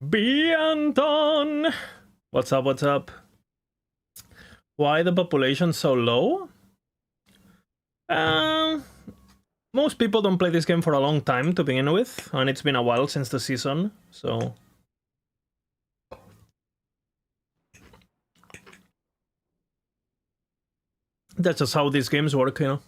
Bianton! What's up, what's up? Why the population so low? Most people don't play this game for a long time to begin with, and it's been a while since the season, so... That's just how these games work, you know?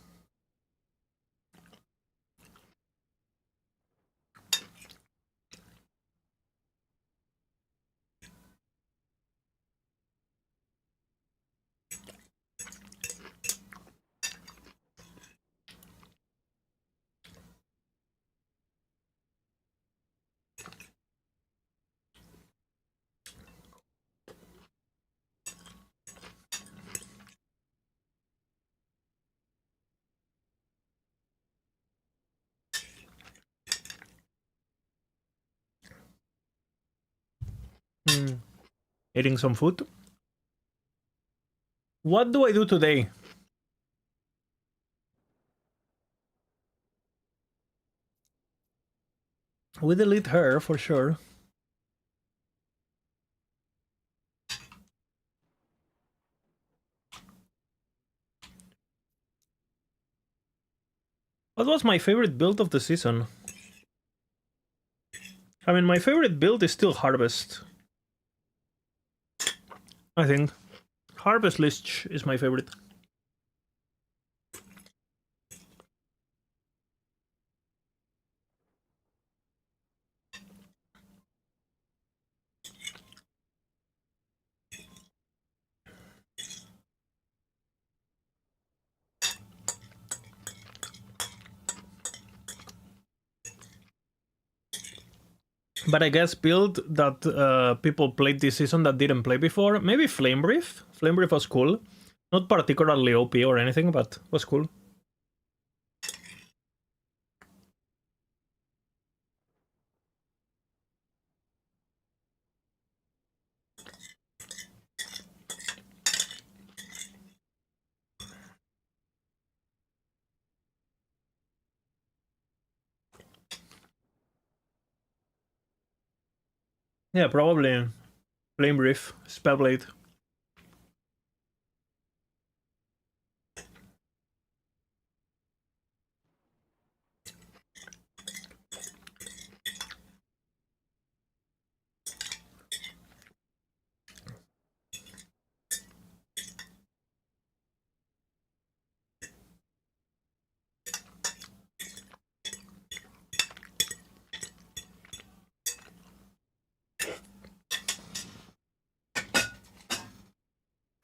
Eating some food. What do I do today? We delete her, for sure. What was my favorite build of the season? I mean, my favorite build is still Harvest. I think. Harvest Lich is my favorite. But I guess build that people played this season that didn't play before. Maybe Flamebrief. Flamebrief was cool. Not particularly OP or anything, but was cool. Yeah, probably Flamebrief, Spellblade.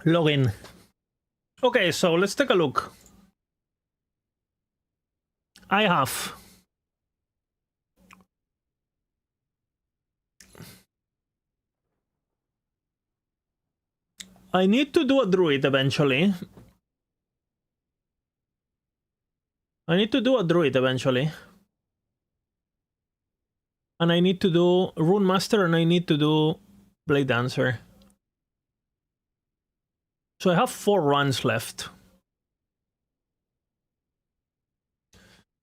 Login. Okay, so let's take a look. I have I need to do a druid eventually. And I need to do Rune Master and I need to do Blade Dancer. So I have 4 runs left.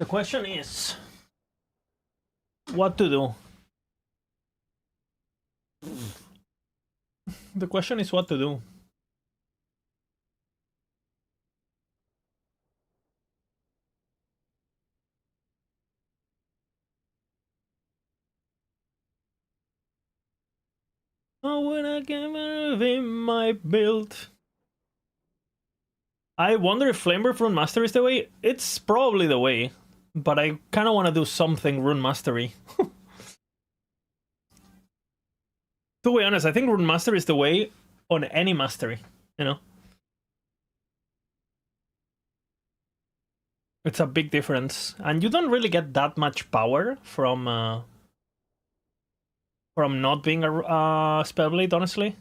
The question is what to do. The question is what to do. Oh, when I came in my build. I wonder if Flamebreath Rune Master is the way. It's probably the way, but I kind of want to do something Rune Mastery. To be honest, I think Rune Master is the way on any mastery, you know? It's a big difference. And you don't really get that much power from not being a Spellblade, honestly.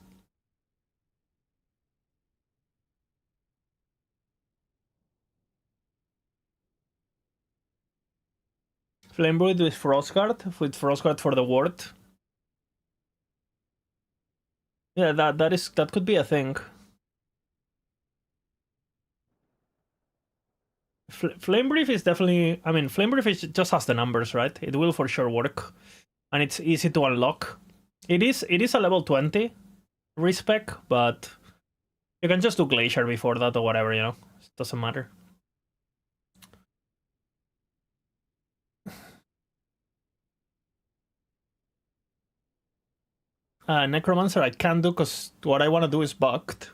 Flamebreed with Frostguard for the ward. Yeah, that could be a thing. Flamebrief is definitely. I mean, Flamebrief just has the numbers, right? It will for sure work, and it's easy to unlock. It is a level 20 respec, but you can just do Glacier before that or whatever. It doesn't matter. Necromancer I can't do because what I want to do is bugged.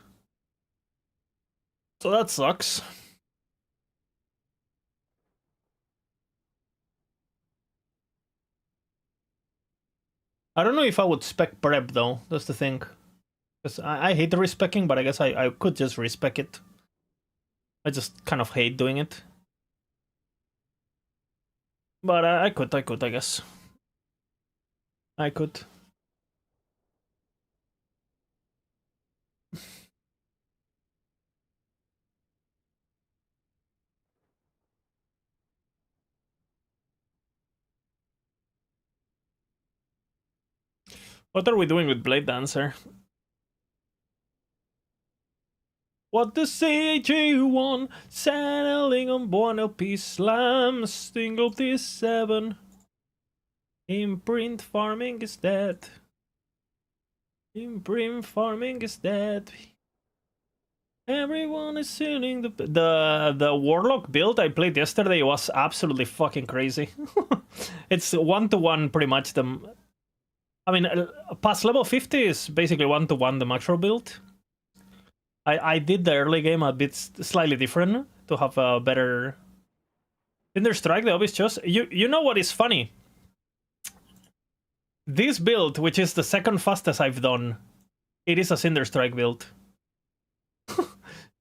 So that sucks. I don't know if I would spec prep though. That's the thing. Because I hate respecking, but I guess I could just respec it. I just kind of hate doing it. But I could, I guess. I could. What are we doing with Blade Dancer? What the CG1 settling on Buono P Slam, single T7. Imprint farming is dead. Imprint farming is dead. Everyone is singing the Warlock build I played yesterday was absolutely fucking crazy. It's 1-to-1 pretty much the. I mean, past level 50 is basically 1-to-1 the macro build. I did the early game a bit slightly different to have a better. Cinder Strike, the obvious choice. You know what is funny? This build, which is the second fastest I've done, it is a Cinder Strike build.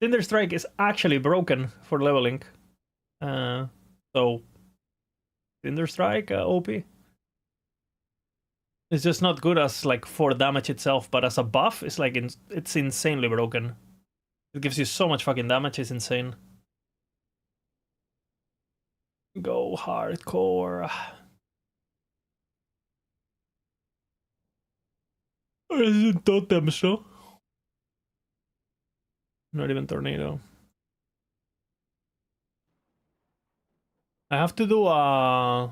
Cinder Strike is actually broken for leveling. So Cinder Strike, OP. It's just not good as like for damage itself, but as a buff, it's like it's insanely broken. It gives you so much fucking damage, it's insane. Go hardcore. Isn't totem so? Not even tornado. I have to do a.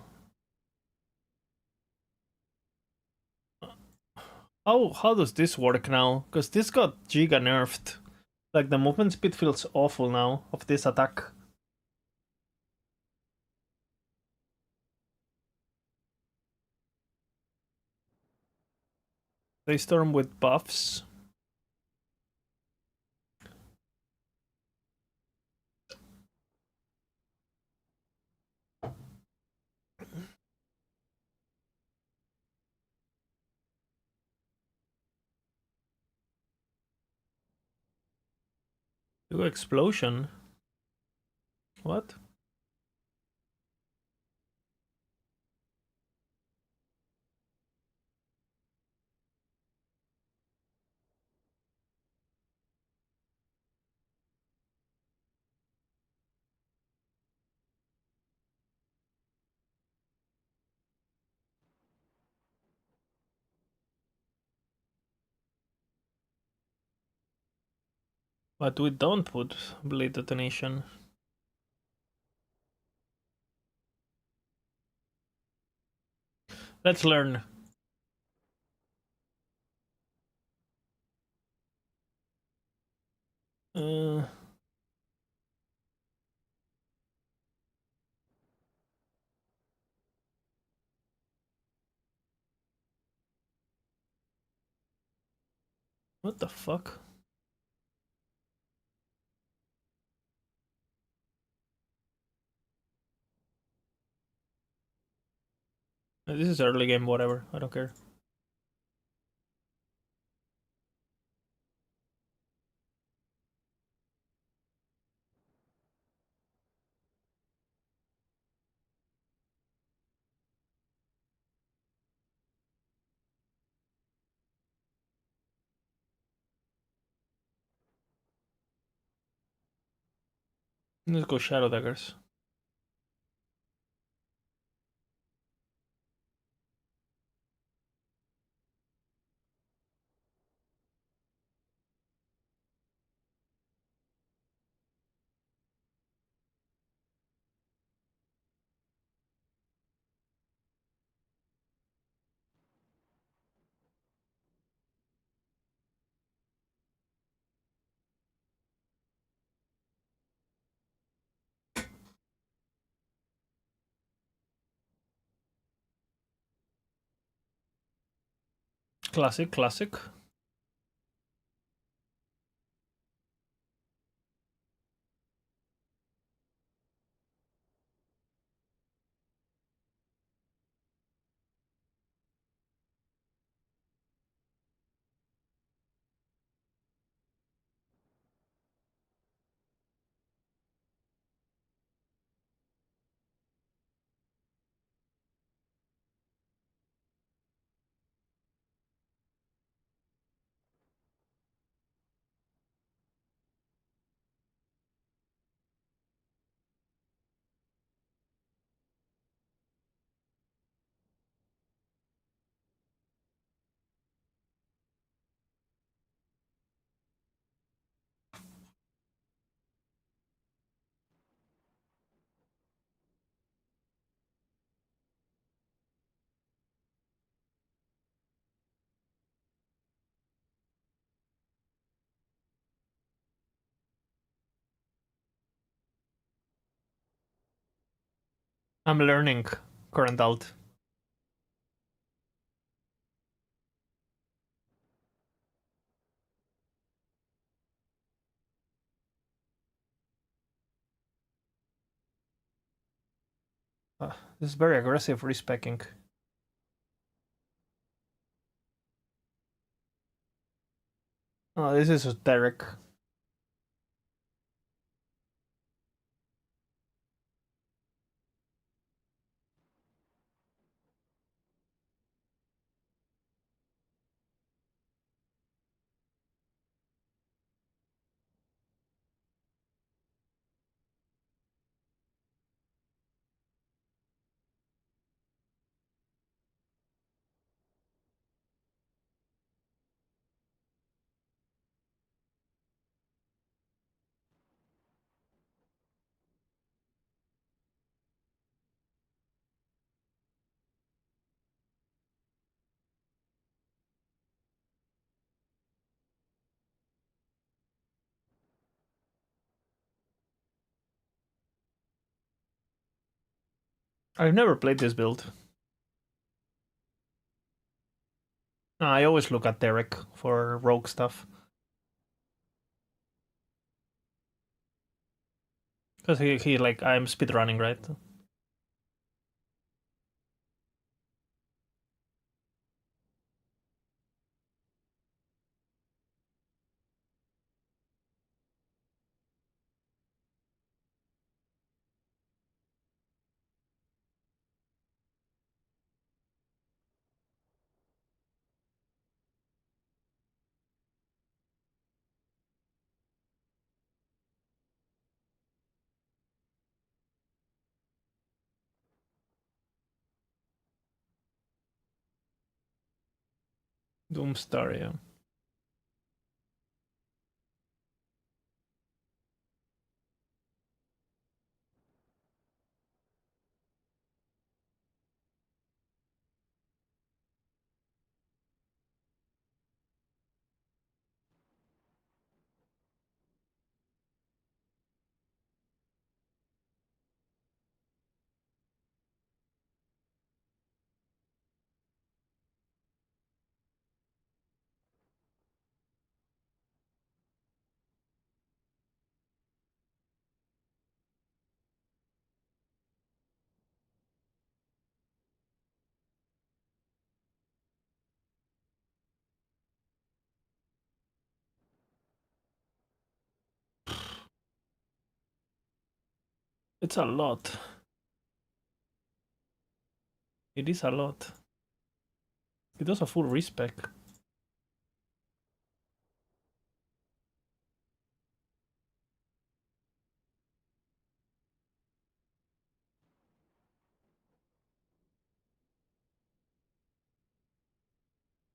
How does this work now? Because this got giga nerfed. Like the movement speed feels awful now of this attack. They storm with buffs. Do explosion. What? But we don't put blade detonation. Let's learn. What the fuck? This is early game, whatever. I don't care. Let's go Shadow Daggers. Classic, classic. I'm learning current alt. This is very aggressive respecking. Oh, this is Derek. I've never played this build. I always look at Derek for rogue stuff. Because he like, I'm speedrunning, right? Doomstar, yeah. It's a lot. It is a lot. It does a full respec.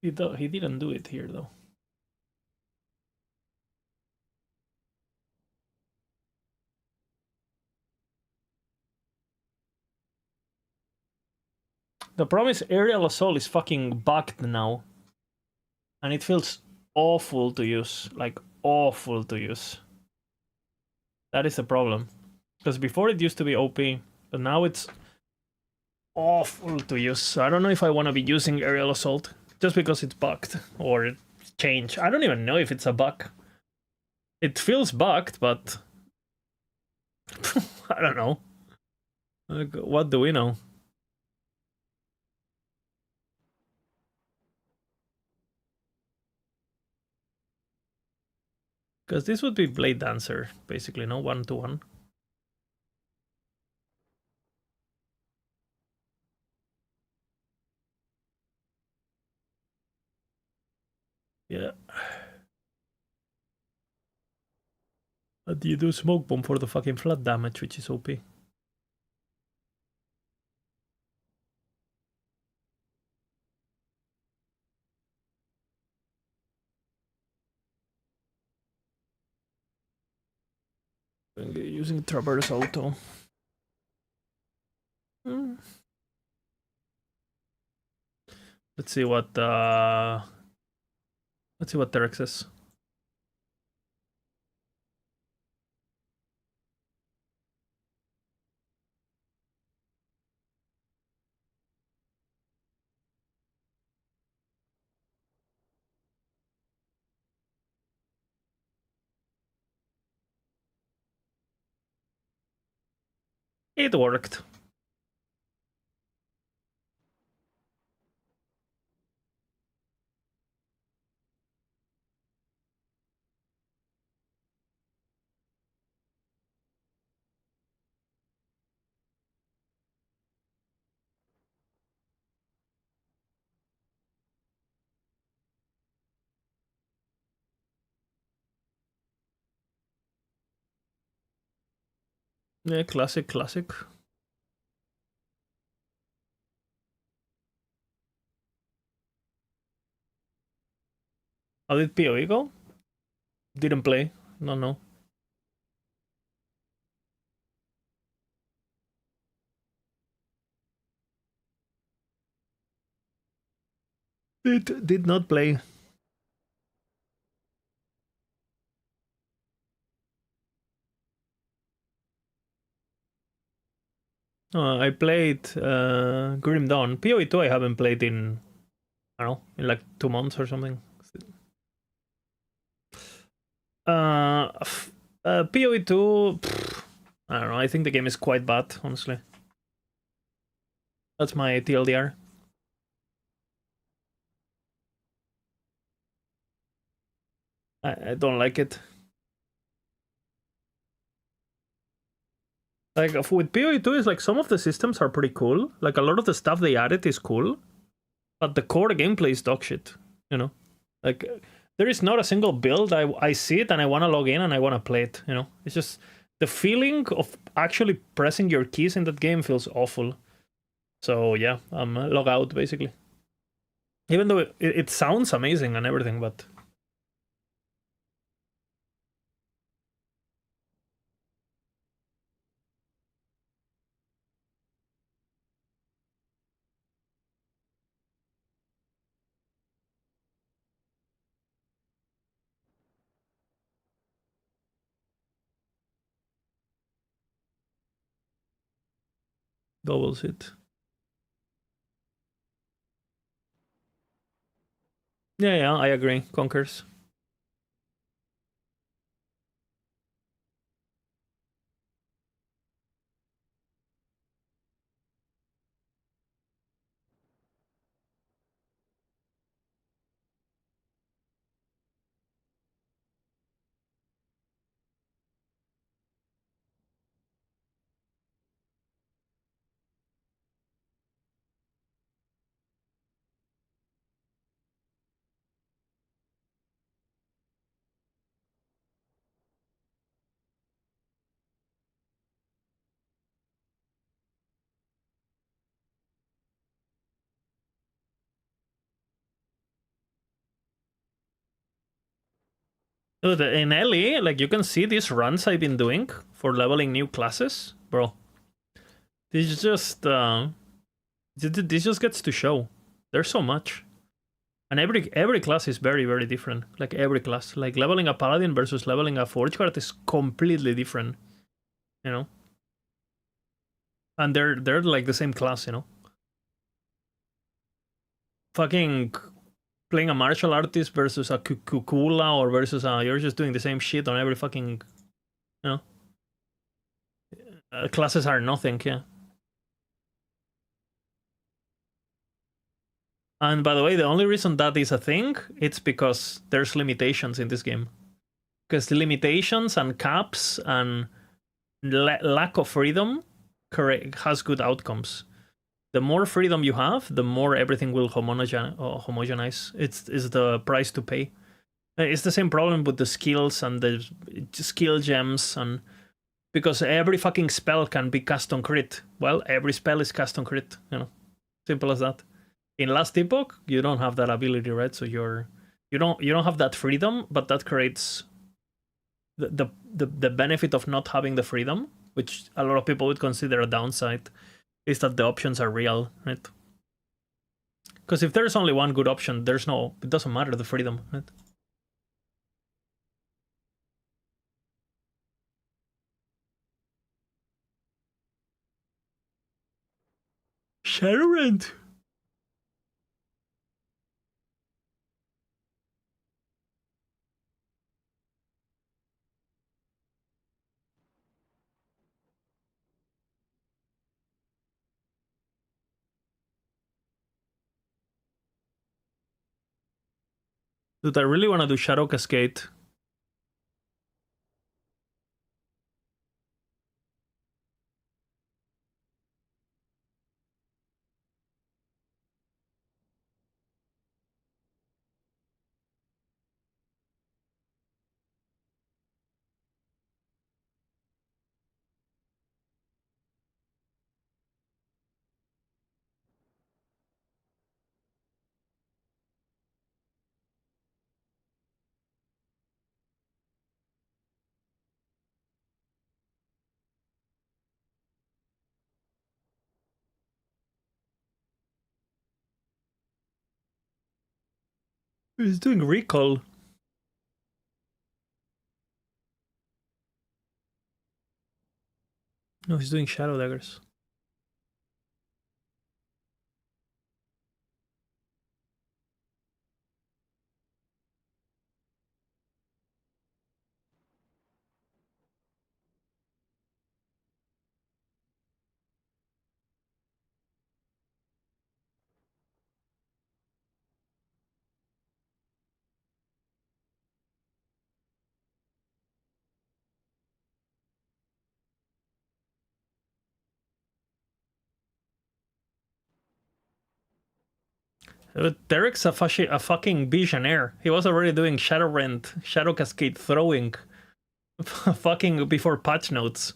He didn't do it here though. The problem is Aerial Assault is fucking bugged now. And it feels awful to use. Like, awful to use. That is the problem. Because before it used to be OP, but now it's awful to use. So I don't know if I want to be using Aerial Assault. just because it's bugged or it's changed. I don't even know if it's a bug. It feels bugged, but I don't know. Like, what do we know? Because this would be Blade Dancer, basically, no 1-to-1. Yeah. But you do Smoke Bomb for the fucking flat damage, which is OP. Using Traverse Auto. Let's see what Terex says. It worked. Yeah, classic. How did PoE go? Didn't play. No. It did not play. I played Grim Dawn. PoE 2 I haven't played in, I don't know, in like 2 months or something. PoE 2, I don't know, I think the game is quite bad, honestly. That's my TLDR. I don't like it. Like with PoE 2 is like some of the systems are pretty cool. Like a lot of the stuff they added is cool, but the core gameplay is dog shit. You know, like there is not a single build I see it and I want to log in and I want to play it. You know, it's just the feeling of actually pressing your keys in that game feels awful. So yeah, I'm log out basically. Even though it sounds amazing and everything, but doubles it. Yeah, I agree. Conquers. Dude, in LE, like you can see these runs I've been doing for leveling new classes, bro. This just this just gets to show. There's so much, and every class is very different. Like every class, like leveling a paladin versus leveling a forge guard is completely different. You know, and they're like the same class. You know, fucking playing a martial artist versus a kukula or versus you're just doing the same shit on every fucking, you know, classes are nothing, yeah. And by the way, the only reason that is a thing, it's because there's limitations in this game. Because the limitations and caps and lack of freedom has good outcomes. The more freedom you have, the more everything will homogenize. It's the price to pay. It's the same problem with the skills and the skill gems, and because every fucking spell can be cast on crit. Well, every spell is cast on crit. You know, simple as that. In Last Epoch, you don't have that ability, right? So you don't have that freedom, but that creates the benefit of not having the freedom, which a lot of people would consider a downside, is that the options are real, right? Because if there's only one good option, it doesn't matter the freedom, right? Shadowrend. Dude, I really want to do Shadow Cascade. He's doing Recall. No, he's doing Shadow Daggers. Derek's a fucking visionaire. He was already doing Shadowrend, Shadow Cascade throwing fucking before patch notes.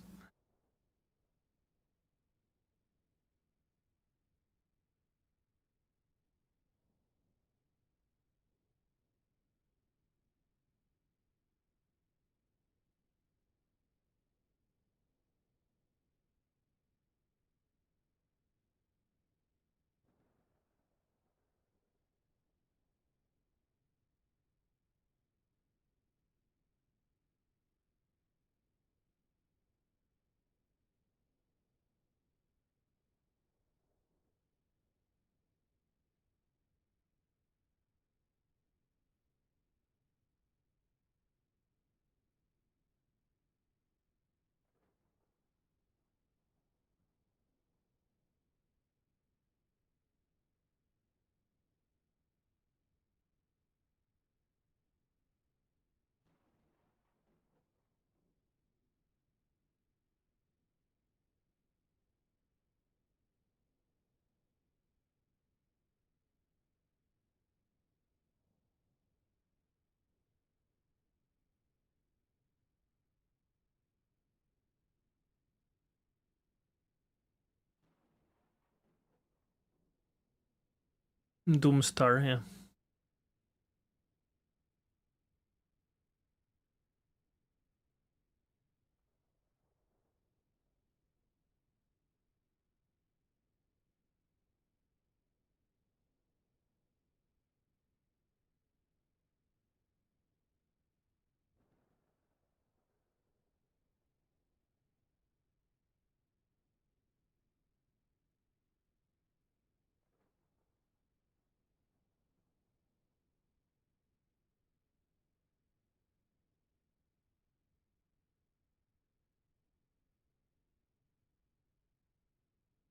Doomstar, yeah.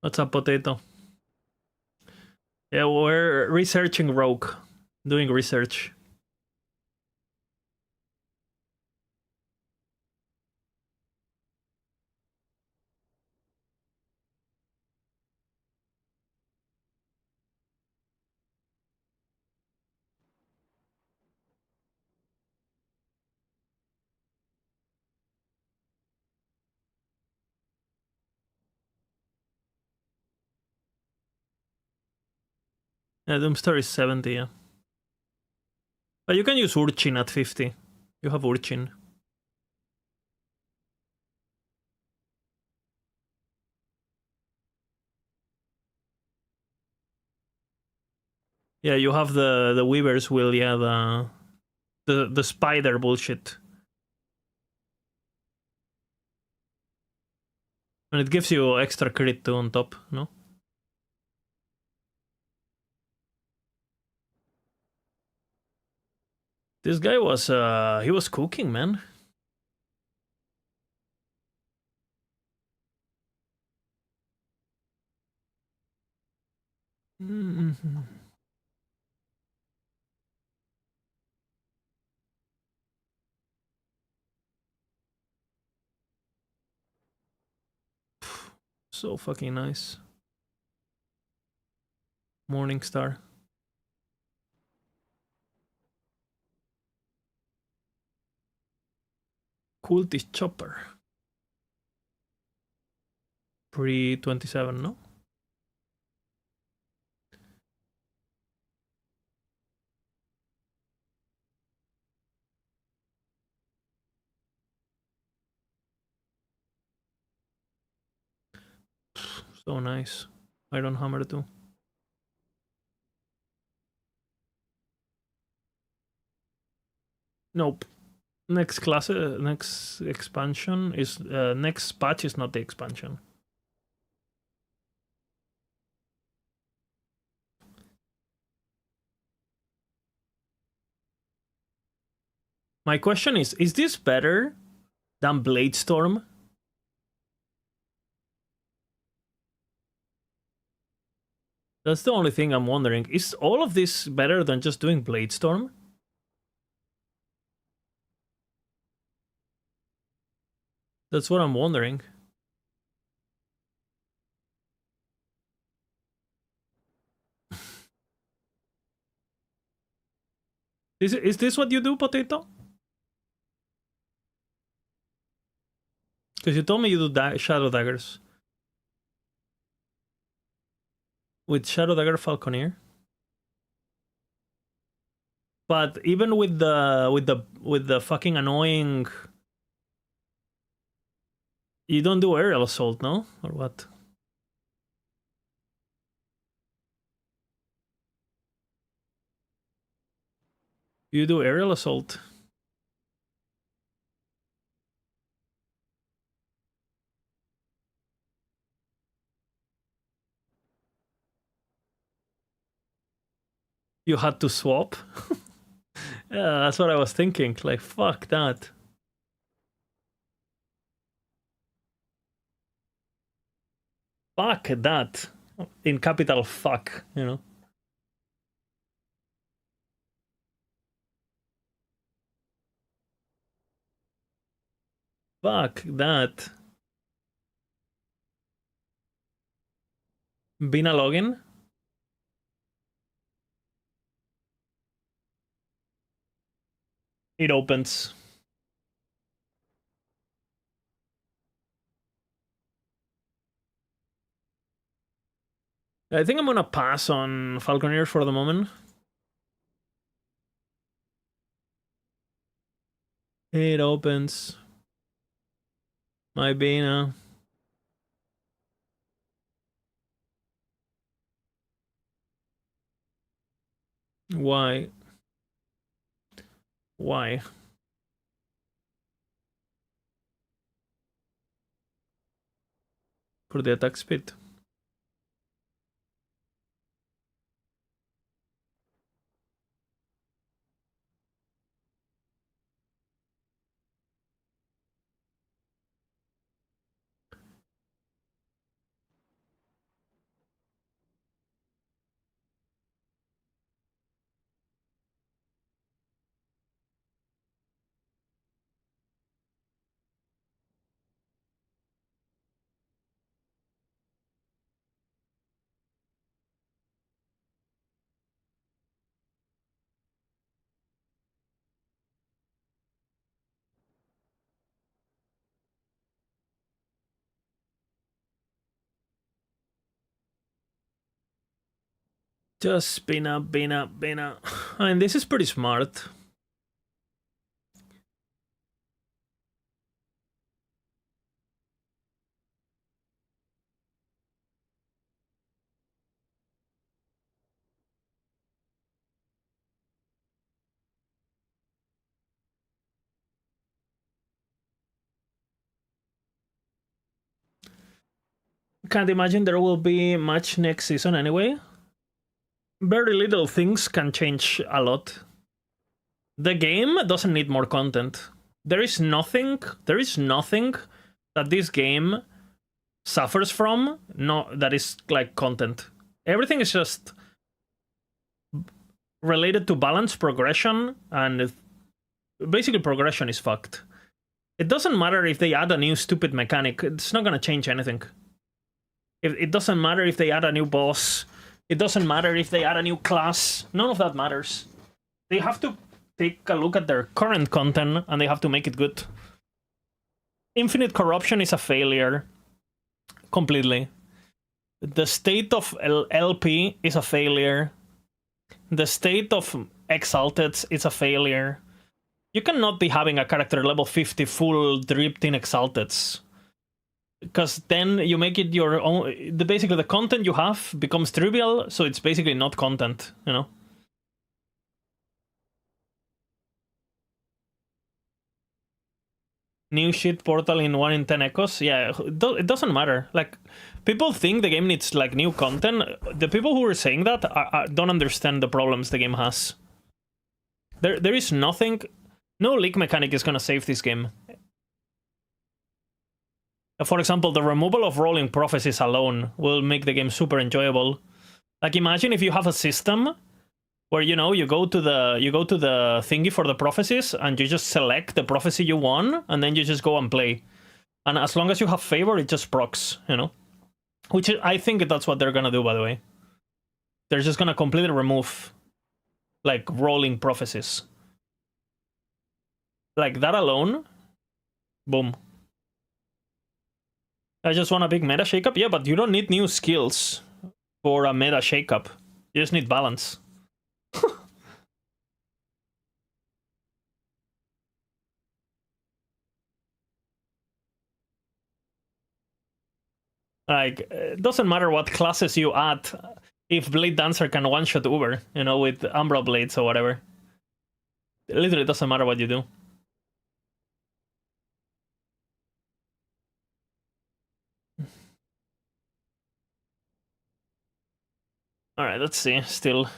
What's up, Potato? Yeah, we're researching Rogue. Doing research. Yeah, Doomstar is 70, yeah. But you can use Urchin at 50. You have Urchin. Yeah, you have the Weaver's Will, yeah, the spider bullshit. And it gives you extra crit too on top, no? This guy was he was cooking, man. Mm-hmm. So fucking nice. Morningstar. Cultist Chopper. Pre 27, no? So nice. Iron Hammer too. Nope. Next class, next expansion is next patch is not the expansion. My question is this better than Bladestorm? That's the only thing I'm wondering. Is all of this better than just doing Bladestorm? That's what I'm wondering. Is this what you do, Potato? Because you told me you do Shadow Daggers. With Shadow Dagger Falconeer? But even with the fucking annoying, you don't do aerial assault, no? Or what? You do aerial assault. You had to swap? Yeah, that's what I was thinking. Like, fuck that. Fuck that. In capital fuck, you know? Fuck that. Bina login? It opens. I think I'm gonna pass on Falconeer for the moment. It opens. My Bina. Why? Why? For the attack speed. Just spin up, spin up, spin up. I mean, this is pretty smart. Can't imagine there will be much next season anyway. Very little things can change a lot. The game doesn't need more content. There is nothing that this game suffers from that is like content. Everything is just related to balance, progression, and basically progression is fucked. It doesn't matter if they add a new stupid mechanic, it's not gonna change anything. It doesn't matter if they add a new boss, it doesn't matter if they add a new class, none of that matters. They have to take a look at their current content and they have to make it good. Infinite Corruption is a failure. Completely. The state of LP is a failure. The state of Exalted is a failure. You cannot be having a character level 50 full dripped in Exalteds. Because then you make it your own. Basically, the content you have becomes trivial, so it's basically not content, you know? New shit portal in 1 in 10 echoes. Yeah, it doesn't matter. Like, people think the game needs like new content. The people who are saying that don't understand the problems the game has. There is nothing. No leak mechanic is gonna save this game. For example, the removal of rolling prophecies alone will make the game super enjoyable. Like, imagine if you have a system where, you know, you go to the thingy for the prophecies and you just select the prophecy you want and then you just go and play. And as long as you have favor, it just procs, you know? Which I think that's what they're gonna do, by the way. They're just gonna completely remove, like, rolling prophecies. Like, that alone, boom. I just want a big meta shakeup? Yeah, but you don't need new skills for a meta shakeup. You just need balance. Like, it doesn't matter what classes you add if Blade Dancer can one-shot Uber, you know, with Umbral Blades or whatever. It literally doesn't matter what you do. Alright, let's see. Still.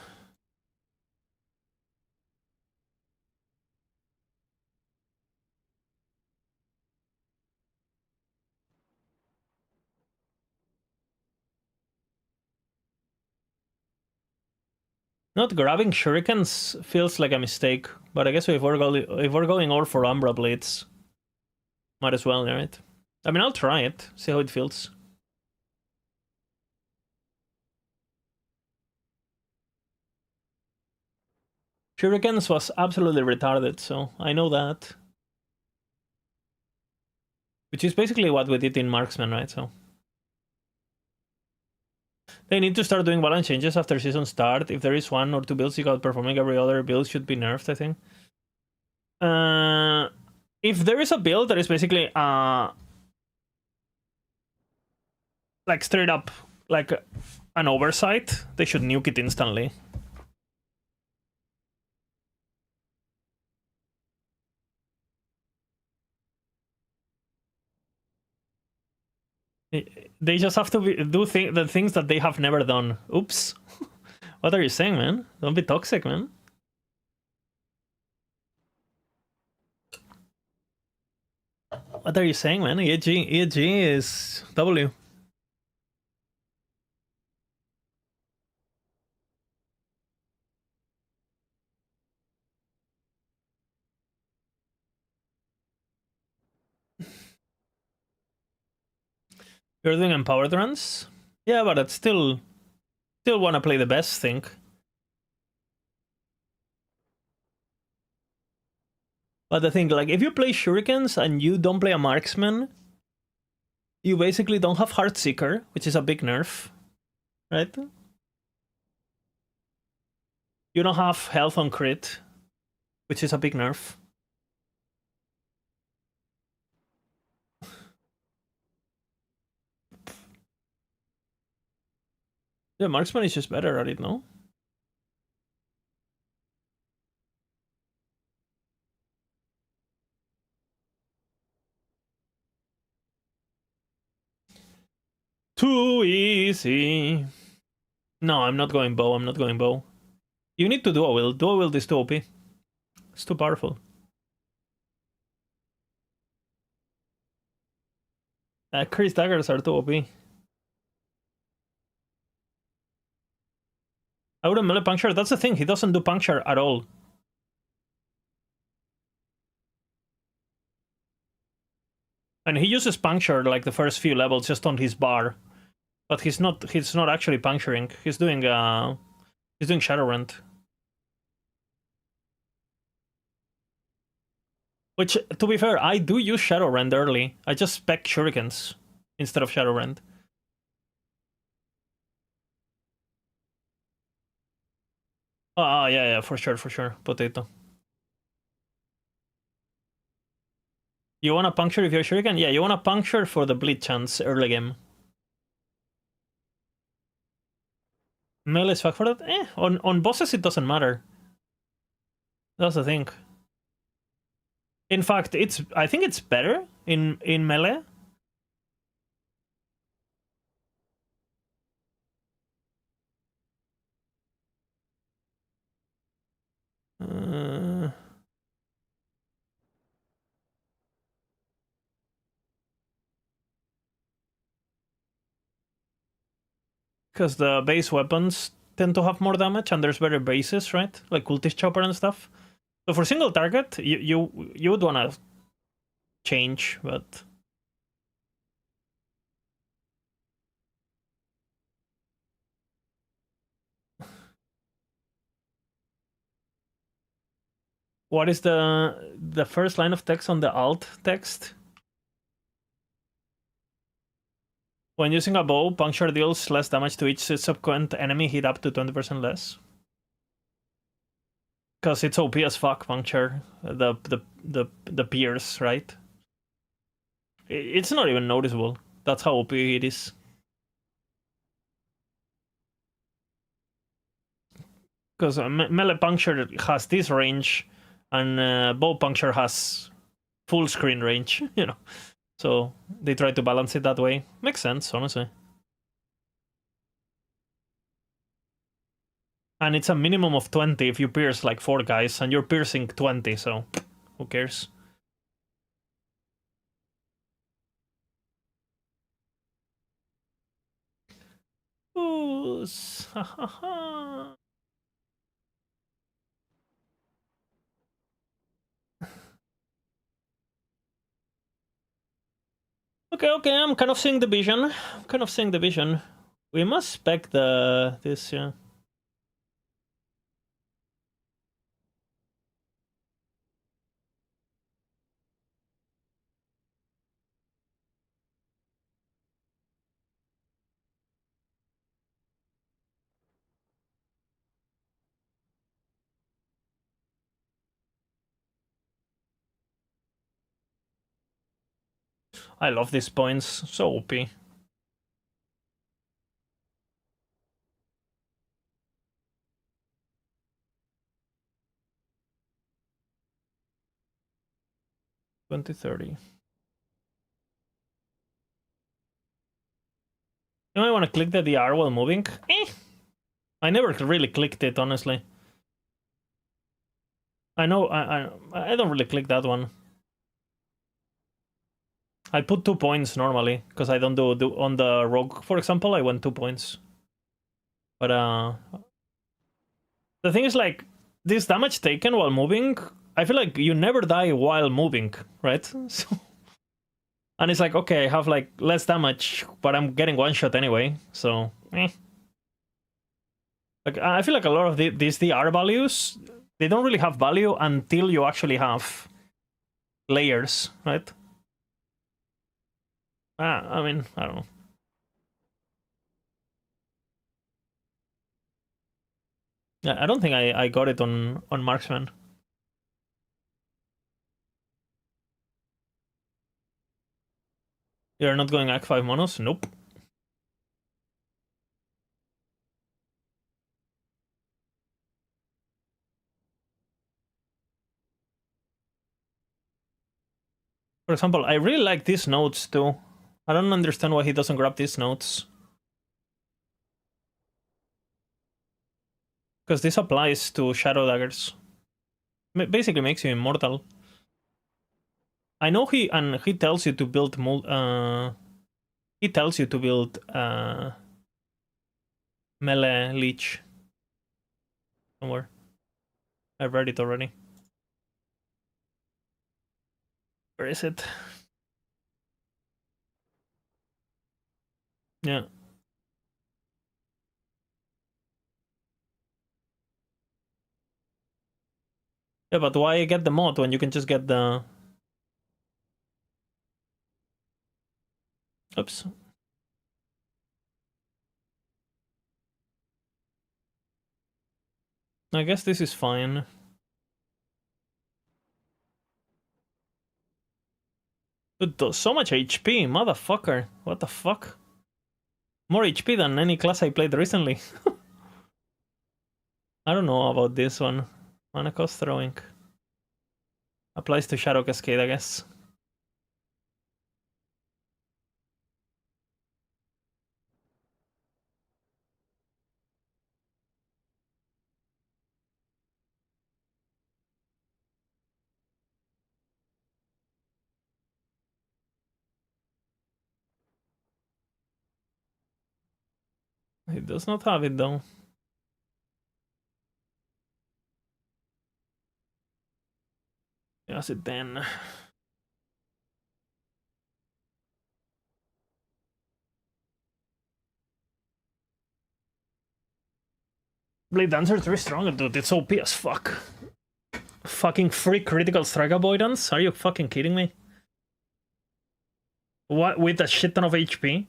Not grabbing shurikens feels like a mistake, but I guess if we're going all for Umbra Blades, might as well, right? I mean, I'll try it, see how it feels. Shurikens was absolutely retarded, so I know that. Which is basically what we did in Marksman, right? So they need to start doing balance changes after season start. If there is 1 or 2 builds you got performing every other build should be nerfed, I think. If there is a build that is basically like straight up like an oversight, they should nuke it instantly. They just have to do the things that they have never done. Oops. What are you saying, man? Don't be toxic, man. What are you saying, man? EG is W. You're doing empowered runs? Yeah, but it's still want to play the best thing. But the thing, like, if you play shurikens and you don't play a marksman, you basically don't have Heartseeker, which is a big nerf, right? You don't have health on crit, which is a big nerf. Yeah, marksman is just better at it, no? Too easy. No, I'm not going bow. I'm not going bow. You need to dual wield. Dual wield is too OP. It's too powerful. Chris daggers are too OP. I wouldn't melee puncture. That's the thing. He doesn't do puncture at all. And he uses puncture like the first few levels just on his bar. But he's not actually puncturing. He's doing Shadowrend. Which, to be fair, I do use Shadowrend early. I just spec shurikens instead of Shadowrend. Yeah, for sure. Potato. You wanna puncture if you're shuriken? Yeah, you wanna puncture for the bleed chance early game. Melee is fuck for that? On bosses it doesn't matter. That's the thing. In fact, I think it's better in melee. Because the base weapons tend to have more damage and there's better bases, right? Like cultist chopper and stuff. So for single target, you would wanna change, but what is the first line of text on the alt text? When using a bow, puncture deals less damage to each subsequent enemy hit up to 20% less. Because it's OP as fuck, puncture. The pierce, right? It's not even noticeable. That's how OP it is. Because melee puncture has this range, and bow puncture has full screen range, you know. So they try to balance it that way. Makes sense, honestly. And it's a minimum of 20 if you pierce like 4 guys, and you're piercing 20, so who cares? Ooh, Okay, I'm kind of seeing the vision. We must spec this, yeah. I love these points, so OP. $20.30. You might want to click the DR while moving. I never really clicked it, honestly. I know I don't really click that one. I put 2 points normally because I don't do on the rogue, for example. I went 2 points, but the thing is, like, this damage taken while moving, I feel like you never die while moving, right? So, and it's like, okay, I have like less damage, but I'm getting one shot anyway, so like I feel like a lot of these DR values, they don't really have value until you actually have layers, right? I mean, I don't know. I don't think I got it on marksman. You're not going Act 5 monos? Nope. For example, I really like these notes too. I don't understand why he doesn't grab these notes. Because this applies to Shadow Daggers. Basically makes you immortal. I know he tells you to build he tells you to build melee leech somewhere. I've read it already. Where is it? Yeah. Yeah, but why get the mod when you can just get the... Oops. I guess this is fine. Dude, so much HP, motherfucker. What the fuck? More HP than any class I played recently. I don't know about this one. Mana cost throwing. Applies to Shadow Cascade, I guess. It does not have it though. Yes, it then. Blade Dancer is very strong, dude. It's OP as fuck. Fucking free critical strike avoidance? Are you fucking kidding me? What, with a shit ton of HP?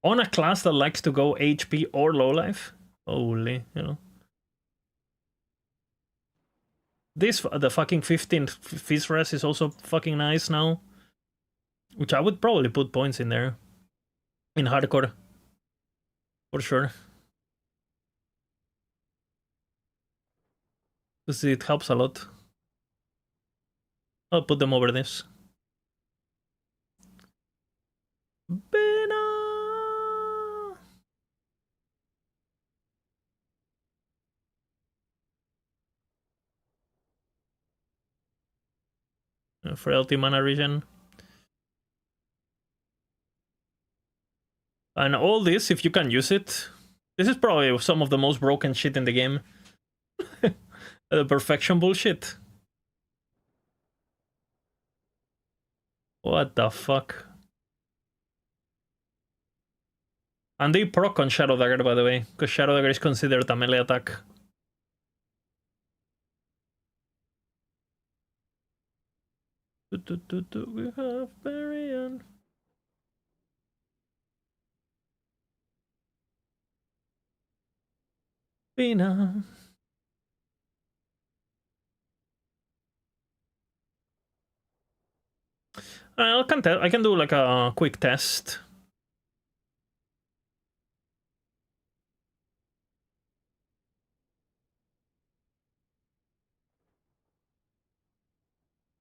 On a class that likes to go HP or low life? Holy, you know. This, the fucking 15 Fizz Res is also fucking nice now. Which I would probably put points in there. In hardcore. For sure. Because it helps a lot. I'll put them over this. Bena! Frailty mana regen. And all this, if you can use it, this is probably some of the most broken shit in the game. The perfection bullshit. What the fuck? And they proc on Shadow Dagger, by the way, because Shadow Dagger is considered a melee attack. We have Varian. Bina. I can do like a quick test.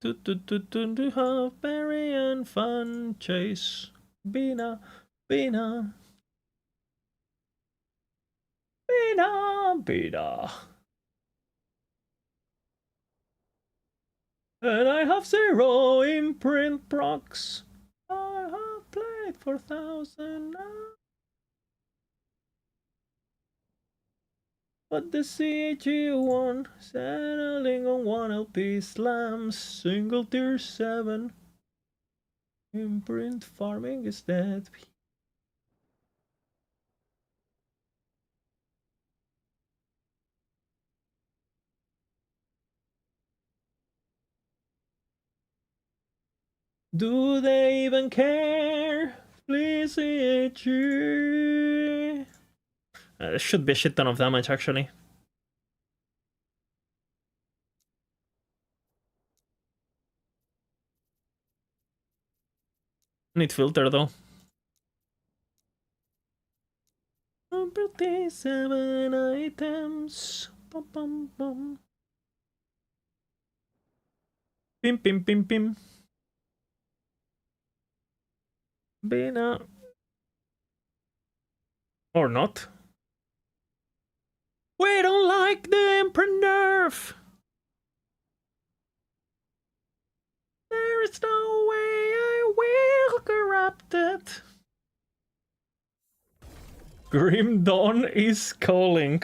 Do have Varian fun chase. Bina. Bina. Bina. Bina. And I have 0 imprint procs. I have played for 1,000 now. But the CHE1 settling on 1 LP slams, single tier 7. Imprint farming is dead. Do they even care? Please CHE. There should be a shit ton of damage actually. Need filter though. 7 items. Pum, pum, pum. Pim, pim, pim, pim. Bina. Or not. We don't like the Emperor nerf. There is no way I will corrupt it. Grim Dawn is calling.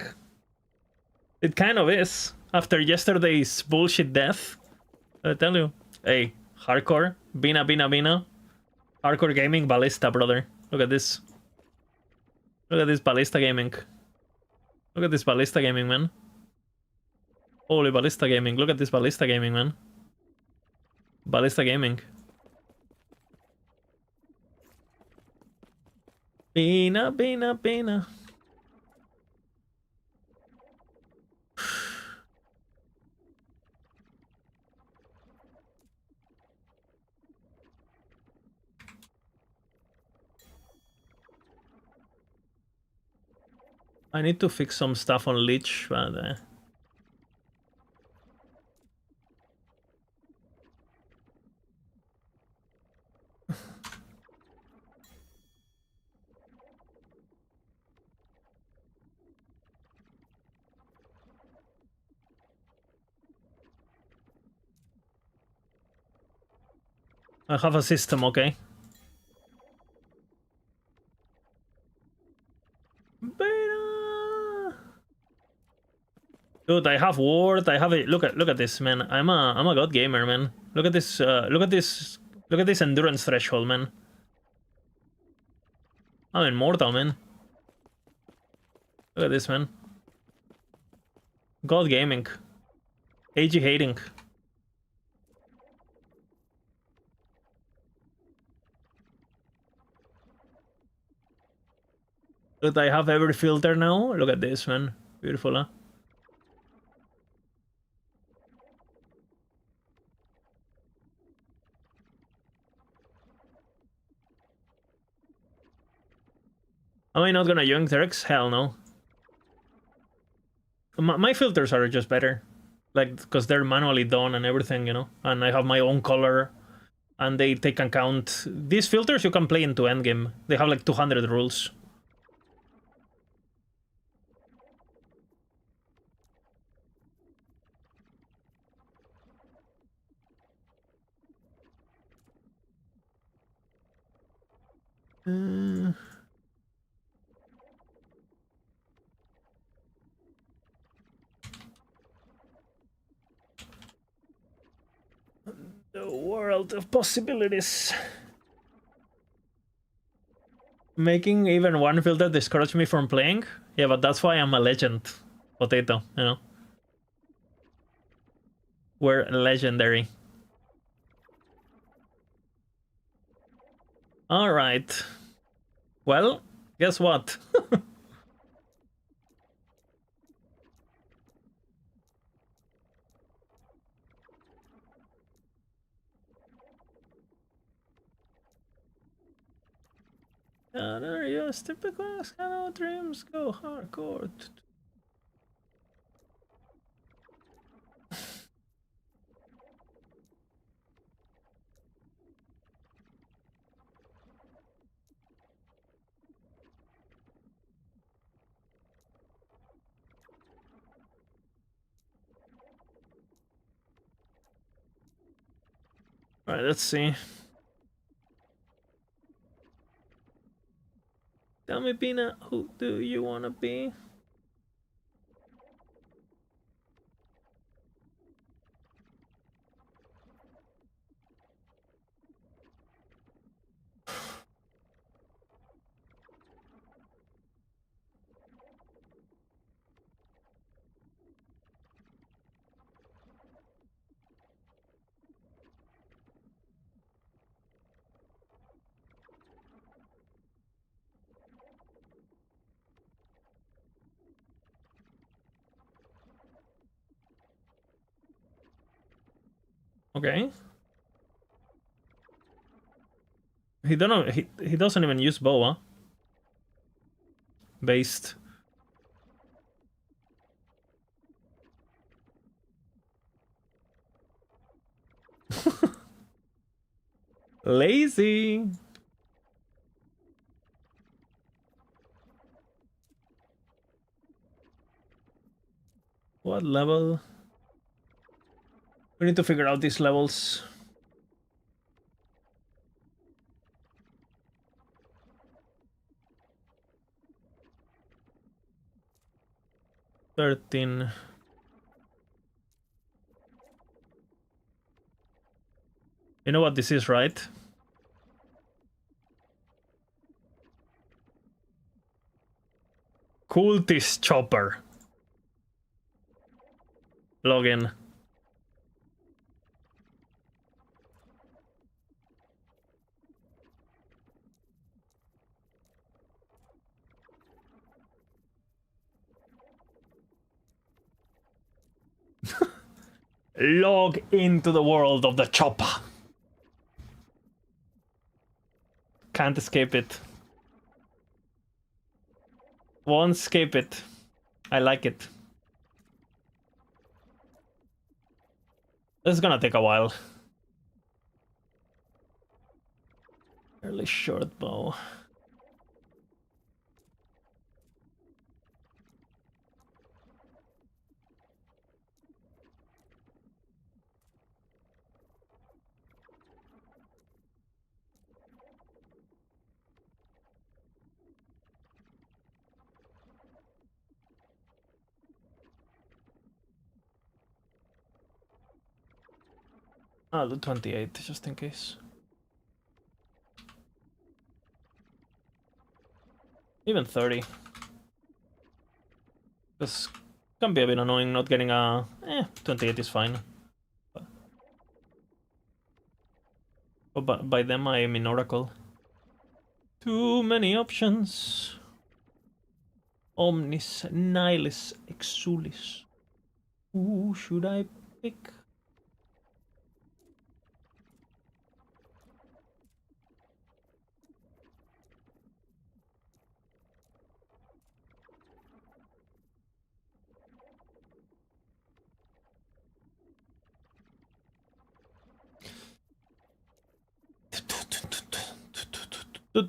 It kind of is. After yesterday's bullshit death. I tell you. Hey, hardcore. Bina, bina, bina. Hardcore gaming, Ballista, brother. Look at this. Look at this Ballista gaming. Look at this Ballista gaming, man. Holy Ballista gaming. Look at this Ballista gaming, man. Ballista gaming. Bina, bina, bina. I need to fix some stuff on Lich, but... I have a system, okay? Beta. Dude, I have ward. I have a look at this, man. I'm a god gamer, man. Look at this. Look at this endurance threshold, man. I'm immortal, man. Look at this, man. God gaming. AG hating. But I have every filter now. Look at this, man. Beautiful, huh? Am I not gonna young Turks? Hell no. My filters are just better. Like, because they're manually done and everything, you know? And I have my own color. And they take account... These filters you can play into endgame. They have like 200 rules. The world of possibilities. Making even one filter discouraged me from playing? Yeah, but that's why I'm a legend. Potato, you know? We're legendary. Alright. Well, guess what? There you go, typical Scano dreams go hardcore. Alright, let's see. Tell me, Pina, who do you wanna be? Okay. He don't know, he doesn't even use boa. Based. Lazy. What level? We need to figure out these levels. $13. You know what this is, right? Cultist Chopper. Login. Log into the world of the chopper. Can't escape it. Won't escape it. I like it. This is gonna take a while. Early short bow. I'll do 28 just in case. Even 30. This can be a bit annoying not getting a... 28 is fine. But by them I mean Oracle. Too many options. Omnis Nihilus Exulis. Who should I pick? They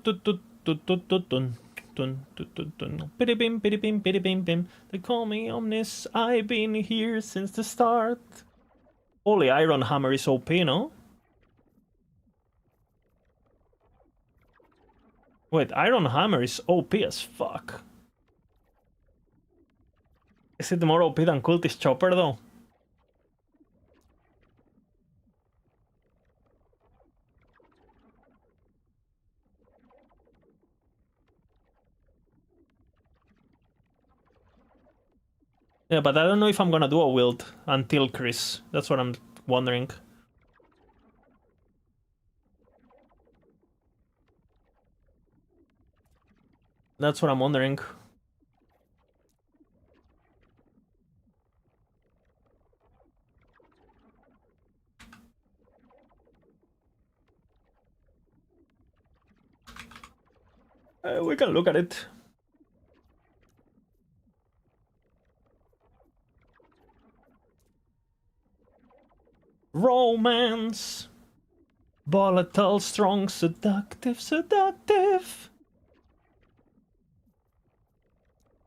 call me Omnis. I've been here since the start. Holy Iron Hammer is OP, no? Wait, Iron Hammer is OP as fuck. Is it more OP than Cultist Chopper though? Yeah, but I don't know if I'm gonna do a wield until Chris. That's what I'm wondering. That's what I'm wondering. We can look at it. Romance. Volatile, strong, seductive, seductive.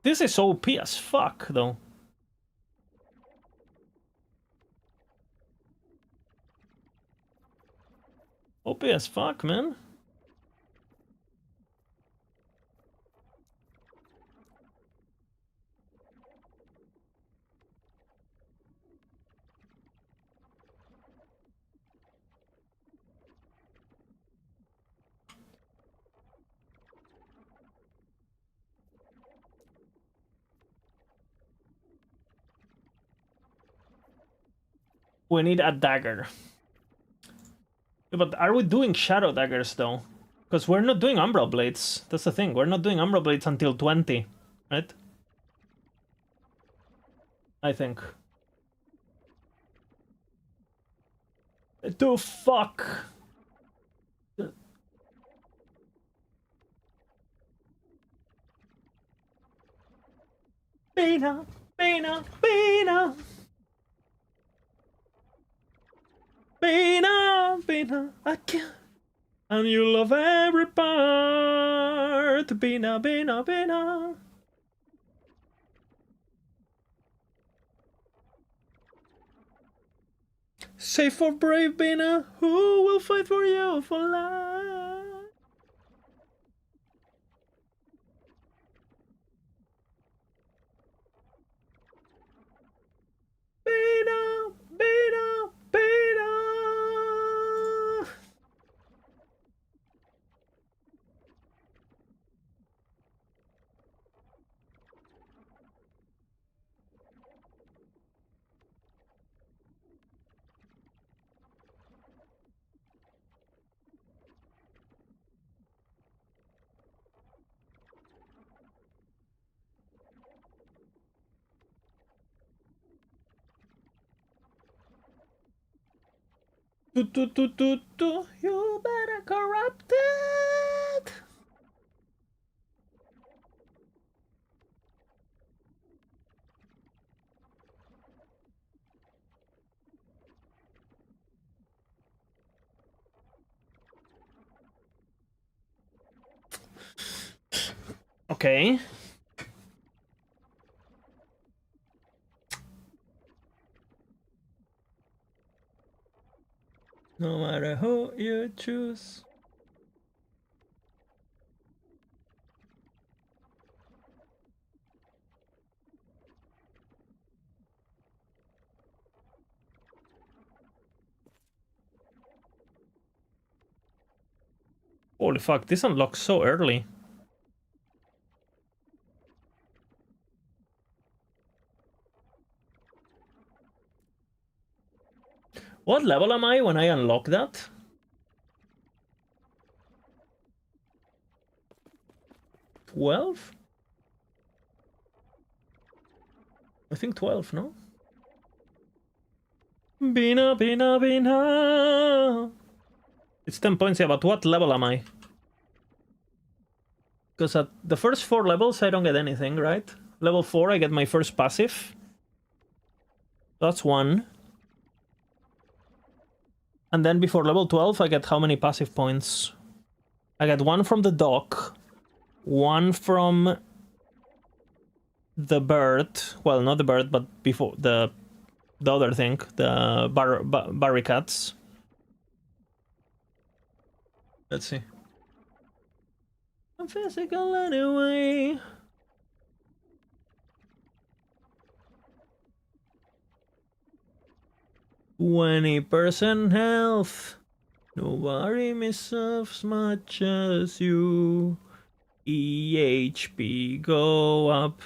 This is OP as fuck, though. OP as fuck, man. We need a dagger. Yeah, but are we doing shadow daggers though? Because we're not doing Umbral Blades. That's the thing. We're not doing Umbral Blades until 20, right? I think. The fuck? Bina, Bina, Bina. Bina, Bina, I can't. And you love every part. Bina, Bina, Bina. Say for brave Bina, who will fight for you for life? Bina, Bina, Bina. You better corrupt it. Okay. No matter who you choose. Holy fuck, this unlocks so early. What level am I when I unlock that? 12? I think 12, no? Bina, Bina, Bina. It's 10 points, yeah, but what level am I? Because at the first 4 levels, I don't get anything, right? Level 4, I get my first passive. That's 1. And then before level 12, I get how many passive points? I get 1 from the dock, 1 from the bird. Well, not the bird, but before the other thing, the barricades. Let's see. I'm physical anyway. 20% health. Nobody misses much as you. EHP go up.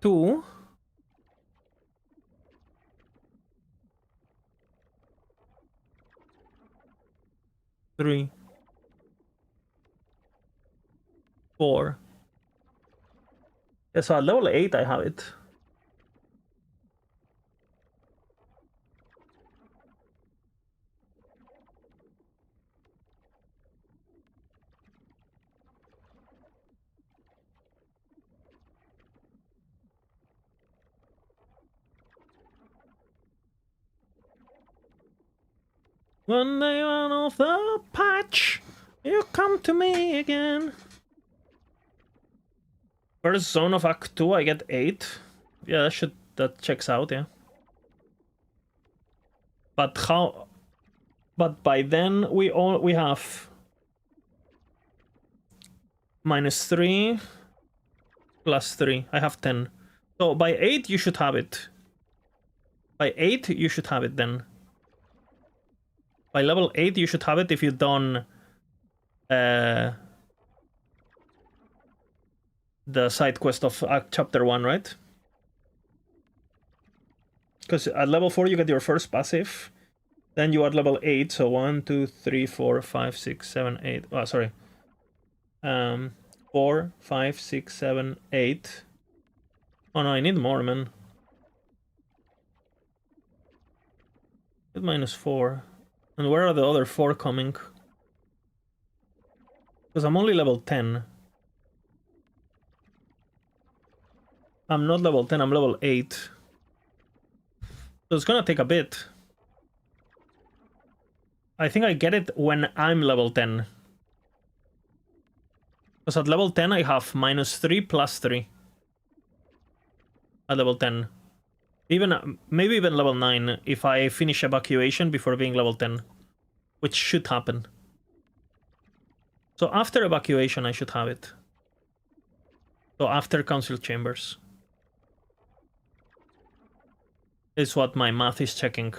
Two. Three. 4. Yeah, so at level 8 I have it. When they run off the patch, you come to me again. First zone of Act 2, I get 8. Yeah, that checks out, yeah. But how? But by then we have -3 +3. I have 10. So by 8 you should have it. By 8 you should have it then. By level 8 you should have it if you've done the side quest of chapter 1, right? Because at level 4 you get your first passive. Then you are level 8, so 1, 2, 3, 4, 5, 6, 7, 8. Oh, sorry. 4, 5, 6, 7, 8. Oh no, I need more, man. At -4. And where are the other 4 coming? Because I'm only level 10. I'm not level 10, I'm level 8. So it's gonna take a bit. I think I get it when I'm level 10. Because at level 10 I have -3 +3. At level 10. Even maybe even level 9 if I finish evacuation before being level 10. Which should happen. So after evacuation I should have it. So after council chambers. Is what my math is checking.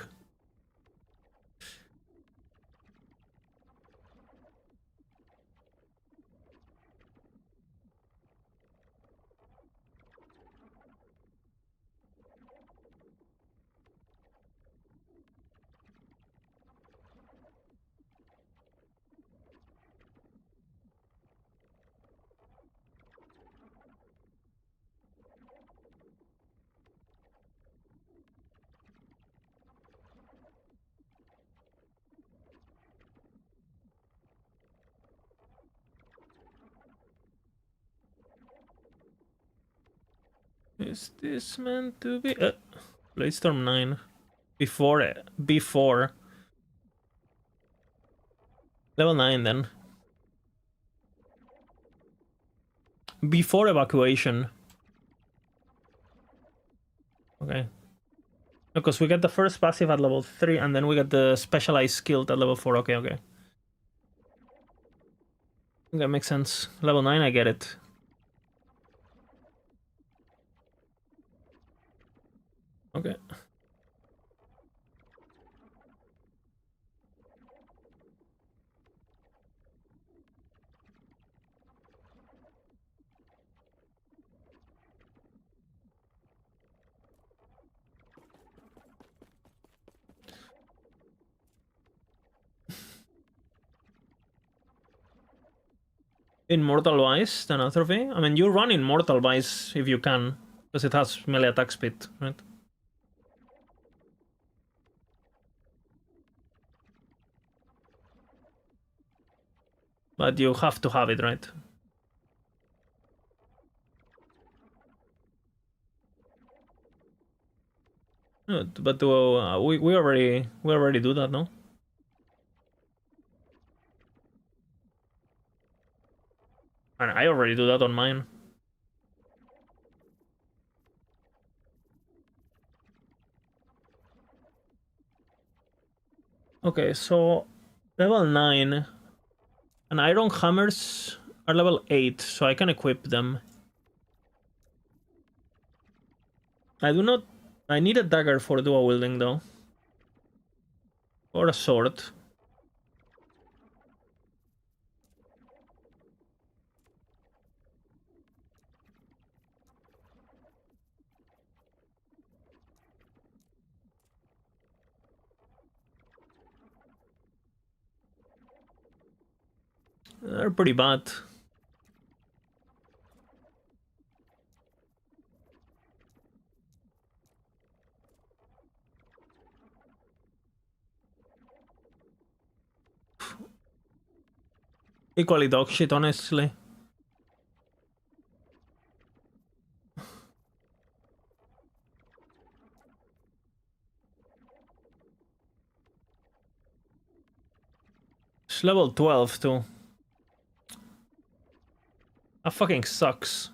Is this meant to be? Bladestorm 9. Before. Level 9 then. Before evacuation. Okay. Because we get the first passive at level 3 and then we get the specialized skill at level 4. Okay, okay. That makes sense. Level 9, I get it. Okay. Immortal Vice, then Atrophy. I mean, you run Immortal Vice if you can, because it has melee attack speed, right? But you have to have it, right? But we already do that, no? And I already do that on mine. Okay, so level 9 and Iron Hammers are level 8, so I can equip them. I do not. I need a dagger for dual wielding though. Or a sword. They're pretty bad. Equally dog shit, honestly. It's level 12 too. That fucking sucks.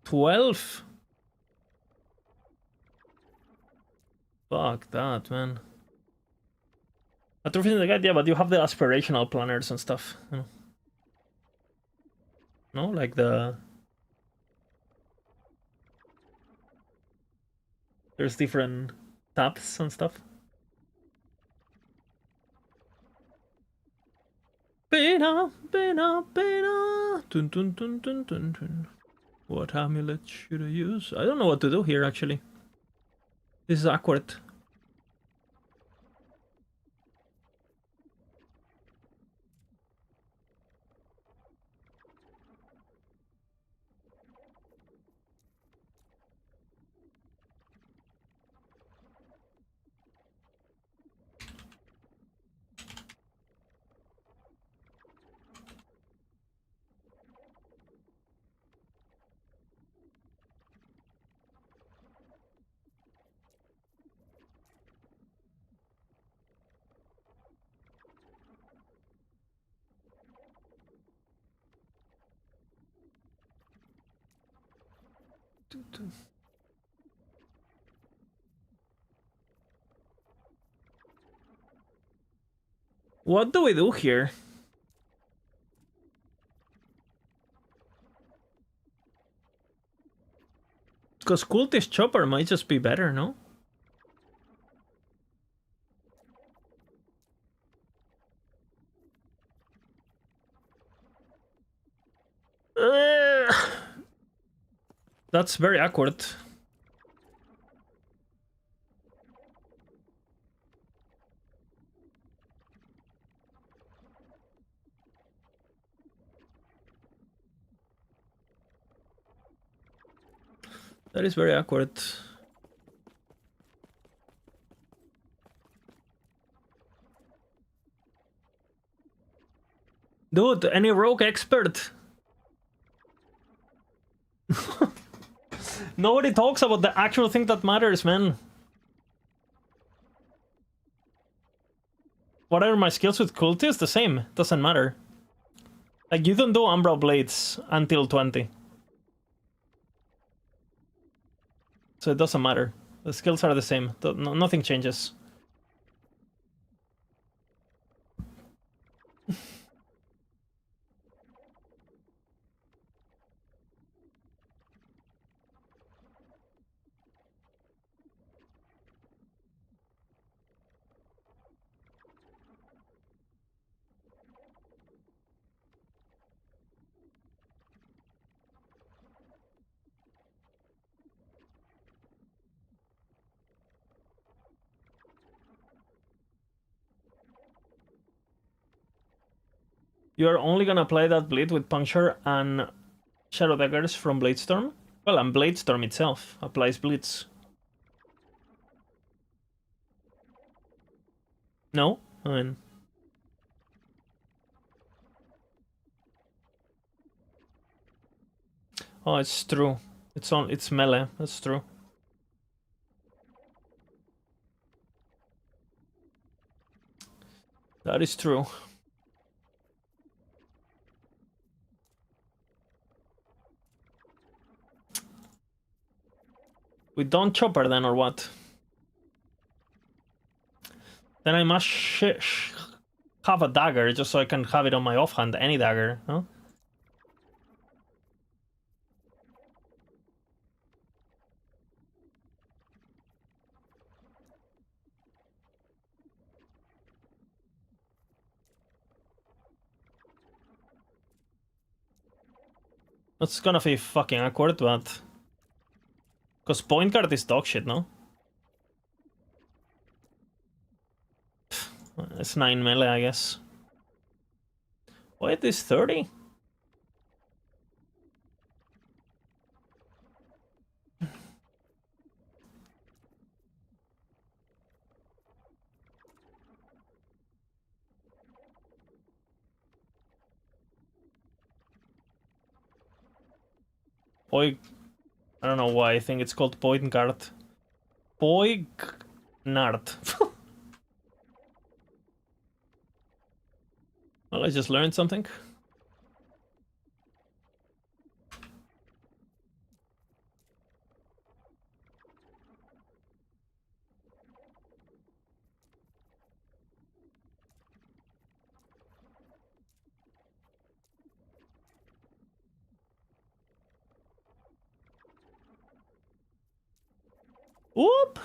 $12? Fuck that, man. Atrophy in the guide, yeah, but you have the aspirational planners and stuff. You know? No, like there's different tabs and stuff. Bena, bena, bena. Dun, dun, dun, dun, dun, dun. What amulet should I use? I don't know what to do here, actually. This is awkward. What do we do here? Because Cultist Chopper might just be better, no? That's very awkward. That is very awkward. Dude, any rogue expert? Nobody talks about the actual thing that matters, man. What are my skills with cultists? The same. Doesn't matter. Like, you don't do Umbral Blades until 20. So it doesn't matter. The skills are the same. Nothing changes. You're only gonna play that bleed with Puncture and Shadow Daggers from Bladestorm? Well, and Bladestorm itself applies bleeds. No? I mean... Oh, it's true. It's melee, that's true. That is true. We don't chopper then, or what? Then I must have a dagger just so I can have it on my offhand, any dagger, huh? That's gonna be fucking awkward, but... Because point guard is dog shit, no? It's 9 melee, I guess. Wait, is 30? Boy... I don't know why I think it's called point guard. Boy... Nard. Well, I just learned something. Whoop!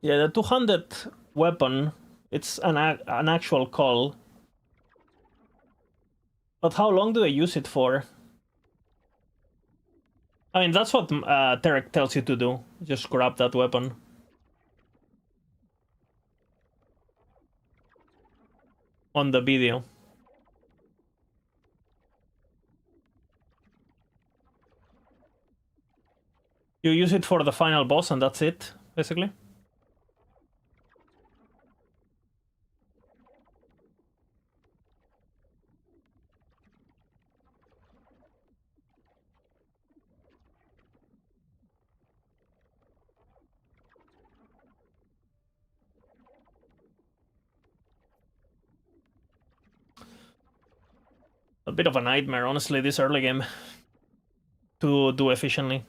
Yeah, the 200 weapon, it's an actual call. But how long do they use it for? I mean, that's what Terek tells you to do. Just grab that weapon. On the video. You use it for the final boss and that's it, basically. bit of a nightmare, honestly, this early game to do efficiently.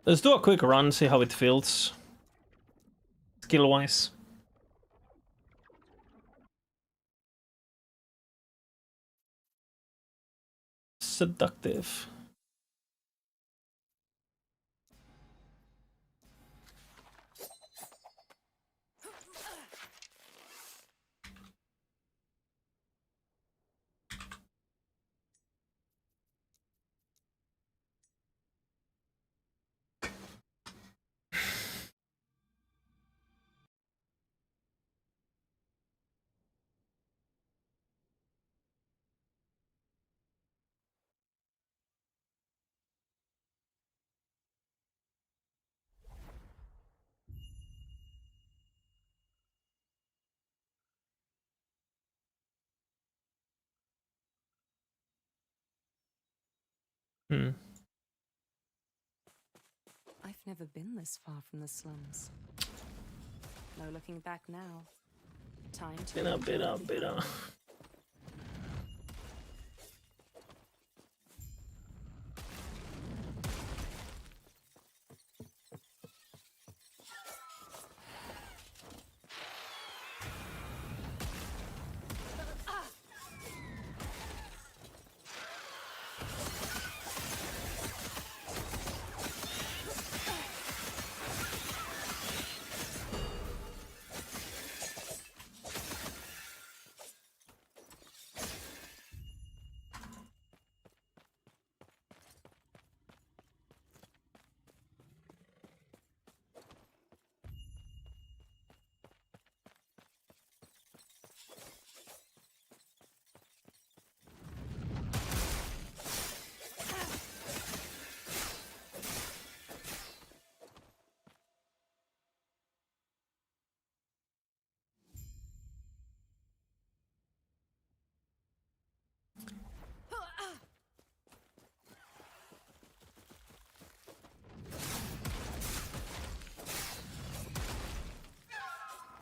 Let's do a quick run, see how it feels. Skill-wise. Seductive. Hmm. I've never been this far from the slums. No looking back now. Time to Bit.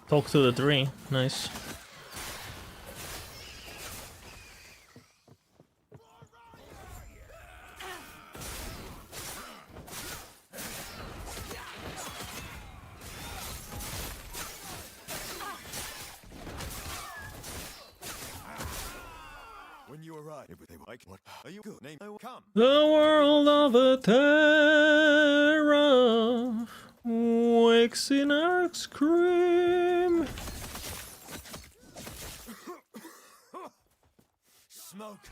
Talk to the tree. Nice. When you arrive, they were like, "What are you good? Name? I will come." The world of Terra wakes in our scream. Smoke.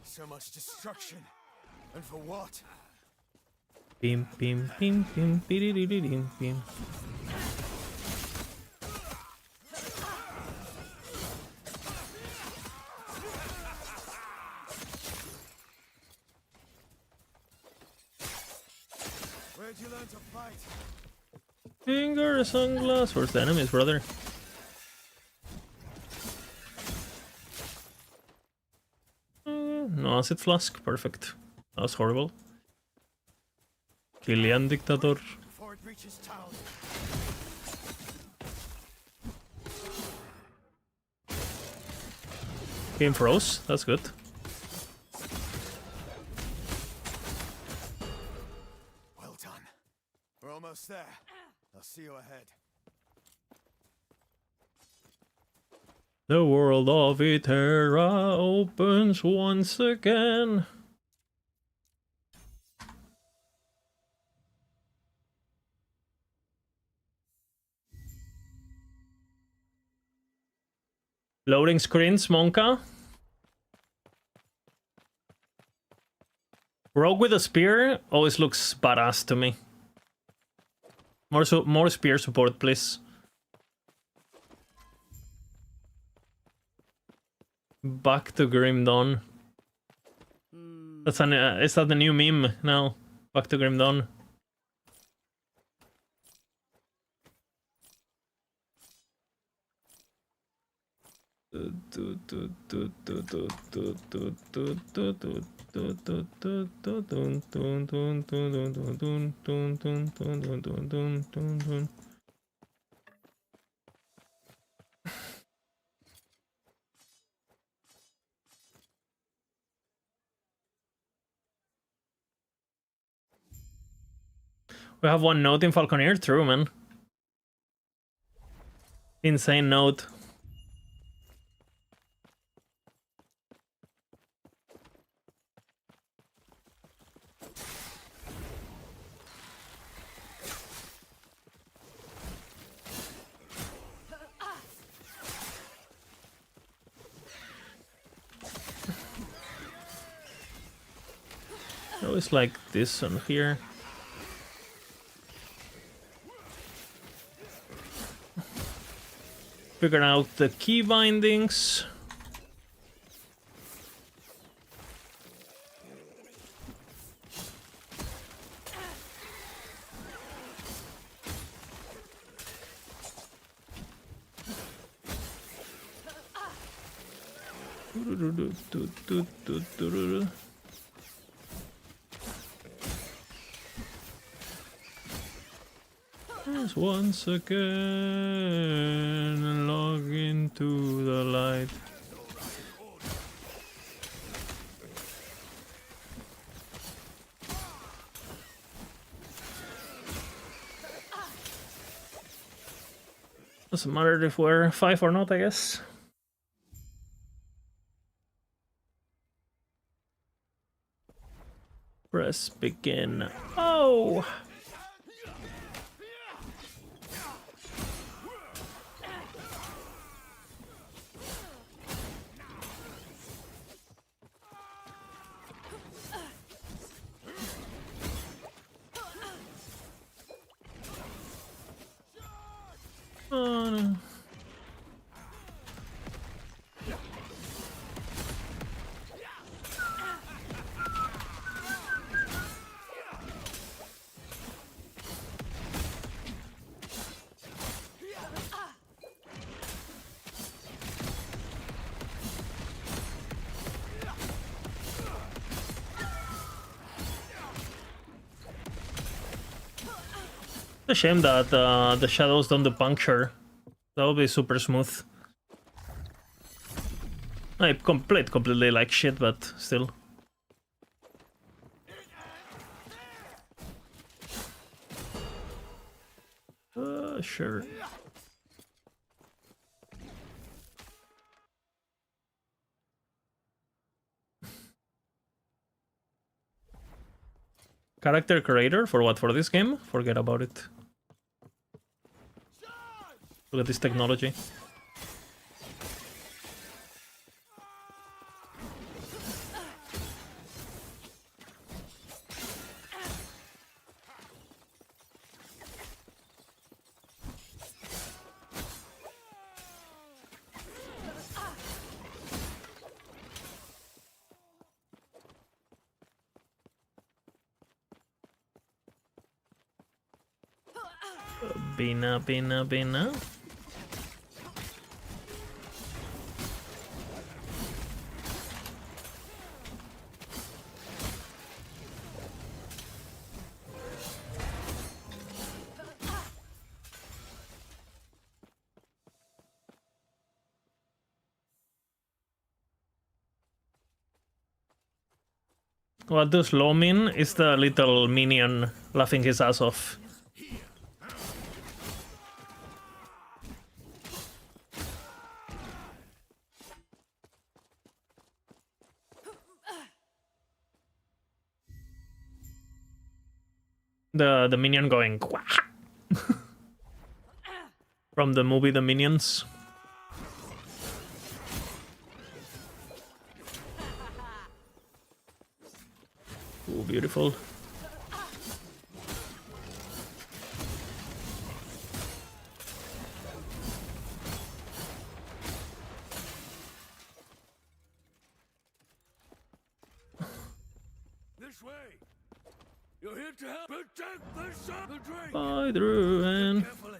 So much destruction, and for what? Bim bim bim bim bim bim. Where'd you learn to fight? Finger sunglass. Where's the enemies, brother? No acid flask. Perfect. That was horrible. Killian Dictator. Before it reaches town. Game froze. That's good. Well done. We're almost there. I'll see you ahead. The world of Eterra opens once again. Loading screens, Monka. Rogue with a spear always looks badass to me. More spear support, please. Back to Grim Dawn. That's an is that the new meme now? Back to Grim Dawn. We have one note in Falconeer, true, man. Insane note. Always like this on here. Figure out the key bindings. Yes, once again, log into the light. Doesn't matter if we're 5 or not, I guess. Press begin. Oh! Oh no. It's a shame that the shadows don't do puncture. That would be super smooth. I played completely like shit, but still. Sure. Character creator for what? For this game? Forget about it. Look at this technology. Bina. What does low mean? Is the little minion laughing his ass off. The minion going from the movie The Minions. Oh, beautiful. This way. You're here to help protect the drink. Bye, Druin. Carefully.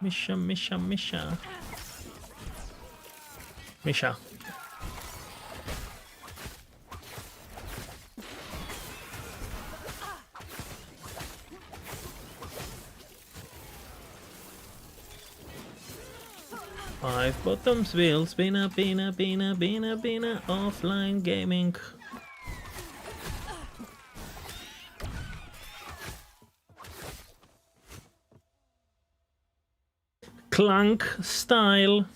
Misha, Misha, Misha. Misha. Five bottoms wheels, bina, bina, bina, bina, bina, offline gaming. Clank style.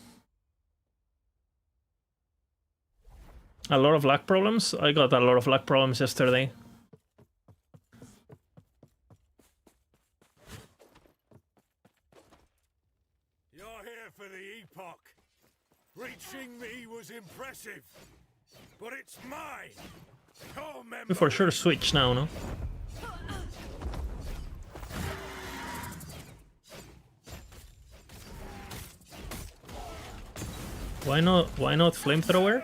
A lot of lag problems. I got a lot of lag problems yesterday. You're here for the Epoch. Reaching me was impressive, but it's mine. Your memory. We for sure switch now, no? Why not? Why not flamethrower?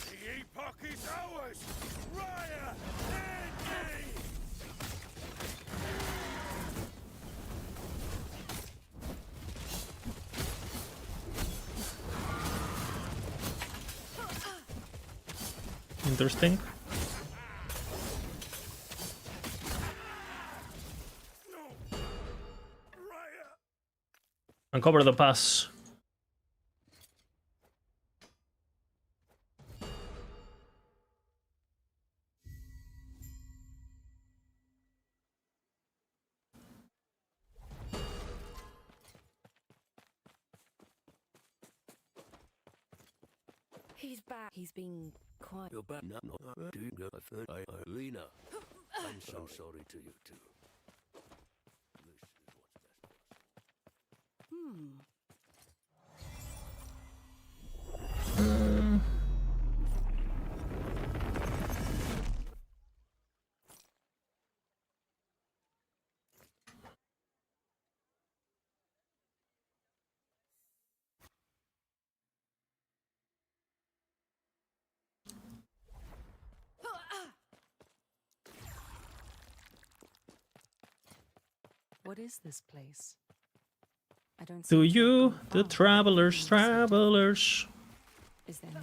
The Epoch is ours. Raya, Andy! Interesting. No. Raya. Uncover the pass. He's back. He's been quiet. You're back now. No, do you go? Lena, I'm so sorry to you too. This is what's best for us. What is this place? I don't To seem to have you, gone the far. travelers, travelers. Is there no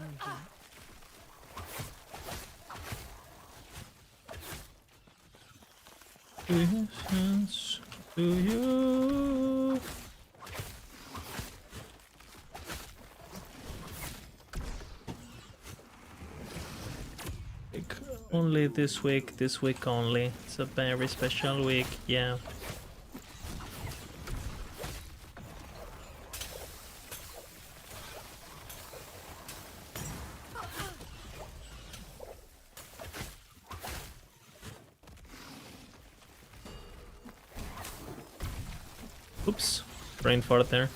here? To you. Only this week only. It's a very special week, yeah. Oops, brain fart there.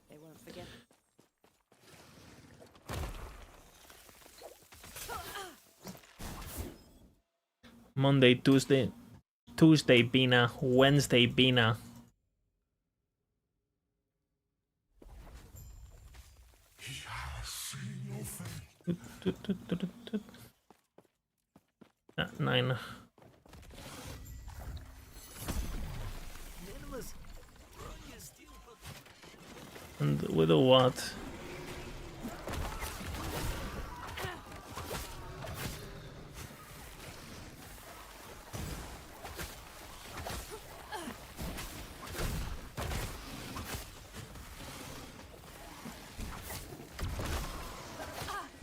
They won't forget. Monday, Tuesday, Bina, Wednesday, Bina. Ah, 9. And with a what?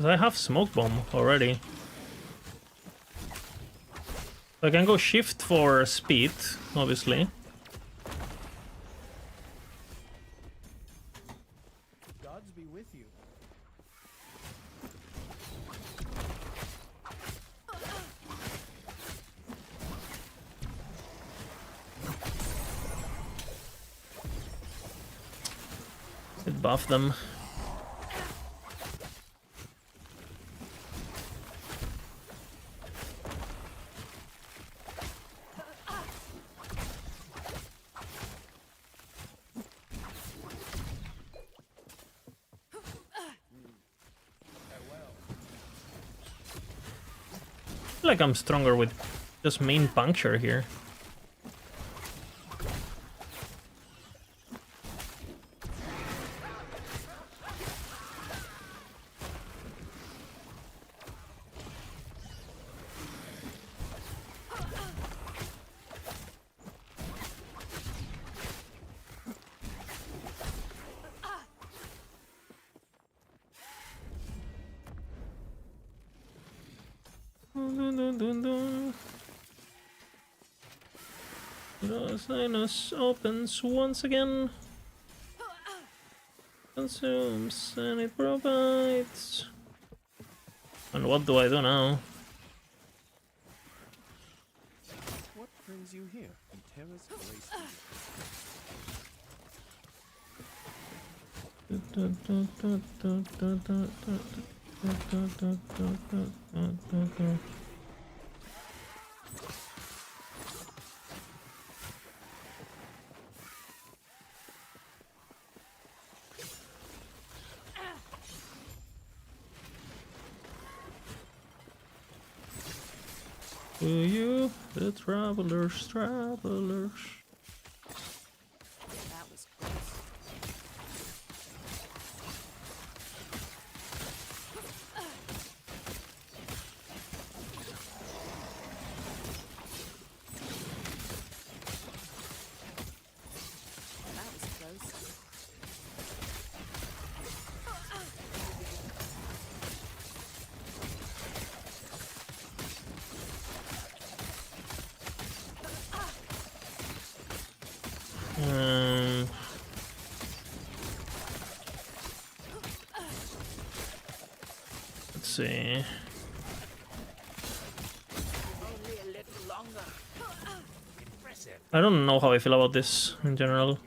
I have smoke bomb already. I can go shift for speed, obviously. Gods be with you. It buff them. feel like I'm stronger with just main puncture here. Sinus opens once again. Consumes and it provides. And what do I do now? What brings you here? Terra's grace be with you. To you, the travelers. That was close. That was close. Let's see. I don't know how I feel about this in general.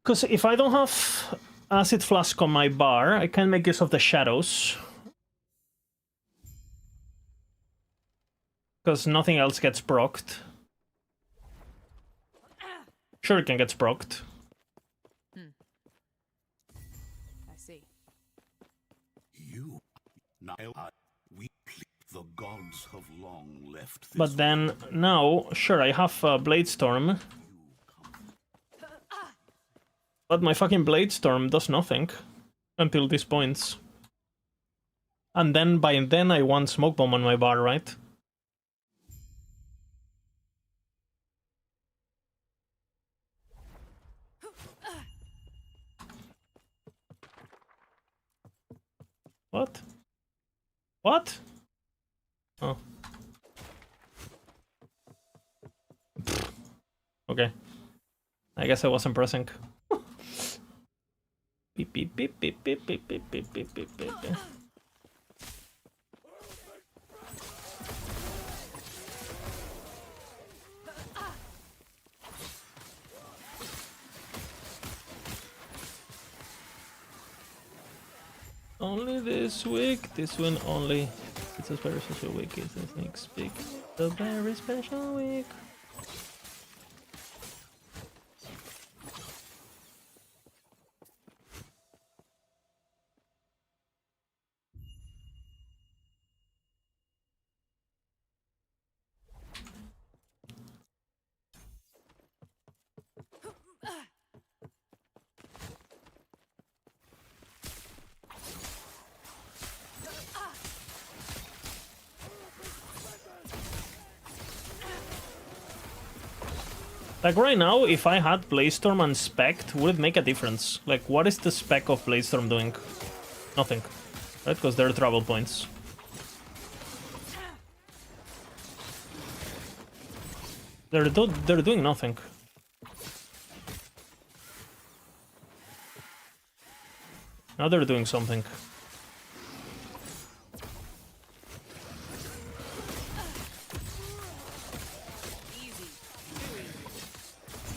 Because if I don't have Acid Flask on my bar, I can make use of the shadows. Because nothing else gets procced. Shuriken gets procced. I see. You, now we the gods have long left this. But then now, sure, I have Blade Storm. But my fucking Blade Storm does nothing until these points. And then by then I want Smoke Bomb on my bar, right? What? What? Oh. Okay. I guess I wasn't pressing. Beep beep beep beep beep beep beep beep beep beep beep. Only this week, this one only. It's a very special week, it's a sneak peek. The very special week. Like right now, if I had Bladestorm and Spect, would it make a difference? Like, what is the spec of Bladestorm doing? Nothing. Right? Because they're travel points. They're doing nothing. Now they're doing something.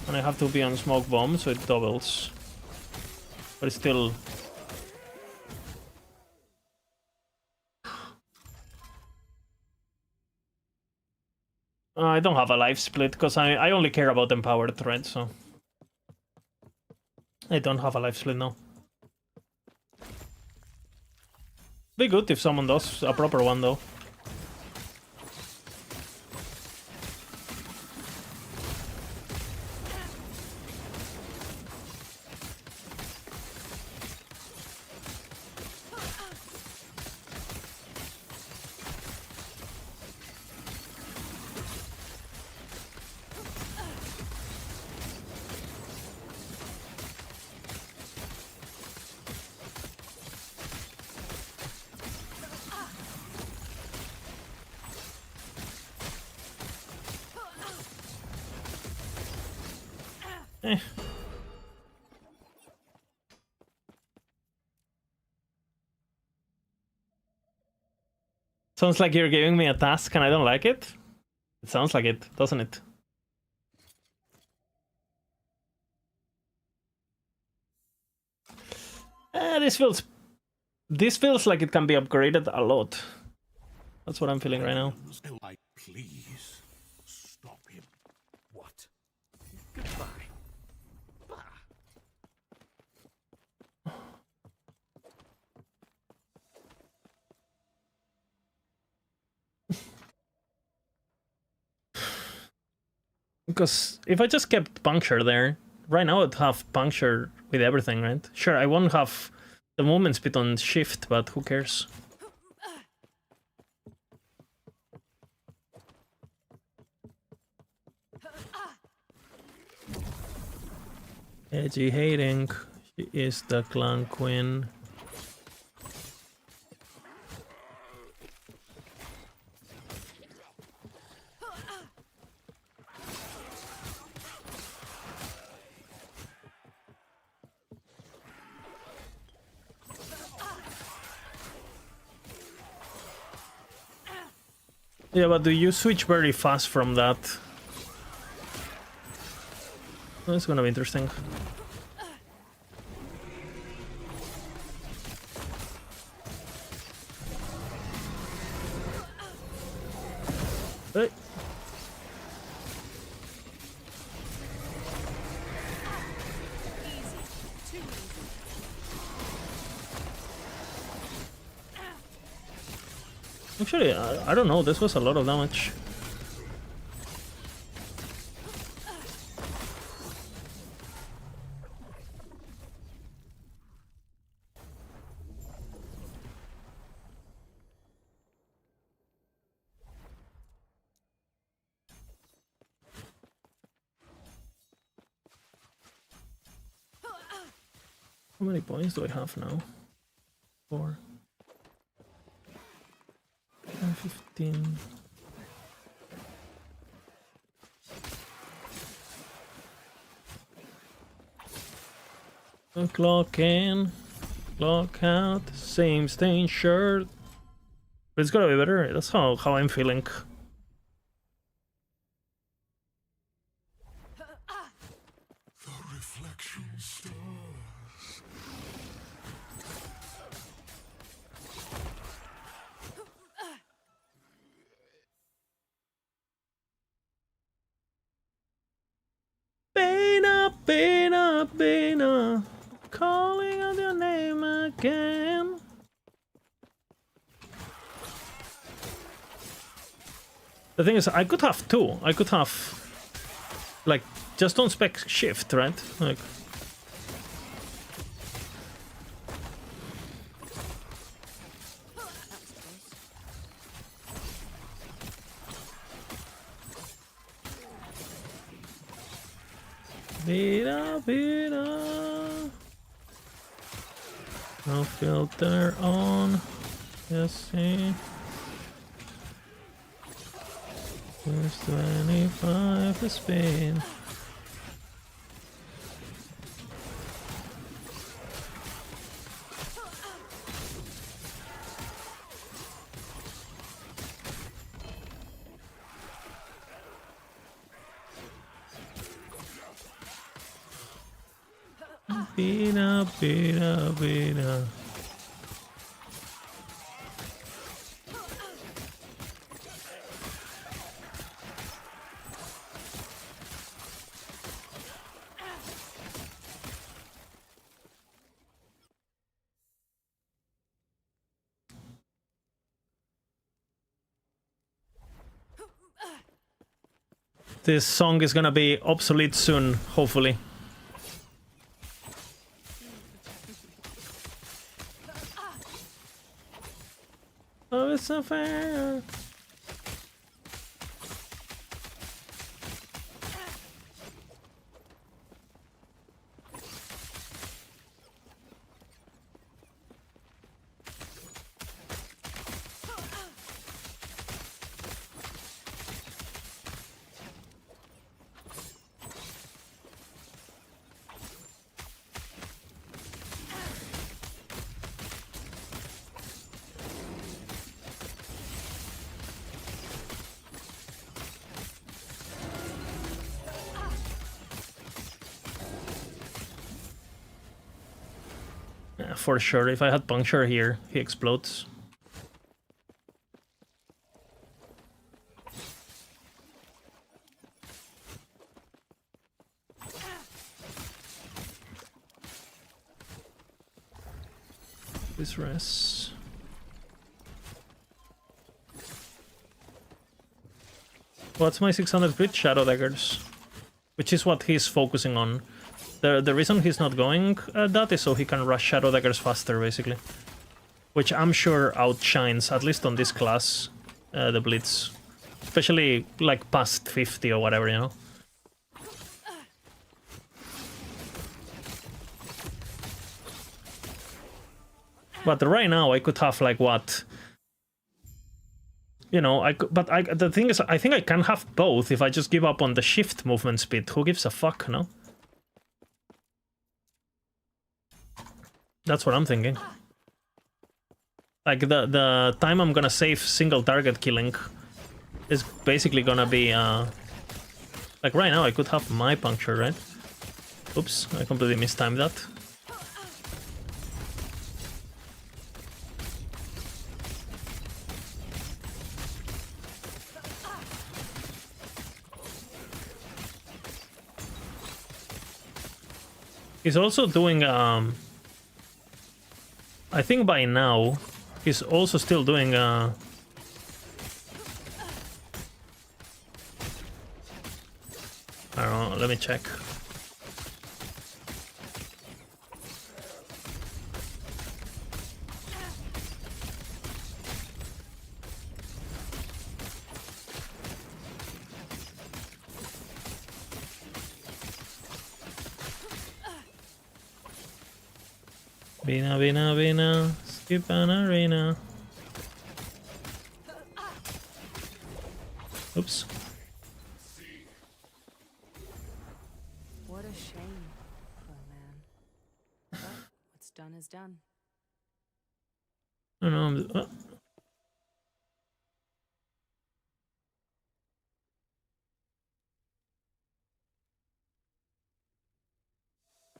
And I have to be on Smoke Bomb, so it doubles. But it's still... I don't have a life split, because I only care about empowered thread, so... I don't have a life split now. Be good if someone does a proper one though. Sounds like you're giving me a task and I don't like it. It sounds like it, doesn't it? This feels like it can be upgraded a lot. That's what I'm feeling right now. Please stop him. What? Goodbye. Bah. Because if I just kept puncture there, right now I'd have puncture with everything, right? Sure, I won't have the movement speed on shift, but who cares? Edgy hating. She is the clan queen. Yeah, but do you switch very fast from that? That's gonna be interesting. Hey. Actually, I don't know, this was a lot of damage. How many points do I have now? 4. 15. Clock in, clock out, same stain shirt. But it's gotta be better. That's how I'm feeling. The reflection stars. Bena, Bena, Bena, calling out your name again. The thing is, I could have two. I could have, like, just don't spec shift, right? Like. Vida, vida. No filter on. Yes, see. There's 25 to spin. Vida, vida, vida. This song is gonna be obsolete soon, hopefully. Oh, it's not fair. Yeah, for sure, if I had puncture here, he explodes. This rests. What's my 600 crit? Shadow Daggers. Which is what he's focusing on. The reason he's not going that is so he can rush Shadow Daggers faster, basically. Which I'm sure outshines, at least on this class, the Blitz. Especially, like, past 50 or whatever, you know? But right now, I could have, like, what? You know, the thing is, I think I can have both if I just give up on the shift movement speed. Who gives a fuck, no? That's what I'm thinking. Like, the time I'm gonna save single target killing is basically gonna be, like, right now I could have my puncture, right? Oops, I completely mistimed that. He's also doing, I think by now, he's also still doing, I don't know, let me check. Vina, skip an arena. Oops. What a shame, poor man. But what's done is done. I don't know.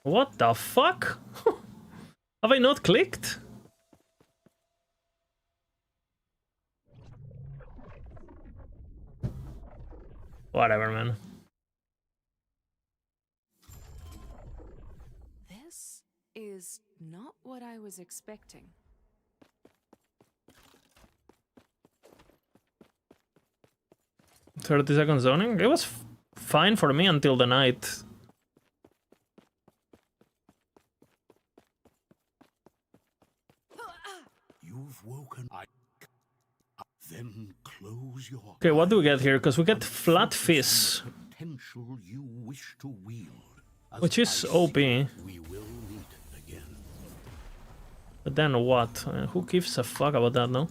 What the fuck? Have I not clicked? Whatever, man. This is not what I was expecting. $30-second zoning? It was fine for me until the night. You've woken. Then close your. Okay, what do we get here? Because we get Flat Fizz, Potential you wish to wield. As which is I OP. see, we will meet again. But then what? Who gives a fuck about that, no?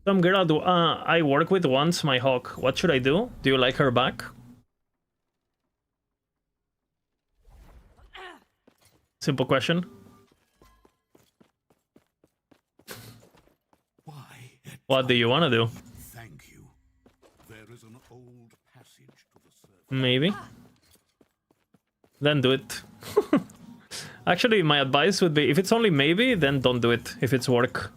Some girl I work with wants my hawk. What should I do? Do you like her back? Simple question. Why? What do you want to do? Thank you. There is an old passage to the surface. Maybe. Then do it. Actually, my advice would be, if it's only maybe, then don't do it, if it's work.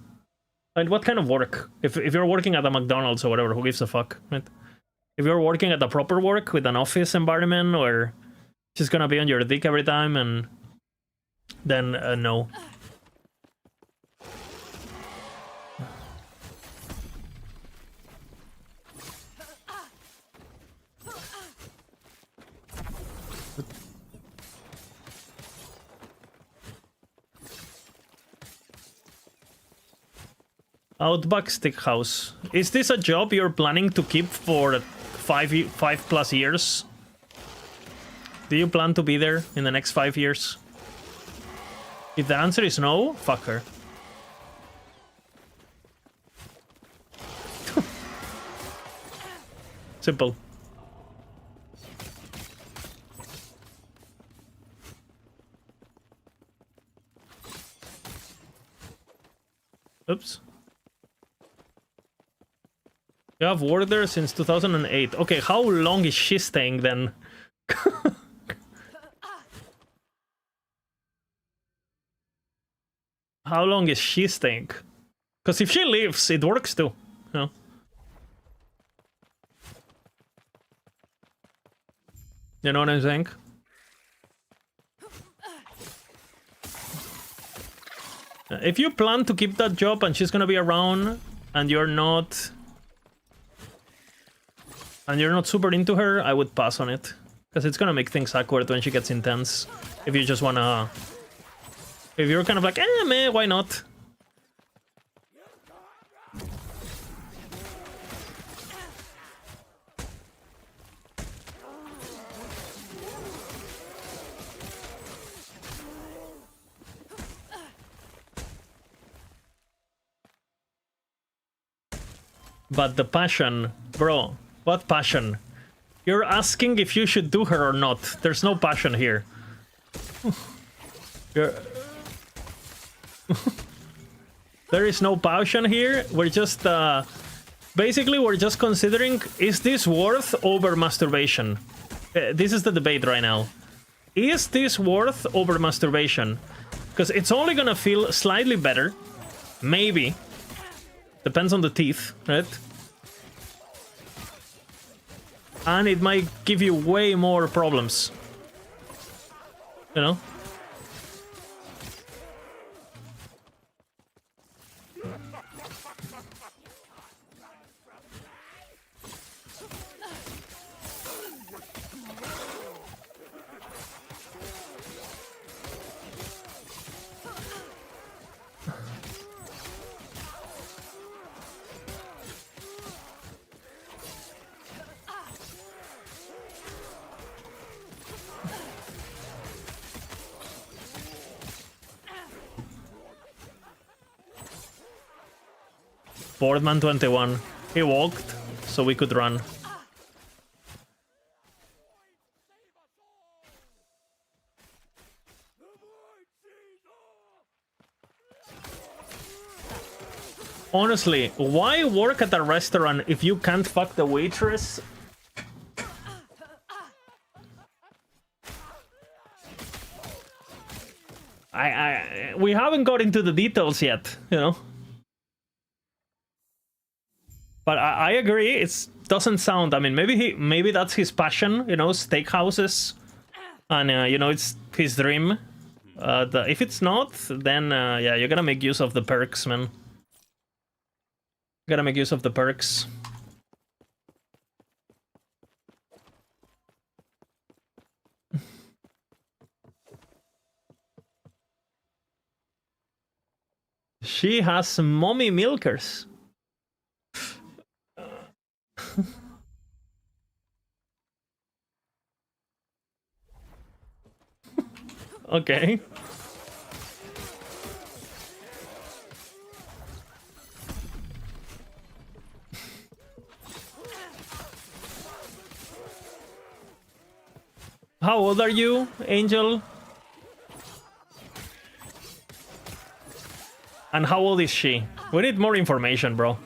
And what kind of work? If you're working at a McDonald's or whatever, who gives a fuck, right? If you're working at a proper work with an office environment where she's gonna be on your dick every time, and then no. Outback Steakhouse. Is this a job you're planning to keep for 5+ years? Do you plan to be there in the next 5 years? If the answer is no, fuck her. Simple. Oops. You have worked there since 2008. Okay, how long is she staying then? How long is she staying? Because if she leaves, it works too. You know? You know what I'm saying? If you plan to keep that job and she's gonna be around and you're not super into her, I would pass on it. Because it's gonna make things awkward when she gets intense. If you just wanna... If you're kind of like, meh, why not? But the passion, bro, what passion? You're asking if you should do her or not. There's no passion here. There is no passion here. We're just, basically, we're just considering, is this worth over masturbation? This is the debate right now. Is this worth over masturbation? Because it's only gonna feel slightly better. Maybe. Depends on the teeth, right? And it might give you way more problems. You know? Boardman 21. He walked, so we could run. Honestly, why work at a restaurant if you can't fuck the waitress? We haven't got into the details yet, you know? But I agree, it doesn't sound... I mean, maybe that's his passion, you know, steakhouses. And, you know, it's his dream. If it's not, then, yeah, you gotta make use of the perks, man. You gotta make use of the perks. She has mommy milkers. Okay. How old are you, Angel? And how old is she? We need more information, bro.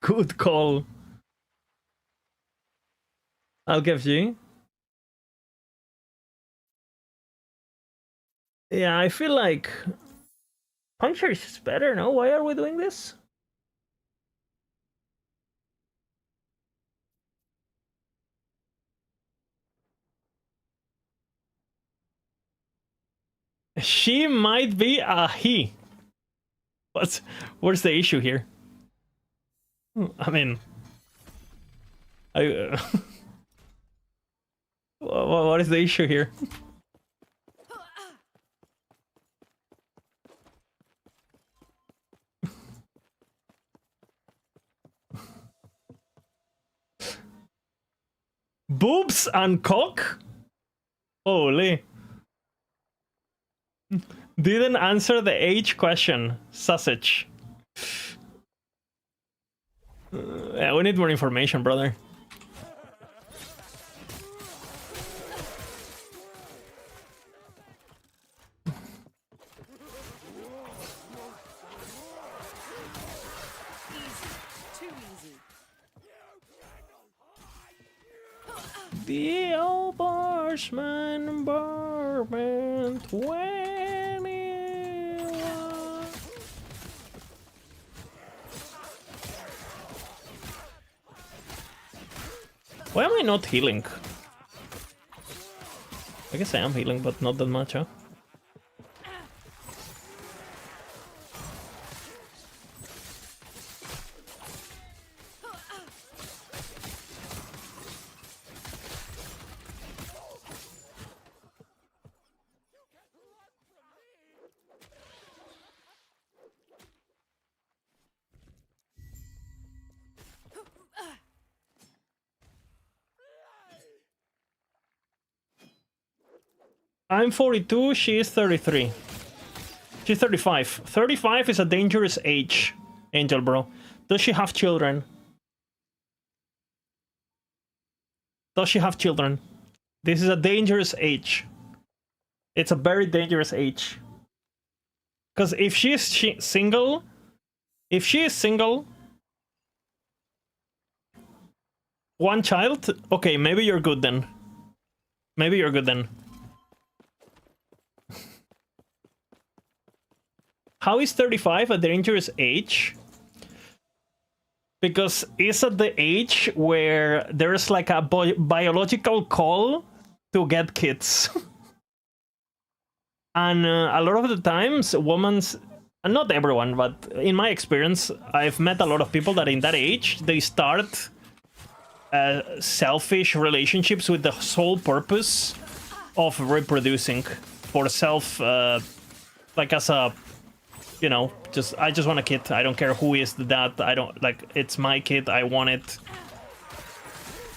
Good call. I'll give you. Yeah, I feel like Puncture is better, no? Why are we doing this? She might be a he. What's the issue here? I mean, what is the issue here? Boobs and cock? Holy. Didn't answer the age question. Sausage. Yeah, we need more information, brother. Too easy. The old Barshman Bourbon 21. Why am I not healing? I guess I am healing, but not that much, huh? I'm 42, she is 33. She's 35. 35 is a dangerous age, Angel Bro. Does she have children? Does she have children? This is a dangerous age. It's a very dangerous age. Because if she is single, one child, okay, maybe you're good then. Maybe you're good then. How is 35 a dangerous age? Because it's at the age where there's like a biological call to get kids. And a lot of the times, women's, not everyone, but in my experience, I've met a lot of people that in that age, they start selfish relationships with the sole purpose of reproducing for self, like as a, you know, I just want a kid. I don't care who is the dad. I don't, like, it's my kid. I want it.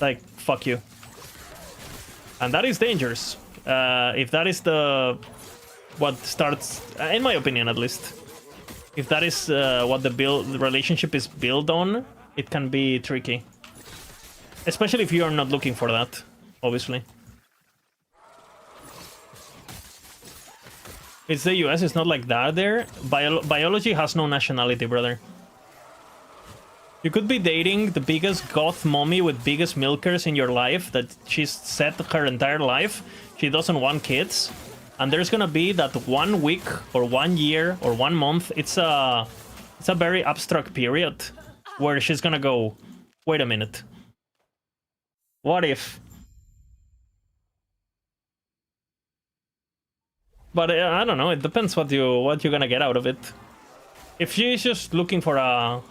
Like, fuck you. And that is dangerous. If that is what starts, in my opinion at least, if that is what the relationship is built on, it can be tricky. Especially if you are not looking for that, obviously. It's the US, it's not like that there. Biology has no nationality, brother. You could be dating the biggest goth mommy with biggest milkers in your life that she's set her entire life. She doesn't want kids. And there's gonna be that 1 week or 1 year or 1 month. It's a very abstract period where she's gonna go, wait a minute. What if? But I don't know. It depends what you're gonna get out of it. If she's just looking for a,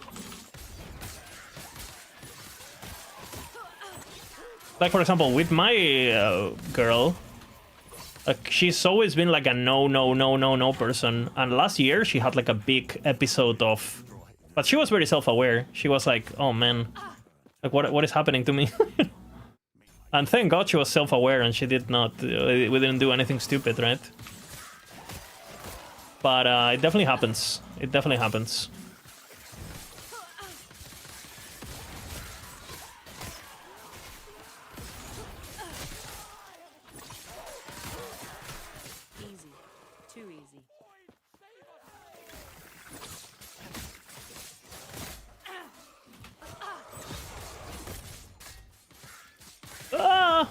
like for example, with my girl, like she's always been like a no person. And last year she had like a big episode of, but she was very self-aware. She was like, oh man, like what is happening to me? And thank God she was self-aware and she did not. We didn't do anything stupid, right? But it definitely happens. It definitely happens. Easy. Too easy. Ah!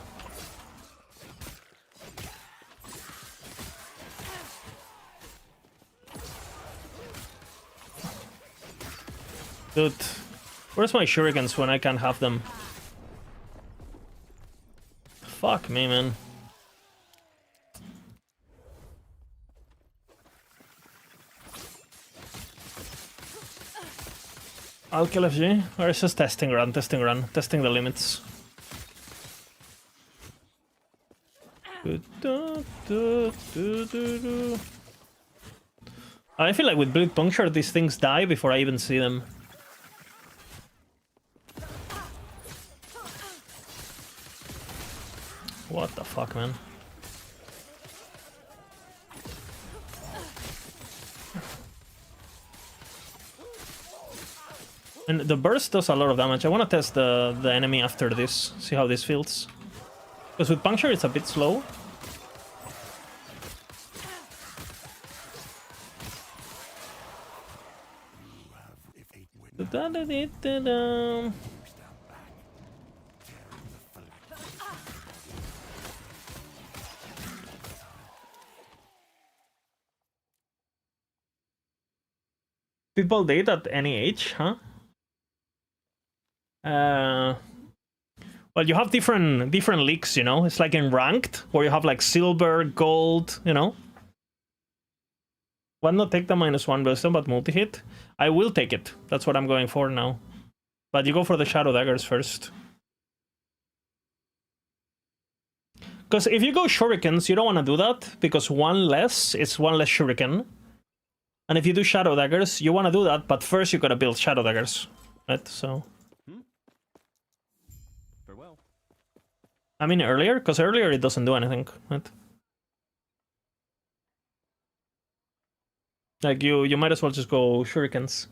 Dude, where's my shurikens when I can't have them? Fuck me, man. I'll kill FG. Or it's just testing run, testing the limits. I feel like with Bleed Puncture, these things die before I even see them. What the fuck, man? And the burst does a lot of damage. I want to test the enemy after this, see how this feels. Because with Puncture it's a bit slow. People date at any age, huh? Well, you have different leagues, you know? It's like in ranked, where you have like silver, gold, you know? Why not take the -1 wisdom, but multi-hit? I will take it. That's what I'm going for now. But you go for the Shadow Daggers first. Because if you go Shurikens, you don't want to do that, because one less is one less Shuriken. And if you do Shadow Daggers, you want to do that, but first you gotta build Shadow Daggers. Right, so... Farewell. I mean earlier, because earlier it doesn't do anything, right? Like you might as well just go Shurikens.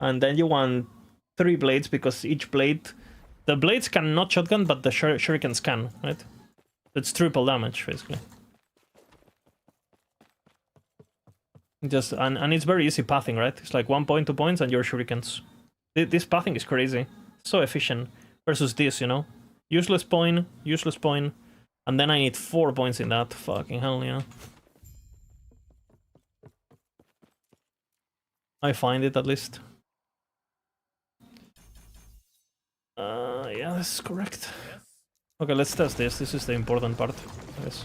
And then you want 3 blades, because each blade... The blades cannot shotgun, but the Shurikens can, right? It's triple damage, basically. Just and it's very easy pathing, right? It's like 1 point, 2 points, and your Shurikens. This pathing is crazy. So efficient. Versus this, you know? Useless point, and then I need 4 points in that. Fucking hell, yeah. I find it, at least. Yeah, this is correct. Okay, let's test this. This is the important part, I guess.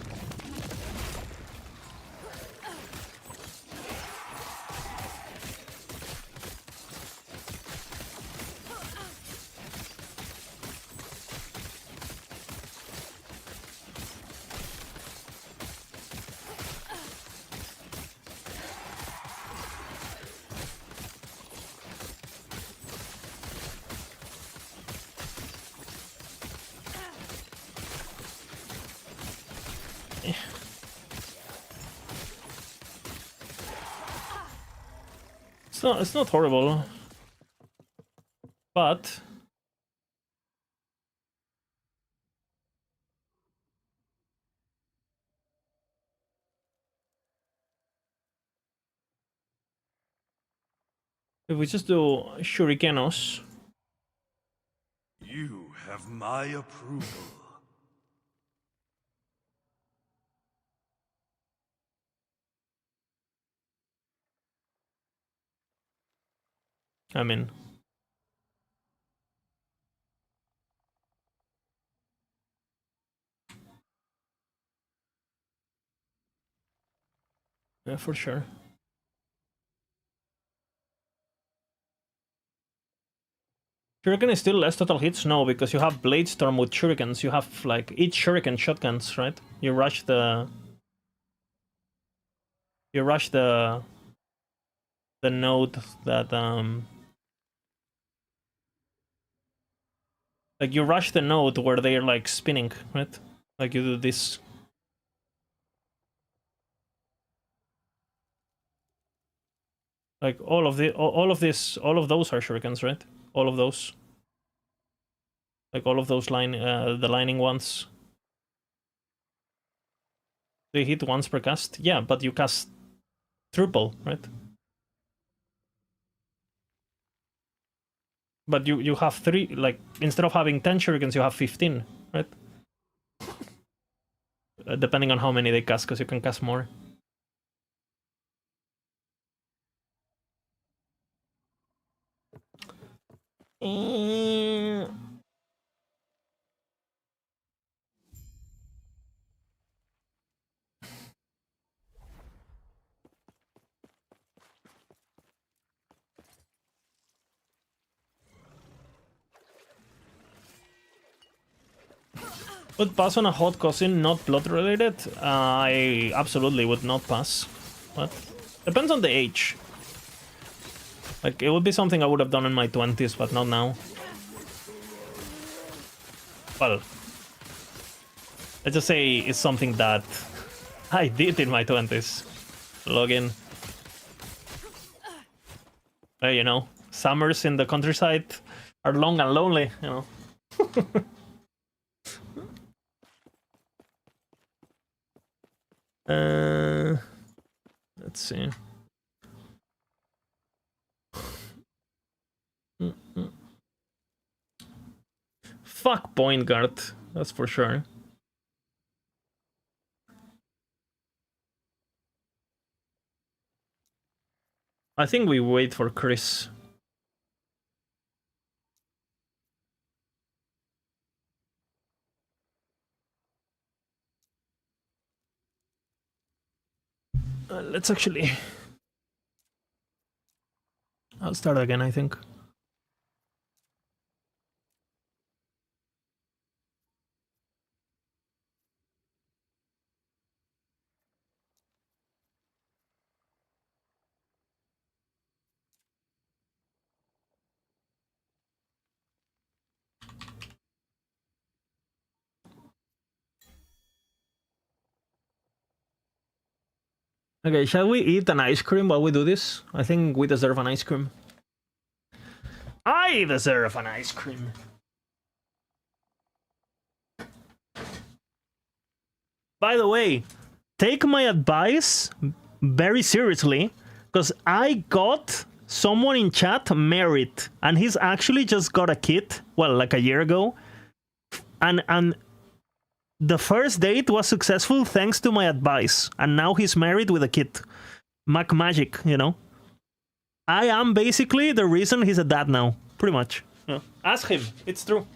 It's not horrible, but if we just do Shurikenos, You have my approval. I mean, yeah, for sure. Shuriken is still less total hits? No, because you have Blade Storm with Shurikens. You have, like, each Shuriken shotguns, right? You rush the node that, like, you rush the node where they're, like, spinning, right? Like, you do this. Like, all of those are Shurikens, right? All of those. Like, all of those the lining ones. They hit once per cast? Yeah, but you cast triple, right? But you have 3, like, instead of having 10 Shurikens, you have 15, right? Depending on how many they cast, because you can cast more. Would pass on a hot cousin, not blood related? I absolutely would not pass. But depends on the age. Like, it would be something I would have done in my 20s, but not now. Well, let's just say it's something that I did in my 20s. Log in. You know, summers in the countryside are long and lonely, you know. Let's see. Fuck point guard, that's for sure. I think we wait for Chris. Let's actually... I'll start again, I think. Okay, shall we eat an ice cream while we do this? I think we deserve an ice cream. I deserve an ice cream. By the way, take my advice very seriously, because I got someone in chat married, and he's actually just got a kid, well, like a year ago, and the first date was successful thanks to my advice, and now he's married with a kid. Mac magic, you know. I am basically the reason he's a dad now, pretty much. Yeah. Ask him, it's true.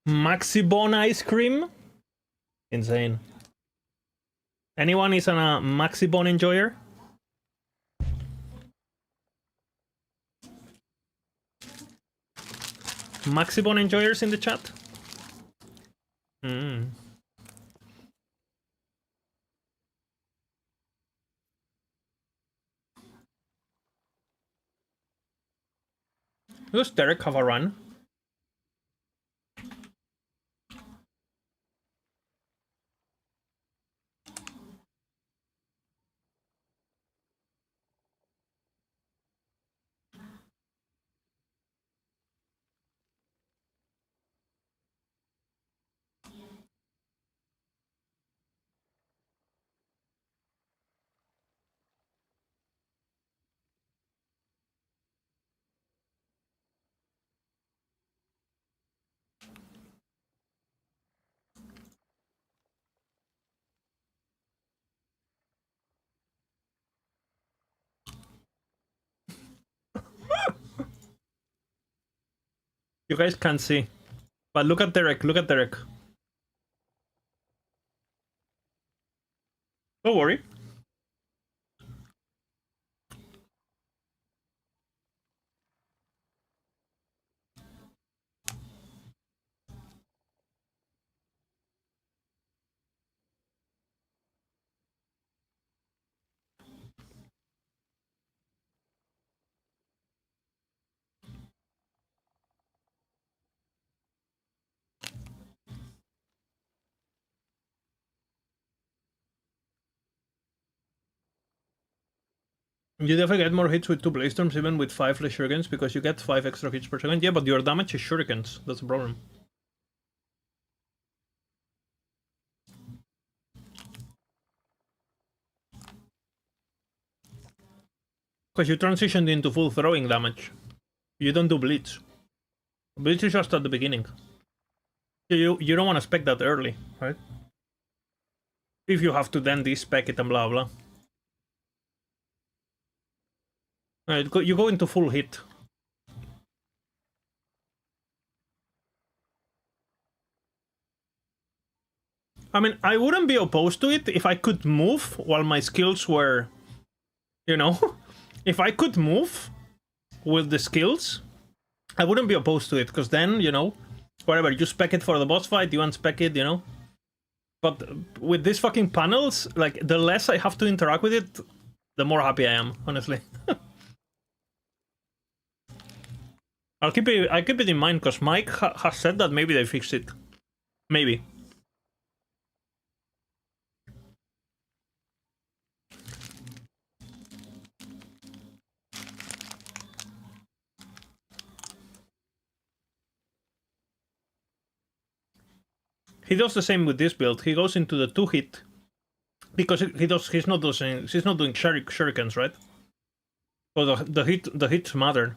Maxibon ice cream? Insane. Anyone is a Maxibon enjoyer? Maxibon enjoyers in the chat? Does Derek have a run? You guys can't see. But look at Derek, look at Derek. Don't worry. You definitely get more hits with 2 Blaze Storms, even with 5 less shurikens, because you get 5 extra hits per second. Yeah, but your damage is shurikens. That's the problem. Because you transitioned into full throwing damage. You don't do Blitz. Blitz is just at the beginning. You don't want to spec that early, right? If you have to then de-spec it and blah blah. You go into full hit. I mean, I wouldn't be opposed to it if I could move while my skills were, you know, if I could move with the skills, I wouldn't be opposed to it, because then, you know, whatever, you spec it for the boss fight, you unspec it, you know. But with these fucking panels, like, the less I have to interact with it, the more happy I am, honestly. I keep it in mind, because Mike has said that maybe they fixed it. Maybe. He does the same with this build. He goes into the 2-hit because he's not doing shurikens, right? But the hits matter.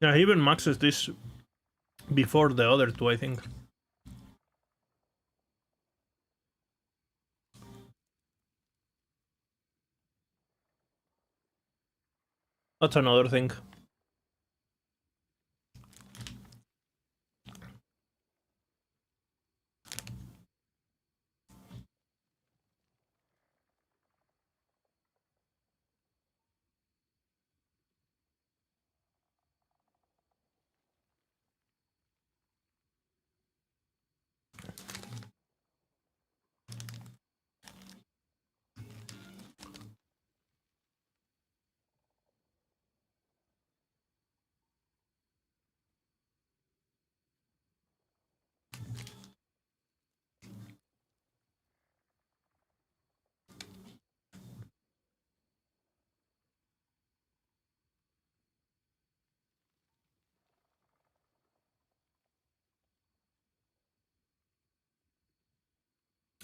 Yeah, he even maxes this before the other two, I think. That's another thing.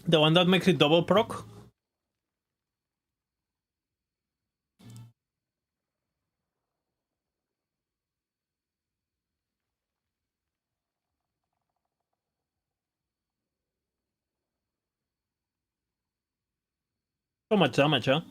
The one that makes it double proc? So much damage, huh?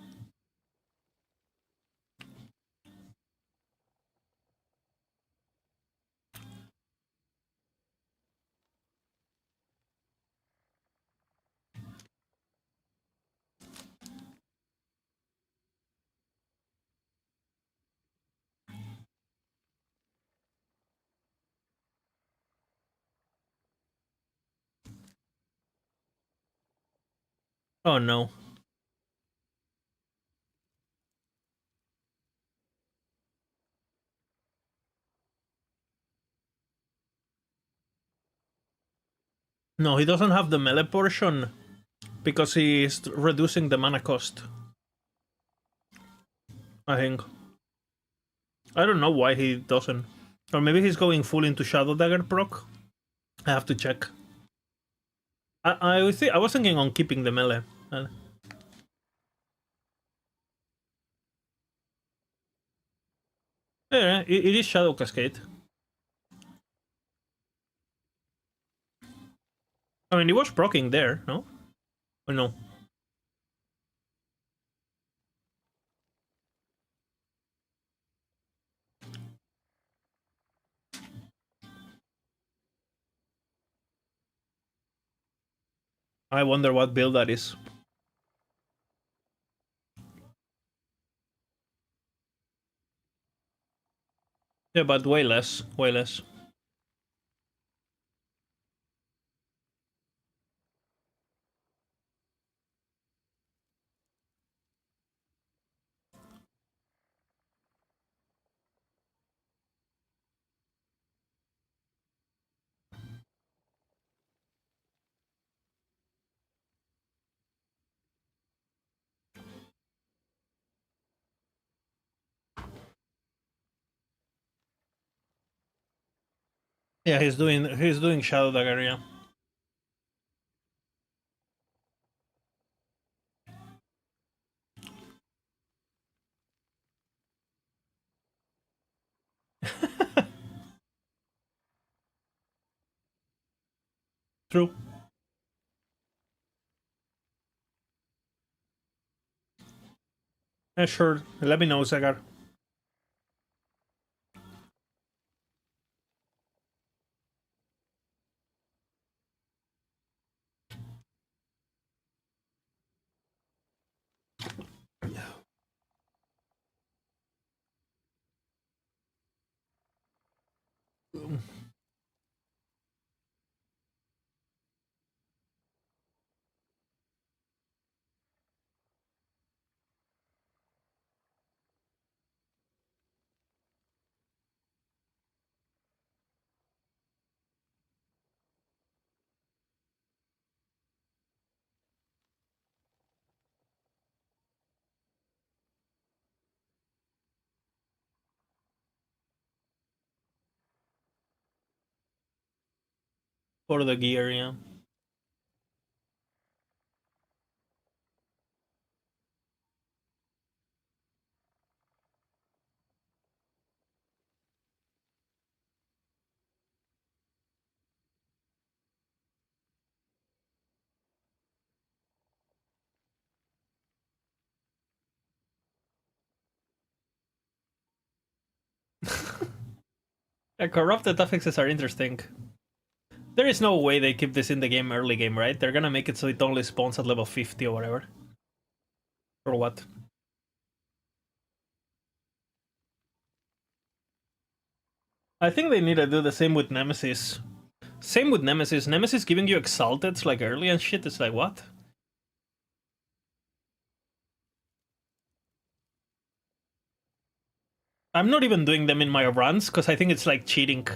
Oh no. No, he doesn't have the melee portion because he's reducing the mana cost. I think. I don't know why he doesn't. Or maybe he's going full into Shadow Dagger proc. I have to check. I was thinking on keeping the melee. Yeah, it is Shadow Cascade. I mean, it was proccing there, no? Or no? I wonder what build that is. Yeah, but way less. Way less. Yeah, he's doing Shadow Dagger, yeah. True. Yeah, sure. Let me know, Zagar. For the gear, yeah. Corrupted affixes are interesting. There is no way they keep this in the game early game, right? They're gonna make it so it only spawns at level 50 or whatever. Or what? I think they need to do the same with Nemesis. Same with Nemesis. Nemesis giving you Exalteds like early and shit, it's like, what? I'm not even doing them in my runs, because I think it's like cheating.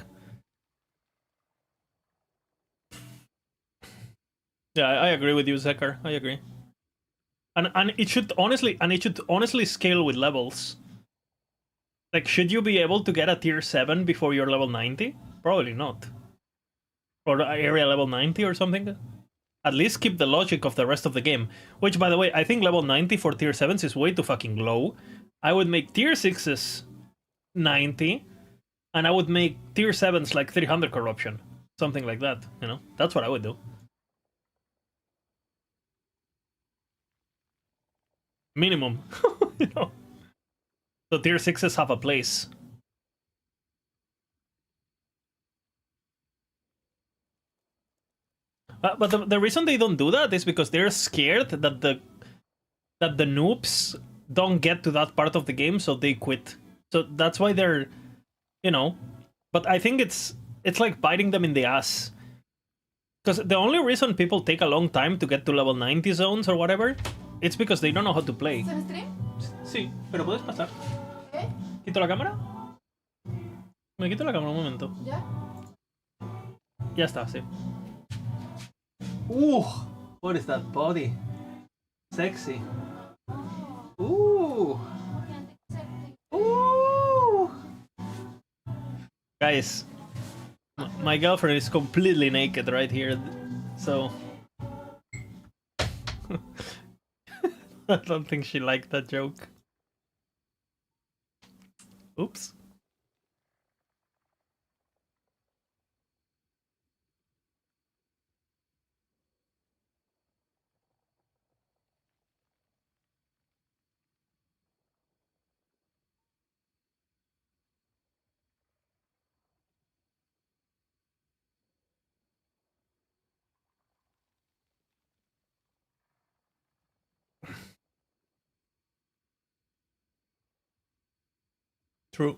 Yeah, I agree with you, Zekar. I agree. And it should honestly scale with levels. Like, should you be able to get a tier 7 before you're level 90? Probably not. Or area level 90 or something? At least keep the logic of the rest of the game. Which, by the way, I think level 90 for tier 7s is way too fucking low. I would make tier 6s 90, and I would make tier 7s like 300 corruption. Something like that, you know? That's what I would do. Minimum, you know? So tier 6s have a place. But the reason they don't do that is because they're scared that the noobs don't get to that part of the game, so they quit. So that's why they're, you know. But I think it's like biting them in the ass. Because the only reason people take a long time to get to level 90 zones or whatever, it's because they don't know how to play. ¿Se me stream? Sí, pero puedes pasar. ¿Eh? ¿Quito la cámara? Me quito la cámara un momento. ¿Ya? Ya está, sí. What is that body? Sexy. Guys, my girlfriend is completely naked right here, so I don't think she liked that joke. Oops. True.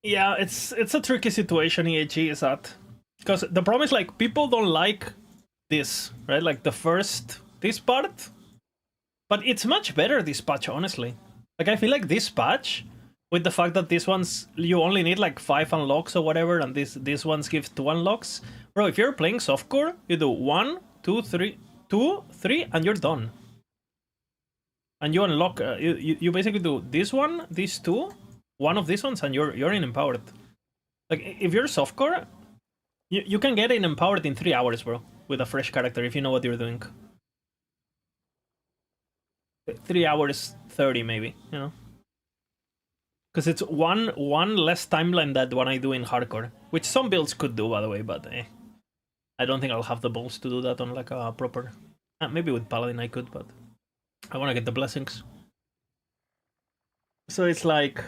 Yeah, it's a tricky situation EAG is at. Because the problem is like people don't like this, right? Like this part. But it's much better this patch, honestly. Like I feel like this patch, with the fact that this one's you only need like 5 unlocks or whatever, and this one's give 2 unlocks. Bro, if you're playing softcore, you do 1, 2, 3, 2, 3, and you're done. And you unlock you basically do this one, these 2, one of these ones, and you're in empowered. Like if you're softcore, you can get in empowered in 3 hours, bro, with a fresh character if you know what you're doing. 3 hours 30 maybe, you know, because it's one less timeline than what I do in hardcore, which some builds could do, by the way, but I don't think I'll have the balls to do that on like a proper. Maybe with Paladin I could, but I want to get the blessings. So it's like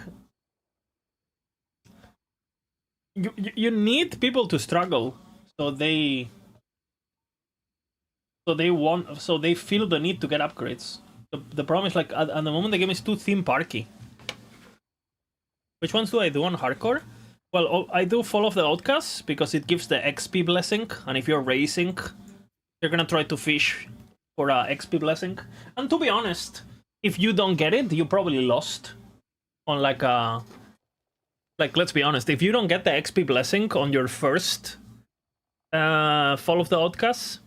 you need people to struggle, so they feel the need to get upgrades. The problem is like at the moment the game is too theme parky. Which ones do I do on hardcore? Well, I do Fall of the Outcasts because it gives the XP blessing, and if you're racing, you're gonna try to fish for a XP blessing. And to be honest, if you don't get it, you probably lost on like a... Like, let's be honest, if you don't get the XP blessing on your first Fall of the Outcasts,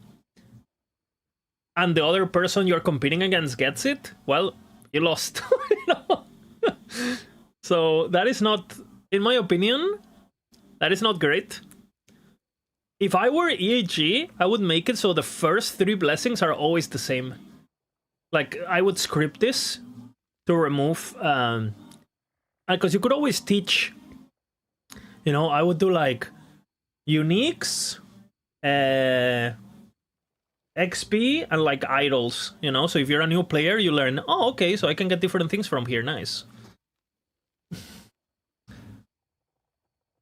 and the other person you're competing against gets it, well, you lost. You know? So that is not, in my opinion, that is not great. If I were EAG, I would make it so the first 3 blessings are always the same. Like, I would script this to remove... because you could always teach... You know, I would do like uniques, XP, and like idols, you know? So if you're a new player, you learn, oh, okay, so I can get different things from here, nice.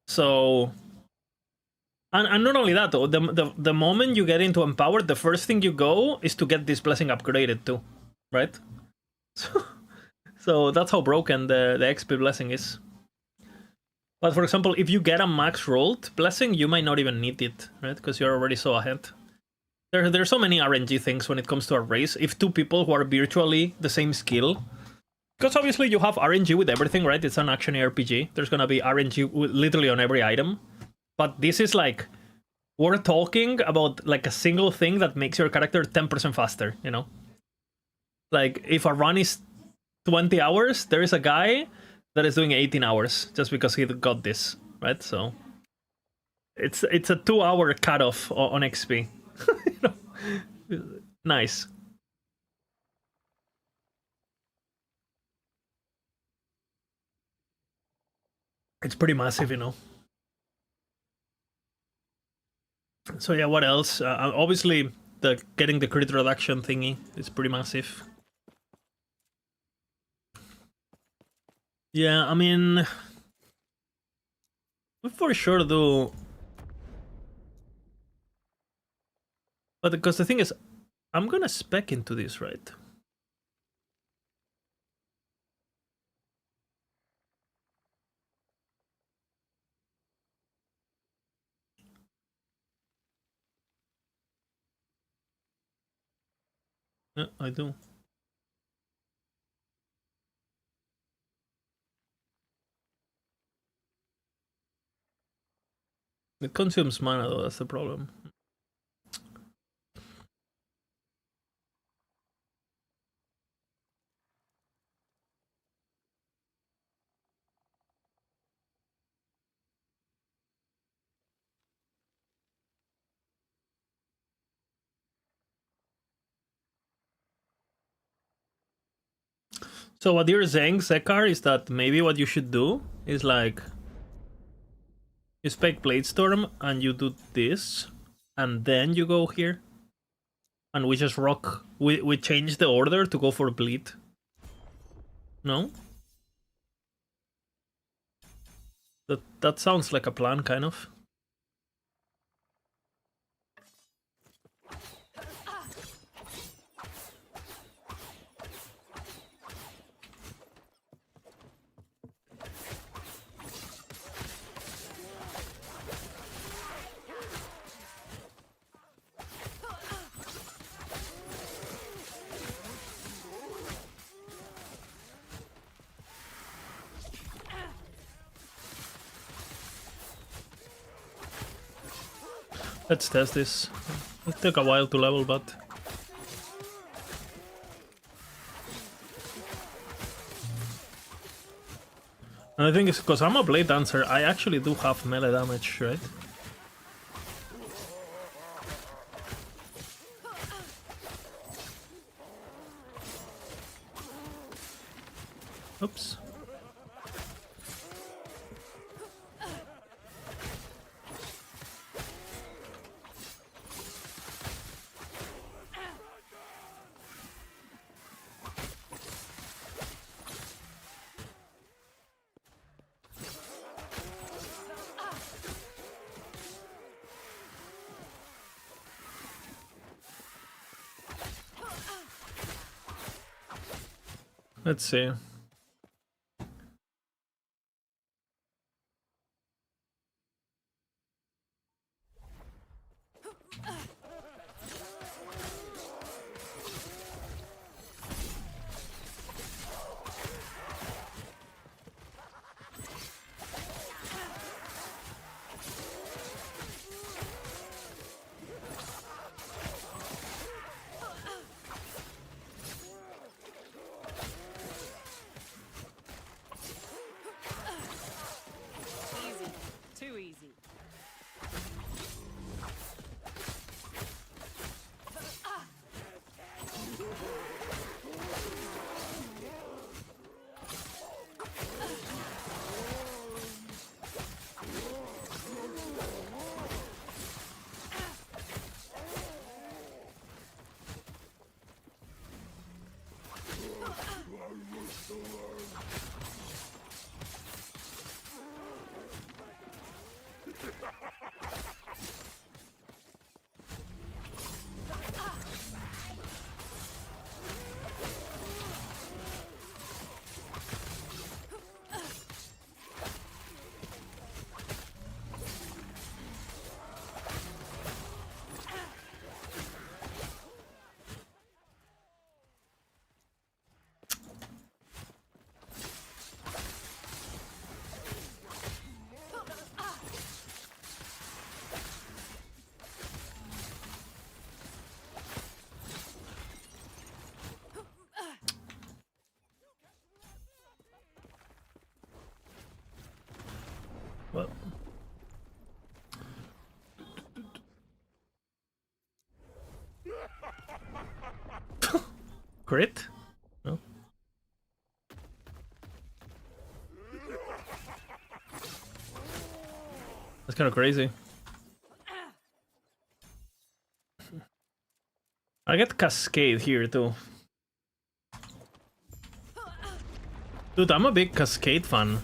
So... And not only that, though, the moment you get into Empowered, the first thing you go is to get this blessing upgraded too, right? So that's how broken the XP blessing is. But for example, if you get a max rolled blessing, you might not even need it, right? Because you're already so ahead. There's so many RNG things when it comes to a race. If 2 people who are virtually the same skill, because obviously you have RNG with everything, right? It's an action RPG. There's gonna be RNG literally on every item. But this is like, we're talking about like a single thing that makes your character 10% faster, you know? Like, if a run is 20 hours, there is a guy that is doing 18 hours just because he got this, right? So it's a 2-hour cutoff on XP. You know? Nice. It's pretty massive, you know. So yeah, what else? Obviously, getting the crit reduction thingy is pretty massive. Yeah, I mean, We for sure do. But because the thing is, I'm gonna spec into this, right? Yeah, I do. It consumes mana though, that's the problem. So what you're saying, Sekar, is that maybe what you should do is like you spec Bladestorm and you do this, and then you go here, and we just rock. We change the order to go for Bleed. No? That sounds like a plan, kind of. Let's test this. It took a while to level, but... And I think it's because I'm a Blade Dancer, I actually do have melee damage, right? Oops. Let's see. Easy. Too easy. Well. Crit? No. That's kind of crazy. I get Cascade here too. Dude, I'm a big Cascade fan.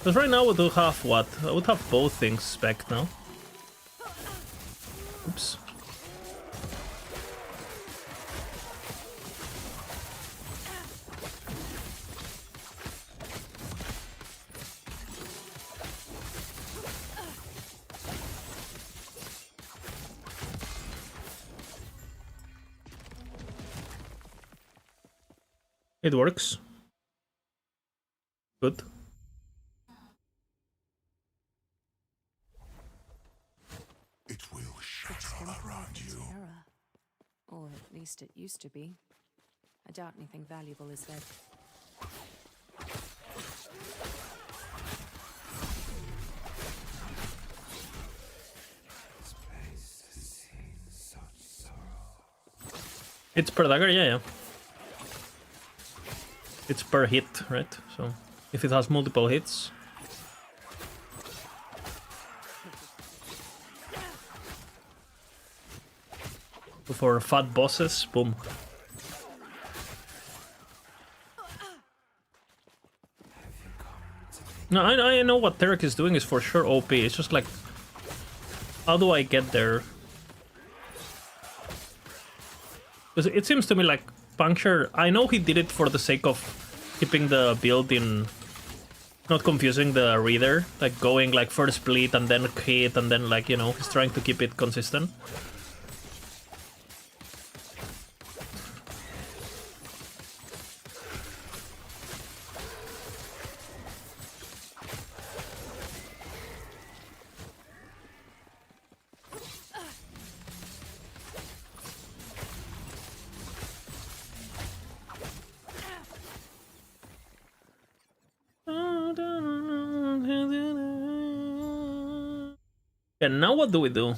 Because right now we do have what? I would have both things spec now. Oops. It works. Good. It will It's shatter temple around of you. terror. Or at least it used to be. I doubt anything valuable is there. It's per dagger, yeah. It's per hit, right? So if it has multiple hits. For fat bosses, boom. No, I know what Tarek is doing is for sure OP. It's just like, how do I get there? Because it seems to me like Puncture, I know he did it for the sake of keeping the build in, not confusing the reader, like going like first bleed and then hit and then like, you know, he's trying to keep it consistent. And now what do we do?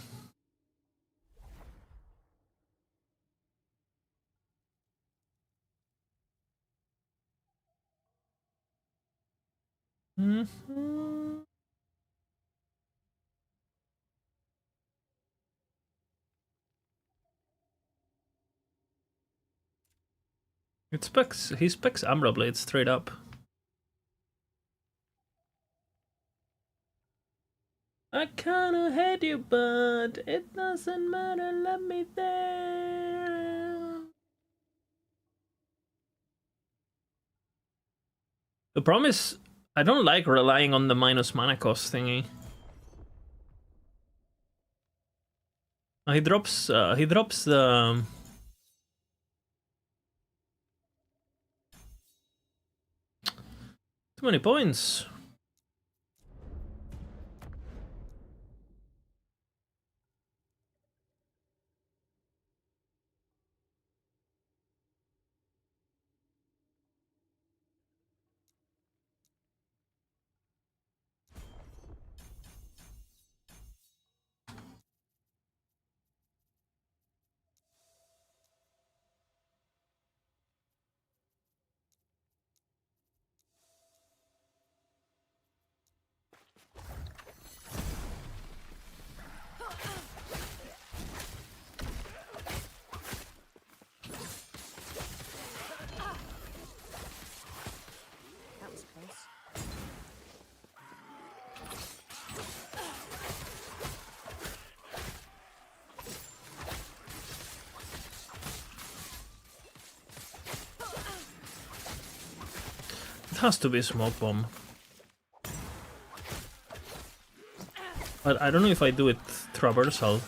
He specs Umbra Blade straight up. I kinda hate you, but it doesn't matter, let me there. The problem is, I don't like relying on the minus mana cost thingy. He drops the... Too many points. That was close. It has to be a smoke bomb. But I don't know if I do it traversal.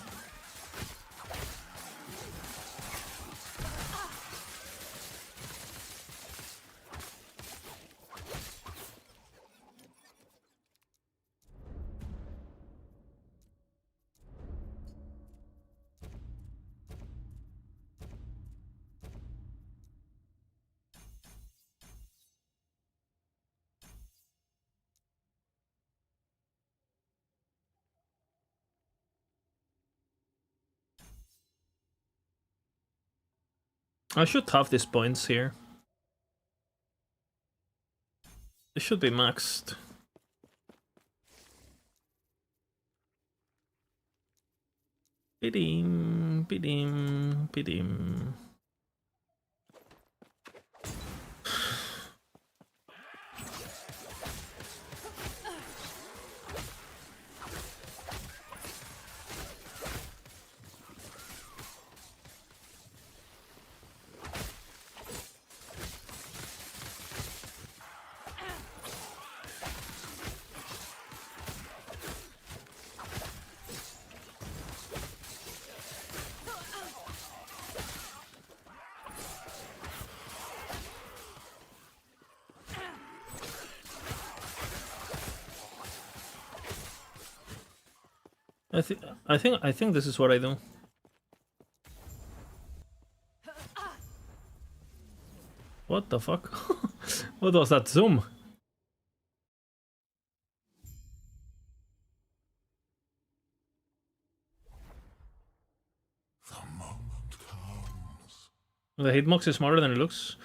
I should have these points here. They should be maxed. Bidim, bidim, bidim. I think this is what I do. What the fuck? What was that zoom? The moment comes. The hitbox is smarter than it looks.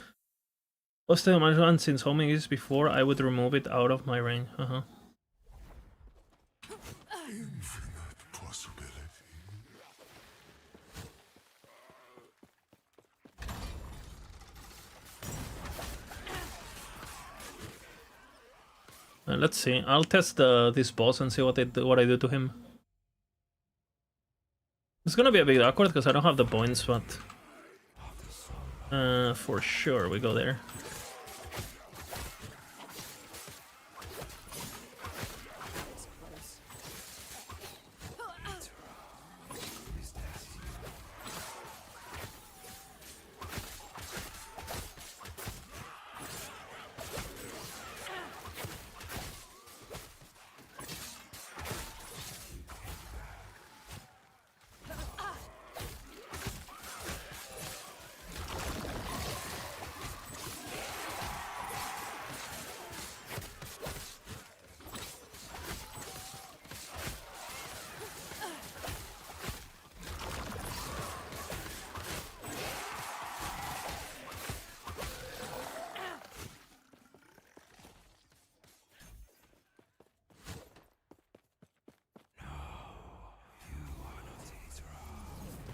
Hostile management, since homing is before, I would remove it out of my range. Infinite possibility. Let's see. I'll test this boss and see what I do to him. It's gonna be a bit awkward because I don't have the points, but for sure we go there.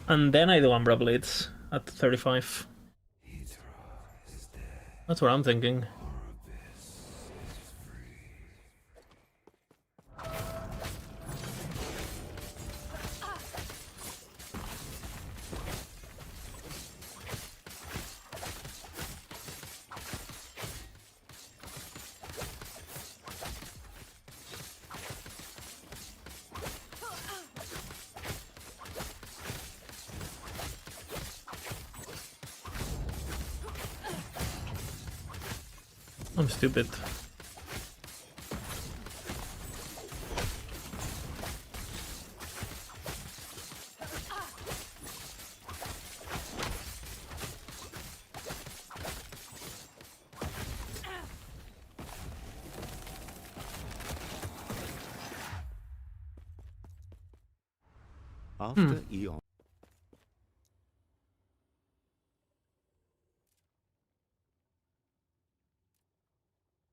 And then I do Umbra Blades at 35. That's what I'm thinking. I'm stupid. After Eon.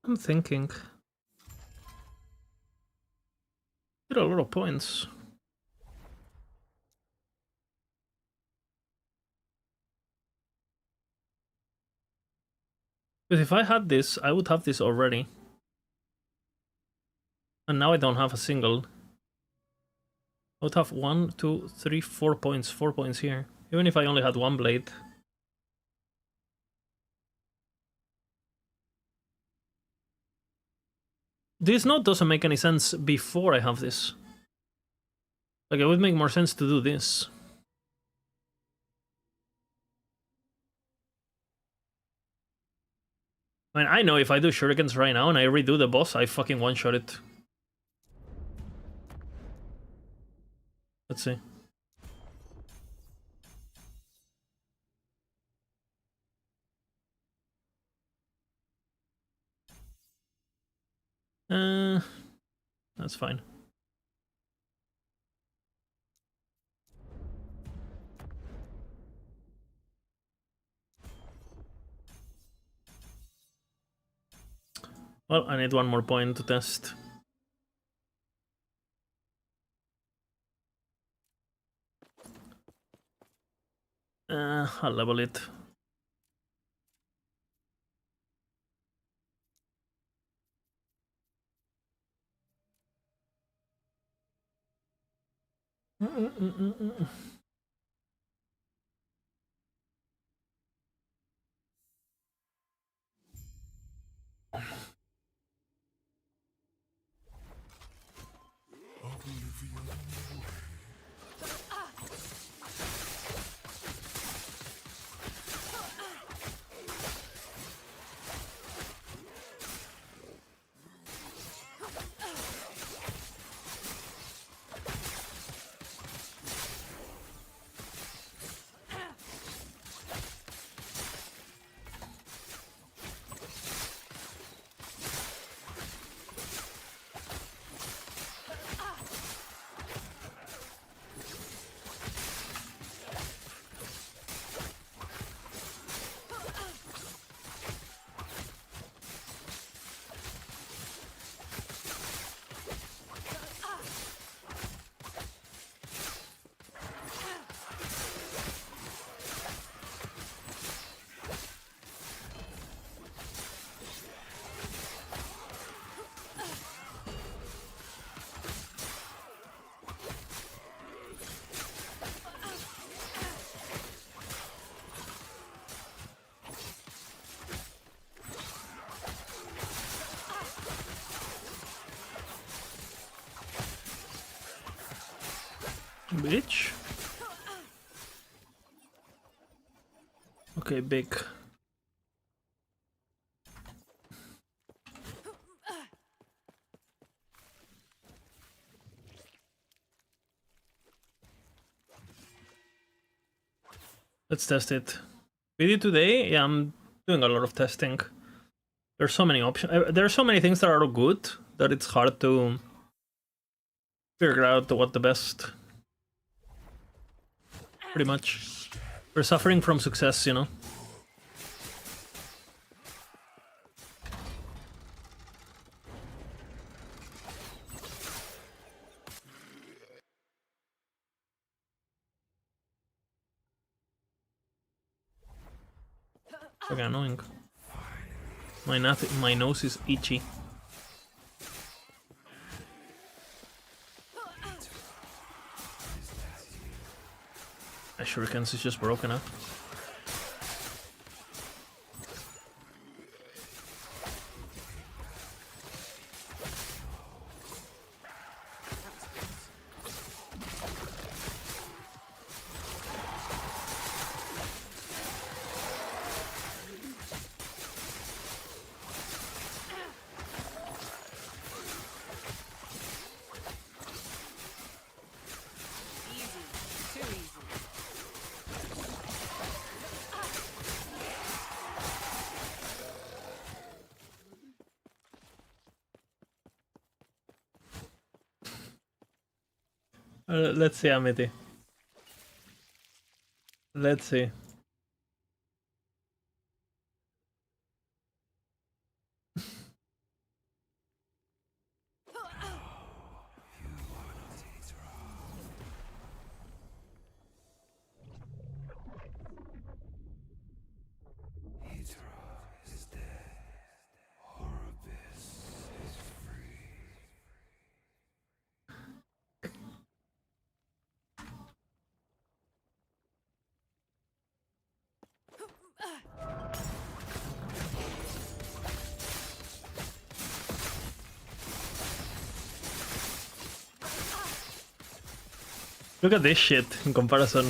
I'm thinking. Did a lot of points. But if I had this, I would have this already. And now I don't have a single. I would have 1, 2, 3, 4 points. 4 points here. Even if I only had one blade. This node doesn't make any sense before I have this. Like, it would make more sense to do this. I mean, I know if I do shurikens right now and I redo the boss, I fucking one-shot it. Let's see. That's fine. Well, I need one more point to test. I'll level it. Bitch. Okay, big. Let's test it. Video today? Yeah, I'm doing a lot of testing. There's so many options. There are so many things that are good that it's hard to figure out what the best. Pretty much. We're suffering from success, you know? Okay, annoying. My nose is itchy. My shurikens is just broken up. Easy. Too easy. Let's see, Amity. Let's see. Look at this shit in comparison.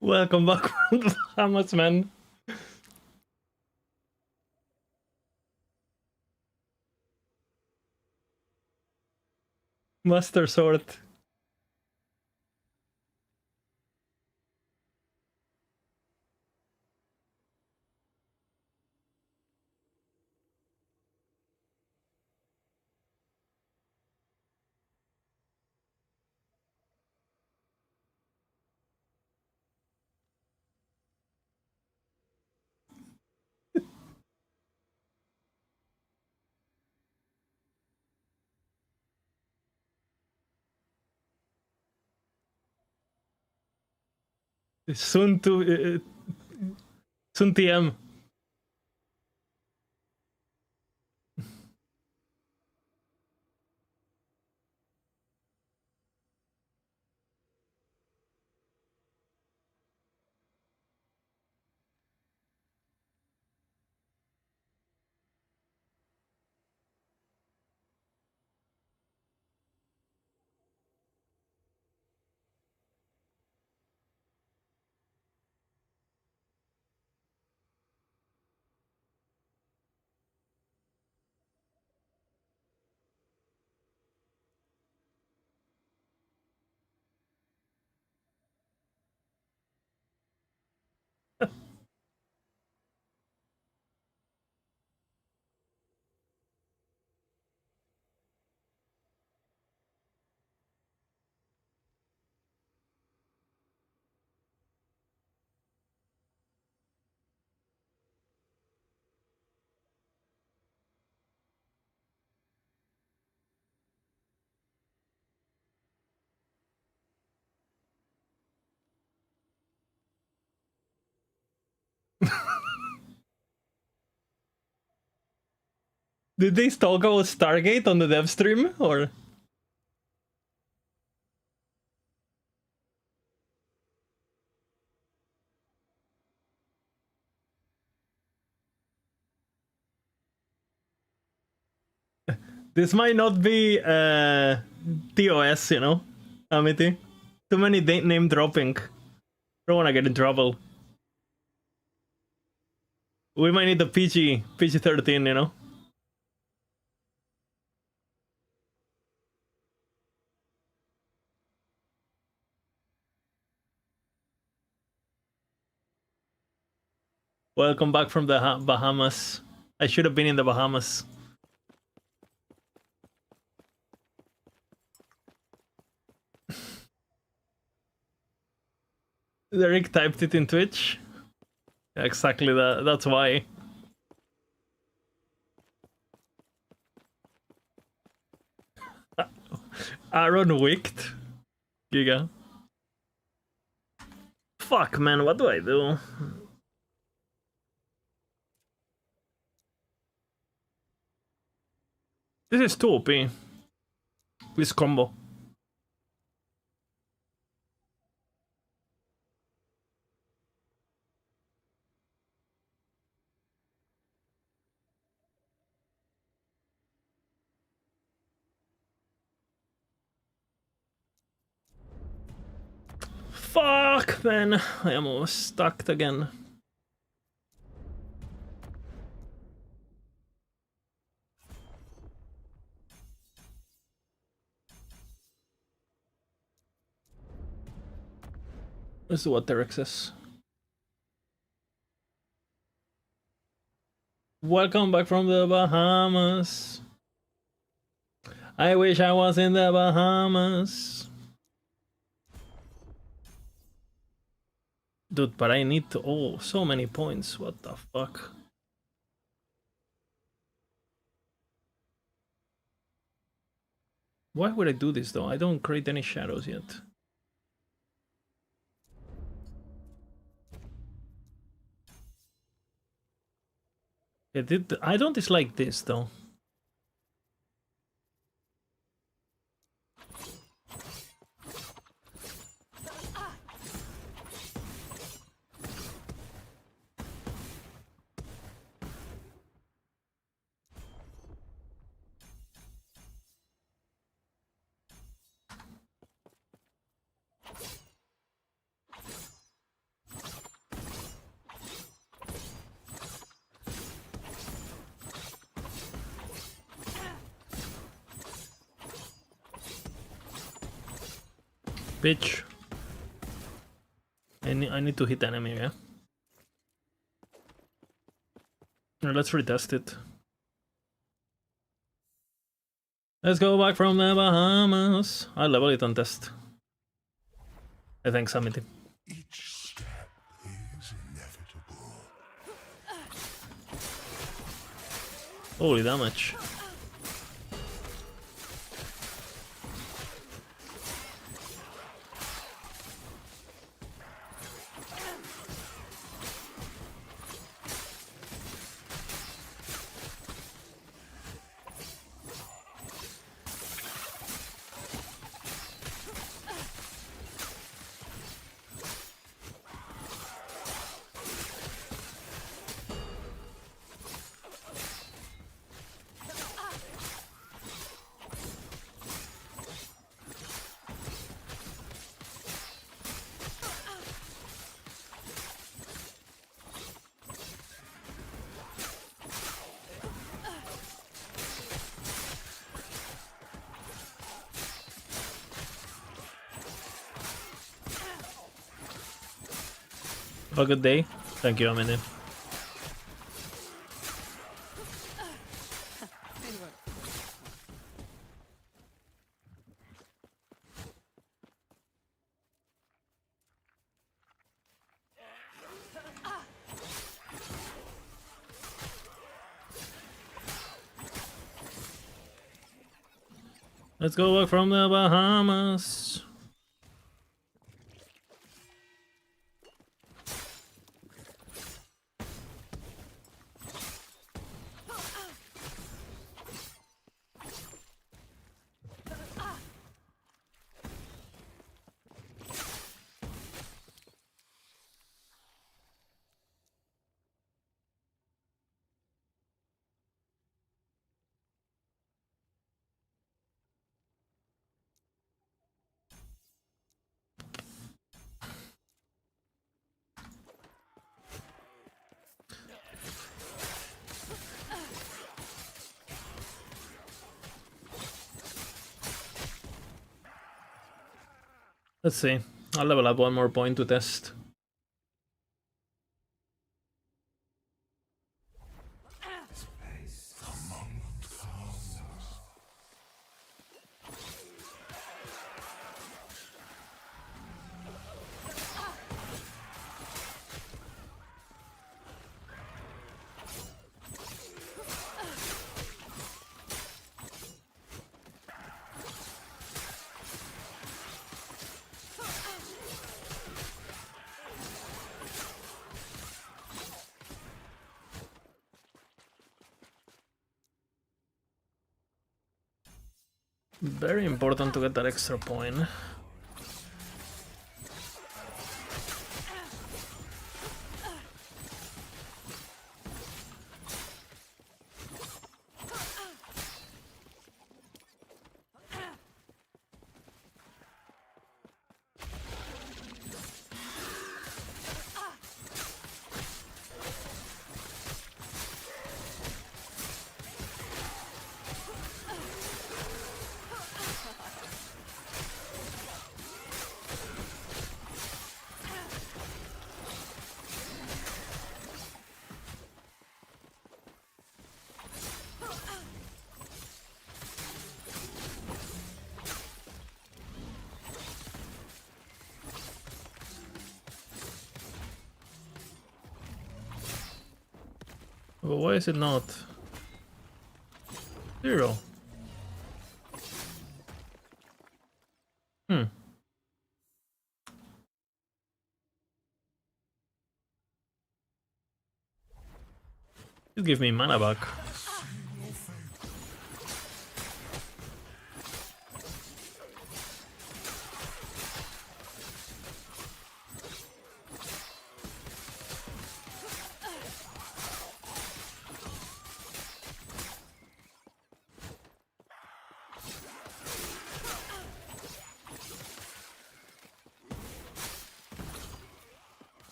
Welcome back, Hamas man. Master Sword. Soon to soon TM. Did they talk about Stargate on the dev stream or? This might not be TOS, you know, Amity. Too many name dropping. Don't wanna get in trouble. We might need the PG-13, you know. Welcome back from the Bahamas. I should have been in the Bahamas. Rick typed it in Twitch. Yeah, exactly that. That's why. Aaron wicked. Giga. Fuck, man. What do I do? This is too OP. This combo. Fuck, man. I am almost stuck again. Let's do what Derek says. Welcome back from the Bahamas. I wish I was in the Bahamas. Dude, but I need to... Oh, so many points. What the fuck? Why would I do this though? I don't create any shadows yet. I don't dislike this though. Bitch. I need to hit enemy, yeah? Let's retest it. Let's go back from the Bahamas. I'll level it on test. I think Samity. Each step is inevitable. Holy damage. Have a good day. Thank you, Amine. Let's go back from the Bahamas. Let's see. I'll level up one more point to test. Very important to get that extra point. But why is it not 0? Just give me mana back.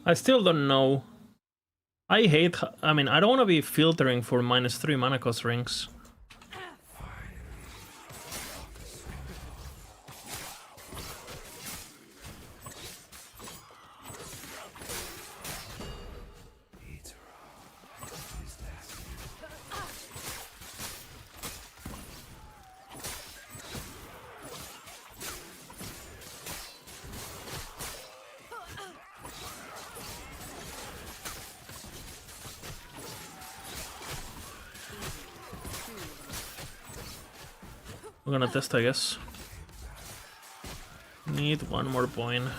I still don't know. I hate... I mean, I don't want to be filtering for -3 mana cost rings. We're gonna test, I guess. Need one more point.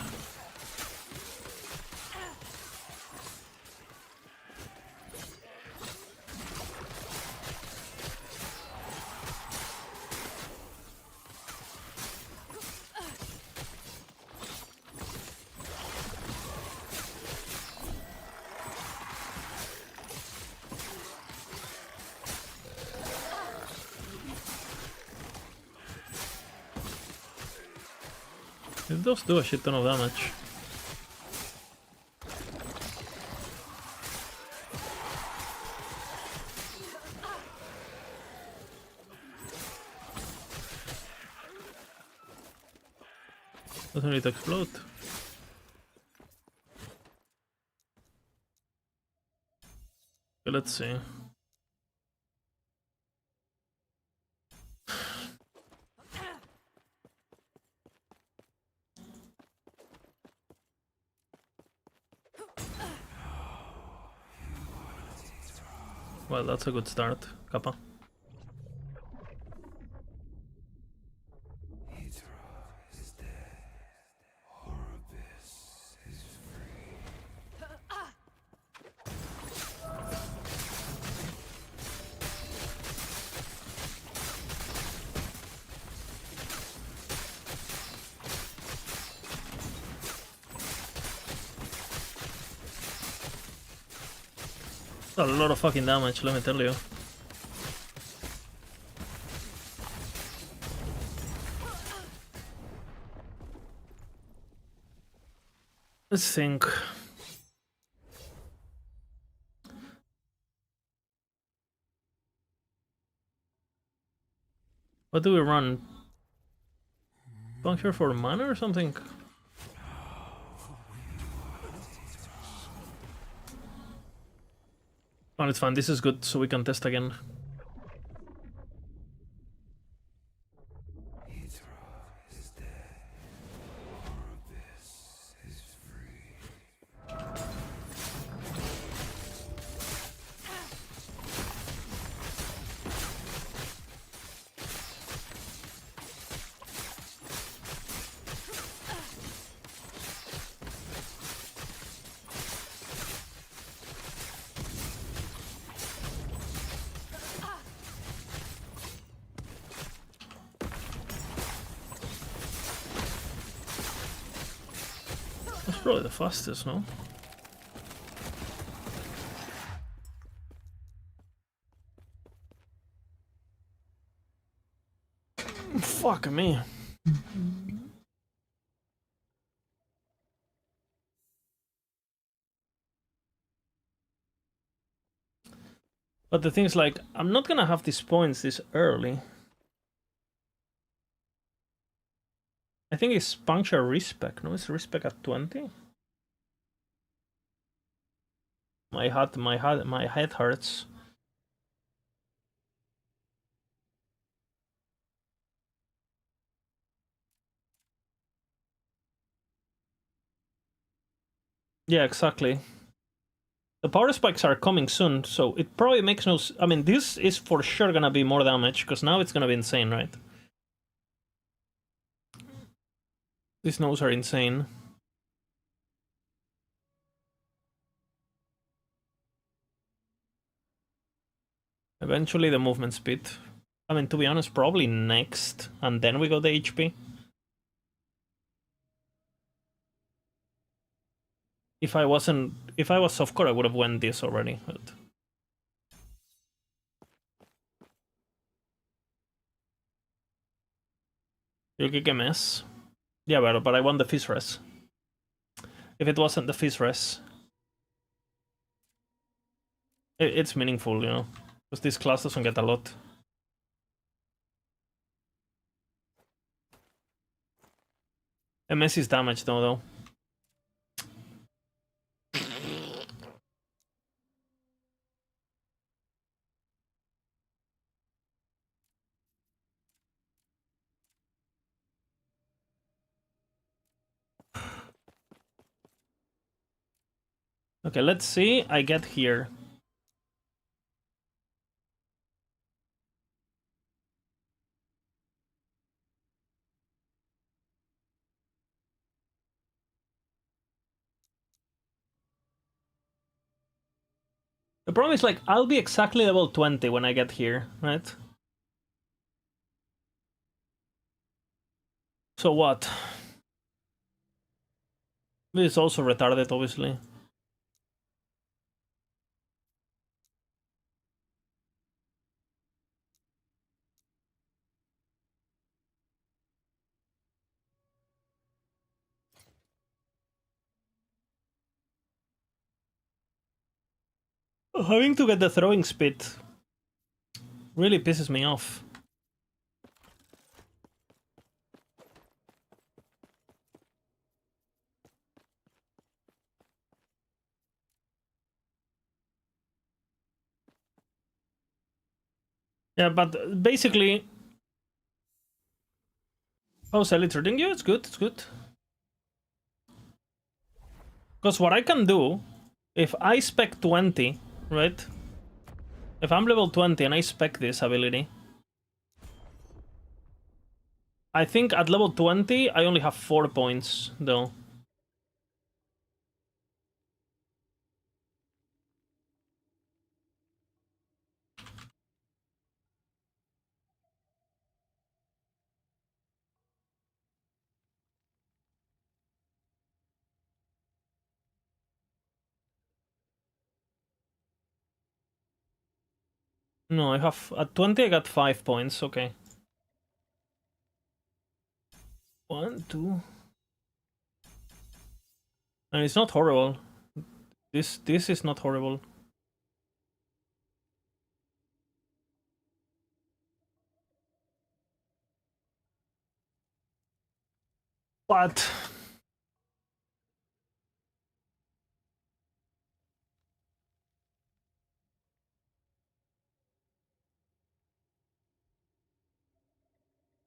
It does do a shit ton of damage. Doesn't need to explode. Okay, let's see. Well, that's a good start, Kappa. A lot of fucking damage, let me tell you. Let's think. What do we run? Puncture for mana or something? Oh, it's fine. This is good, so we can test again. That's probably the fastest, no? Fuck me. But the thing is, like, I'm not gonna have these points this early. I think it's puncture respec, no? It's respec at 20? My head hurts. Yeah, exactly. The power spikes are coming soon, so it probably makes no... I mean, this is for sure gonna be more damage, because now it's gonna be insane, right? These nodes are insane. Eventually the movement speed. I mean, to be honest, probably next, and then we go the HP. If I was softcore, I would have won this already. But... You kick a mess. Yeah, but I won the Fizz Res. If it wasn't the Fizz Res, it's meaningful, you know, because this class doesn't get a lot. MS is damage though. Okay, let's see. I get here. The problem is, like, I'll be exactly level 20 when I get here, right? So what? This is also retarded, obviously. Having to get the throwing speed really pisses me off. Yeah, but basically... Oh, Elite hurting you? It's good, it's good. Because what I can do, if I spec 20, right? If I'm level 20 and I spec this ability, I think at level 20 I only have 4 points, though. No, I have... At 20 I got 5 points, okay. 1, 2... And it's not horrible. This is not horrible. What?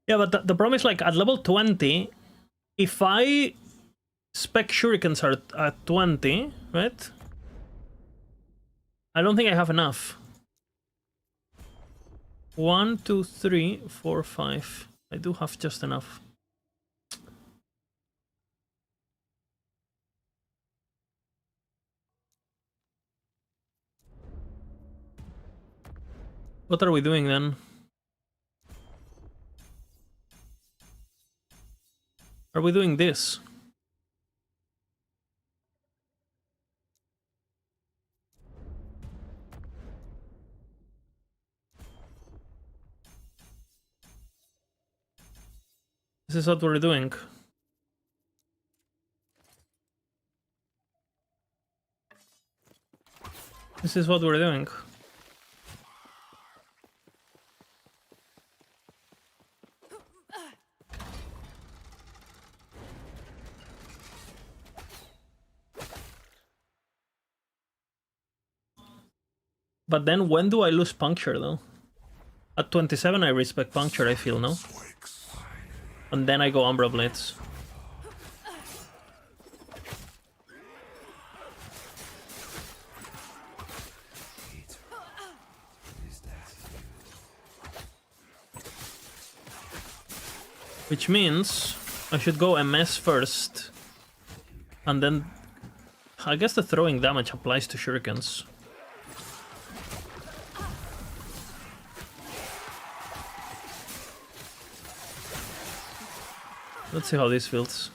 Yeah, but the problem is, like, at level 20, if I spec shurikens are at 20, right? I don't think I have enough. 1, 2, 3, 4, 5. I do have just enough. What are we doing then? Are we doing this? This is what we're doing. This is what we're doing. But then when do I lose puncture though? At 27 I respect puncture, I feel, no? And then I go Umbra Blitz. Which means I should go MS first. And then I guess the throwing damage applies to shurikens. Let's see how this feels.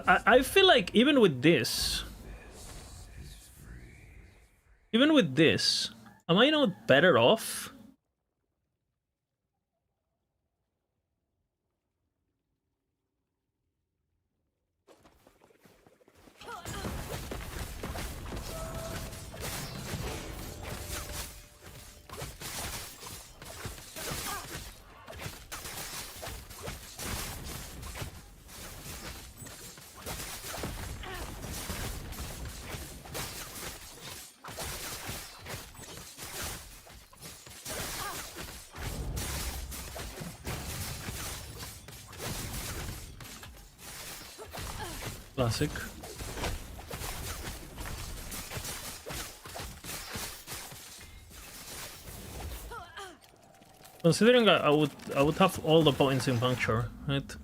I feel like even with this, am I not better off? Classic. Considering I would have all the points in puncture, right?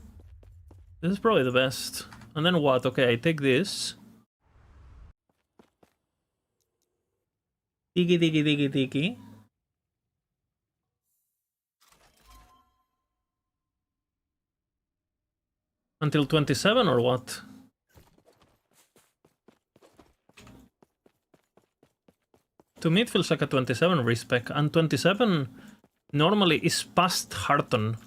This is probably the best. And then what? Okay, I take this. Tiki tiki tiki tiki. Until 27 or what? To me it feels like a 27 respec, and 27 normally is past Hearton.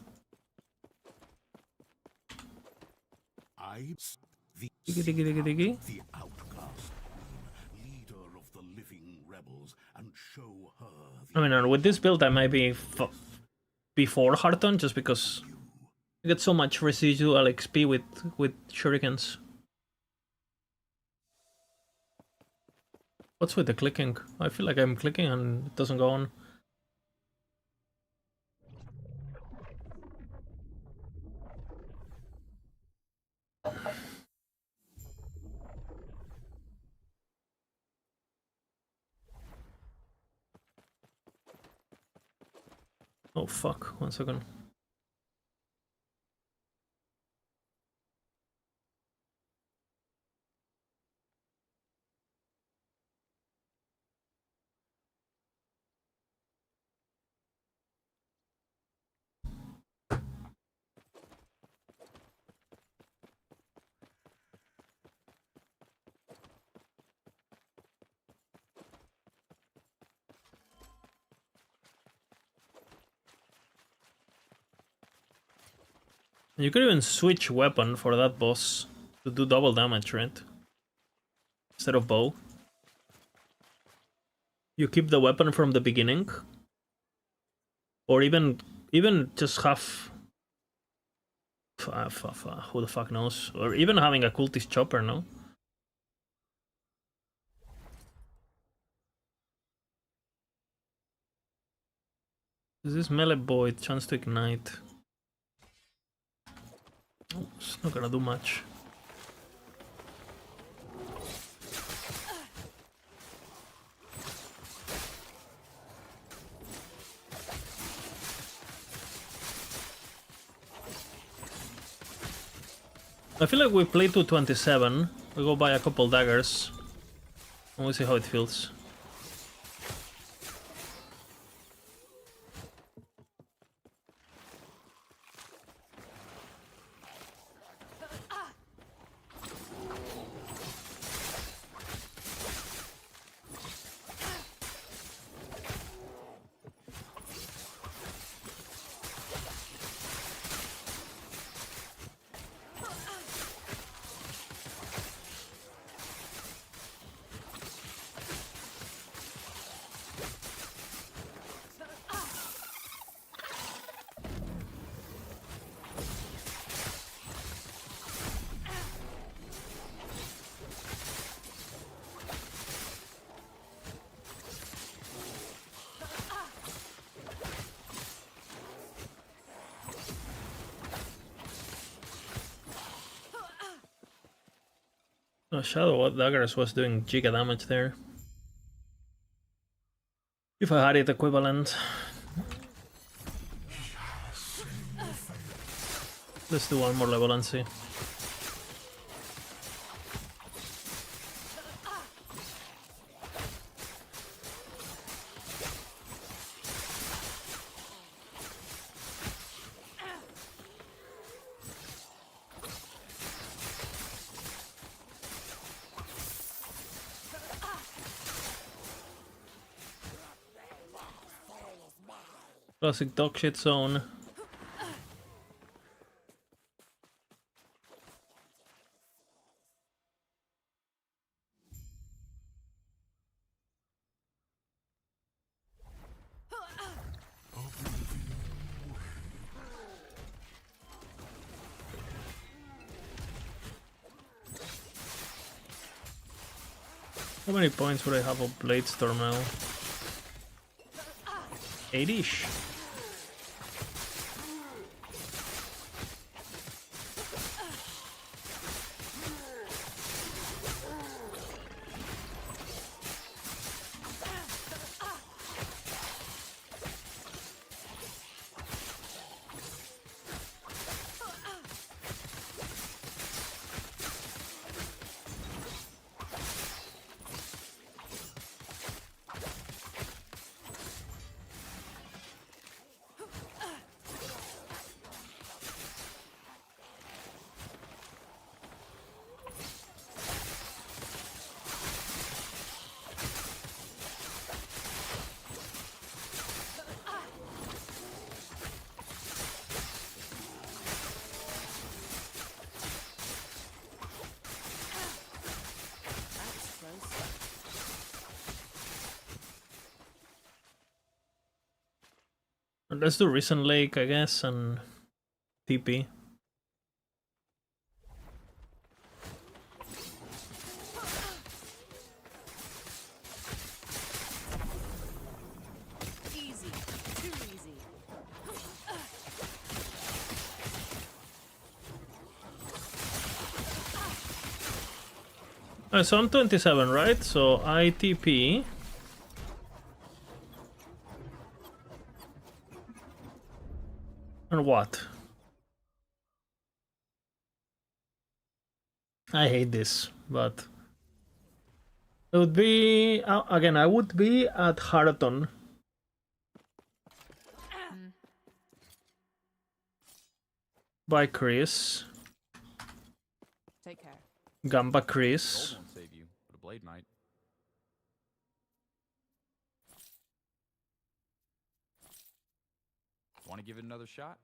The Tiki tiki tiki tiki. the outcast queen, leader of the living rebels, and show her I mean, and with this build I might be before Hearton, just because I get so much residual XP with shurikens. What's with the clicking? I feel like I'm clicking and it doesn't go on. Oh fuck, 1 second. You could even switch weapon for that boss to do double damage, right? Instead of bow. You keep the weapon from the beginning. Or even just have... who the fuck knows? Or even having a cultist chopper, no? Is this melee void? Chance to ignite. Oh, it's not gonna do much. I feel like we play to 27. We go buy a couple daggers. And we'll see how it feels. Oh, Shadow Daggers was doing giga damage there. If I had it equivalent. Let's do one more level and see. Classic dog shit zone. How many points would I have of Blade Storm now? 80-ish. Let's do Risen Lake, I guess, and TP. Easy. Too easy. So I'm 27, right? So ITP. And what? I hate this, but it would be again. I would be at Haraton. By Chris. Take care. Gamba Chris. Gold won't save you, but a blade might. Want to give it another shot?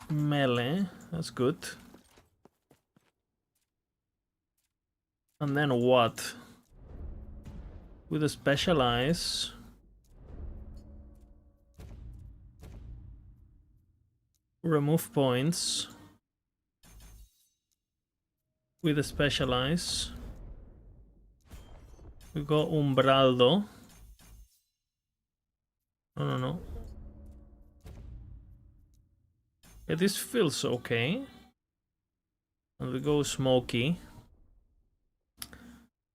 melee. That's good. And then what? With a specialize. Remove points. With a specialize. We go Umbraldo. No. Yeah, this feels okay. And we go Smoky.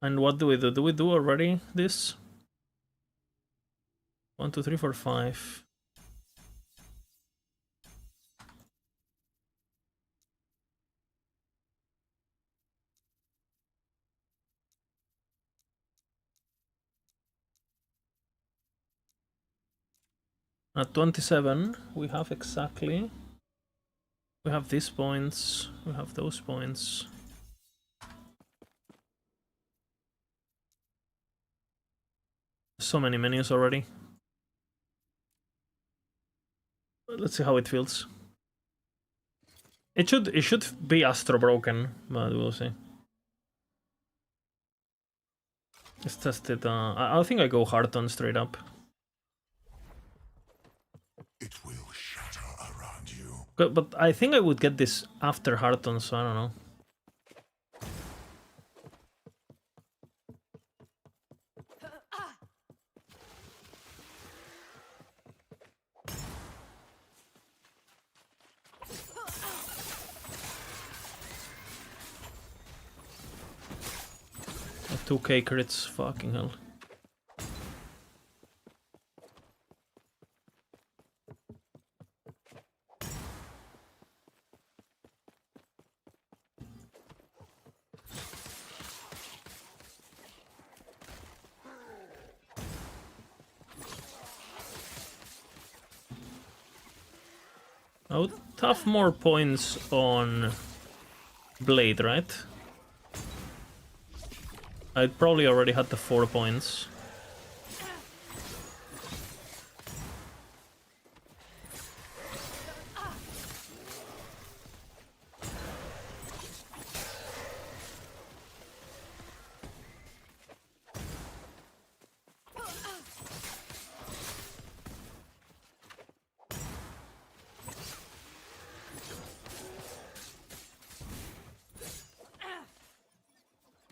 And what do we do? Do we do already this? 1, 2, 3, 4, 5. At 27, we have exactly. We have these points. We have those points. So many menus already. Let's see how it feels. It should be Astro Broken, but we'll see. Let's test it. I think I go Hearton straight up. It will shatter around you. But I think I would get this after Hearton, so I don't know. A 2k crits, fucking hell. I would have more points on Blade, right? I probably already had the 4 points.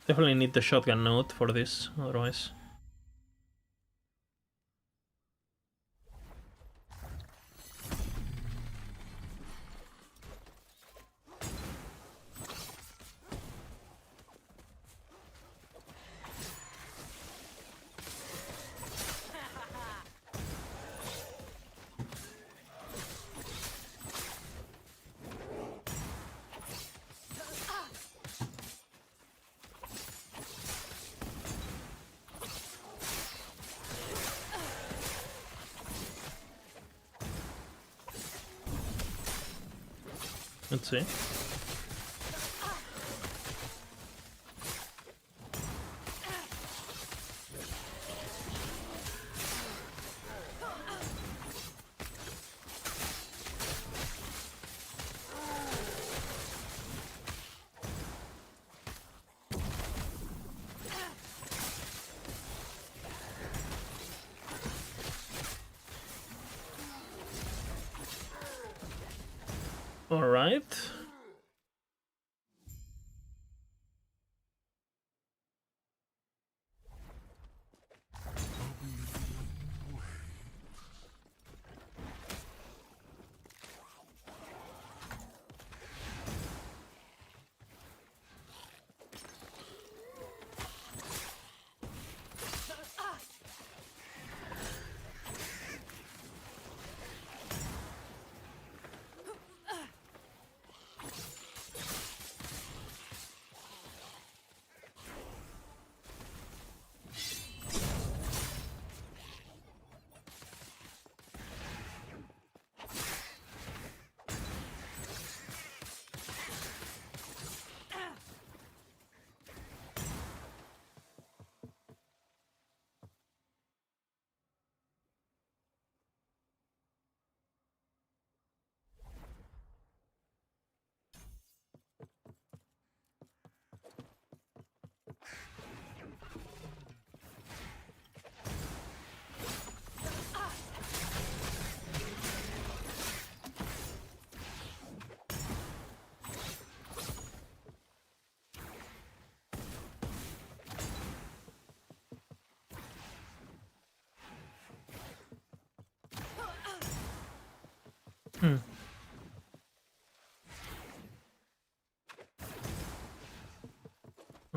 Definitely need the shotgun note for this, otherwise. Let's see. All right.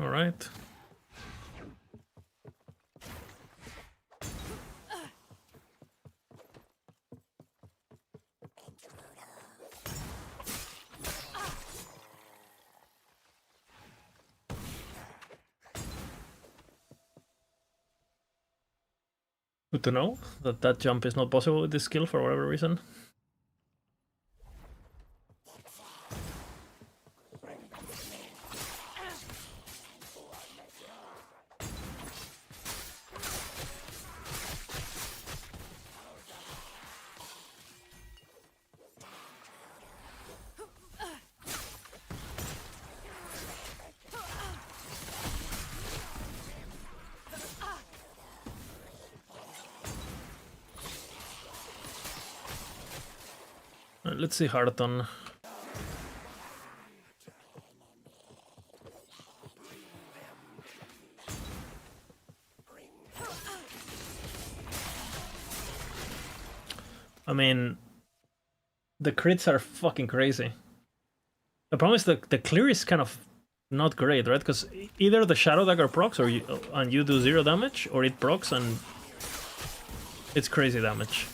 All right. Good to know that that jump is not possible with this skill for whatever reason. Let's see Hearthon. I mean, the crits are fucking crazy. The problem is the clear is kind of not great, right? Because either the Shadow Dagger procs or you do 0 damage, or it procs and it's crazy damage.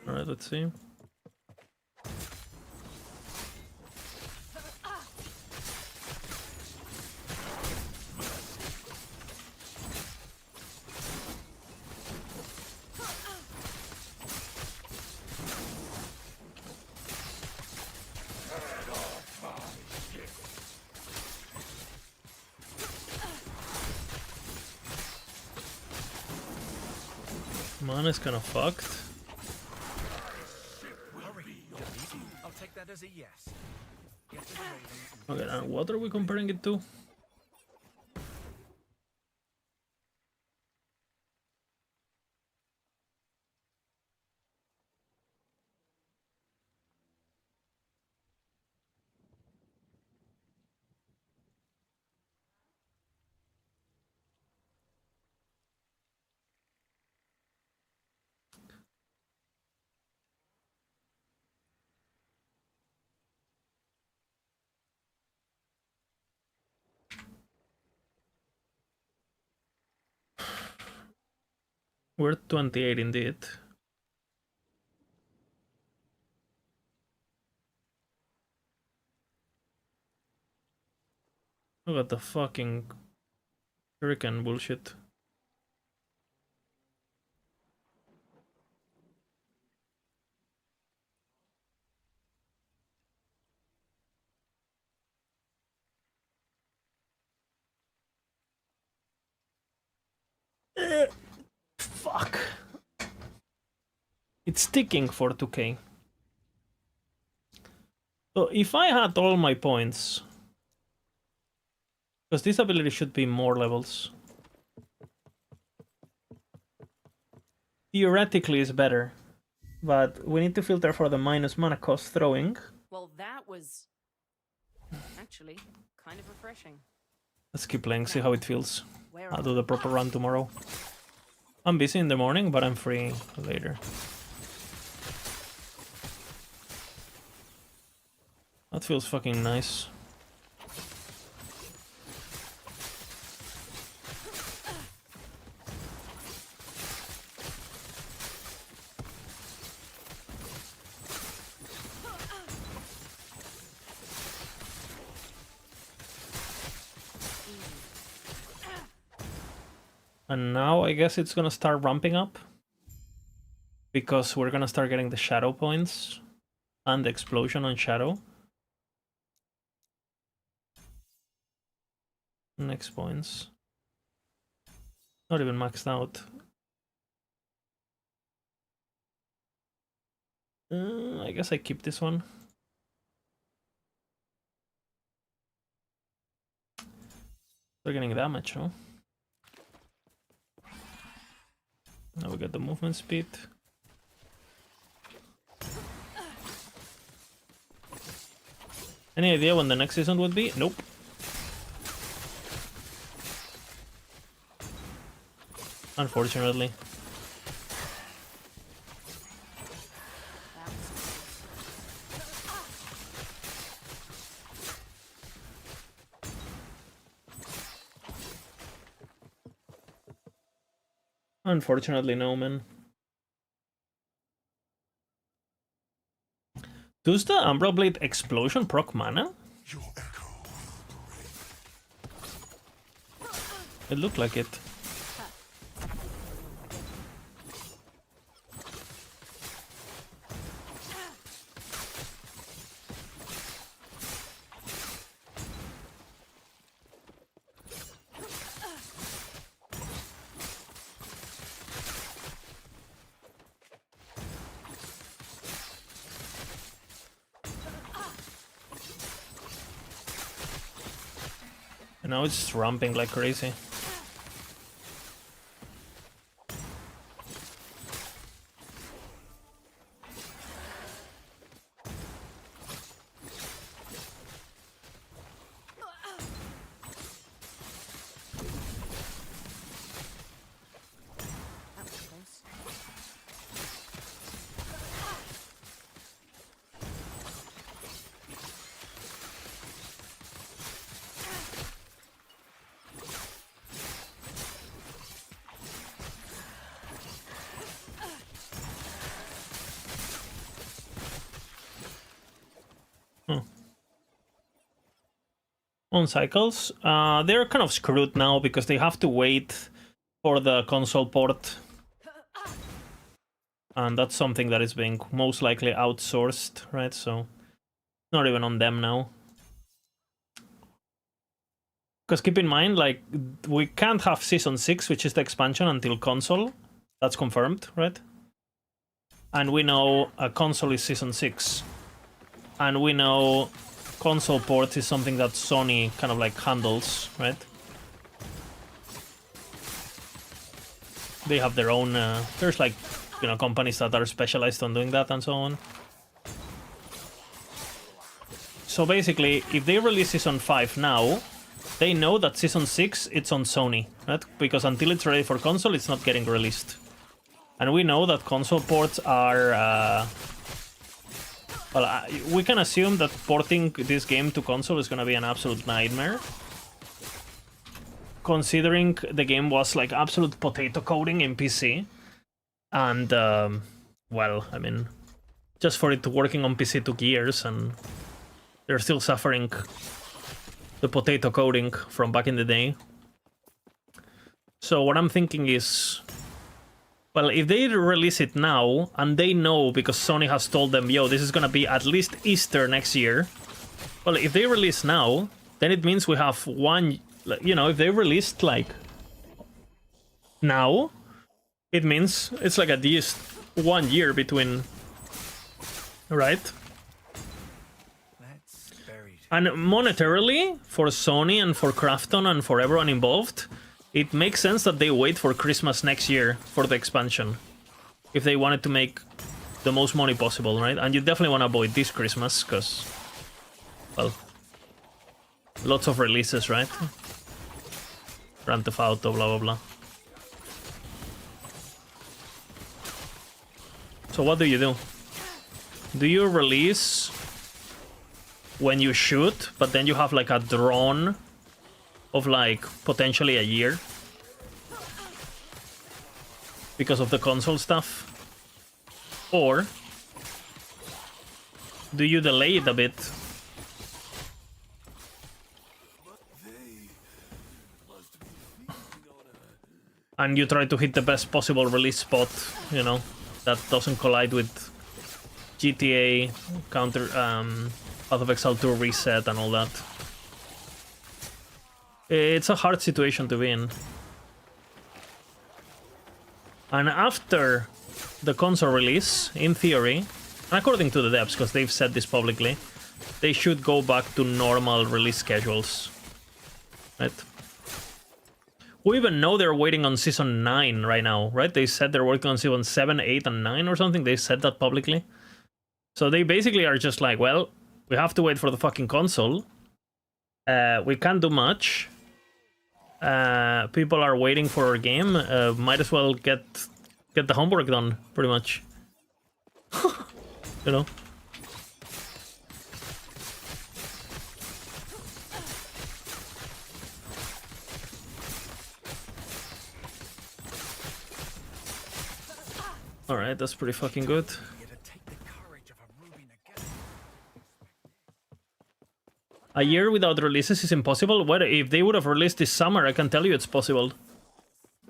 Alright, let's see. Mana's kind of fucked. I'll take that as a yes. Okay, and what are we comparing it to? We're 28 indeed. Look at the fucking hurricane bullshit. Fuck. It's ticking for 2k. So if I had all my points, because this ability should be more levels, theoretically is better, but we need to filter for the minus mana cost throwing. Well, that was actually kind of refreshing. Let's keep playing, see how it feels. Where I'll are do the proper run tomorrow. I'm busy in the morning, but I'm free later. That feels fucking nice. And now I guess it's gonna start ramping up, because we're gonna start getting the shadow points and the explosion on shadow. Next points. Not even maxed out. I guess I keep this one. They're getting damage, no? Now we got the movement speed. Any idea when the next season would be? Nope. Unfortunately. Unfortunately, no, man. Does the Umbral Blade Explosion proc mana? Your echo. It looked like it. And now it's ramping like crazy. That was close. On cycles, they're kind of screwed now because they have to wait for the console port. And that's something that is being most likely outsourced, right? So, not even on them now. Because keep in mind, like, we can't have Season 6, which is the expansion, until console. That's confirmed, right? And we know a console is Season 6. And we know console port is something that Sony kind of like handles, right? They have their own, there's like, you know, companies that are specialized on doing that and so on. So basically, if they release Season 5 now, they know that Season 6, it's on Sony, right? Because until it's ready for console, it's not getting released. And we know that console ports are... well, we can assume that porting this game to console is going to be an absolute nightmare. Considering the game was like absolute potato coding in PC. And, well, I mean, just for it working on PC took years, and they're still suffering the potato coding from back in the day. So what I'm thinking is, well, if they release it now, and they know because Sony has told them, yo, this is gonna be at least Easter next year. Well, if they release now, then it means we have one, you know, if they released like now, it means it's like at least 1 year between, right? That's buried. And monetarily, for Sony and for Krafton and for everyone involved, it makes sense that they wait for Christmas next year for the expansion. If they wanted to make the most money possible, right? And you definitely want to avoid this Christmas, because, well, lots of releases, right? Grand Theft Auto, blah, blah, blah. So what do? Do you release when you shoot, but then you have like a drone of like potentially a year because of the console stuff? Or do you delay it a bit and you try to hit the best possible release spot, you know, that doesn't collide with GTA, counter, Path of Exile 2 reset and all that? It's a hard situation to be in. And after the console release, in theory, and according to the devs, because they've said this publicly, they should go back to normal release schedules, right? We even know they're waiting on Season 9 right now, right? They said they're working on Season 7, 8, and 9 or something. They said that publicly. So they basically are just like, well, We have to wait for the fucking console. We can't do much. People are waiting for our game. Might as well get the homework done, pretty much. You know. All right, that's pretty fucking good. A year without releases is impossible. What if they would have released this summer? I can tell you it's possible.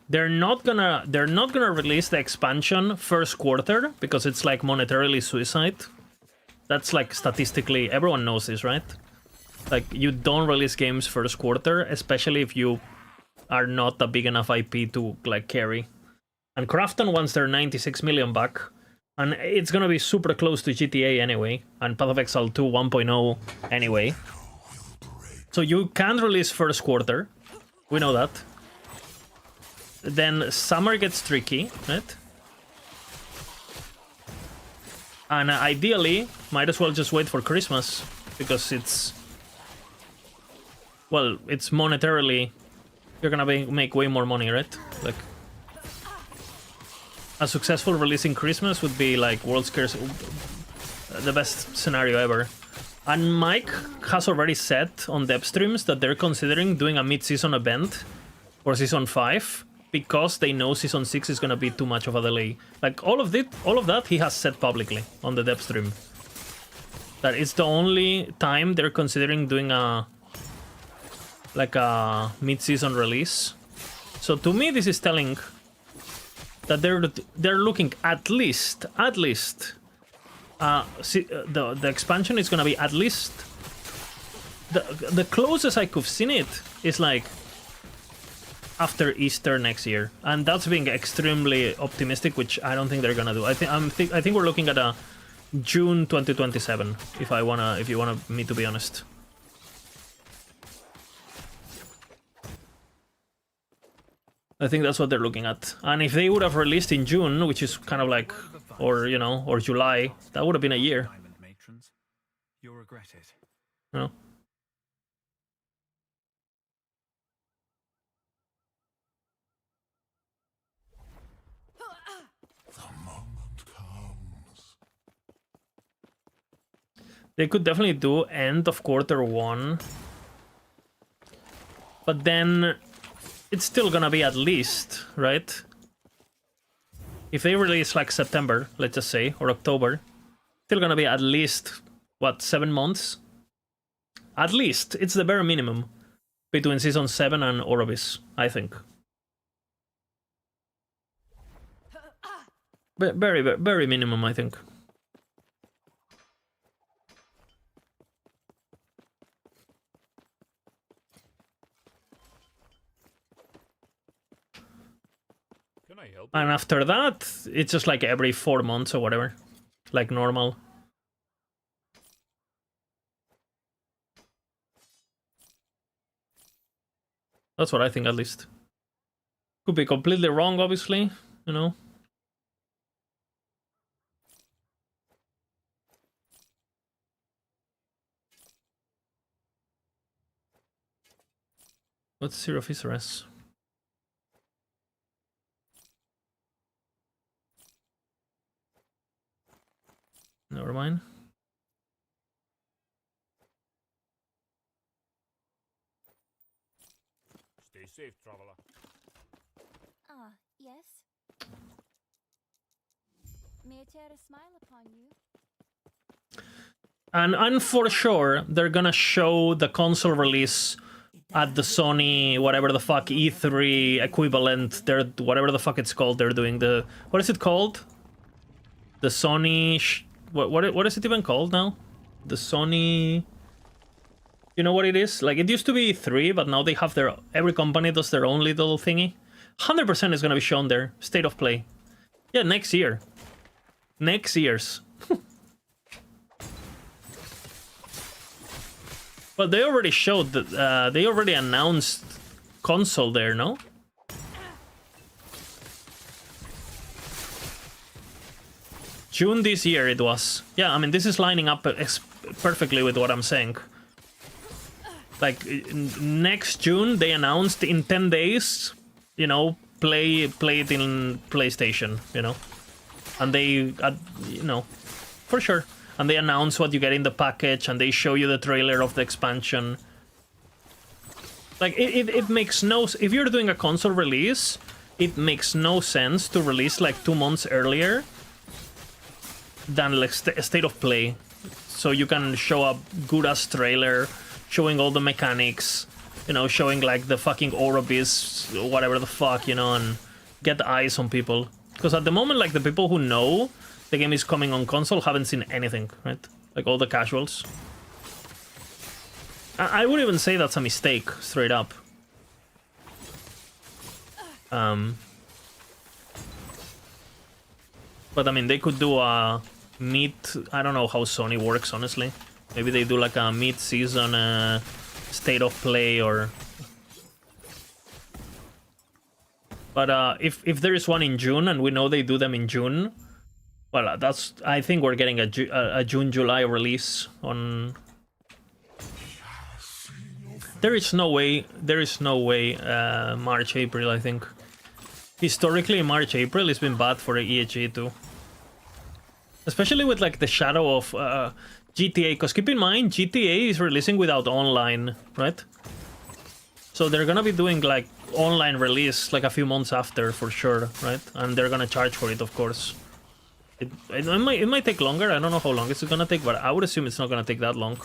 They're not gonna release the expansion first quarter because it's like monetarily suicide. That's like statistically, everyone knows this, right? Like you don't release games first quarter, especially if you are not a big enough IP to like carry. And Krafton wants their 96 million back, and it's gonna be super close to GTA anyway, and Path of Exile 2 1.0 anyway. So you can't release first quarter, we know that. Then summer gets tricky, right? And ideally, might as well just wait for Christmas, because it's... Well, it's monetarily... You're gonna make way more money, right? Like... A successful release in Christmas would be like world scarce, the best scenario ever. And Mike has already said on dev streams that they're considering doing a mid-season event for Season 5 because they know Season 6 is gonna be too much of a delay. Like all of that he has said publicly on the dev stream. That it's the only time they're considering doing a mid-season release. So to me this is telling that they're looking at least the expansion is gonna be at least the closest I could have seen it is like after Easter next year, and that's being extremely optimistic, which I don't think they're gonna do. I think we're looking at a June 2027 if you wanna me to be honest. I think that's what they're looking at. And if they would have released in June, which is kind of like, or, you know, or July, that would have been a year. You'll regret it. You know? The moment comes. They could definitely do end of quarter 1. But then it's still gonna be at least, right? If they release like September, let's just say, or October, still gonna be at least, what, 7 months? At least, it's the bare minimum between Season 7 and Orobis, I think. Very, very minimum, I think. And after that, it's just like every 4 months or whatever. Like normal. That's what I think, at least. Could be completely wrong, obviously, you know. What's Zero Fissuress? Never mind. Stay safe, traveler. Ah, yes. May I tear a smile upon you? And for sure, they're gonna show the console release at the Sony, whatever the fuck, E3 equivalent. They're whatever the fuck it's called. They're doing the, what is it called? The Sony. What is it even called now? The Sony... You know what it is? Like, it used to be E3, but now they have their... Every company does their own little thingy. 100% is gonna be shown there. State of Play. Yeah, next year. Next year's. But they already showed that... they already announced console there, no? June this year it was. Yeah, I mean, this is lining up perfectly with what I'm saying. Like next June, they announced in 10 days, you know, play it in PlayStation, you know, and they, you know, for sure. And they announce what you get in the package, and they show you the trailer of the expansion. Like it makes no. If you're doing a console release, it makes no sense to release like 2 months earlier than like State of Play, so you can show a good ass trailer showing all the mechanics, you know, showing like the fucking Orobis, whatever the fuck, you know, and get eyes on people. Because at the moment, like the people who know the game is coming on console haven't seen anything, right? Like all the casuals. I would even say that's a mistake, straight up. But I mean, they could do a I don't know how Sony works, honestly. Maybe they do like a mid-season State of Play or... But if there is one in June, and we know they do them in June, well, that's... I think we're getting a June-July release on... There is no way March, April, I think. Historically, March, April has been bad for EHG too. Especially with like the shadow of GTA, because keep in mind, GTA is releasing without online, right? So they're gonna be doing like online release like a few months after for sure, right? And they're gonna charge for it, of course. It might take longer, I don't know how long it's gonna take, but I would assume it's not gonna take that long.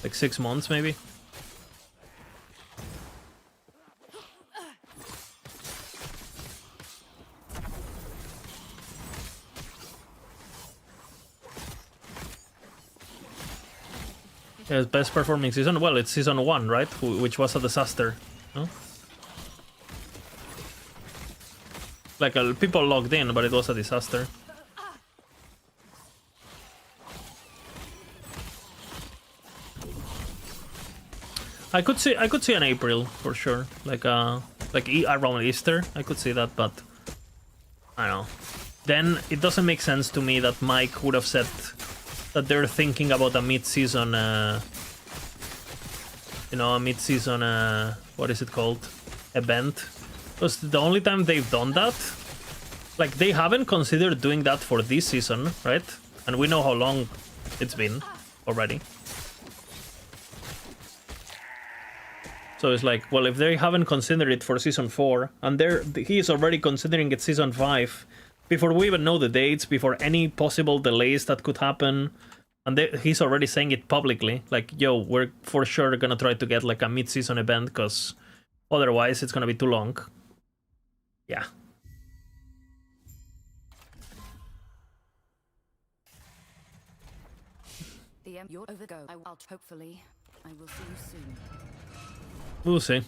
Like 6 months, maybe. Yeah, best performing season? Well, it's season 1, right? Which was a disaster. No? Like, people logged in, but it was a disaster. I could see an April for sure, like around Easter. I could see that, but I don't know. Then it doesn't make sense to me that Mike would have said that they're thinking about a mid-season, you know, a mid-season, what is it called, event. Because the only time they've done that, like they haven't considered doing that for this season, right? And we know how long it's been already. So it's like, well, if they haven't considered it for Season 4, and he's already considering it Season 5, before we even know the dates, before any possible delays that could happen, and he's already saying it publicly, like, yo, we're for sure gonna try to get like a mid-season event, because otherwise it's gonna be too long. Yeah. You're over go. Hopefully, I will see you soon. We'll see.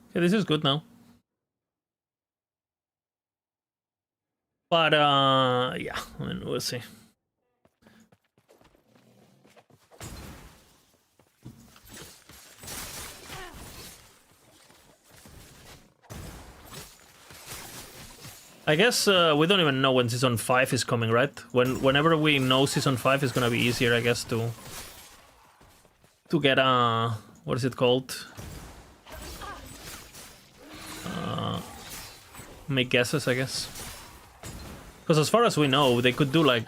Okay, this is good now. But, yeah, I mean, we'll see. I guess we don't even know when Season 5 is coming, right? Whenever we know Season 5 is gonna be easier, I guess, to get what is it called? Make guesses, I guess. Because as far as we know, they could do like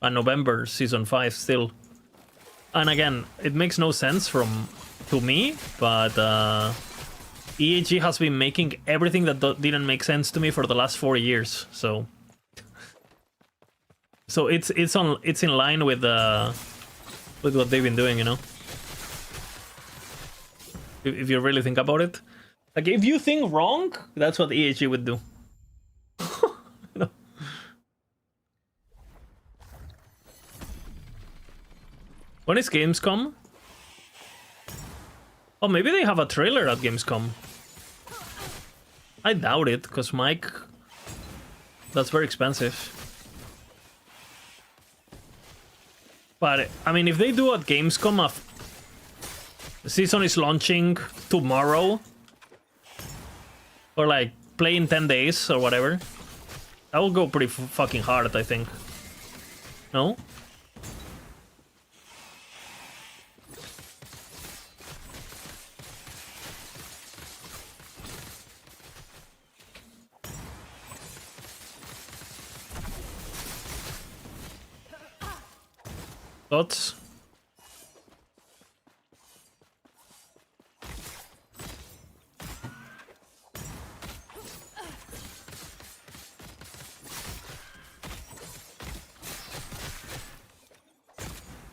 a November Season 5 still. And again, it makes no sense to me, but EAG has been making everything that didn't make sense to me for the last 4 years, so it's in line with what they've been doing, you know. If you really think about it, like if you think wrong, that's what EAG would do. You know? When is Gamescom? Oh, maybe they have a trailer at Gamescom. I doubt it, because Mike, that's very expensive. But I mean, if they do at Gamescom, the season is launching tomorrow, or like play in 10 days or whatever, that will go pretty fucking hard, I think. No? Thoughts?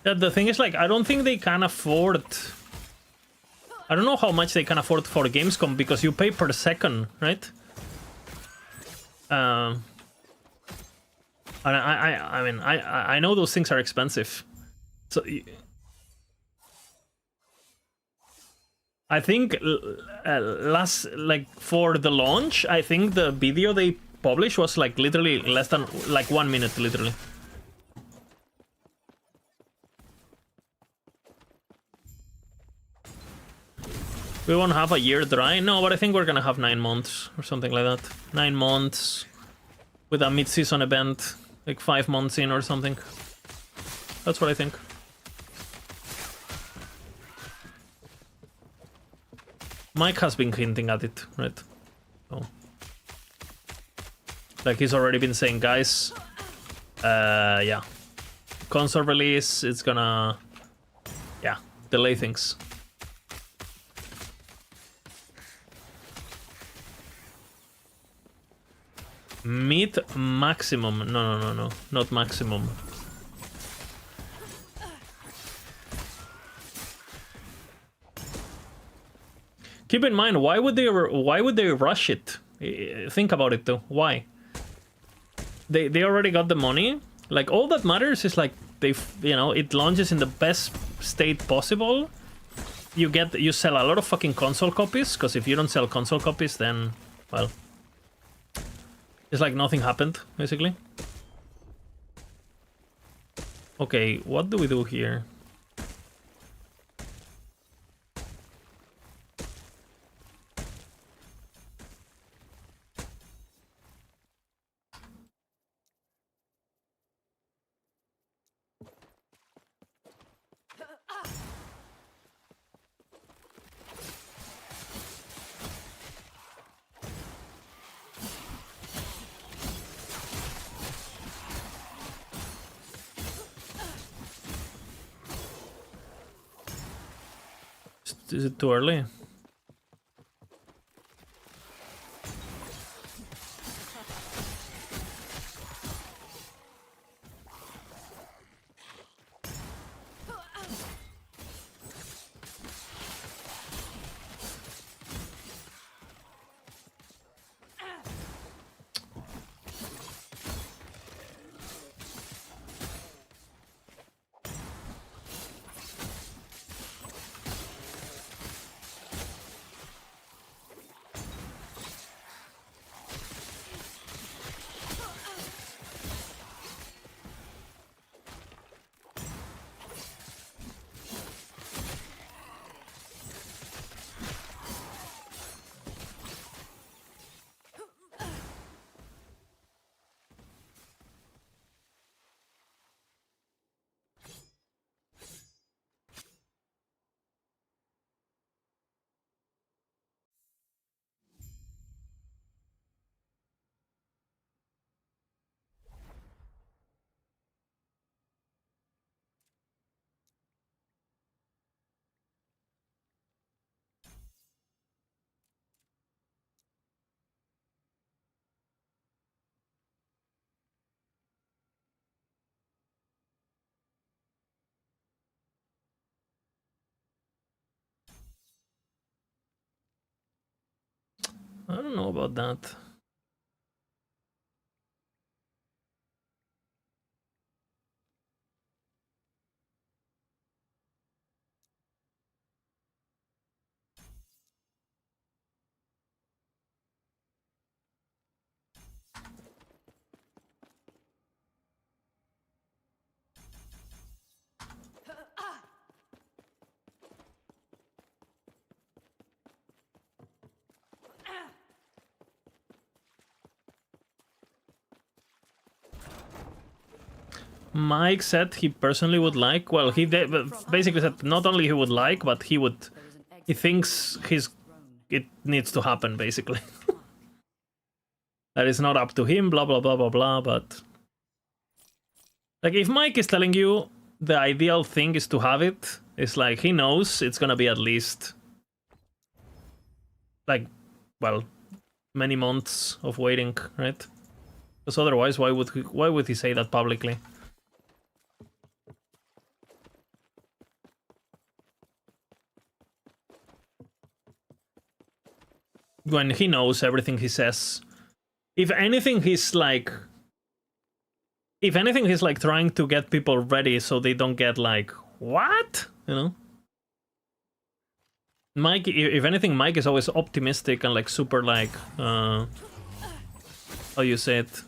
Yeah, the thing is, like, I don't think they can afford... I don't know how much they can afford for Gamescom, because you pay per second, right? And I mean, I know those things are expensive. So I think for the launch, I think the video they published was like literally less than like 1 minute, literally. We won't have a year dry, no, but I think we're gonna have 9 months or something like that. 9 months with a mid-season event, like 5 months in or something. That's what I think. Mike has been hinting at it, right? So, like, he's already been saying, guys, yeah, console release, it's gonna, yeah, delay things. Mid maximum, no, not maximum. Keep in mind, why would they rush it? Think about it though. Why? They already got the money. Like, all that matters is like it launches in the best state possible. You sell a lot of fucking console copies, because if you don't sell console copies, then, well, it's like nothing happened, basically. Okay, what do we do here? Is it too early? I don't know about that. Mike said he personally would like. Well, he basically said not only he would like, but he would. He thinks it needs to happen. Basically, that is not up to him. Blah blah blah blah blah. But like, if Mike is telling you the ideal thing is to have it, it's like he knows it's gonna be at least like, well, many months of waiting, right? Because otherwise, why would he say that publicly? When he knows everything he says. If anything, he's like trying to get people ready so they don't get like, what? You know? Mike, if anything, Mike is always optimistic and like super like, how you say it?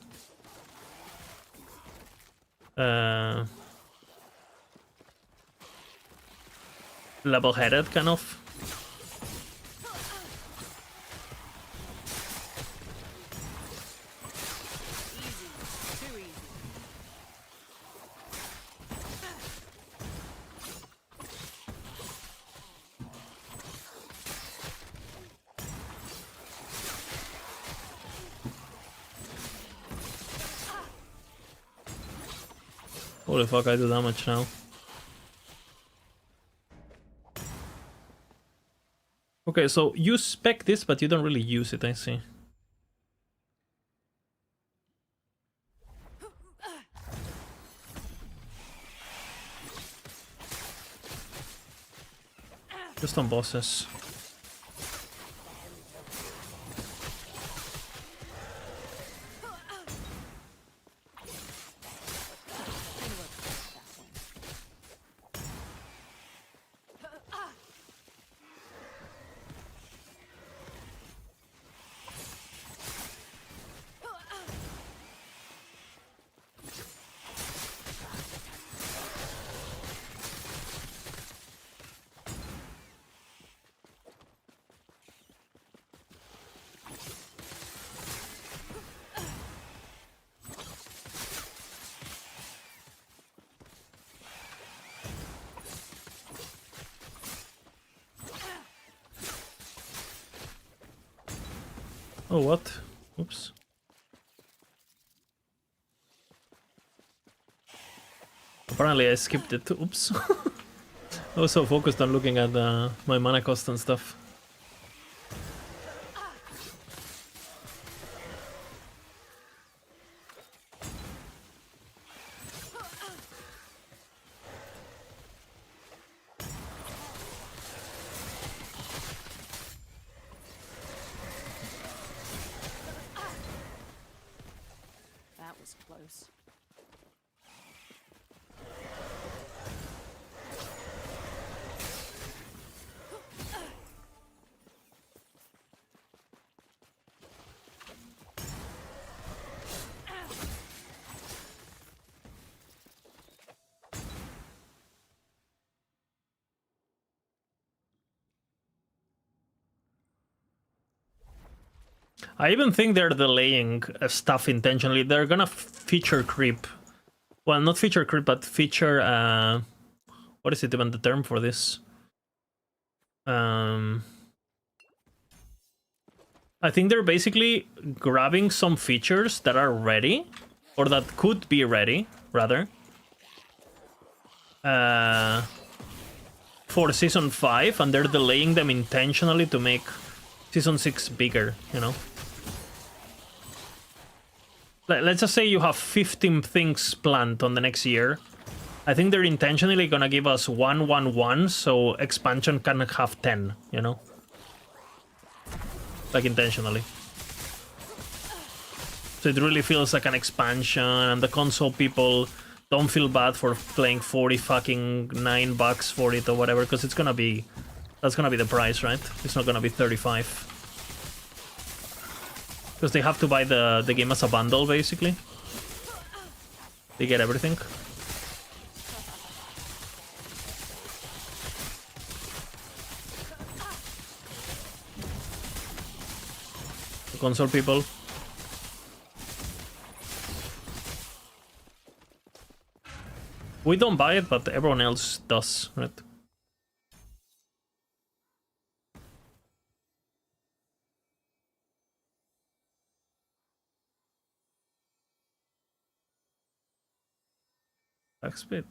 Level-headed, kind of. Holy fuck, I do damage now. Okay, so you spec this, but you don't really use it, I see. Just on bosses. Oh, what? Oops. Apparently I skipped it. Oops. I was so focused on looking at my mana cost and stuff. Close. I even think they're delaying stuff intentionally. They're gonna feature creep. Well, not feature creep, but feature... what is it even the term for this? I think they're basically grabbing some features that are ready, or that could be ready, rather, for Season 5, and they're delaying them intentionally to make Season 6 bigger, you know? Let's just say you have 15 things planned on the next year. I think they're intentionally gonna give us 1-1-1, so expansion can have 10, you know? Like, intentionally. So it really feels like an expansion, and the console people don't feel bad for playing $49 for it or whatever, because it's gonna be... That's gonna be the price, right? It's not gonna be 35. Because they have to buy the game as a bundle, basically. They get everything. The console people. We don't buy it, but everyone else does, right? Back speed.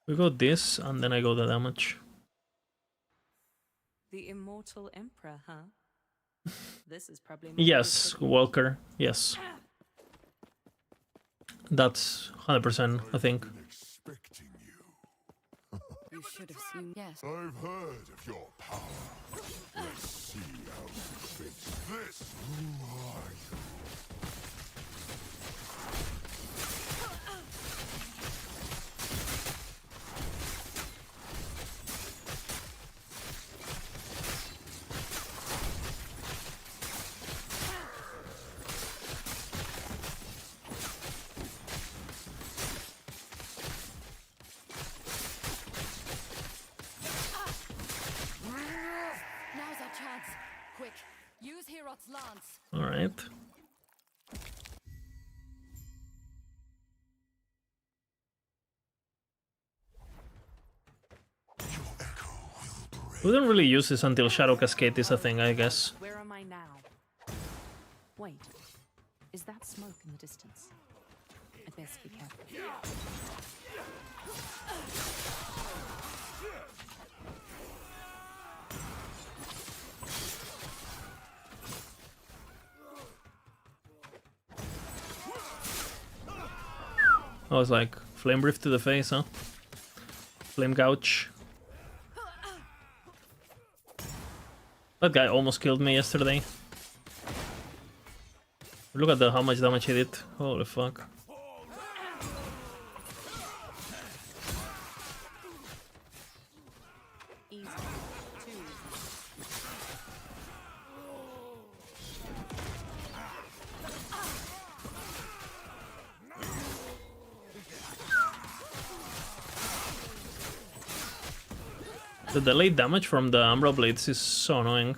We go this, and then I go the damage. The immortal emperor, huh? This is probably my Yes, favorite. Walker. Yes. That's 100%, I think. Expecting you. You should have seen. Yes. I've heard of your power. Let's see how you face this. Who are you? Now's our chance. Quick, use Herot's lance. All right. We don't really use this until Shadow Cascade is a thing, I guess. Where am I now? Wait, is that smoke in the distance? I'd best be careful. I was like, Flame Rift to the face, huh? Flame Gouge. That guy almost killed me yesterday. Look at how much damage he did. Holy fuck. Easy. Too easy. The delayed damage from the Umbral Blades is so annoying.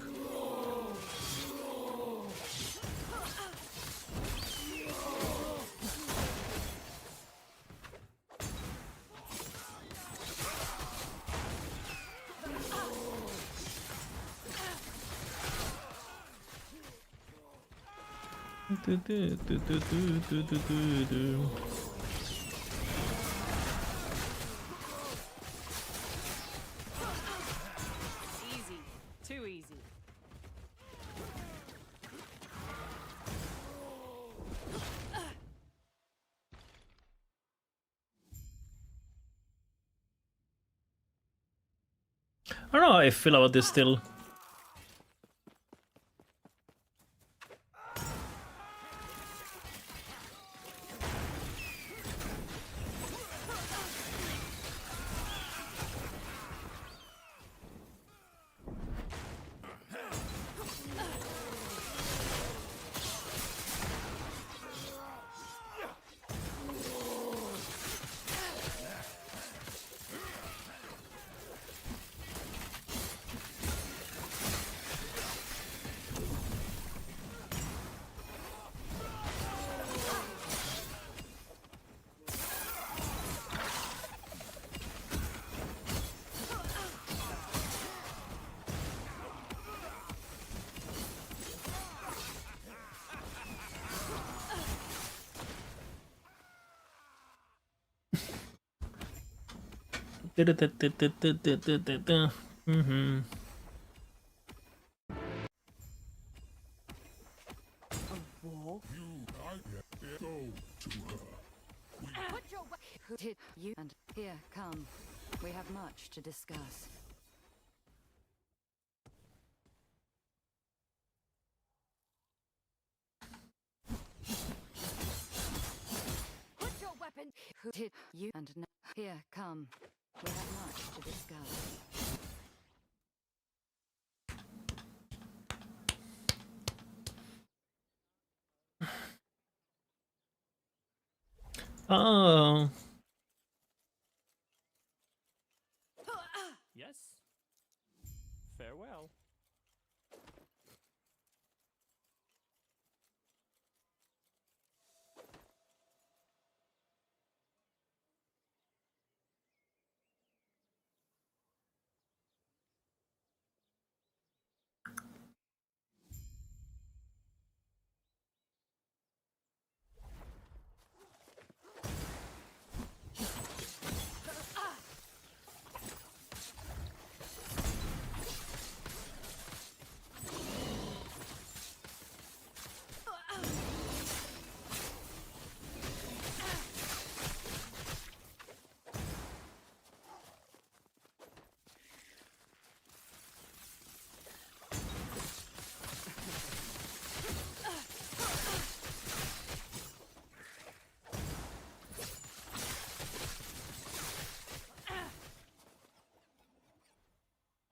Easy. Too easy. I don't know how I feel about this still. Mm-hmm. War? Put your Who did you? And here, come. We have much to discuss. Put your weapon. Who did you? And here, come. We have much to discuss. Oh. Yes. Farewell.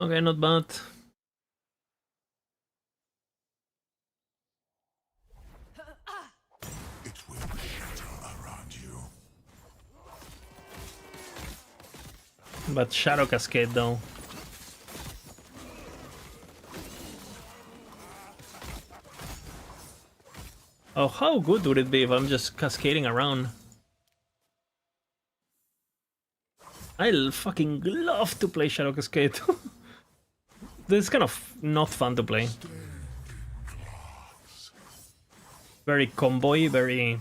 Okay, not bad. It will shatter around you. But Shadow Cascade though. Oh, how good would it be if I'm just cascading around? I fucking love to play Shadow Cascade. This is kind of not fun to play. Very comboy, very...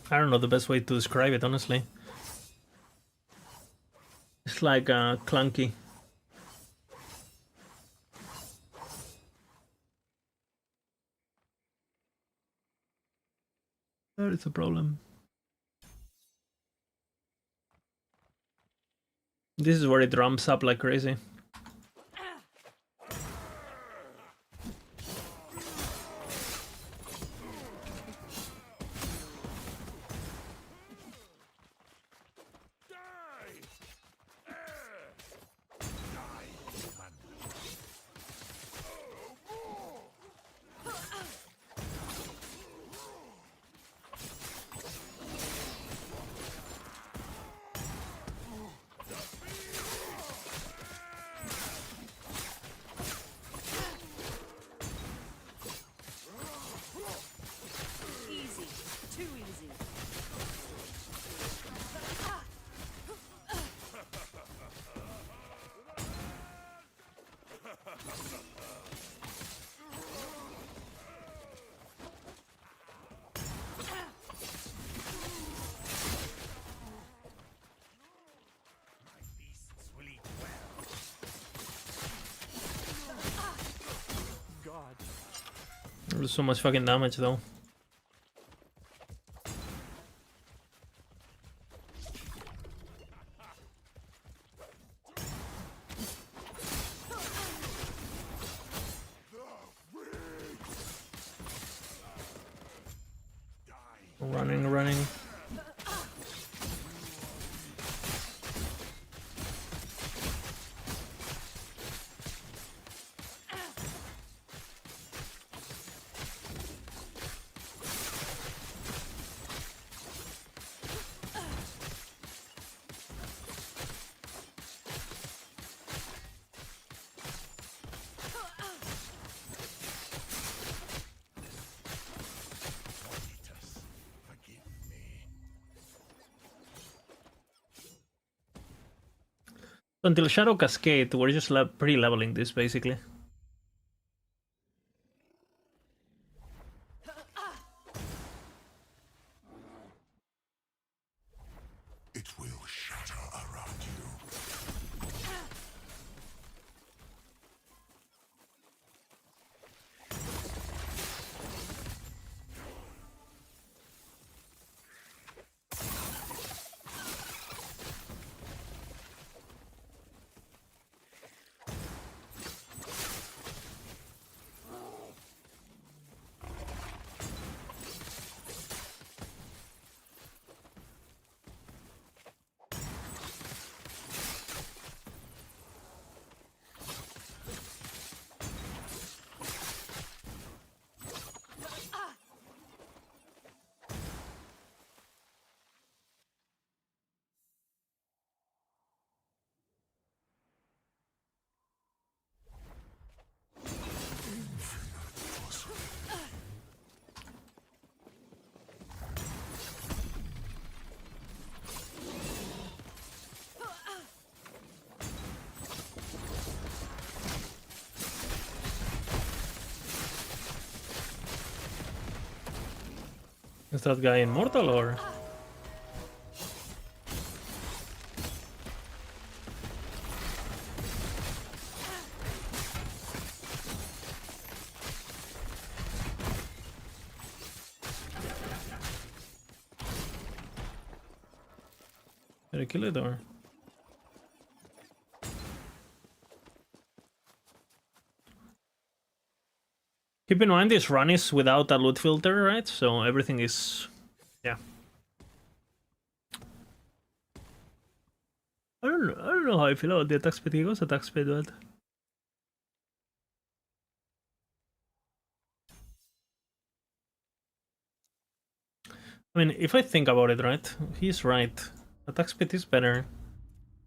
I don't know the best way to describe it, honestly. It's like clunky. There is a problem. This is where it ramps up like crazy. Easy. Too easy. God. There's so much fucking damage though. Running. Until Shadow Cascade, we're just pre-leveling this basically. It will shatter around you. Is that guy immortal or? Did I kill it or? Keep in mind this run is without a loot filter, right? So everything is... yeah. I don't don't know how I feel about the attack speed. He goes attack speed, but I mean, if I think about it, right, he's right. Attack speed is better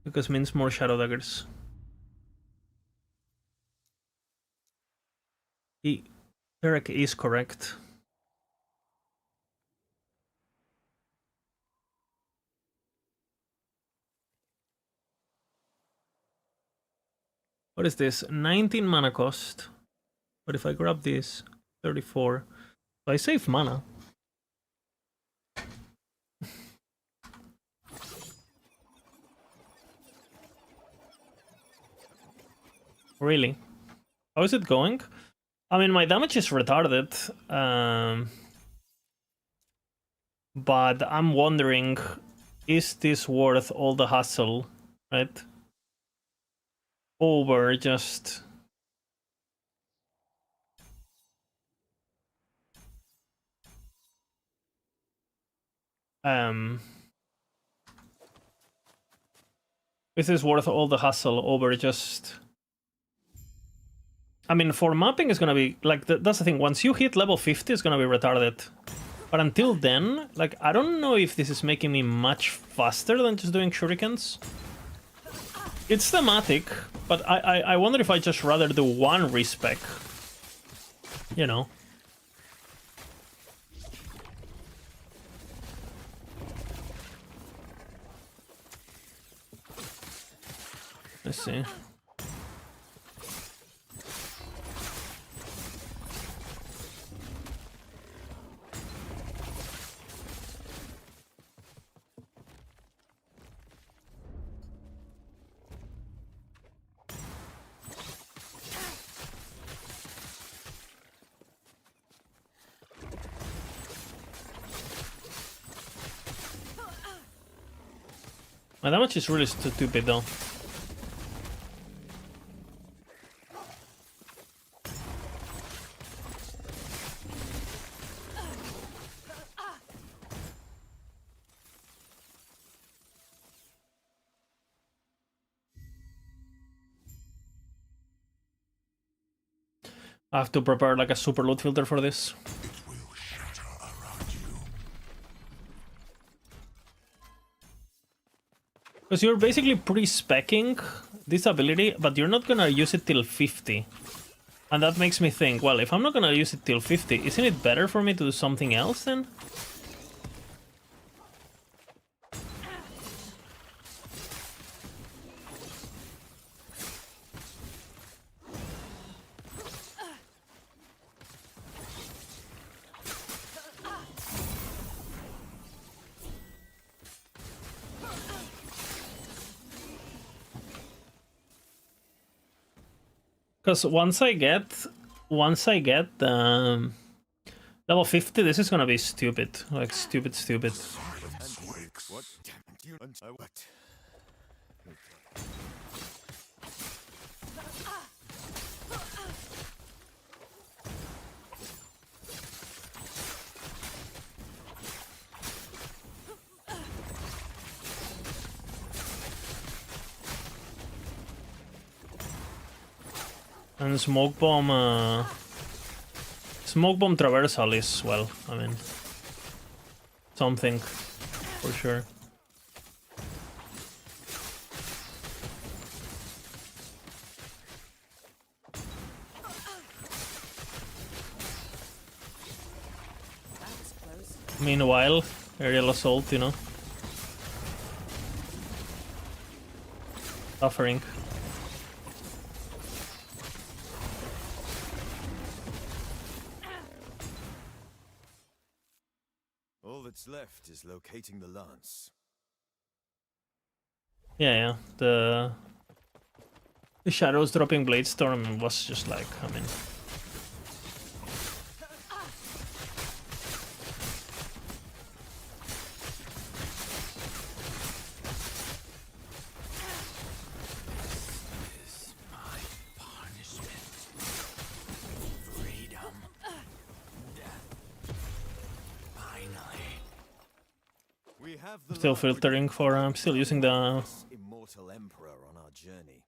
because it means more shadow daggers. Derek is correct. What is this? 19 mana cost. But if I grab this, 34. So I save mana. Really? How is it going? I mean, my damage is retarded. But I'm wondering, is this worth all the hassle, right? Over just... Is this worth all the hassle over just... I mean, for mapping it's gonna be, like, that's the thing, once you hit level 50 it's gonna be retarded. But until then, like, I don't know if this is making me much faster than just doing shurikens. It's thematic, but I wonder if I just rather do one respec. You know. Let's see. My damage is really stupid though. I have to prepare like a super loot filter for this. Because you're basically pre-speccing this ability, but you're not gonna use it till 50. And that makes me think, well, if I'm not gonna use it till 50, isn't it better for me to do something else then? Because once I get level 50, this is gonna be stupid, like stupid. And smoke bomb traversal is, well, I mean, something for sure. Meanwhile, aerial assault, you know, suffering. What's left is locating the lance. Yeah. The shadows dropping Blade Storm was just like, I mean, still filtering for, I'm still using the mortal emperor on our journey.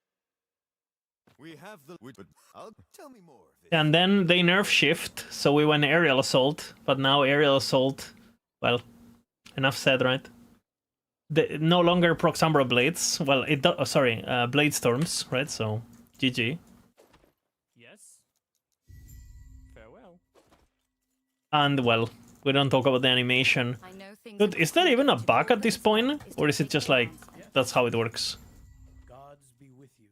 We have the... I'll tell me more of it. And then they nerf shift, so we went aerial assault, but now aerial assault, well, enough said, right? No longer Proxumbra blades. Well, blade storms, right? So, GG. Yes. Farewell. And well, we don't talk about the animation. I know things Dude, are is that even a complicated, bug but at this the point? best Or is it to just take like, it that's how it works? Gods be with you.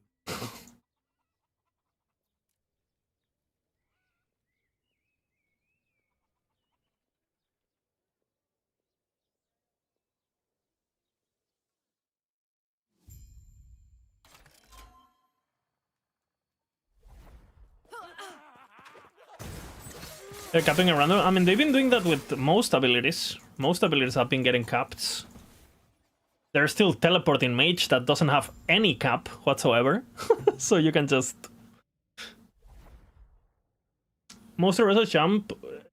They're capping a random. I mean, they've been doing that with most abilities. Most abilities have been getting capped. There's still teleporting mage that doesn't have any cap whatsoever. So you can just... Most of us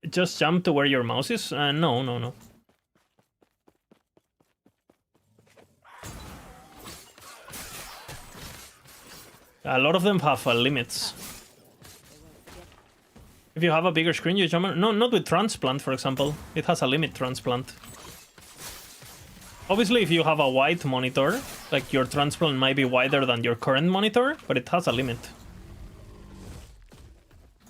just jump to where your mouse is? No. A lot of them have limits. If you have a bigger screen, you jump... No, not with transplant, for example. It has a limit, transplant. Obviously, if you have a wide monitor, like your transplant might be wider than your current monitor, but it has a limit.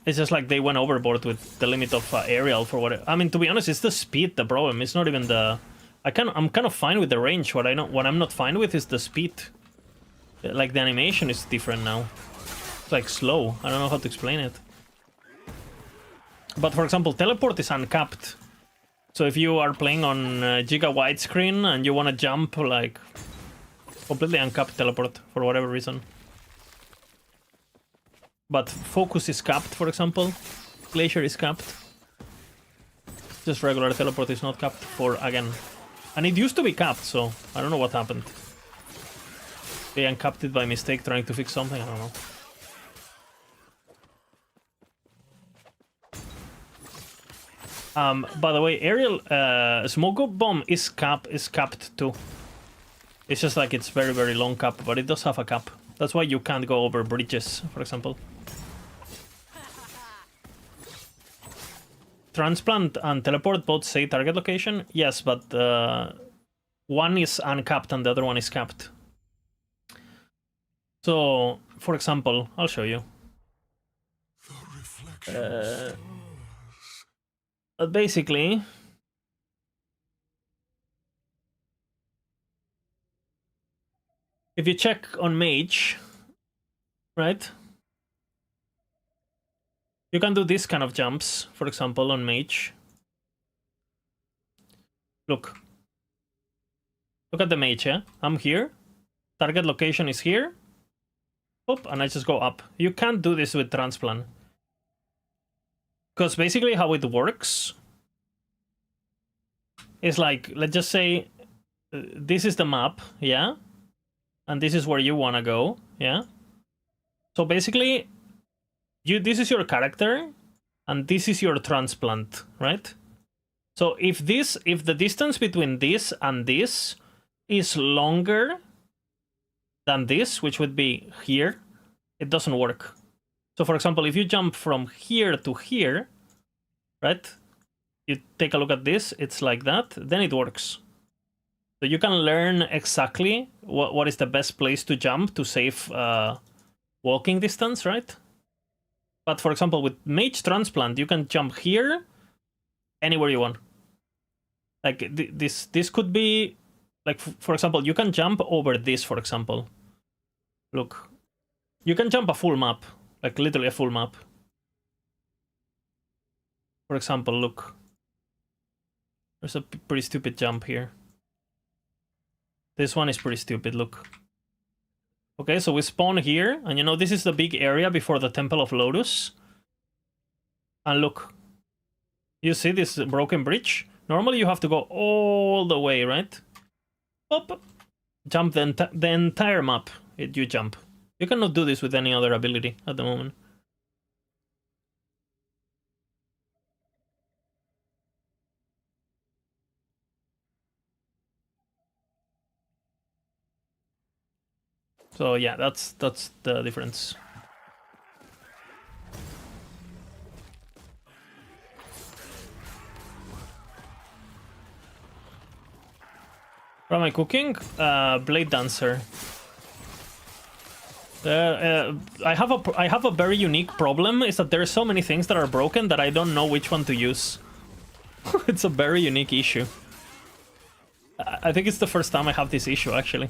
It's just like they went overboard with the limit of aerial for what... I mean, to be honest, it's the speed the problem. It's not even the... I'm kind of fine with the range. What I'm not fine with is the speed. Like, the animation is different now. It's like slow. I don't know how to explain it. But for example, teleport is uncapped. So if you are playing on Giga widescreen and you want to jump, like, completely uncapped teleport for whatever reason. But focus is capped, for example. Glacier is capped. Just regular teleport is not capped for, again. And it used to be capped, so I don't know what happened. They uncapped it by mistake trying to fix something, I don't know. By the way, aerial smoke bomb is capped too. It's just like it's very, very long cap, but it does have a cap. That's why you can't go over bridges, for example. Transplant and teleport both say target location? Yes, but one is uncapped and the other one is capped. So, for example, I'll show you. Basically, if you check on mage, right? You can do this kind of jumps, for example, on mage. Look. Look at the mage, yeah? I'm here. Target location is here. Oop, and I just go up. You can't do this with transplant. Because basically how it works is like, let's just say this is the map, yeah? And this is where you want to go, yeah? So basically, this is your character, and this is your transplant, right? So if the distance between this and this is longer than this, which would be here, it doesn't work. So for example, if you jump from here to here, right? You take a look at this, it's like that, then it works. So you can learn exactly what is the best place to jump to save walking distance, right? But for example, with Mage Transplant, you can jump here, anywhere you want. Like this could be, like for example, you can jump over this, for example. Look, you can jump a full map, like literally a full map. For example, look. There's a pretty stupid jump here. This one is pretty stupid, look. Okay, so we spawn here, and you know, this is the big area before the Temple of Lotus. And look. You see this broken bridge? Normally you have to go all the way, right? Up. Jump the entire map. You jump. You cannot do this with any other ability at the moment. So yeah, that's the difference. What am I cooking? Blade Dancer. I have a very unique problem, is that there are so many things that are broken that I don't know which one to use. It's a very unique issue. I think it's the first time I have this issue, actually.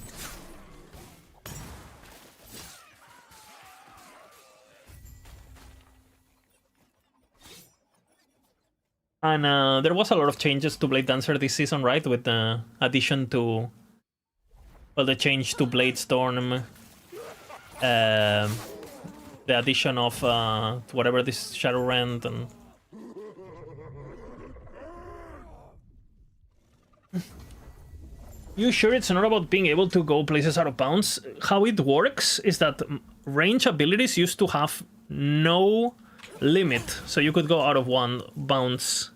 And there was a lot of changes to Blade Dancer this season, right? With the addition to... Well, the change to Blade Storm. The addition of whatever this Shadow Rend and... You sure it's not about being able to go places out of bounds? How it works is that range abilities used to have no limit, so you could go out of one bounds.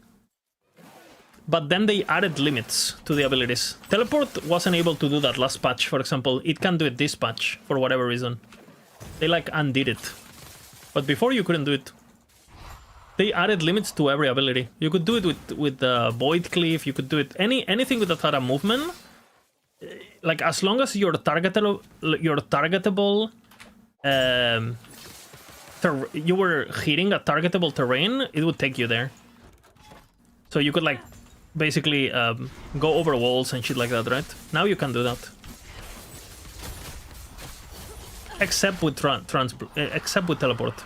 But then they added limits to the abilities. Teleport wasn't able to do that last patch, for example. It can do it this patch, for whatever reason. They like undid it. But before you couldn't do it. They added limits to every ability. You could do it with Void Cleave, you could do it anything with that had a movement. Like, as long as you're targetable, you were hitting a targetable terrain, it would take you there. So you could, like, basically go over walls and shit like that, right? Now you can do that. Except with except with teleport.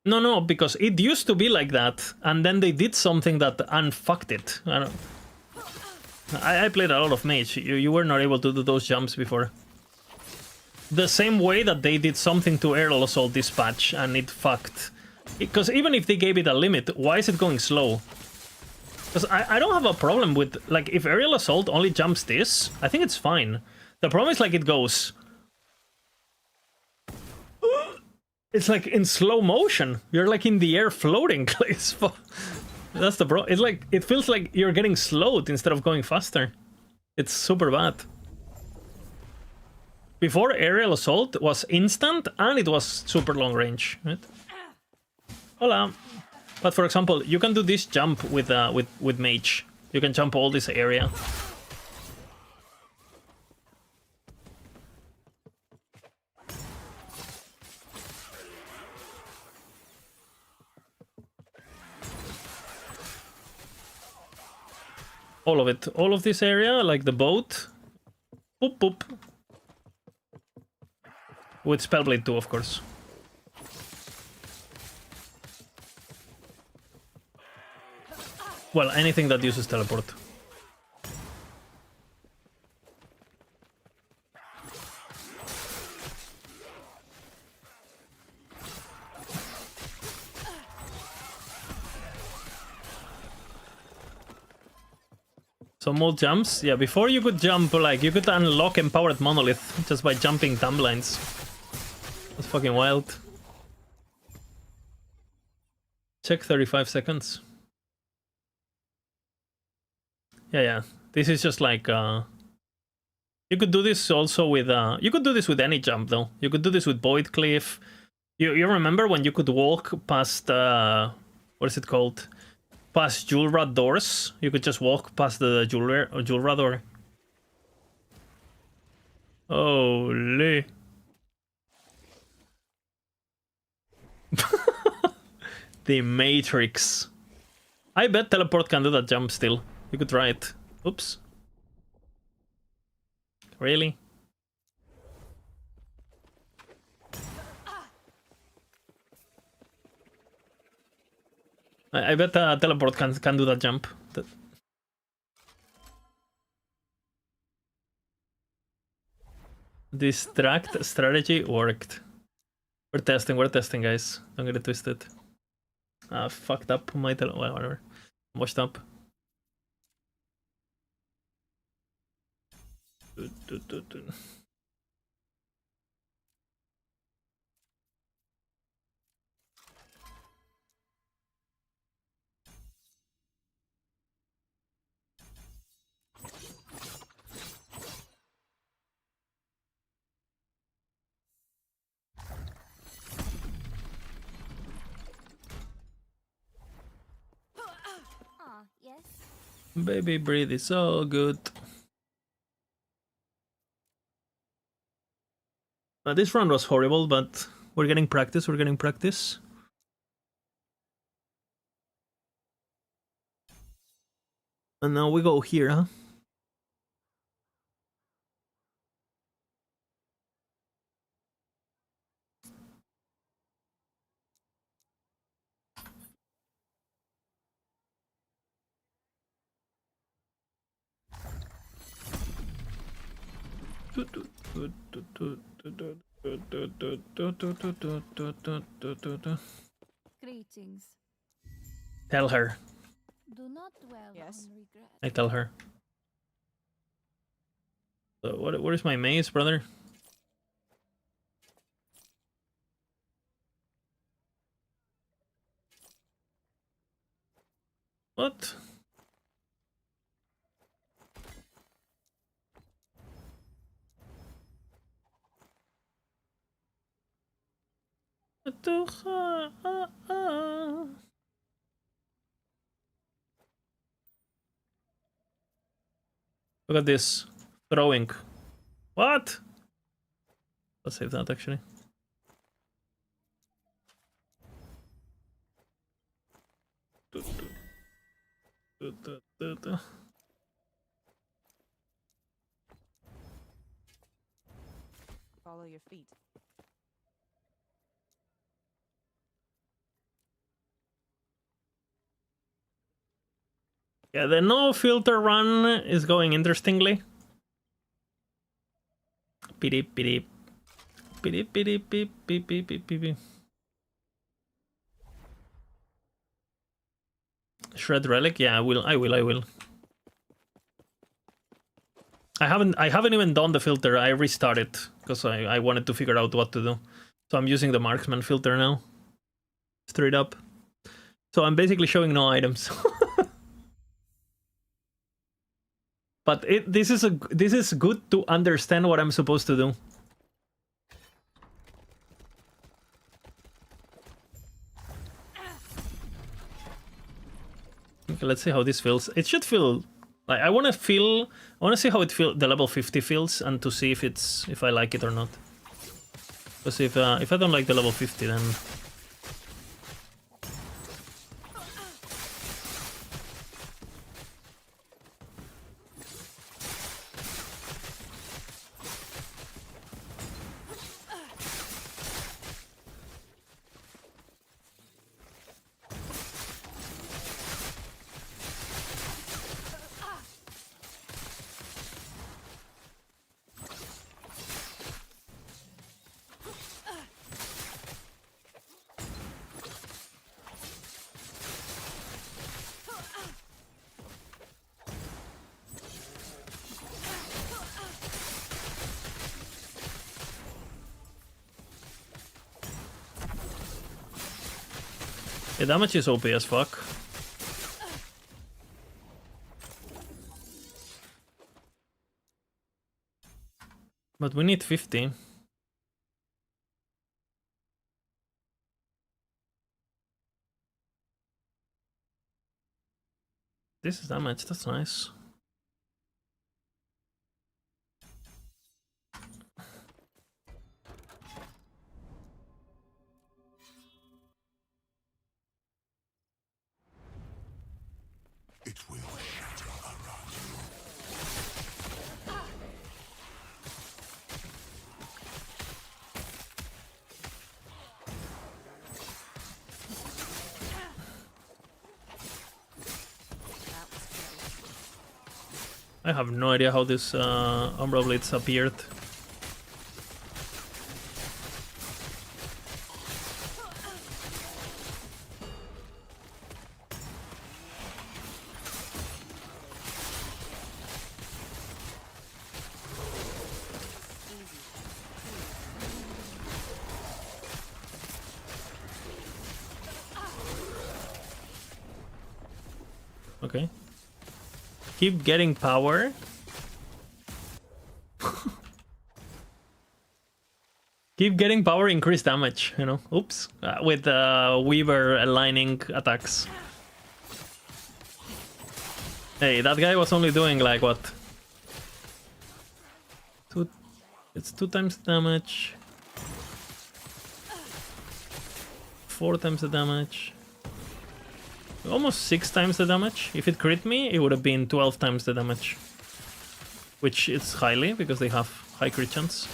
No, because it used to be like that, and then they did something that unfucked it. I played a lot of Mage. You were not able to do those jumps before. The same way that they did something to Aerial Assault this patch, and it fucked. Because even if they gave it a limit, why is it going slow? Because I don't have a problem with... Like, if Aerial Assault only jumps this, I think it's fine. The problem is, like, it goes... It's like in slow motion. You're like in the air floating. That's the problem. It's like, it feels like you're getting slowed instead of going faster. It's super bad. Before, Aerial Assault was instant and it was super long range, right? Hola. But for example, you can do this jump with Mage. You can jump all this area. All of it. All of this area, like the boat. Boop, boop. With Spellblade 2, of course. Well, anything that uses teleport. So more jumps? Yeah, before you could jump, like, you could unlock Empowered Monolith just by jumping thumb lines. That's fucking wild. Check 35 seconds. Yeah. This is just like, you could do this also with, you could do this with any jump, though. You could do this with Void Cliff. You remember when you could walk past, what is it called? Past Julra doors? You could just walk past the Julra door. Holy. The Matrix. I bet teleport can do that jump still. You could try it. Oops. Really? I bet teleport can do that jump. Distract strategy worked. We're testing, guys. Don't get it twisted. Fucked up my well, whatever. Washed up. Baby breathe is so good. This round was horrible, but we're getting practice. We're getting practice. And now we go here, huh? Greetings. Tell her. Do not dwell Yes? on regret. I tell her. So what is my maze, brother? What? Look at this. Throwing. What? Let's save that actually. Follow your feet. Yeah, the no filter run is going interestingly. Pidip pidip. Pidip pidip pip pip pip pip pip. Shred relic, yeah, I will. I haven't even done the filter. I restarted because I wanted to figure out what to do. So I'm using the marksman filter now. Straight up. So I'm basically showing no items. But this is good to understand what I'm supposed to do. Okay, let's see how this feels. It should feel like I want to see how the level 50 feels, and to see if I like it or not. Because if I don't like the level 50, then the damage is OP as fuck. But we need 50. This is damage, that's nice. It will shatter around you. I have no idea how this Umbral Blades appeared. Okay. Keep getting power. Keep getting power, increase damage, you know. Oops. With Weaver aligning attacks. Hey, that guy was only doing like what? It's 2 times the damage. 4 times the damage. Almost 6 times the damage. If it crit me, it would have been 12 times the damage. Which is highly, because they have high crit chance.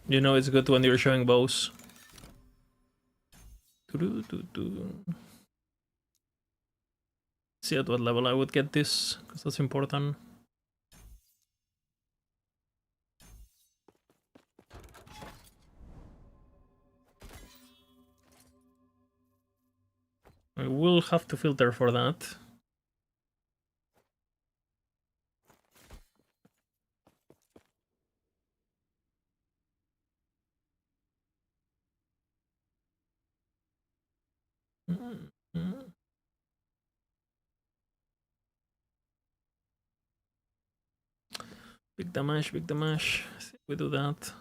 You know it's good when you're showing bows. See at what level I would get this, because that's important. I will have to filter for that. Big damage, big damage. I think we do that.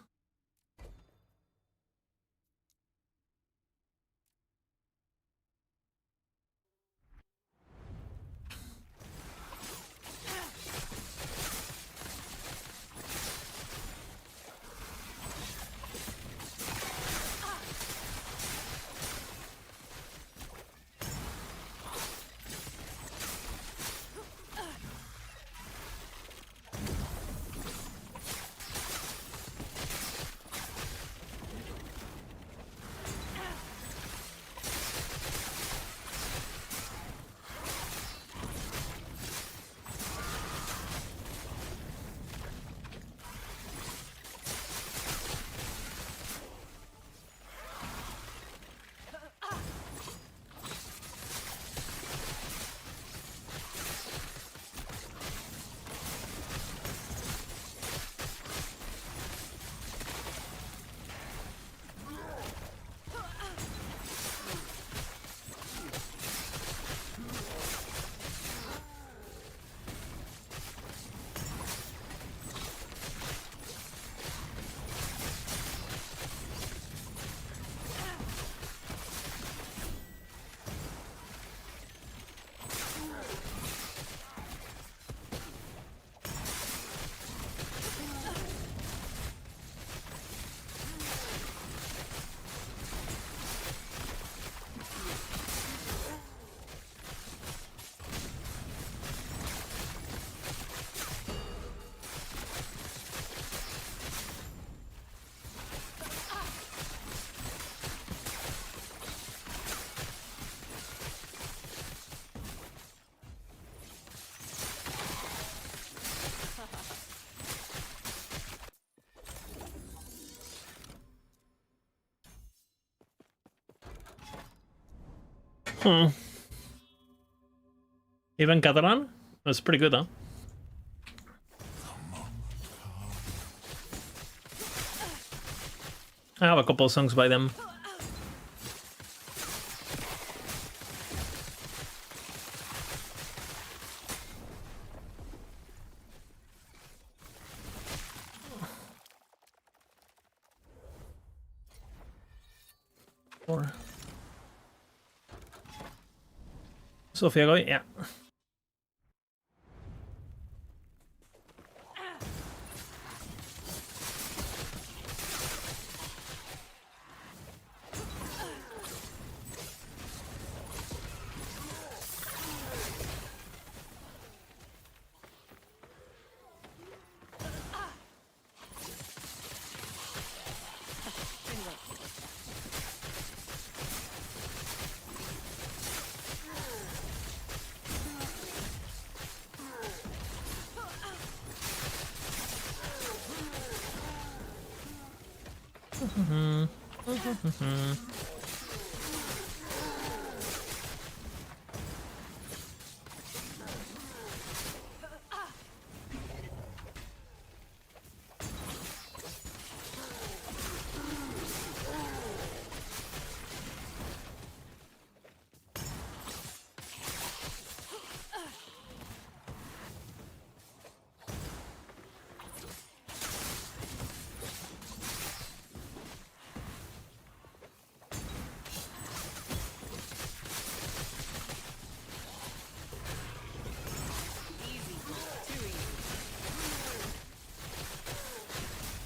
Even Catalan? That's pretty good, huh? I have a couple of songs by them. Sofia Goy, yeah.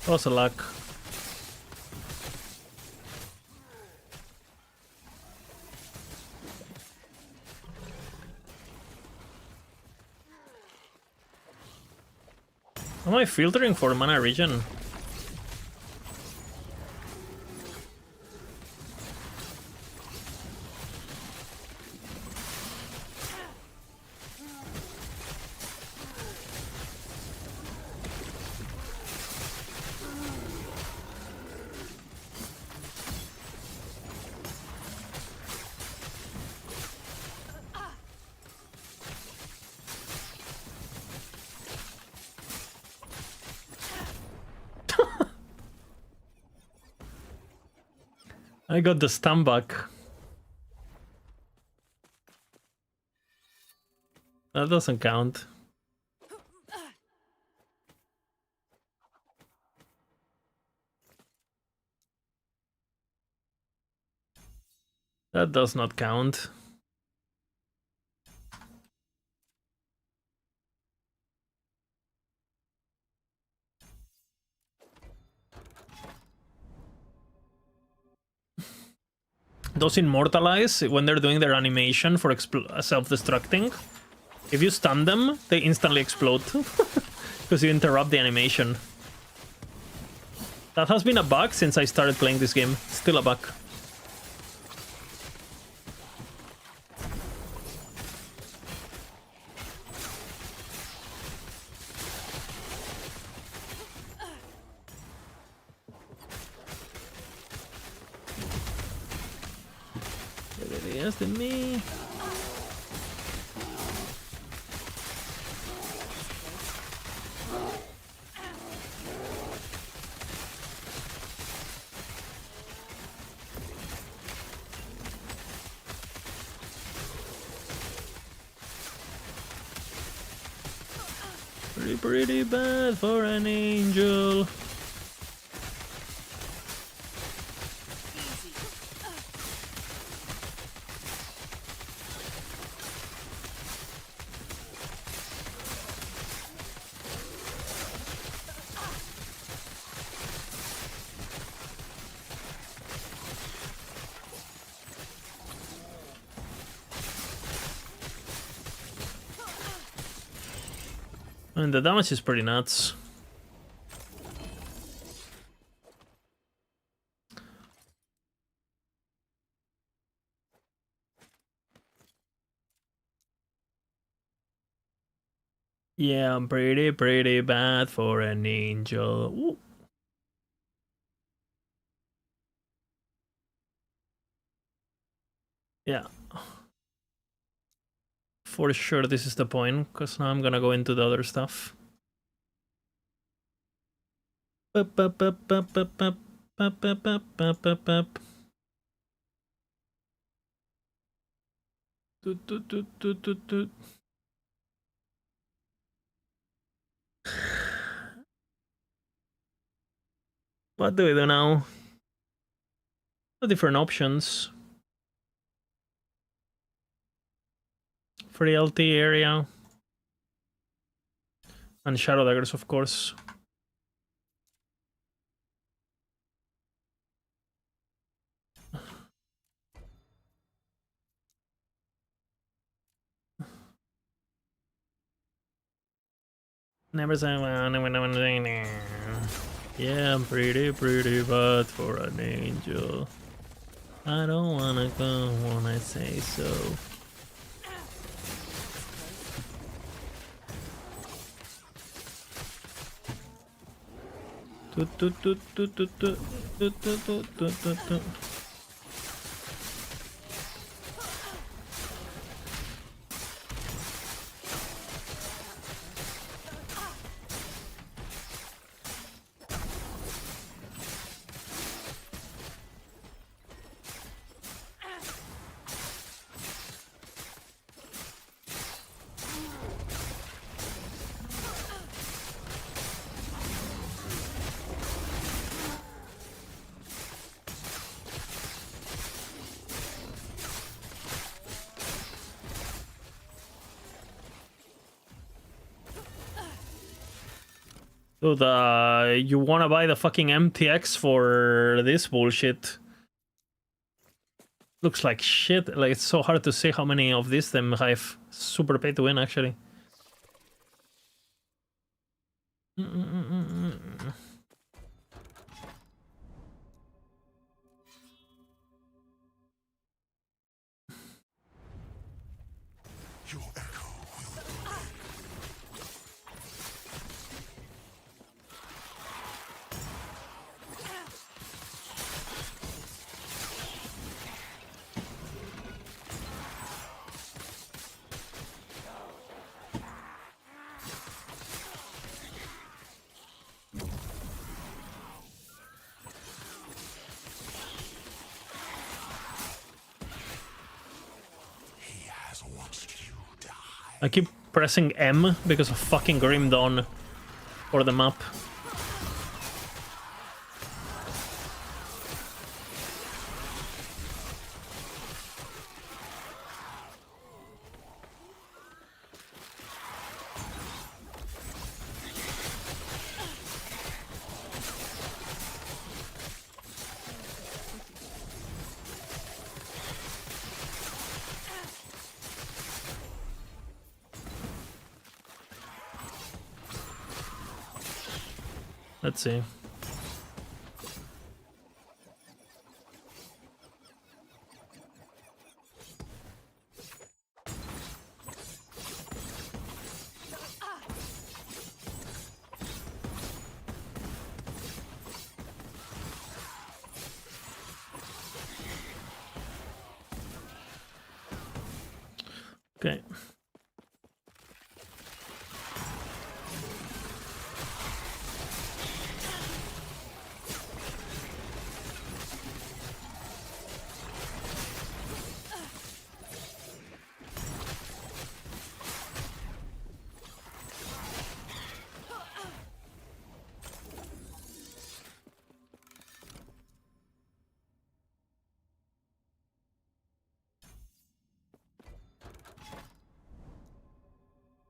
Was a luck. Am I filtering for mana regen? I got the stun back. That doesn't count. That does not count. Those immortalize, when they're doing their animation for self-destructing, if you stun them, they instantly explode. Because you interrupt the animation. That has been a bug since I started playing this game. Still a bug. Than me. Pretty bad for an angel. And the damage is pretty nuts. Yeah, I'm pretty bad for an angel. Ooh. Yeah. For sure this is the point, because now I'm gonna go into the other stuff. What do we do now? Different options. For the LT area. And Shadow Daggers, of course. Never say yeah, I'm pretty bad for an angel. I don't wanna go when I say so. Dude, you wanna buy the fucking MTX for this bullshit? Looks like shit. Like, it's so hard to say how many of these them have. Super pay to win, actually. Your echo will I keep pressing M because of fucking Grim Dawn for the map. Let's see. Okay.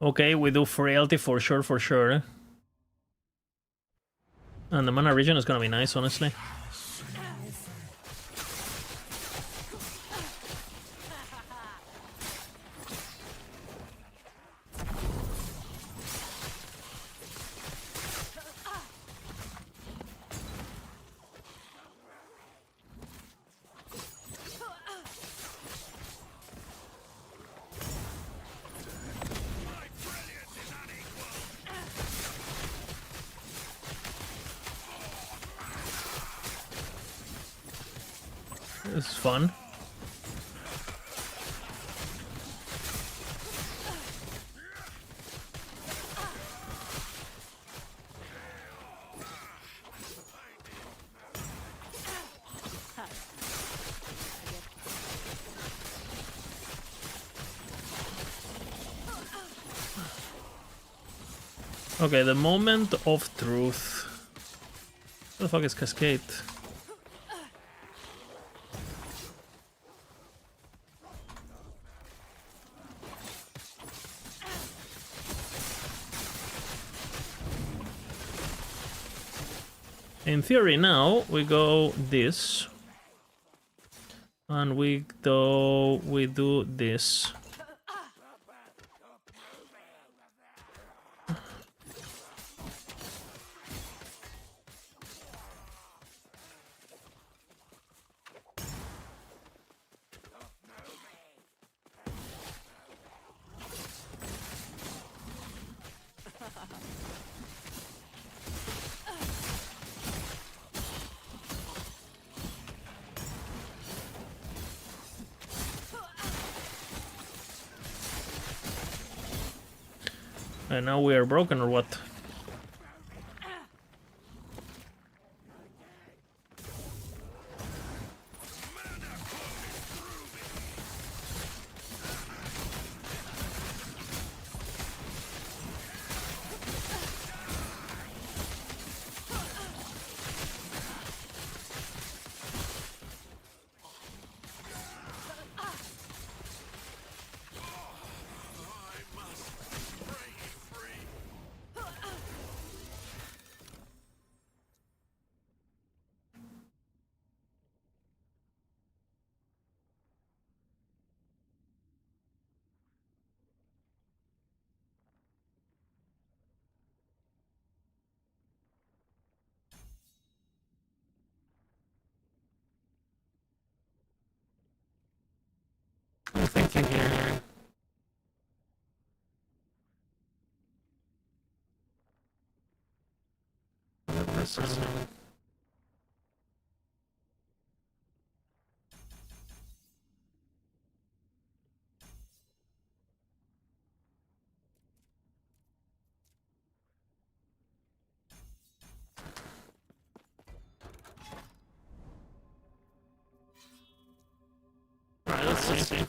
Okay, we do frailty for sure, for sure. And the mana region is gonna be nice, honestly. This is fun. Okay, the moment of truth. What the fuck is Cascade? In theory now, we go this. And we do this. And now we are broken or what? Thank you here. Alright, let's see.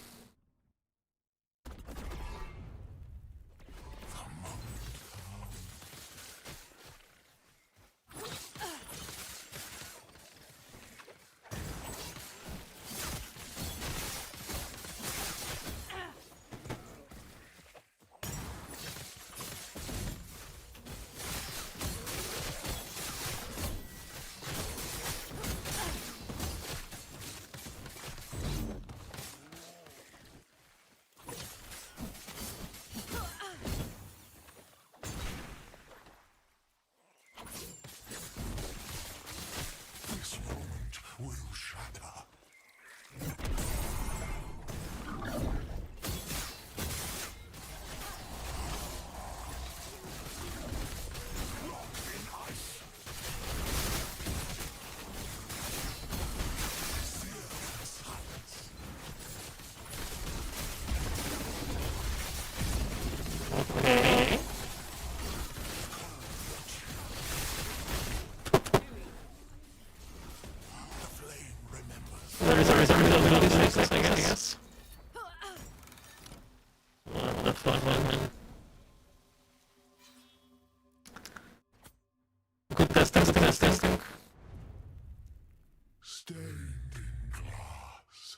This moment will shatter. I guess. What the fuck, man? Good testing. Stained in glass.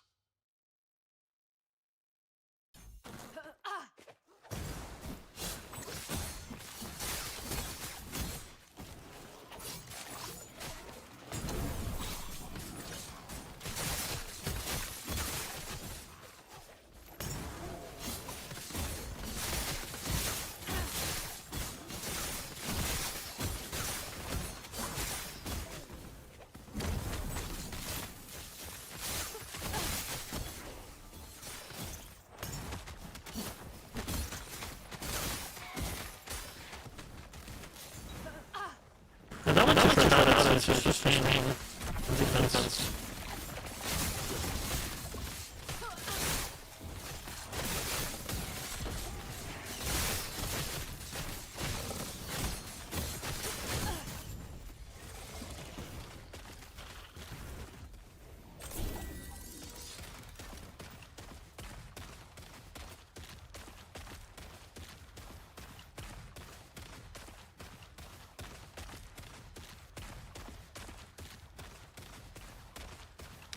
And that one's different. That is just defense.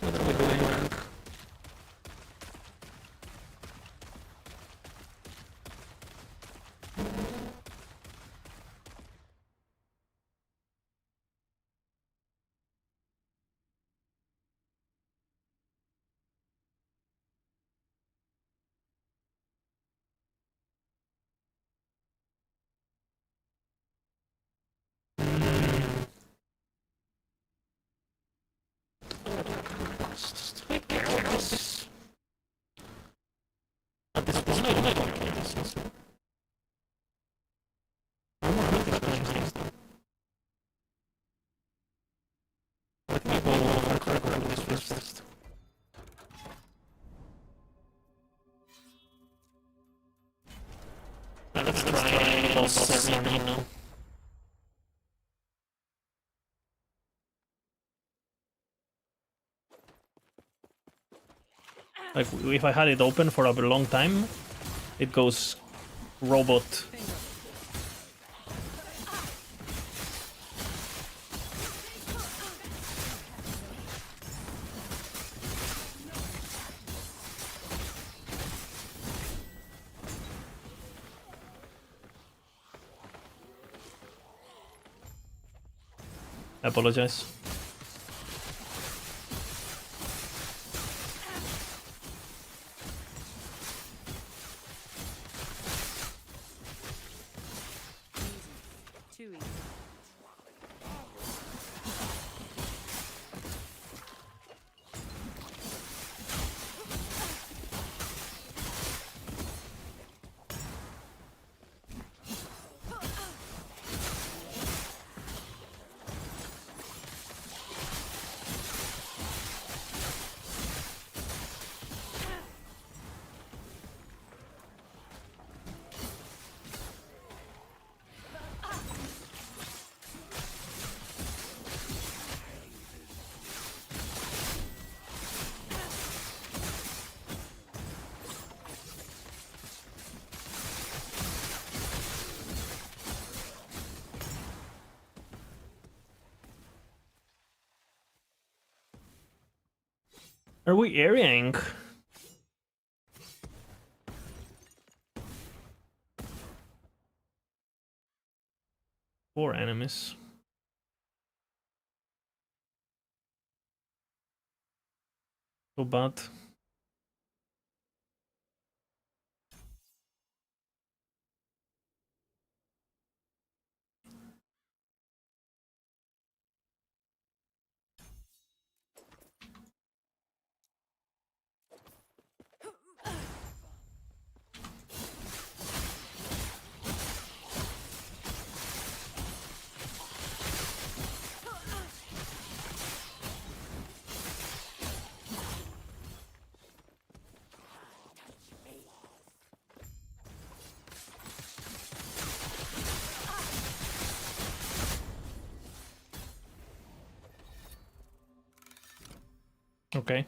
What are we doing, man? At this point, I don't care this. I'm more with this thing. Let me go grab this first. Let's try Serenino. Like, if I had it open for a long time, it goes robot. I apologize. Too easy. Are we airing? Four enemies. So bad. Okay.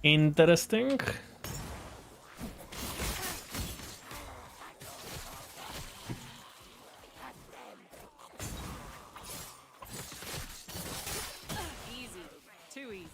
Interesting. Easy. Too easy.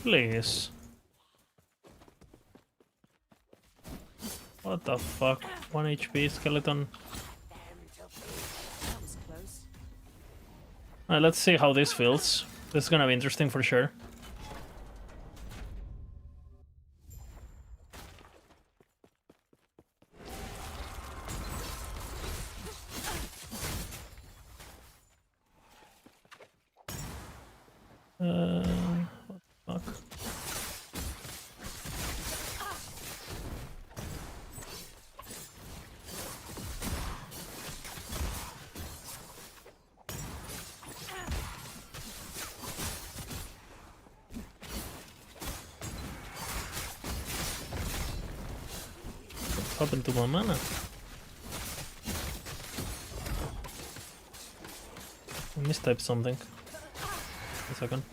Please. What the fuck? 1 HP skeleton. That was close. Alright, let's see how this feels. This is gonna be interesting for sure. What the fuck? What happened to my mana? I mistyped something. A second.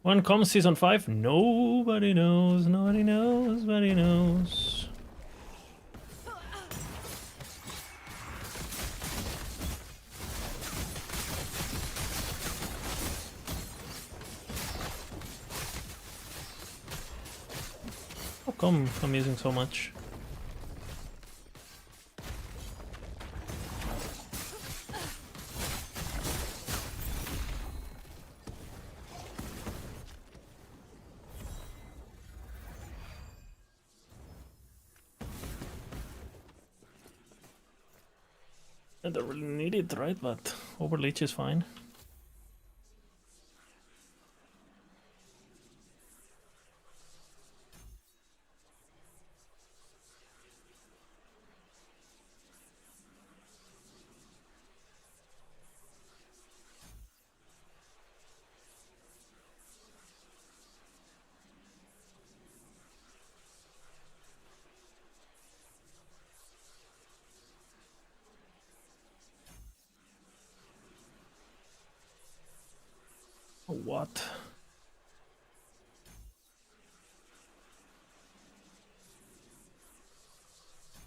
When comes season 5? Nobody knows, nobody knows, nobody knows. How come I'm using so much? I don't really need it, right? But Overleech is fine. What?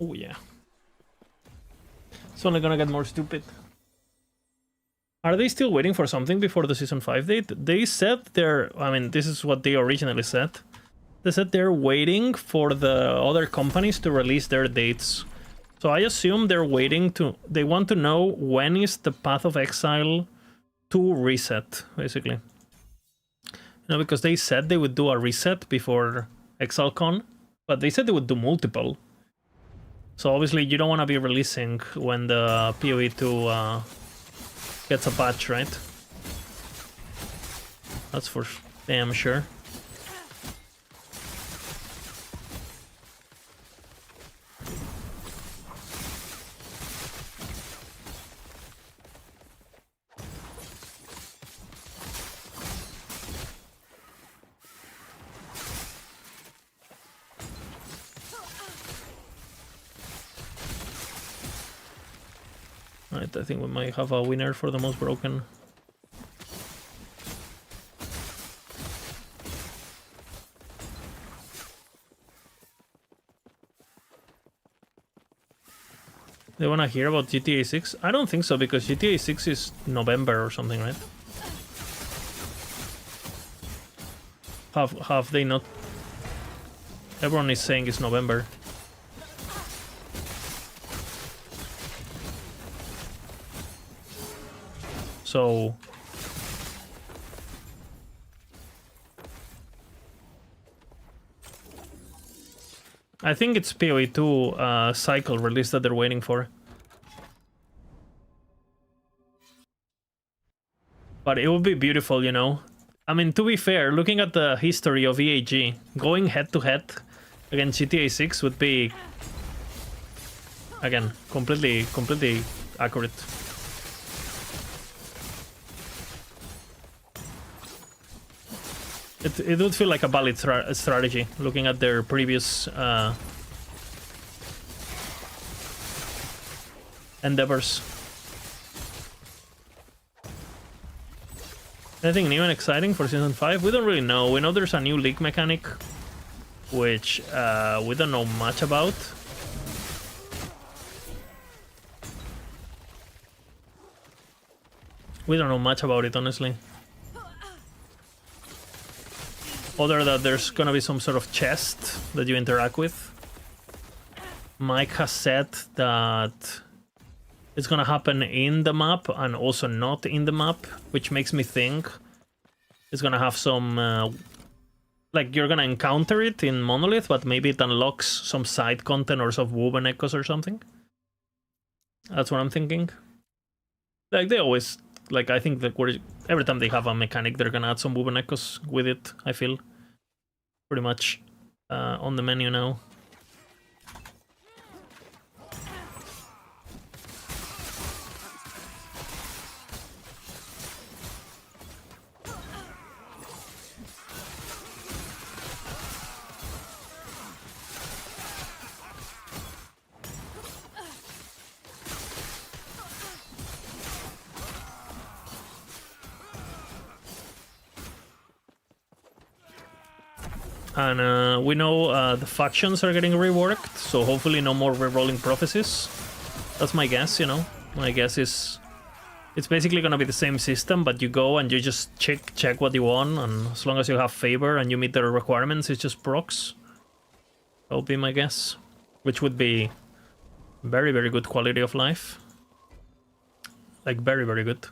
Oh yeah. It's only gonna get more stupid. Are they still waiting for something before the season 5 date? They said they're... I mean, this is what they originally said. They said they're waiting for the other companies to release their dates. So I assume they're waiting to... They want to know when is the Path of Exile 2 reset, basically. You know, because they said they would do a reset before ExileCon, but they said they would do multiple. So obviously you don't want to be releasing when the PoE 2 gets a patch, right? That's for damn sure. Right, I think we might have a winner for the most broken. They wanna hear about GTA 6? I don't think so, because GTA 6 is November or something, right? Have they not? Everyone is saying it's November. So I think it's PoE 2 cycle release that they're waiting for. But it would be beautiful, you know. I mean, to be fair, looking at the history of EAG, going head to head against GTA 6 would be, again, completely accurate. It would feel like a valid strategy, looking at their previous endeavors. Anything new and exciting for Season 5? We don't really know. We know there's a new league mechanic, which we don't know much about. We don't know much about it, honestly. Other than there's gonna be some sort of chest that you interact with. Mike has said that it's gonna happen in the map and also not in the map, which makes me think it's gonna have some... like, you're gonna encounter it in Monolith, but maybe it unlocks some side content or some woven echoes or something. That's what I'm thinking. Like, they always... Like, I think that every time they have a mechanic, they're gonna add some woven echoes with it, I feel. Pretty much on the menu now. And we know the factions are getting reworked, so hopefully no more rerolling prophecies. That's my guess, you know. My guess is it's basically gonna be the same system, but you go and you just check what you want, and as long as you have favor and you meet the requirements, it's just procs. That would be my guess, which would be very, very good quality of life. Like very, very good.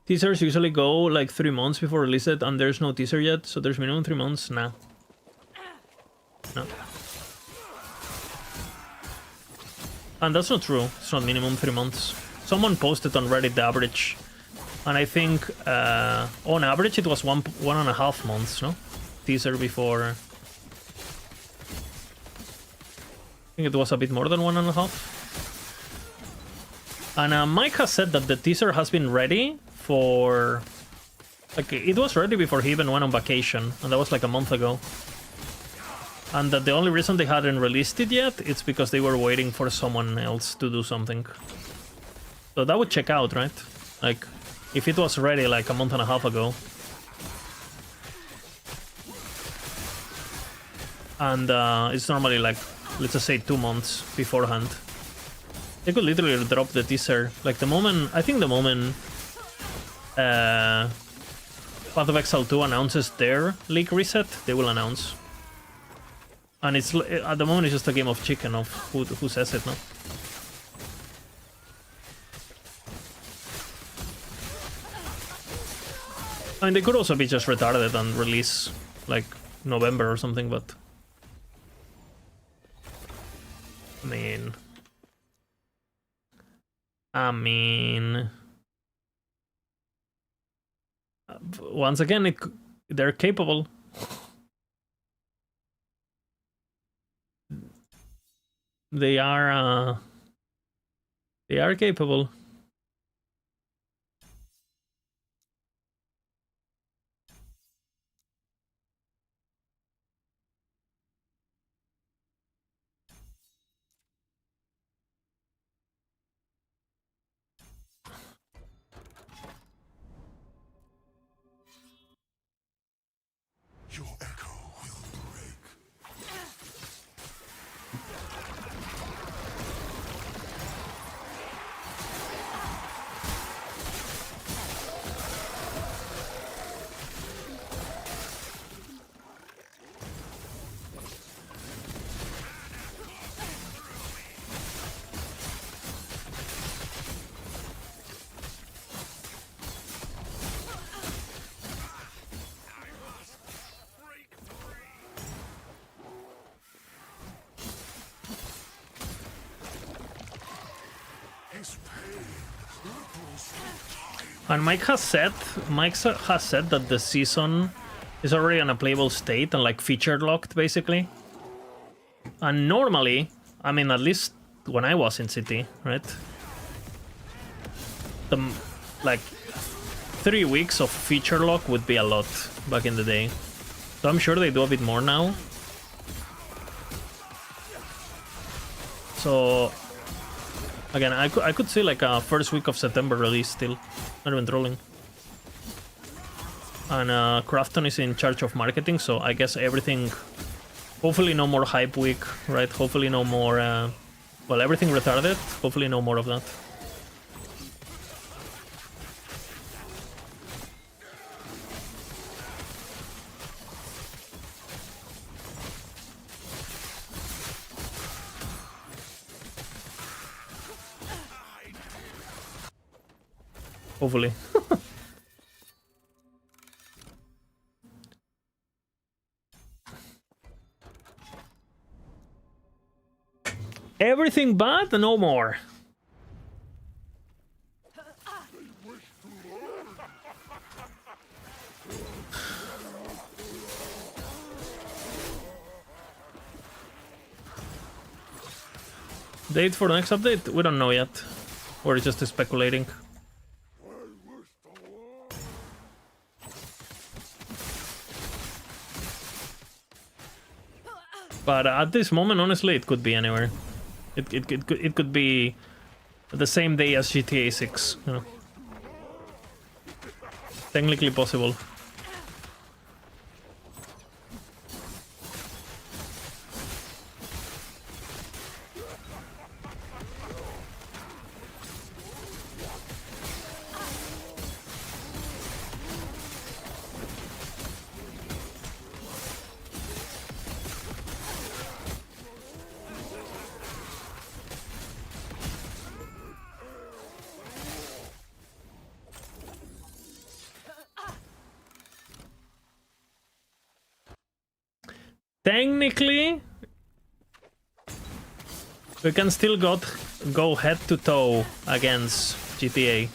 Teasers usually go like 3 months before release it, and there's no teaser yet, so there's minimum 3 months. Nah. No. And that's not true. It's not minimum 3 months. Someone posted on Reddit the average, and I think on average it was 1.5 months, no? Teaser before. I think it was a bit more than 1.5. And Mike has said that the teaser has been ready for... Like, it was ready before he even went on vacation, and that was like a month ago. And that the only reason they hadn't released it yet, it's because they were waiting for someone else to do something. So that would check out, right? Like, if it was ready like a month and a half ago. And it's normally like, let's just say 2 months beforehand. They could literally drop the teaser. Like the moment, I think the moment Path of Exile 2 announces their league reset, they will announce. And it's at the moment it's just a game of chicken of who says it, no? I mean, they could also be just retarded and release like November or something, but I mean, once again, they're capable. They are capable. Your echo will break. And Mike has said that the season is already in a playable state and like featured locked basically. And normally, I mean, at least when I was in City, right? The like 3 weeks of feature lock would be a lot back in the day. So I'm sure they do a bit more now. So again, I could see like a first week of September release still. Not even trolling. And Crafton is in charge of marketing, so I guess everything... Hopefully no more hype week, right? Hopefully no more... well, everything retarded. Hopefully no more of that. Hopefully. Everything but no more. Date for the next update? We don't know yet. We're just speculating. But at this moment, honestly, it could be anywhere. It could be the same day as GTA 6, you know. technically possible. Technically, we can still go head to toe against GTA.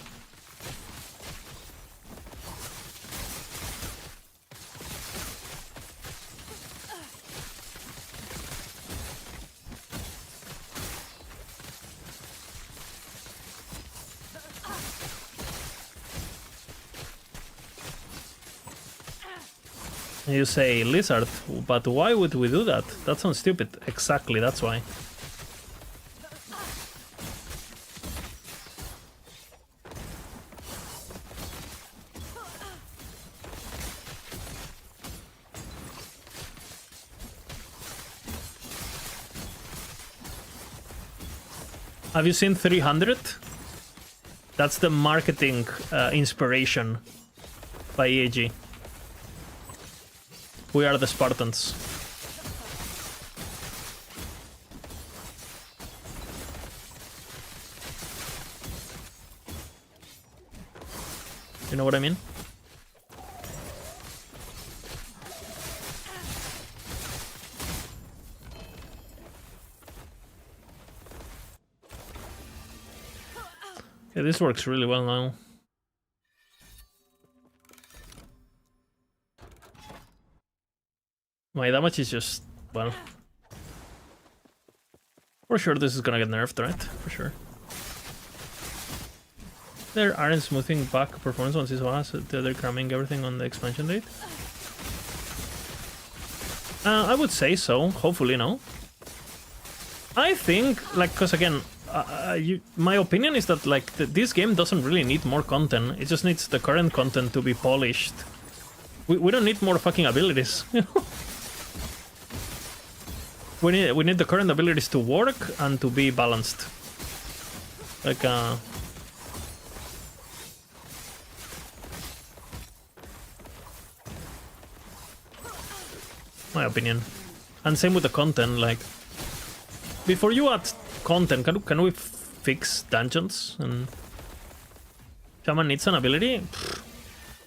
You say lizard, but why would we do that? That sounds stupid. Exactly, that's why. Have you seen 300? That's the marketing inspiration by EAG. We are the Spartans. You know what I mean? Okay, this works really well now. My damage is just, well... For sure this is gonna get nerfed, right? For sure. There aren't smoothing back performance on Season so they're cramming everything on the expansion date? I would say so, hopefully, no. I think, like, cause again, my opinion is that, like, this game doesn't really need more content, it just needs the current content to be polished. We don't need more fucking abilities, you know? We need the current abilities to work and to be balanced. Like my opinion. And same with the content, like before you add content, can we fix dungeons? And Shaman needs an ability?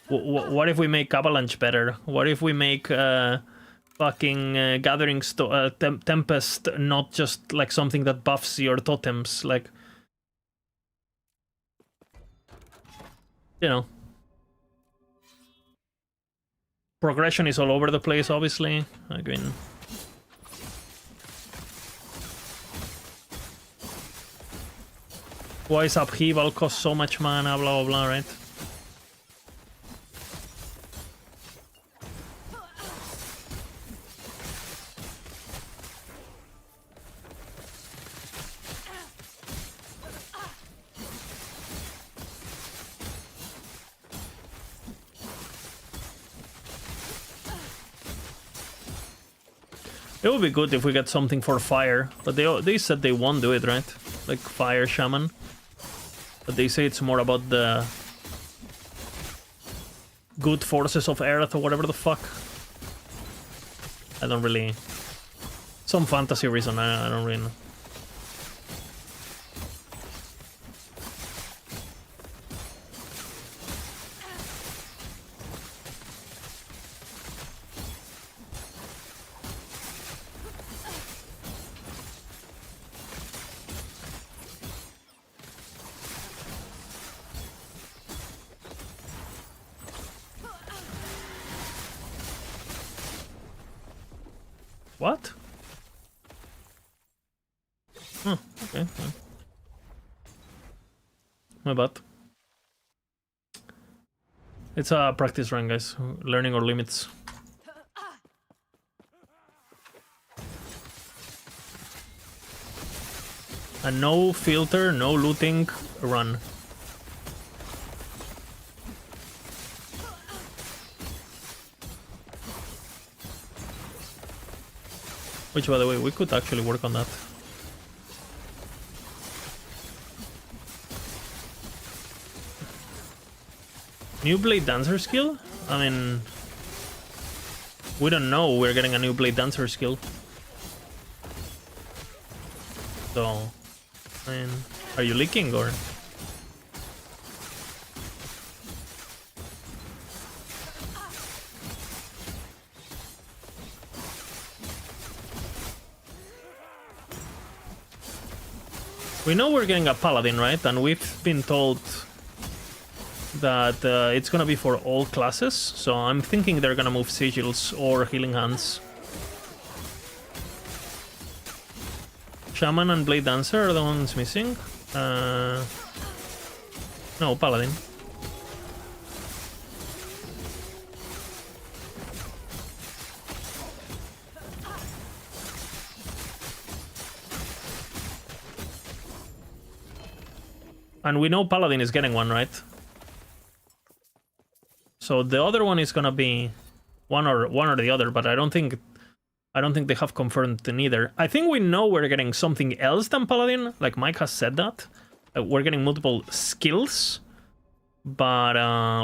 What if we make Avalanche better? What if we make fucking Gathering Tempest not just like something that buffs your totems, like, you know, progression is all over the place, obviously. I mean, why is upheaval cost so much mana, blah blah blah, right? It would be good if we get something for fire, but they said they won't do it, right? Like fire shaman. But they say it's more about the good forces of earth or whatever the fuck. I don't really... Some fantasy reason, I don't really know. What? Oh, okay. Fine. My bad. It's a practice run, guys. Learning our limits. A no filter, no looting run. Which, by the way, we could actually work on that. New Blade Dancer skill? I mean, we don't know we're getting a new Blade Dancer skill. So, I mean, are you leaking or? We know we're getting a Paladin, right? And we've been told that it's gonna be for all classes, so I'm thinking they're gonna move Sigils or Healing Hands. Shaman and Blade Dancer are the ones missing. No, Paladin. And we know Paladin is getting one, right? So the other one is gonna be one or the other, but I don't think they have confirmed neither. I think we know we're getting something else than Paladin. Like Mike has said that. We're getting multiple skills, but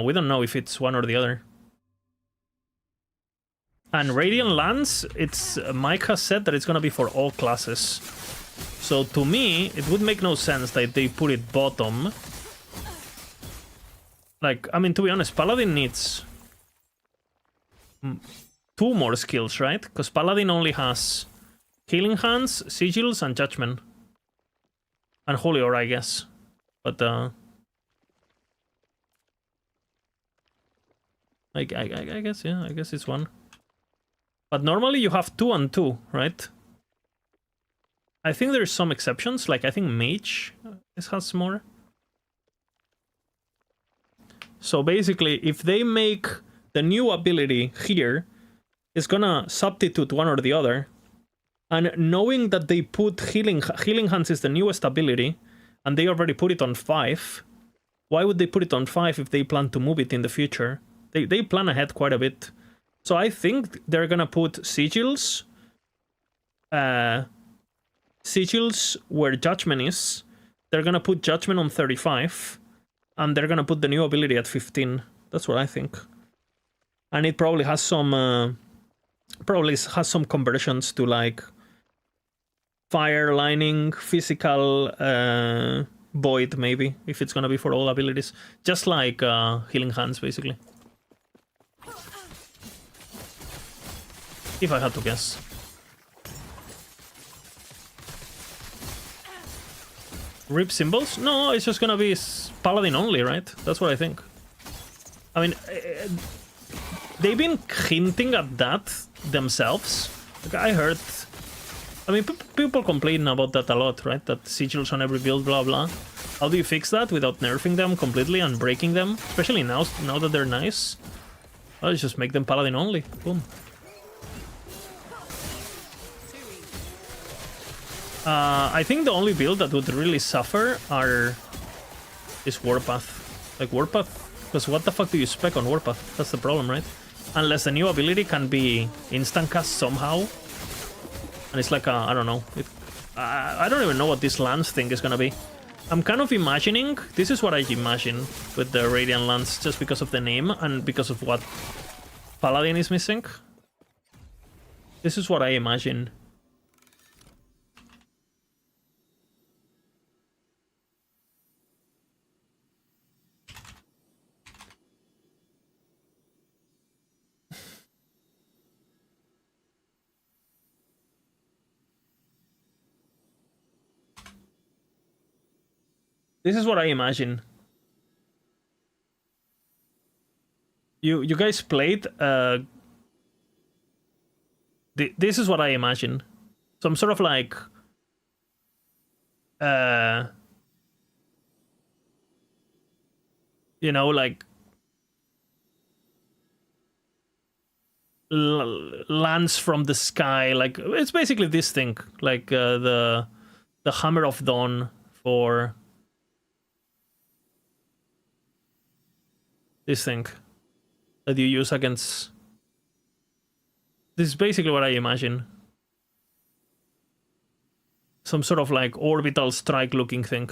we don't know if it's one or the other. And Radiant Lance, Mike has said that it's gonna be for all classes. So to me, it would make no sense that they put it bottom. Like, I mean, to be honest, Paladin needs 2 more skills, right? Because Paladin only has Healing Hands, Sigils, and Judgment. And Holy Aura, I guess. But, I guess, yeah, I guess it's 1. But normally you have 2 and 2, right? I think there's some exceptions, like I think Mage has more. So basically, if they make the new ability here, it's gonna substitute one or the other. And knowing that they put Healing Hands is the newest ability, and they already put it on 5, why would they put it on 5 if they plan to move it in the future? They plan ahead quite a bit. So I think they're gonna put Sigils, Sigils where Judgment is. They're gonna put Judgment on 35, and they're gonna put the new ability at 15. That's what I think. And it probably has some conversions to like Fire, Lightning, Physical, Void maybe, if it's gonna be for all abilities. Just like Healing Hands, basically. If I had to guess. Rip symbols? No, it's just gonna be Paladin only, right? That's what I think. I mean, they've been hinting at that themselves. Like, I heard... I mean, people complain about that a lot, right? That sigils on every build, blah blah. How do you fix that without nerfing them completely and breaking them? Especially now that they're nice. Well, just make them Paladin only. Boom. I think the only build that would really suffer is Warpath. Like Warpath, because what the fuck do you spec on Warpath? That's the problem, right? Unless the new ability can be instant cast somehow. And it's like, I don't know. I don't even know what this Lance thing is gonna be. I'm kind of imagining, this is what I imagine with the Radiant Lance, just because of the name and because of what Paladin is missing. This is what I imagine. This is what I imagine. You guys played. This is what I imagine. Some sort of like. You know, like. Lance from the sky. Like it's basically this thing. Like the Hammer of Dawn for. This thing that you use against. This is basically what I imagine. some sort of like orbital strike looking thing.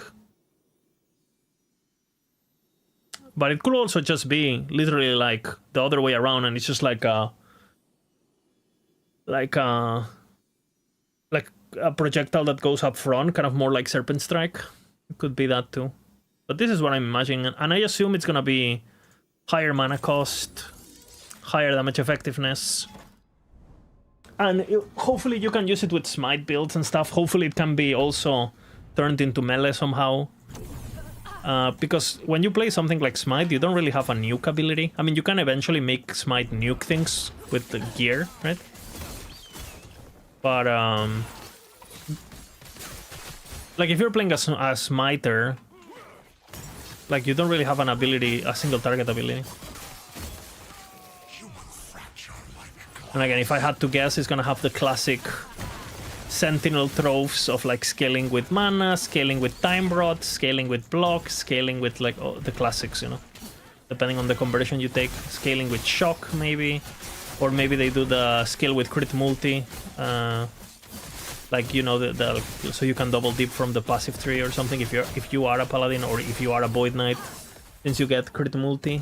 But it could also just be literally like the other way around, and it's just like a projectile that goes up front, kind of more like Serpent Strike. It could be that too. But this is what I'm imagining, and I assume it's gonna be higher mana cost, higher damage effectiveness, and hopefully you can use it with smite builds and stuff. Hopefully it can be also turned into melee somehow. Because when you play something like Smite, you don't really have a nuke ability. I mean, you can eventually make Smite nuke things with the gear, right? But, like, if you're playing a Smiter, like, you don't really have an ability, a single target ability. And again, if I had to guess, it's gonna have the classic Sentinel tropes of like scaling with mana, scaling with time rod, scaling with blocks, scaling with like the classics, you know, depending on the conversion you take. Scaling with shock maybe, or maybe they do the scale with crit multi, like, you know, the so you can double dip from the passive tree or something if you are a paladin, or if you are a void knight, since you get crit multi.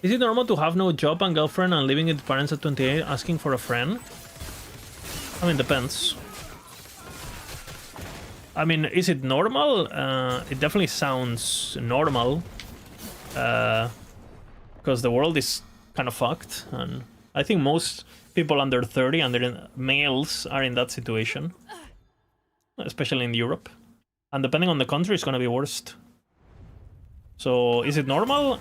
Is it normal to have no job and girlfriend and living with parents at 28 asking for a friend? I mean, depends. I mean, is it normal? It definitely sounds normal. Because the world is kind of fucked. And I think most people under 30 and males are in that situation. Especially in Europe. And depending on the country, it's gonna be worst. So, is it normal?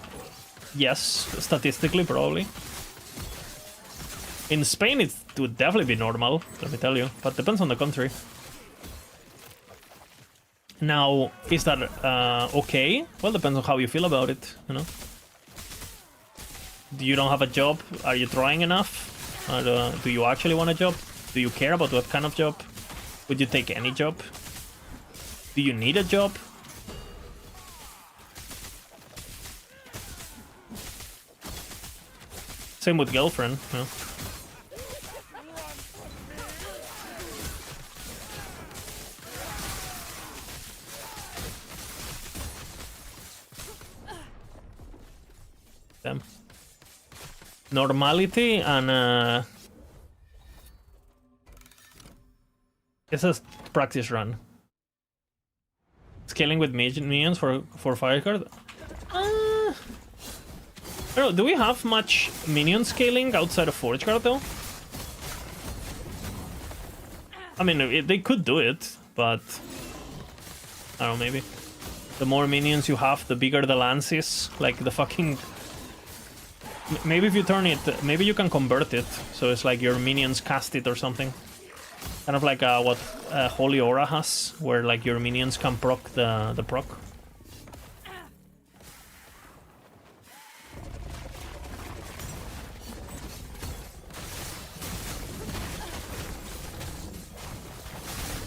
Yes, statistically, probably. In Spain, it would definitely be normal, let me tell you, but depends on the country. Now, is that okay? Well, depends on how you feel about it, you know? You don't have a job? Are you trying enough? Do you actually want a job? Do you care about what kind of job? Would you take any job? Do you need a job? Same with girlfriend, you know. Damn. Normality and it's a practice run. Scaling with minions for Firecard. I don't know, do we have much minion scaling outside of Forgeguard though? I mean, they could do it, but I don't know, maybe. The more minions you have, the bigger the lance is. Like the fucking... Maybe if you turn it, maybe you can convert it. So it's like your minions cast it or something. Kind of like what Holy Aura has, where like your minions can proc the proc.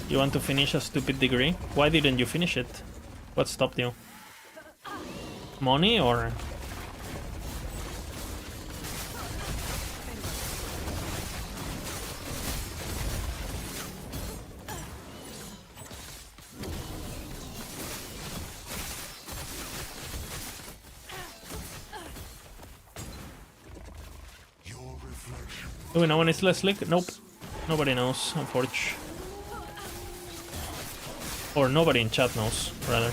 You want to finish a stupid degree? Why didn't you finish it? What stopped you? Money or... Do we know when it's less slick? Nope. Nobody knows, unfortunately. Or nobody in chat knows, rather.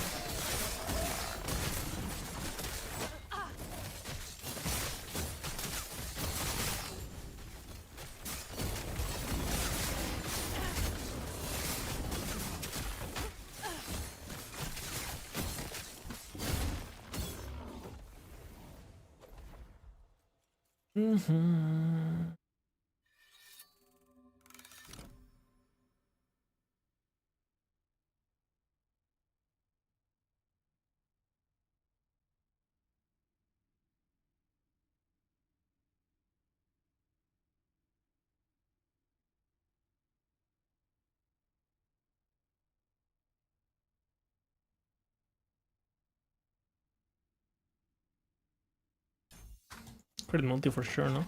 Crit multi for sure, no?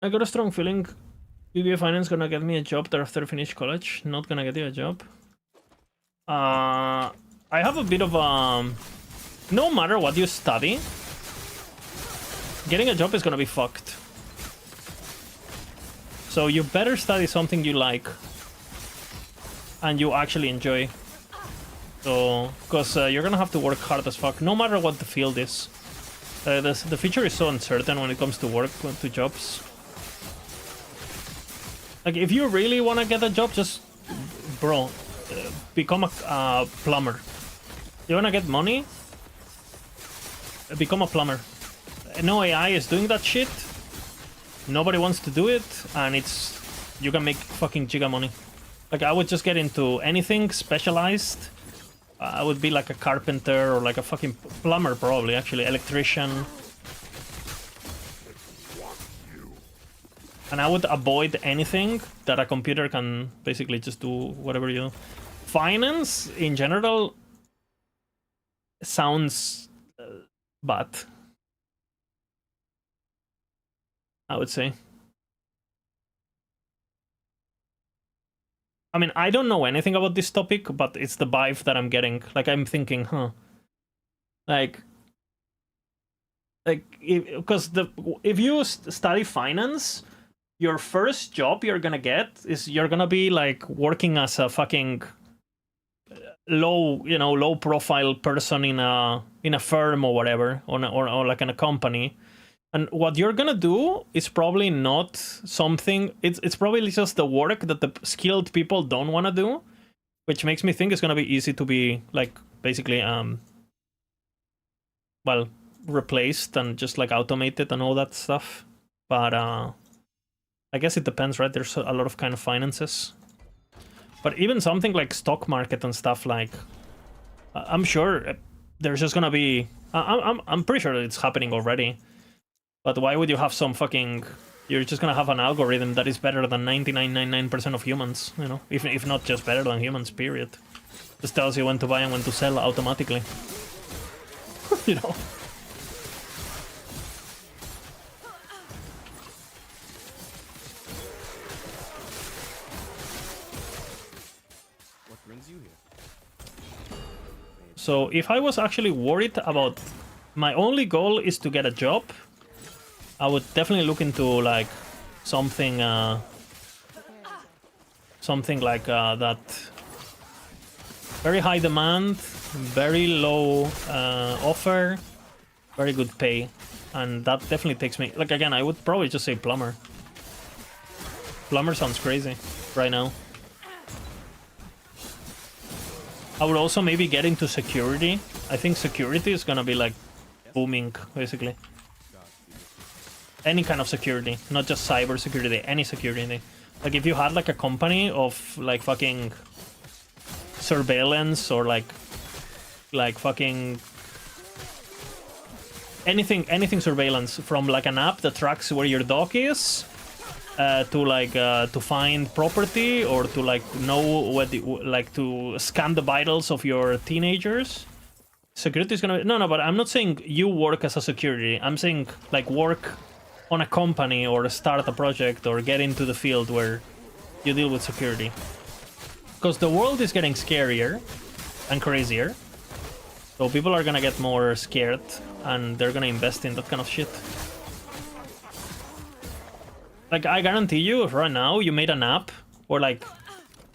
I got a strong feeling BBA Finance gonna get me a job there after I finish college. Not gonna get you a job. I have a bit of no matter what you study, getting a job is gonna be fucked. So you better study something you like and you actually enjoy. So, because you're gonna have to work hard as fuck, no matter what the field is. The future is so uncertain when it comes to work, to jobs. Like, if you really want to get a job, just, bro, become a plumber. You want to get money? Become a plumber. No AI is doing that shit. Nobody wants to do it, and you can make fucking giga money. Like, I would just get into anything specialized. I would be like a carpenter or like a fucking plumber, probably, actually, electrician. And I would avoid anything that a computer can basically just do whatever you... Finance, in general, sounds bad, I would say. I mean, I don't know anything about this topic, but it's the vibe that I'm getting. Like, I'm thinking, Like, because if you study finance, your first job you're gonna get is you're gonna be like working as a fucking low profile person in a firm or whatever, or like in a company. And what you're gonna do is probably not something. It's probably just the work that the skilled people don't want to do, which makes me think it's gonna be easy to be like basically well, replaced and just like automated and all that stuff. But I guess it depends, right? There's a lot of kind of finances. But even something like stock market and stuff, like I'm sure there's just gonna be. I'm pretty sure it's happening already. But why would you have some fucking... You're just gonna have an algorithm that is better than 99.99% of humans, you know? If not just better than humans, period. Just tells you when to buy and when to sell automatically. You know? What brings you here? So if I was actually worried about... My only goal is to get a job... I would definitely look into like something like that. Very high demand, very low offer, very good pay, and that definitely takes me. Like again, I would probably just say plumber. Plumber sounds crazy right now. I would also maybe get into security. I think security is gonna be like booming, basically. Any kind of security, not just cyber security, any security. Like if you had like a company of like fucking surveillance or like fucking anything surveillance, from like an app that tracks where your dog is to like to find property, or to like know what like to scan the vitals of your teenagers. Security is gonna be... No, but I'm not saying you work as a security. I'm saying like work on a company or start a project or get into the field where you deal with security. Because the world is getting scarier and crazier. So people are gonna get more scared and they're gonna invest in that kind of shit. Like, I guarantee you, if right now you made an app where like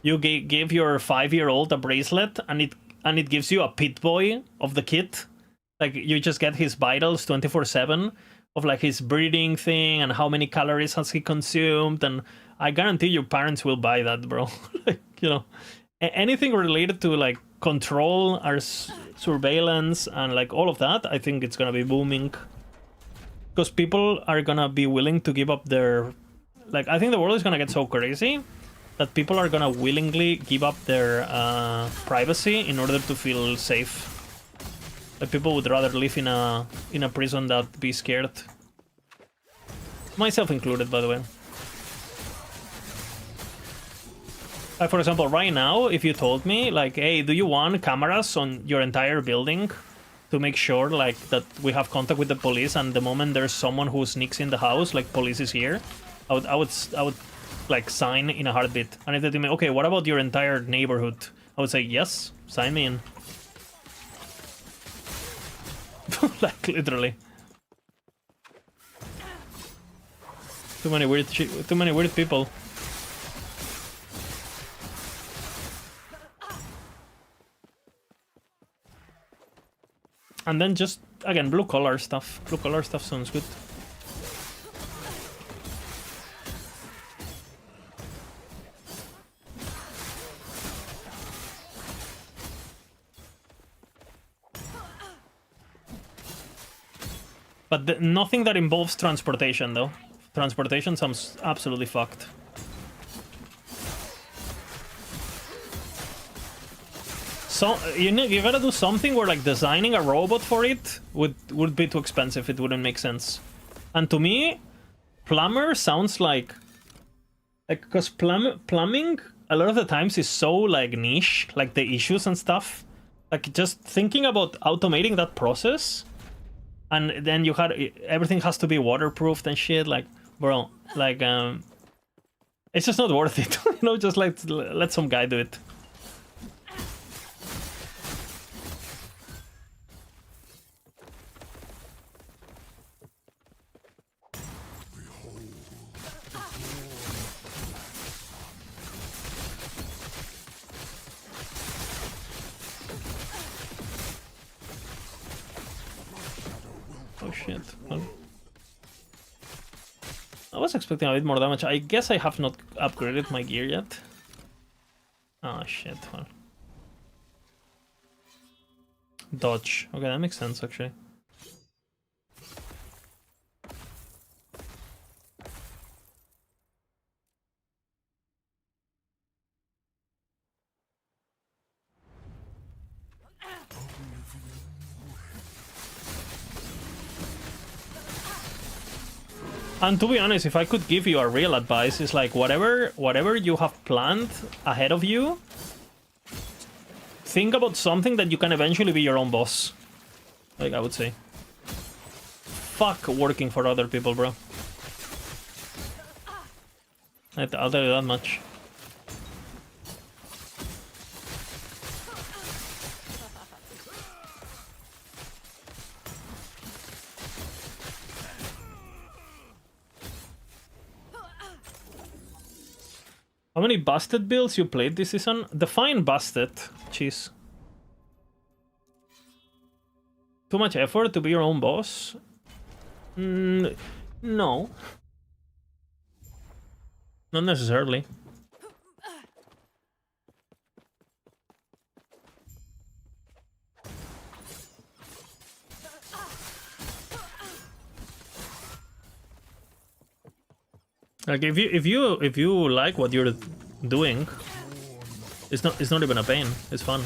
you gave your 5-year-old a bracelet and it gives you a pit boy of the kit. Like, you just get his vitals 24/7. Of like his breeding thing and how many calories has he consumed, and I guarantee your parents will buy that, bro. Like, you know, anything related to like control or surveillance and like all of that, I think it's gonna be booming. Because people are gonna be willing to give up their... Like, I think the world is gonna get so crazy that people are gonna willingly give up their privacy in order to feel safe. Like, people would rather live in a prison than be scared. Myself included, by the way. Like, for example, right now, if you told me, like, hey, do you want cameras on your entire building to make sure, like, that we have contact with the police, and the moment there's someone who sneaks in the house, like, police is here, I would like sign in a heartbeat. And if they tell me, okay, what about your entire neighborhood? I would say, yes, sign me in. Like literally. Too many weird people. And then just again blue collar stuff. Blue collar stuff sounds good. But nothing that involves transportation, though. Transportation sounds absolutely fucked. So you gotta do something where like designing a robot for it would be too expensive. It wouldn't make sense. And to me, plumber sounds like because plumbing a lot of the times is so like niche, like the issues and stuff. Like just thinking about automating that process. And then everything has to be waterproofed and shit. Like, bro, like, it's just not worth it. You know, just like let some guy do it. Oh shit. Well, I was expecting a bit more damage. I guess I have not upgraded my gear yet. Oh shit. Well. Dodge. Okay, that makes sense actually. And to be honest, if I could give you a real advice, it's like whatever you have planned ahead of you, think about something that you can eventually be your own boss. Like I would say. Fuck working for other people, bro. I'll tell you that much. How many busted builds you played this season? Define busted. Jeez. Too much effort to be your own boss? No. Not necessarily. Like if you like what you're doing, it's not even a pain. It's fun.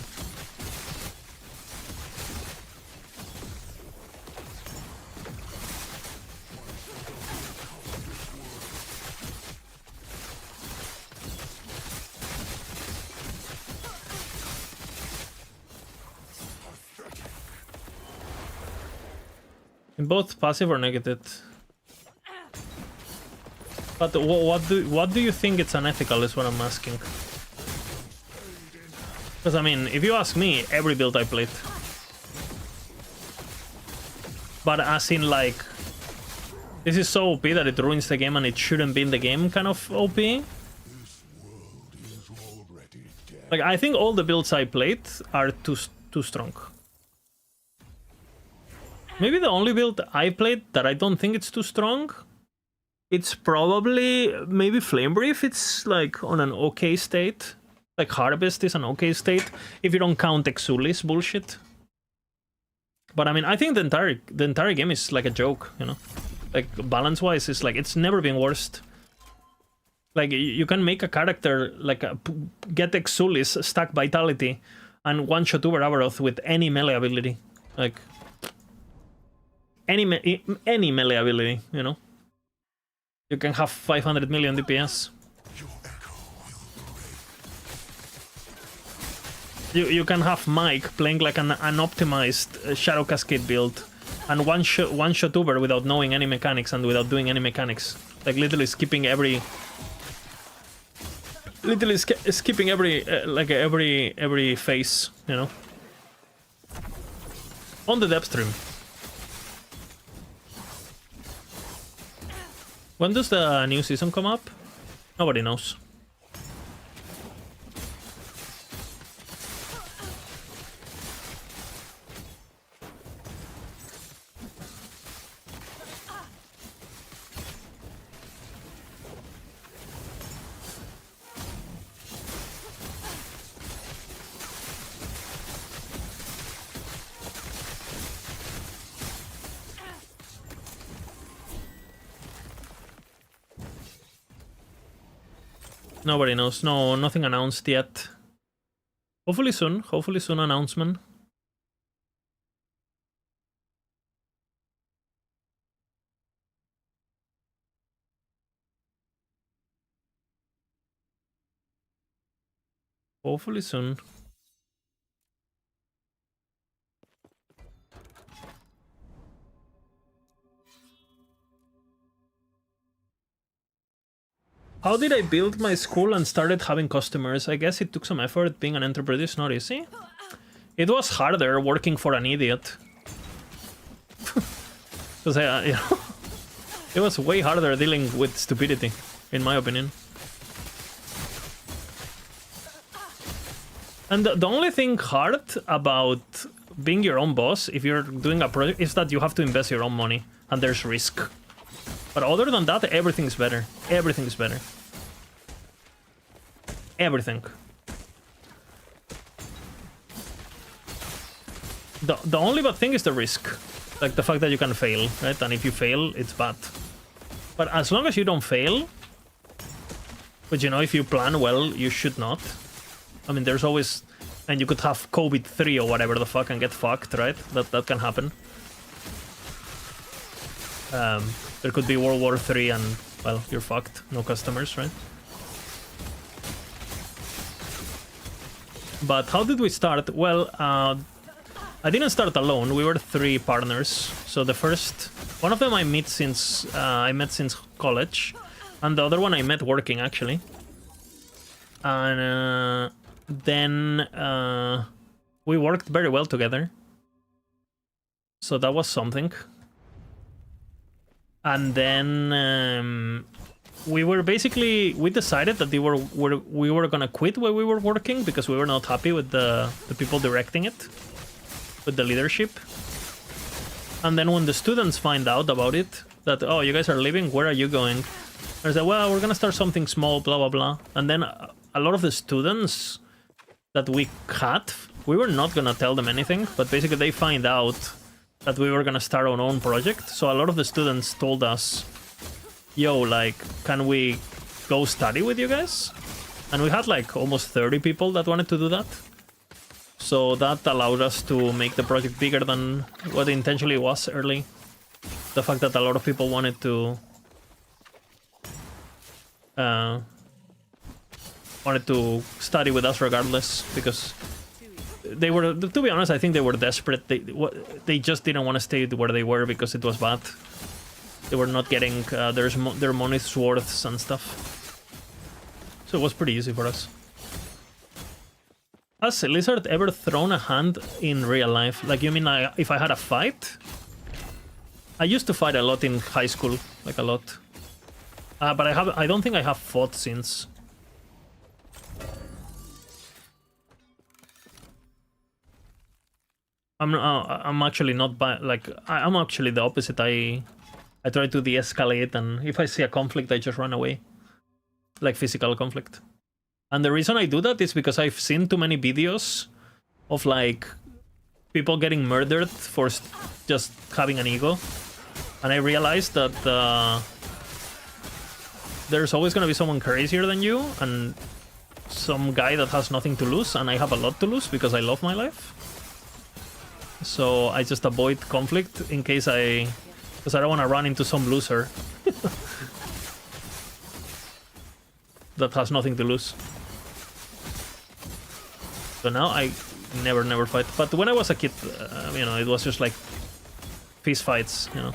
In both passive or negative. But what do you think it's unethical is what I'm asking. Because I mean, if you ask me, every build I played. But as in like, this is so OP that it ruins the game and it shouldn't be in the game kind of OP. Like I think all the builds I played are too strong. Maybe the only build I played that I don't think it's too strong, it's probably maybe Flamebreath. It's like on an okay state. Like Harvest is an okay state if you don't count Exulis bullshit. But I mean, I think the entire game is like a joke, you know. Like balance-wise, it's like it's never been worst. Like you can make a character like get Exulis, stack Vitality, and one-shot Uber Avaroth with any melee ability, like any melee ability, you know. You can have 500 million DPS. You can have Mike playing like an optimized Shadow Cascade build and one shot Uber without knowing any mechanics and without doing any mechanics. Like literally skipping every... Literally skipping every, like every phase, you know? On the depth stream. When does the new season come up? Nobody knows. Nobody knows. No, nothing announced yet. Hopefully soon. Hopefully soon announcement. Hopefully soon. How did I build my school and started having customers? I guess it took some effort. Being an entrepreneur is not easy. It was harder working for an idiot. Because you know, it was way harder dealing with stupidity, in my opinion. And the only thing hard about being your own boss, if you're doing a project, is that you have to invest your own money and there's risk. But other than that, everything's better. Everything's better. Everything. The only bad thing is the risk. Like the fact that you can fail, right? And if you fail, it's bad. But as long as you don't fail, but you know, if you plan well, you should not. I mean, there's always... And you could have COVID-3 or whatever the fuck and get fucked, right? That can happen. There could be World War 3 and, well, you're fucked. No customers, right? But how did we start? Well, I didn't start alone. We were 3 partners. So the first... One of them I met since college. And the other one I met working, actually. And then we worked very well together. So that was something. And then we were basically... We decided that we were gonna quit where we were working because we were not happy with the people directing it. With the leadership. And then when the students find out about it, that, oh, you guys are leaving, where are you going? I said, well, we're gonna start something small, blah, blah, blah. And then a lot of the students that we had, we were not gonna tell them anything, but basically they find out that we were gonna start our own project. So a lot of the students told us, yo, like, can we go study with you guys? And we had like almost 30 people that wanted to do that. So that allowed us to make the project bigger than what it intentionally was early. The fact that a lot of people wanted to study with us regardless, because they were, to be honest, I think they were desperate. They just didn't want to stay where they were because it was bad. They were not getting their money's worth and stuff. So it was pretty easy for us. Has Lizard ever thrown a hand in real life? Like, you mean if I had a fight? I used to fight a lot in high school, like a lot. But I don't think I have fought since. I'm actually not I'm actually the opposite. I try to de-escalate, and if I see a conflict, I just run away, like physical conflict. And the reason I do that is because I've seen too many videos of like people getting murdered for just having an ego, and I realized that there's always gonna be someone crazier than you and some guy that has nothing to lose, and I have a lot to lose because I love my life. So I just avoid conflict in case because I don't want to run into some loser that has nothing to lose. So now I never fight. But when I was a kid, you know, it was just like fist fights, you know.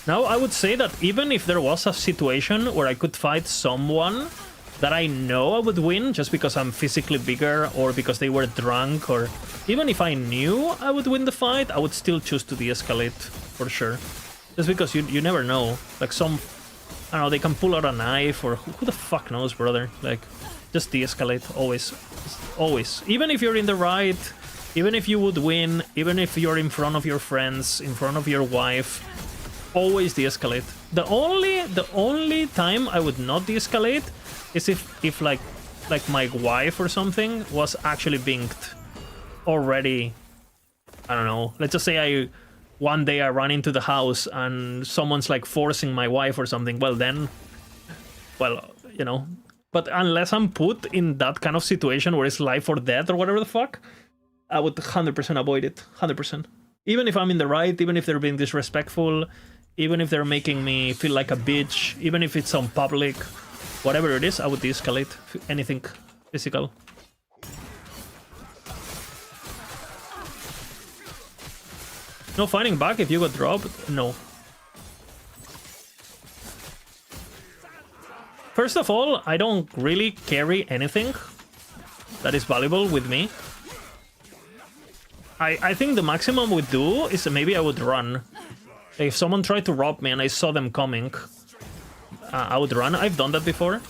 Now, I would say that even if there was a situation where I could fight someone that I know I would win just because I'm physically bigger or because they were drunk, or even if I knew I would win the fight, I would still choose to de-escalate for sure. Just because you never know. Like some, I don't know, they can pull out a knife or who the fuck knows, brother. Like, just de-escalate, always. Always. Even if you're in the right, even if you would win, even if you're in front of your friends, in front of your wife, always de-escalate. The only time I would not de-escalate is if like my wife or something was actually binked already. I don't know. Let's just say one day I run into the house and someone's like forcing my wife or something. Well then, well, you know. But unless I'm put in that kind of situation where it's life or death or whatever the fuck, I would 100% avoid it. 100%. Even if I'm in the right, even if they're being disrespectful, even if they're making me feel like a bitch, even if it's on public, whatever it is, I would de-escalate anything physical. No fighting back if you got dropped? No. First of all, I don't really carry anything that is valuable with me. I think the maximum I would do is maybe I would run. If someone tried to rob me and I saw them coming, I would run. I've done that before.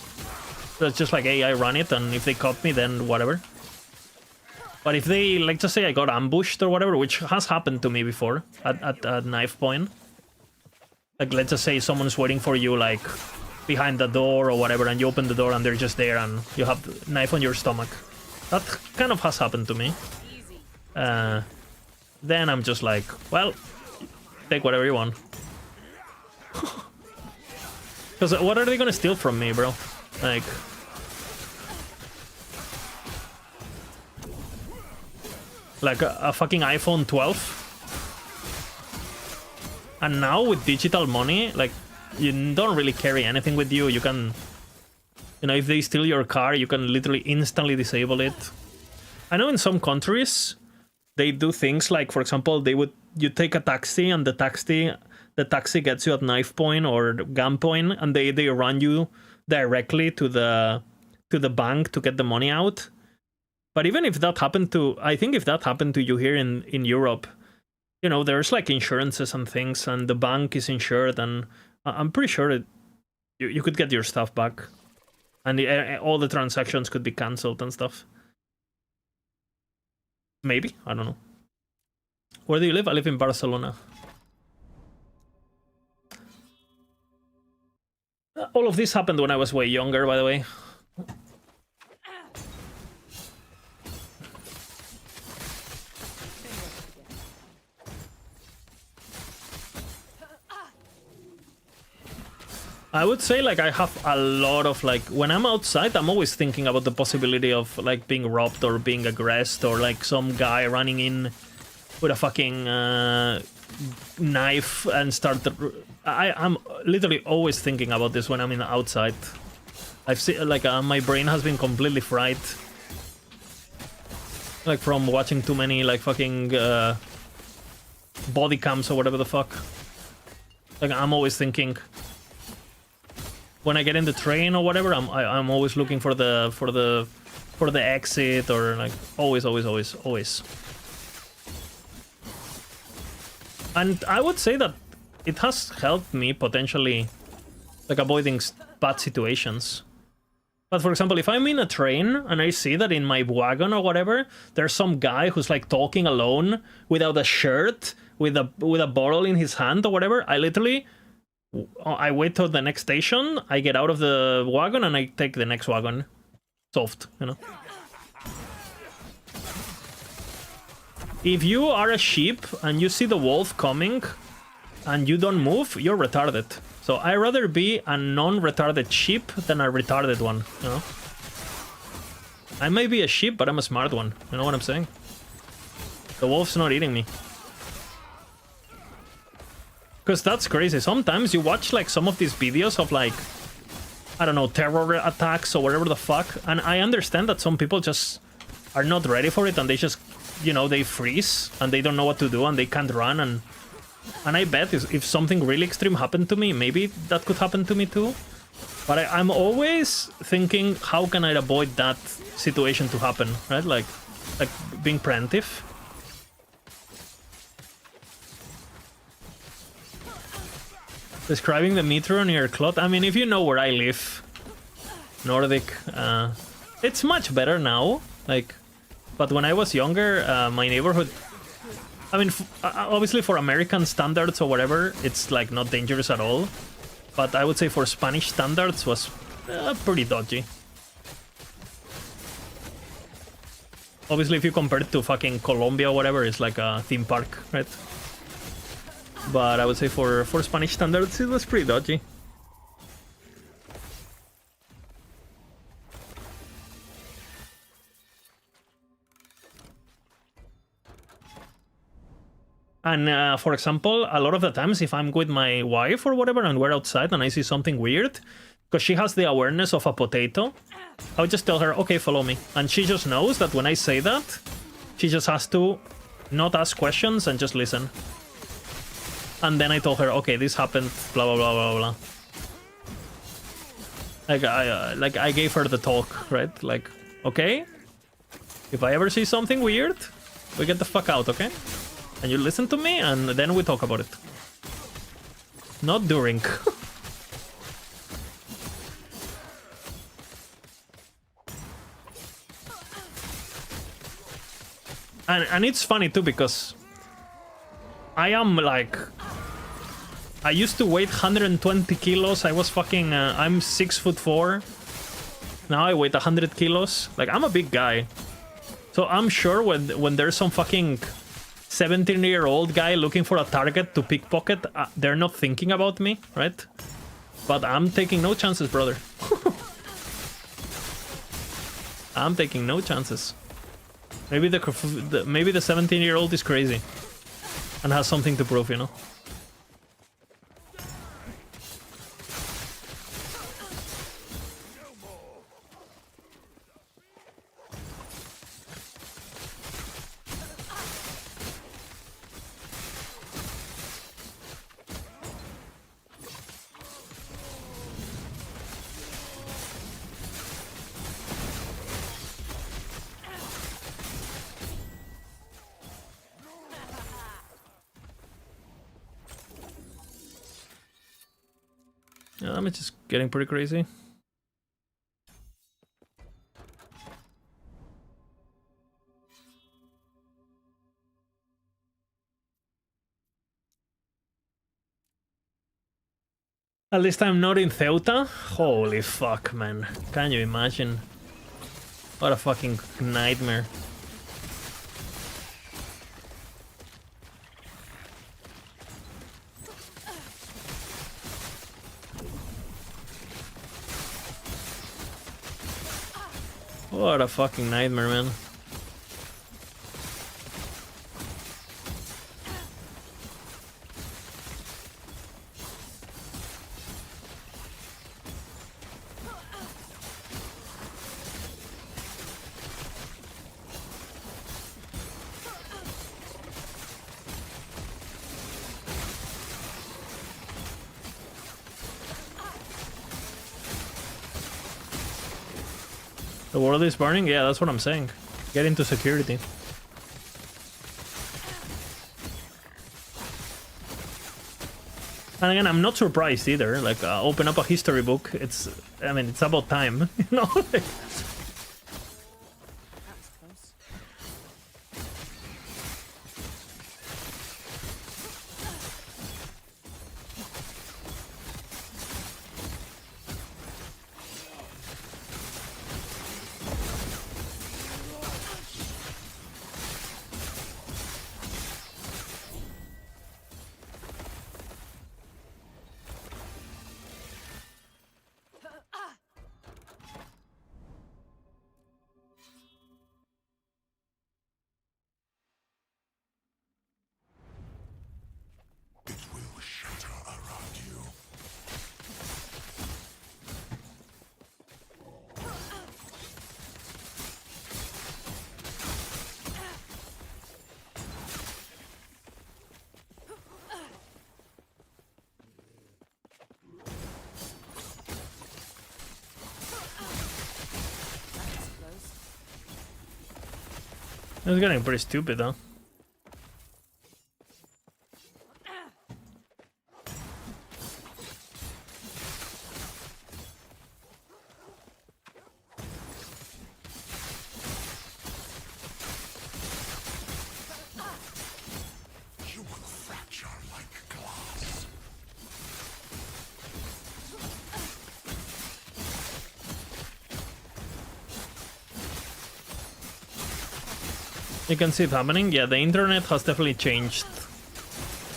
That's just like, hey, I run it, and if they caught me, then whatever. But if they, like, just say I got ambushed or whatever, which has happened to me before at knife point. Like, let's just say someone's waiting for you, like, behind the door or whatever, and you open the door and they're just there and you have the knife on your stomach. That kind of has happened to me. Then I'm just like, well, take whatever you want. Because what are they gonna steal from me, bro? Like... like a fucking iPhone 12? And now with digital money, like, you don't really carry anything with you. You can... you know, if they steal your car, you can literally instantly disable it. I know in some countries, they do things like, for example, you take a taxi and the taxi gets you at knife point or gun point, and they run you directly to the bank to get the money out. But even if that happened to, I think if that happened to you here in Europe, you know, there's like insurances and things, and the bank is insured, and I'm pretty sure you could get your stuff back, and all the transactions could be cancelled and stuff. Maybe, I don't know. Where do you live? I live in Barcelona. All of this happened when I was way younger, by the way. I would say, like, I have a lot of, like, when I'm outside, I'm always thinking about the possibility of, like, being robbed or being aggressed, or, like, some guy running in with a fucking knife and start the... I'm literally always thinking about this when I'm in outside. I've seen, like, my brain has been completely fried. Like, from watching too many, like, fucking body cams or whatever the fuck. Like, I'm always thinking... when I get in the train or whatever, I'm always looking for the exit, or like always. And I would say that it has helped me potentially, like, avoiding bad situations. But for example, if I'm in a train and I see that in my wagon or whatever, there's some guy who's like talking alone without a shirt, with a bottle in his hand or whatever, I wait till the next station, I get out of the wagon, and I take the next wagon. Soft, you know. If you are a sheep and you see the wolf coming and you don't move, you're retarded. So I'd rather be a non-retarded sheep than a retarded one, you know. I may be a sheep, but I'm a smart one. You know what I'm saying? The wolf's not eating me. Because that's crazy. Sometimes you watch, like, some of these videos of, like, I don't know, terror attacks or whatever the fuck, and I understand that some people just are not ready for it, and they just, you know, they freeze and they don't know what to do and they can't run, and And I bet if something really extreme happened to me, maybe that could happen to me too. But I'm always thinking, how can I avoid that situation to happen, right? Like being preemptive. Describing the metro near Clot. I mean, if you know where I live, Nordic, it's much better now. Like, but when I was younger, my neighborhood, I mean, obviously for American standards or whatever, it's like not dangerous at all. But I would say for Spanish standards was pretty dodgy. Obviously, if you compare it to fucking Colombia or whatever, it's like a theme park, right? But I would say for Spanish standards, it was pretty dodgy. And for example, a lot of the times if I'm with my wife or whatever and we're outside and I see something weird, because she has the awareness of a potato, I would just tell her, okay, follow me. And she just knows that when I say that, she just has to not ask questions and just listen. And then I told her, okay, this happened, blah, blah, blah, blah, blah. Like I gave her the talk, right? Like, okay, if I ever see something weird, we get the fuck out, okay? And you listen to me, and then we talk about it. Not during. and it's funny too, because I am like... I used to weigh 120 kilos. I was fucking... I'm 6'4". Now I weigh 100 kilos. Like, I'm a big guy. So I'm sure when there's some fucking 17-year-old guy looking for a target to pickpocket, they're not thinking about me, right? But I'm taking no chances, brother. I'm taking no chances. Maybe the 17-year-old is crazy and has something to prove, you know? Yeah, I'm just getting pretty crazy. At least I'm not in Ceuta. Holy fuck, man. Can you imagine? What a fucking nightmare. What a fucking nightmare, man. The world is burning? Yeah, that's what I'm saying. Get into security. And again, I'm not surprised either. Like, open up a history book. I mean, it's about time, you know? It's getting pretty stupid, though. You will fracture like glass. You can see it happening. Yeah, the internet has definitely changed.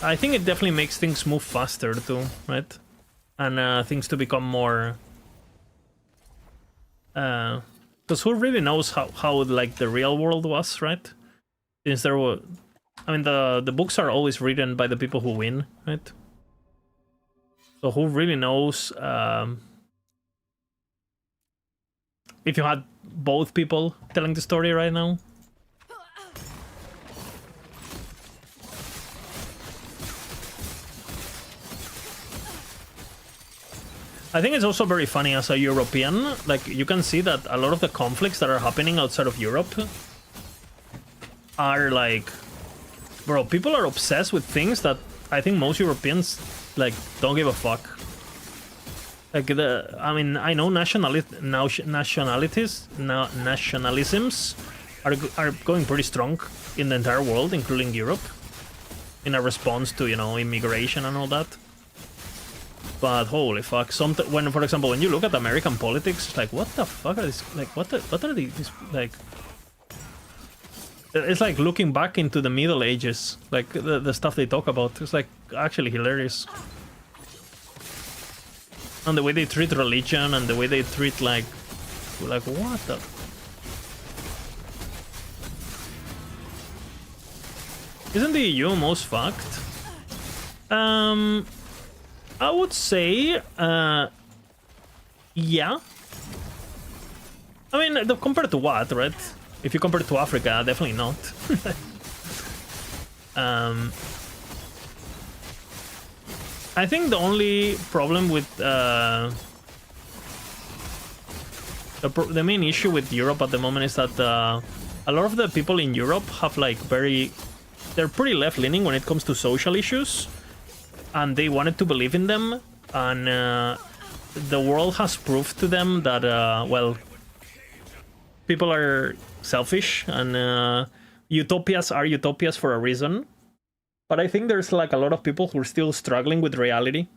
I think it definitely makes things move faster too, right? And things to become more... Because who really knows how like the real world was, right? Since there were... I mean, the books are always written by the people who win, right? So who really knows if you had both people telling the story right now? I think it's also very funny as a European, like you can see that a lot of the conflicts that are happening outside of Europe are like, bro, people are obsessed with things that I think most Europeans like don't give a fuck. Like I mean, I know nationalisms are going pretty strong in the entire world, including Europe, in a response to, you know, immigration and all that. But holy fuck, when, for example, when you look at American politics, it's like, what the fuck are these, like, what are these, like, it's like looking back into the Middle Ages, like, the stuff they talk about, it's like, actually hilarious. And the way they treat religion, and the way they treat, like what the... Isn't the EU most fucked? I would say, yeah. I mean, compared to what, right? If you compare it to Africa, definitely not. I think the only problem with the main issue with Europe at the moment is that a lot of the people in Europe have like they're pretty left-leaning when it comes to social issues. And they wanted to believe in them, and the world has proved to them that, well, people are selfish, and utopias are utopias for a reason. But I think there's like a lot of people who are still struggling with reality.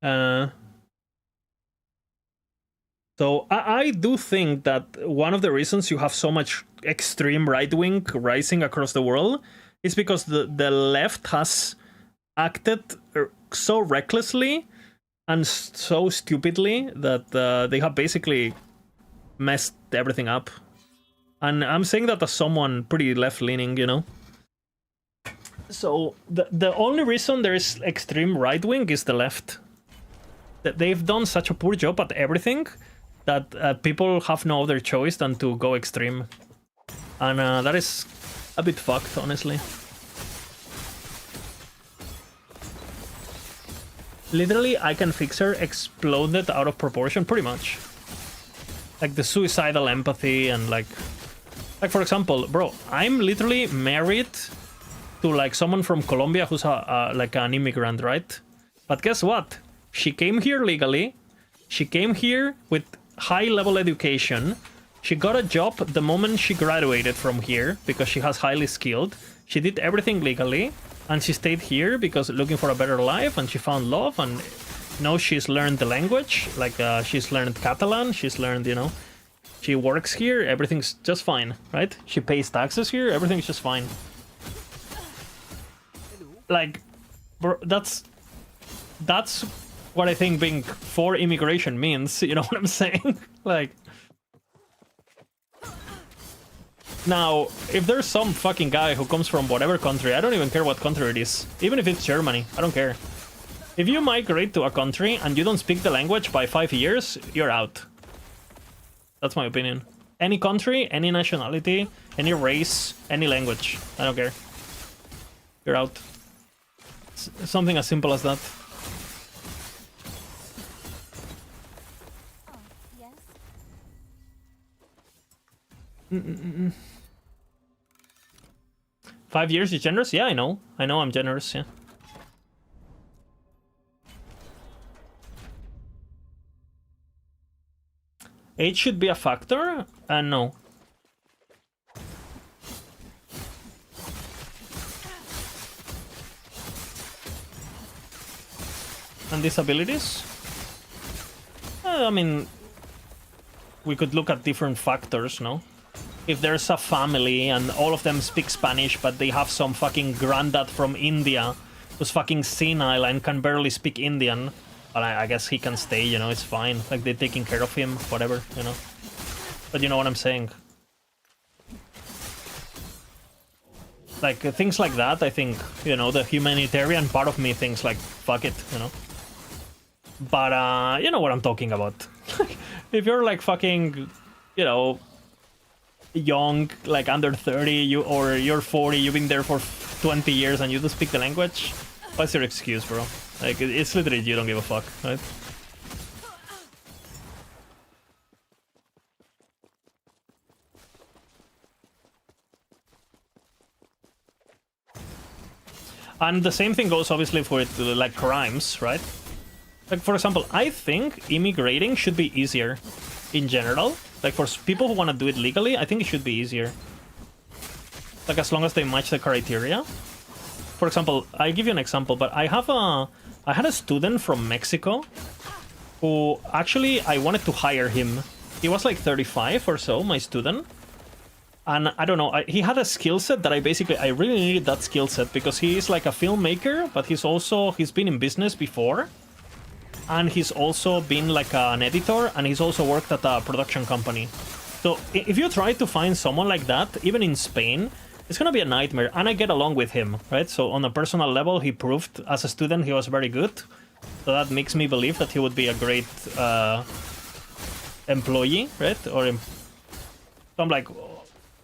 So I do think that one of the reasons you have so much extreme right-wing rising across the world is because the left has acted so recklessly and so stupidly that they have basically messed everything up. And I'm saying that as someone pretty left-leaning, you know? So the only reason there is extreme right-wing is the left. That they've done such a poor job at everything that people have no other choice than to go extreme. And that is a bit fucked, honestly. Literally, I Can Fix Her exploded out of proportion, pretty much. Like the suicidal empathy and like for example, bro, I'm literally married to like someone from Colombia who's like an immigrant, right? But guess what? She came here legally. She came here with high-level education. She got a job the moment she graduated from here because she has highly skilled. She did everything legally, and she stayed here because looking for a better life, and she found love, and now she's learned the language. Like she's learned Catalan. She's learned, you know, she works here. Everything's just fine, right? She pays taxes here. Everything's just fine. Like, bro, that's what I think being for immigration means. You know what I'm saying? Like. Now, if there's some fucking guy who comes from whatever country, I don't even care what country it is. Even if it's Germany, I don't care. If you migrate to a country and you don't speak the language by 5 years, you're out. That's my opinion. Any country, any nationality, any race, any language. I don't care. You're out. It's something as simple as that. 5 years is generous? Yeah, I know. I know I'm generous, yeah. Age should be a factor? No. And disabilities? I mean, we could look at different factors, no? If there's a family and all of them speak Spanish, but they have some fucking granddad from India who's fucking senile and can barely speak Indian, well, I guess he can stay, you know, it's fine. Like, they're taking care of him, whatever, you know? But you know what I'm saying? Like, things like that, I think, you know, the humanitarian part of me thinks, like, fuck it, you know? But, you know what I'm talking about. If you're, like, fucking, you know, young, like, under 30, or you're 40, you've been there for 20 years and you don't speak the language, what's your excuse, bro? Like, it's literally you don't give a fuck, right? And the same thing goes, obviously, for it, like, crimes, right? Like, for example, I think immigrating should be easier in general. Like, for people who want to do it legally, I think it should be easier. Like, as long as they match the criteria. For example, I'll give you an example, but I had a student from Mexico who actually I wanted to hire him. He was like 35 or so, my student. And I don't know, he had a skill set that I really needed that skill set because he is like a filmmaker, but he's been in business before. And he's also been like an editor, and he's also worked at a production company. So if you try to find someone like that, even in Spain, it's gonna be a nightmare. And I get along with him, right? So on a personal level, he proved as a student he was very good. So that makes me believe that he would be a great employee, right? So I'm like,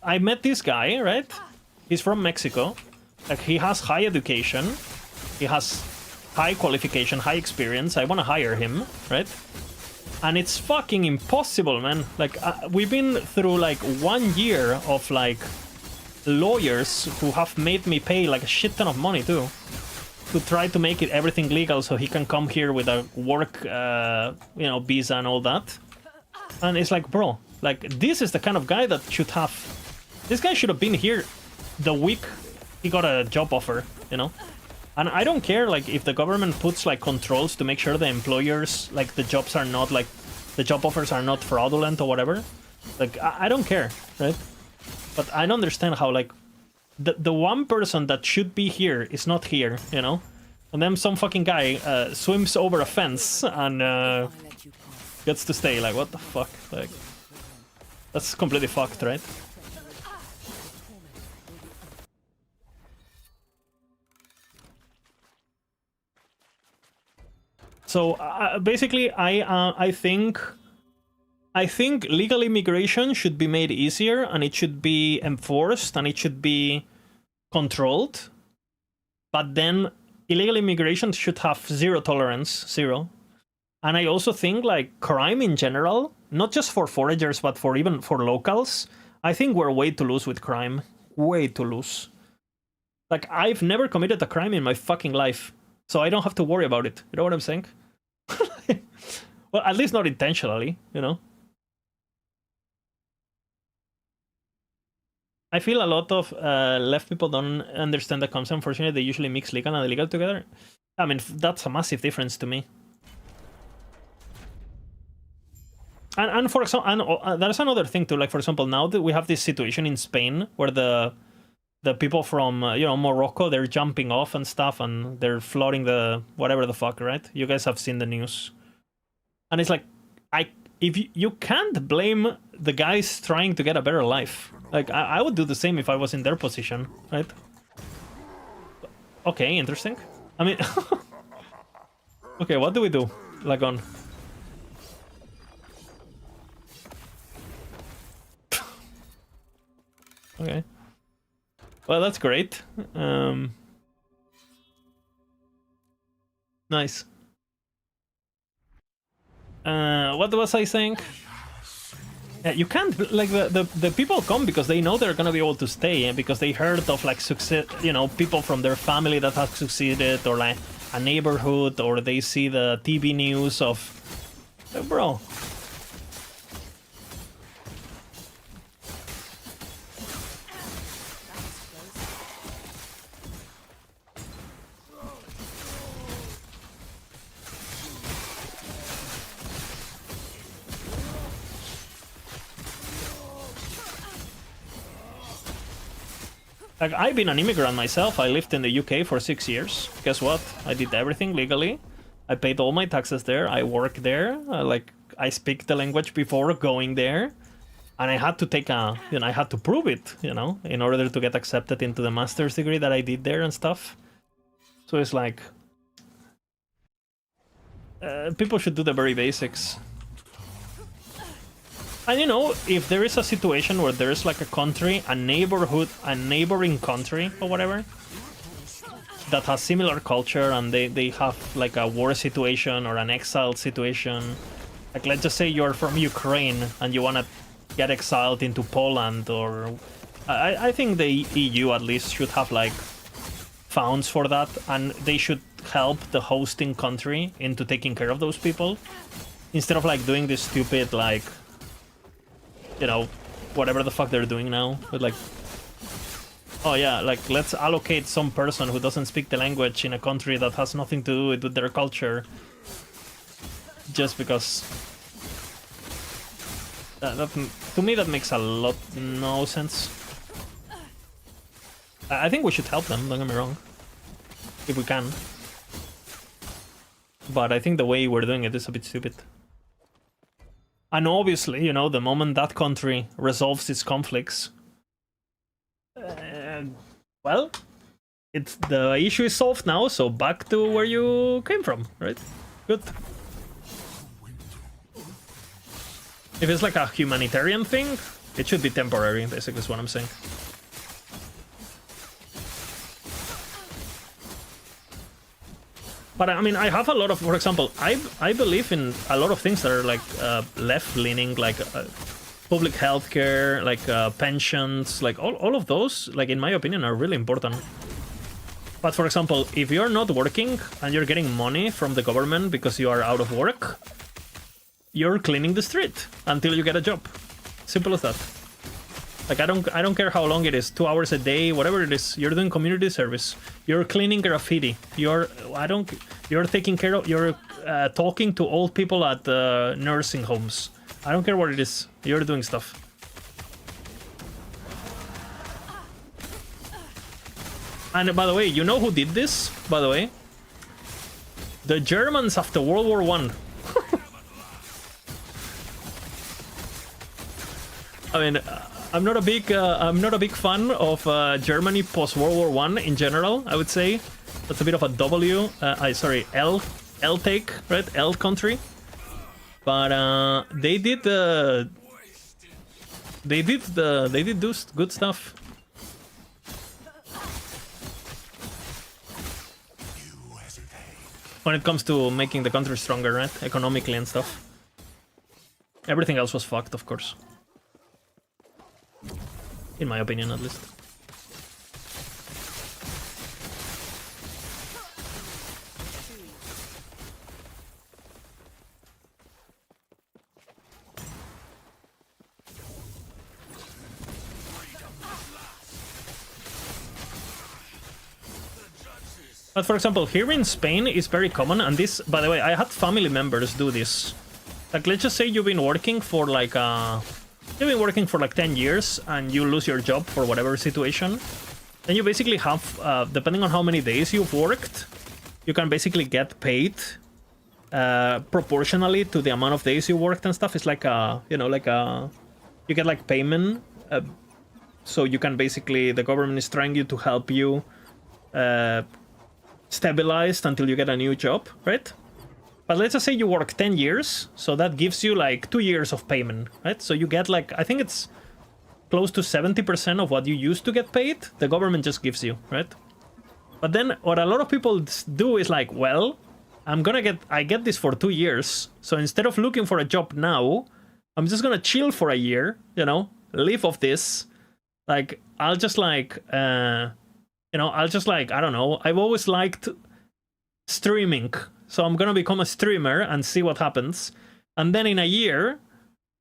I met this guy, right? He's from Mexico. Like, he has high education. He has high qualification, high experience. I want to hire him, right? And it's fucking impossible, man. Like, we've been through like 1 year of like lawyers who have made me pay like a shit ton of money too, to try to make it everything legal so he can come here with a work, you know, visa and all that. And it's like, bro, like, this is the kind of guy that should have. This guy should have been here the week he got a job offer, you know? And I don't care, like, if the government puts, like, controls to make sure the employers, like, the jobs are not, like, the job offers are not fraudulent or whatever. Like, I don't care, right? But I don't understand how, like, the one person that should be here is not here, you know? And then some fucking guy swims over a fence and gets to stay. Like, what the fuck? Like, that's completely fucked, right? So basically, I think legal immigration should be made easier, and it should be enforced, and it should be controlled. But then illegal immigration should have zero tolerance, zero. And I also think, like, crime in general, not just for foragers, but even for locals, I think we're way too loose with crime. Way too loose. Like, I've never committed a crime in my fucking life, so I don't have to worry about it. You know what I'm saying? Well, at least not intentionally, you know? I feel a lot of left people don't understand the concept. Unfortunately, they usually mix legal and illegal together. I mean, that's a massive difference to me. And for example, there's another thing too. Like, for example, now that we have this situation in Spain where the people from you know, Morocco, they're jumping off and stuff, and they're flooding the whatever the fuck, right? You guys have seen the news, and it's like, if you can't blame the guys trying to get a better life. Like, I would do the same if I was in their position, right? Okay, interesting. I mean, okay, what do we do, Lagon? Okay. Well, that's great. Nice. What was I saying? You can't, like, the people come because they know they're gonna be able to stay, and because they heard of, like, success, you know, people from their family that have succeeded, or like a neighborhood, or they see the TV news of, bro. Like, I've been an immigrant myself. I lived in the UK for 6 years. Guess what? I did everything legally. I paid all my taxes there. I worked there. Like, I speak the language before going there. And I had to take a, you know, I had to prove it, you know, in order to get accepted into the master's degree that I did there and stuff. So it's like, people should do the very basics. And you know, if there is a situation where there's like a country, a neighborhood, a neighboring country or whatever, that has similar culture and they have like a war situation or an exile situation, like let's just say you're from Ukraine and you want to get exiled into Poland, or I think the EU at least should have like funds for that, and they should help the hosting country into taking care of those people, instead of like doing this stupid, like, you know, whatever the fuck they're doing now with like, oh yeah, like let's allocate some person who doesn't speak the language in a country that has nothing to do with their culture, just because to me that makes a lot no sense. I think we should help them, don't get me wrong, if we can, but I think the way we're doing it is a bit stupid. And obviously, you know, the moment that country resolves its conflicts, well, it's the issue is solved now, so back to where you came from, right? Good. If it's like a humanitarian thing, it should be temporary, basically is what I'm saying. But I mean, I have a lot of, for example, I believe in a lot of things that are like left-leaning, like public healthcare, like pensions, like all of those, like in my opinion, are really important. But for example, if you're not working and you're getting money from the government because you are out of work, you're cleaning the street until you get a job. Simple as that. Like I don't care how long it is, 2 hours a day, whatever it is. You're doing community service. You're cleaning graffiti. You're taking care of. You're talking to old people at nursing homes. I don't care what it is. You're doing stuff. And by the way, you know who did this? By the way, the Germans after World War I. I mean, I'm not a big fan of Germany post World War I in general. I would say that's a bit of a W. L take, right? L country. But they did do good stuff. When it comes to making the country stronger, right? Economically and stuff. Everything else was fucked, of course. In my opinion, at least. But for example, here in Spain is very common, and this, by the way, I had family members do this. Like, let's just say you've been working for like 10 years and you lose your job for whatever situation. Then you basically have, depending on how many days you've worked, you can basically get paid proportionally to the amount of days you worked and stuff. It's like you get like payment. So you can basically, the government is trying to help you stabilized until you get a new job, right? But let's just say you work 10 years, so that gives you like 2 years of payment, right? So you get like, I think it's close to 70% of what you used to get paid, the government just gives you, right? But then what a lot of people do is like, well, I get this for 2 years, so instead of looking for a job now, I'm just gonna chill for a year, you know, live off this. Like, I'll just like, you know, I'll just like, I don't know. I've always liked streaming. So I'm gonna become a streamer and see what happens. And then in a year,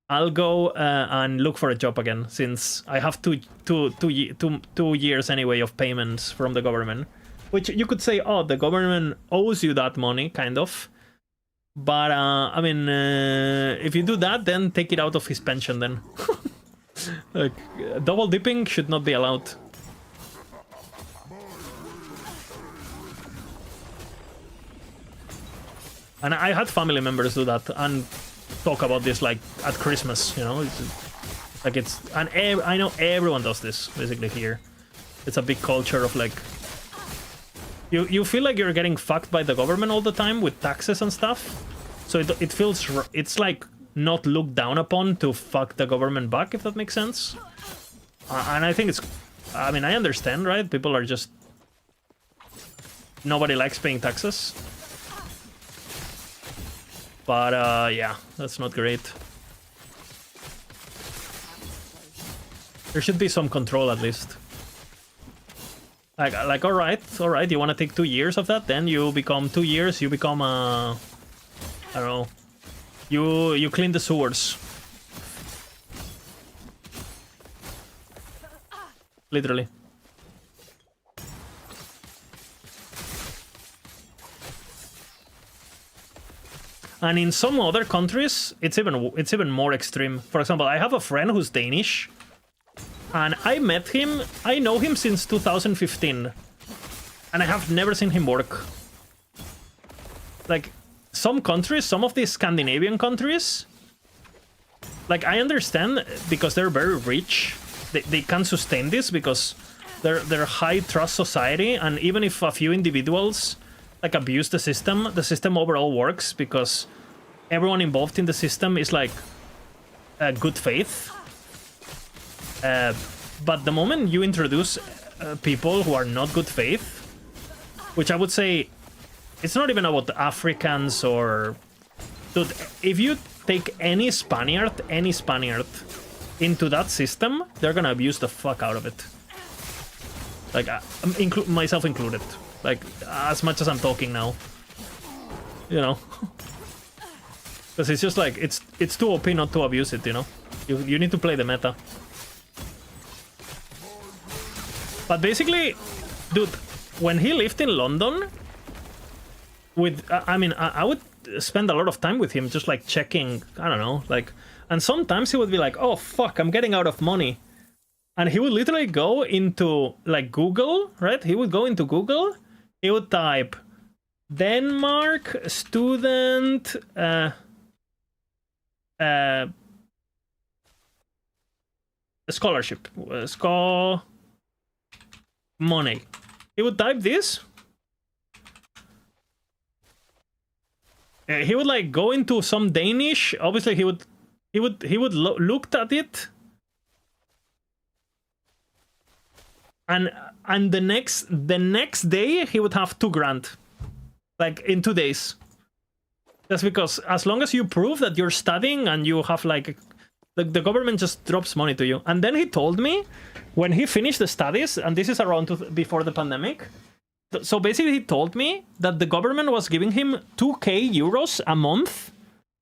I'll go and look for a job again, since I have two years anyway of payments from the government. Which you could say, oh, the government owes you that money, kind of. But, I mean, if you do that, then take it out of his pension then. Like, double dipping should not be allowed. And I had family members do that and talk about this like at Christmas, you know? It's, like it's... And I know everyone does this, basically, here. It's a big culture of like... You feel like you're getting fucked by the government all the time with taxes and stuff. So it feels... It's like not looked down upon to fuck the government back, if that makes sense. And I think it's... I mean, I understand, right? People are just... Nobody likes paying taxes. But, yeah, that's not great. There should be some control, at least. Like, all right, you want to take 2 years of that? Then you become 2 years, you become, I don't know. You clean the sewers. Literally. And in some other countries, it's even more extreme. For example, I have a friend who's Danish, and I met him. I know him since 2015, and I have never seen him work. Like, some countries, some of these Scandinavian countries, like, I understand because they're very rich. They can sustain this because they're high trust society, and even if a few individuals like abuse the system overall works because everyone involved in the system is like good faith. But the moment you introduce people who are not good faith, which I would say it's not even about the Africans or... Dude, if you take any Spaniard into that system, they're gonna abuse the fuck out of it. Like, myself included. Like, as much as I'm talking now. You know? Because it's just like, it's too OP not to abuse it, you know? You need to play the meta. But basically, dude, when he lived in London, with, I mean, I would spend a lot of time with him just like checking, I don't know, like, and sometimes he would be like, oh fuck, I'm getting out of money. And he would literally go into like Google, right? He would go into Google. He would type Denmark student scholarship money. He would type this. He would like go into some Danish. Obviously, he would look at it. And the next day he would have 2 grand, like in 2 days. That's because as long as you prove that you're studying and you have like, the government just drops money to you. And then he told me when he finished the studies, and this is around before the pandemic. So basically he told me that the government was giving him 2k euros a month,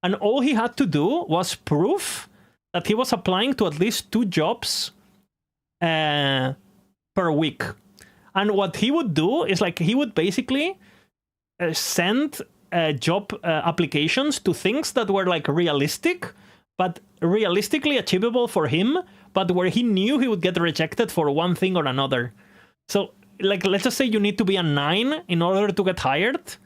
and all he had to do was prove that he was applying to at least 2 jobs per week. And what he would do is like he would basically send job applications to things that were like realistic, but realistically achievable for him, but where he knew he would get rejected for one thing or another. So like, let's just say you need to be a 9 in order to get hired.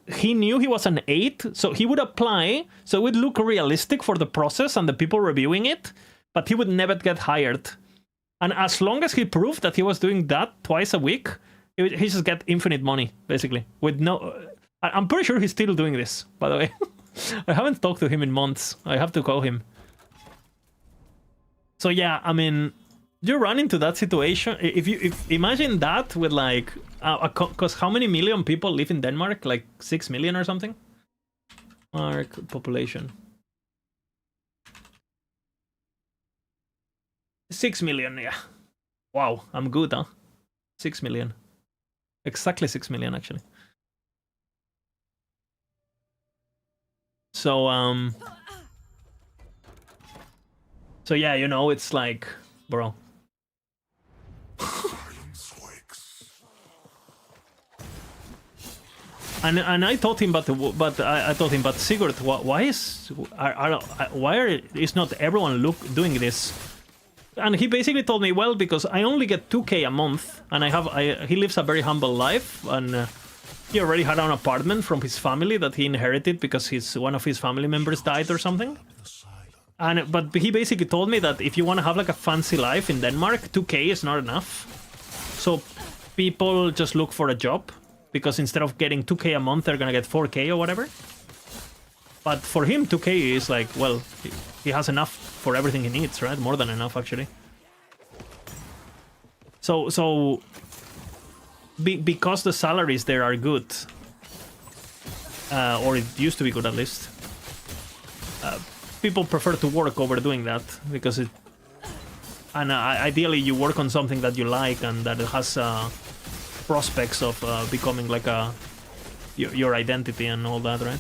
He knew he was an 8, so he would apply, so it would look realistic for the process and the people reviewing it, but he would never get hired. And as long as he proved that he was doing that twice a week, he just get infinite money, basically. With no... I'm pretty sure he's still doing this, by the way. I haven't talked to him in months. I have to call him. So yeah, I mean, you run into that situation. If imagine that with like... Because how many million people live in Denmark? Like 6 million or something? Denmark population. 6 million, yeah. Wow, I'm good, huh? 6 million. Exactly 6 million, actually. So, So yeah, you know, it's like, bro. And I told him, but I told him, but Sigurd, why is not everyone doing this? And he basically told me, well, because I only get 2k a month, and he lives a very humble life, and he already had an apartment from his family that he inherited because one of his family members died or something. But he basically told me that if you want to have like a fancy life in Denmark, 2k is not enough. So people just look for a job, because instead of getting 2k a month, they're gonna get 4k or whatever. But for him, 2k is like, well, he has enough for everything he needs, right? More than enough, actually. So because the salaries there are good, or it used to be good at least, people prefer to work over doing that, because ideally you work on something that you like and that has prospects of becoming like your identity and all that, right?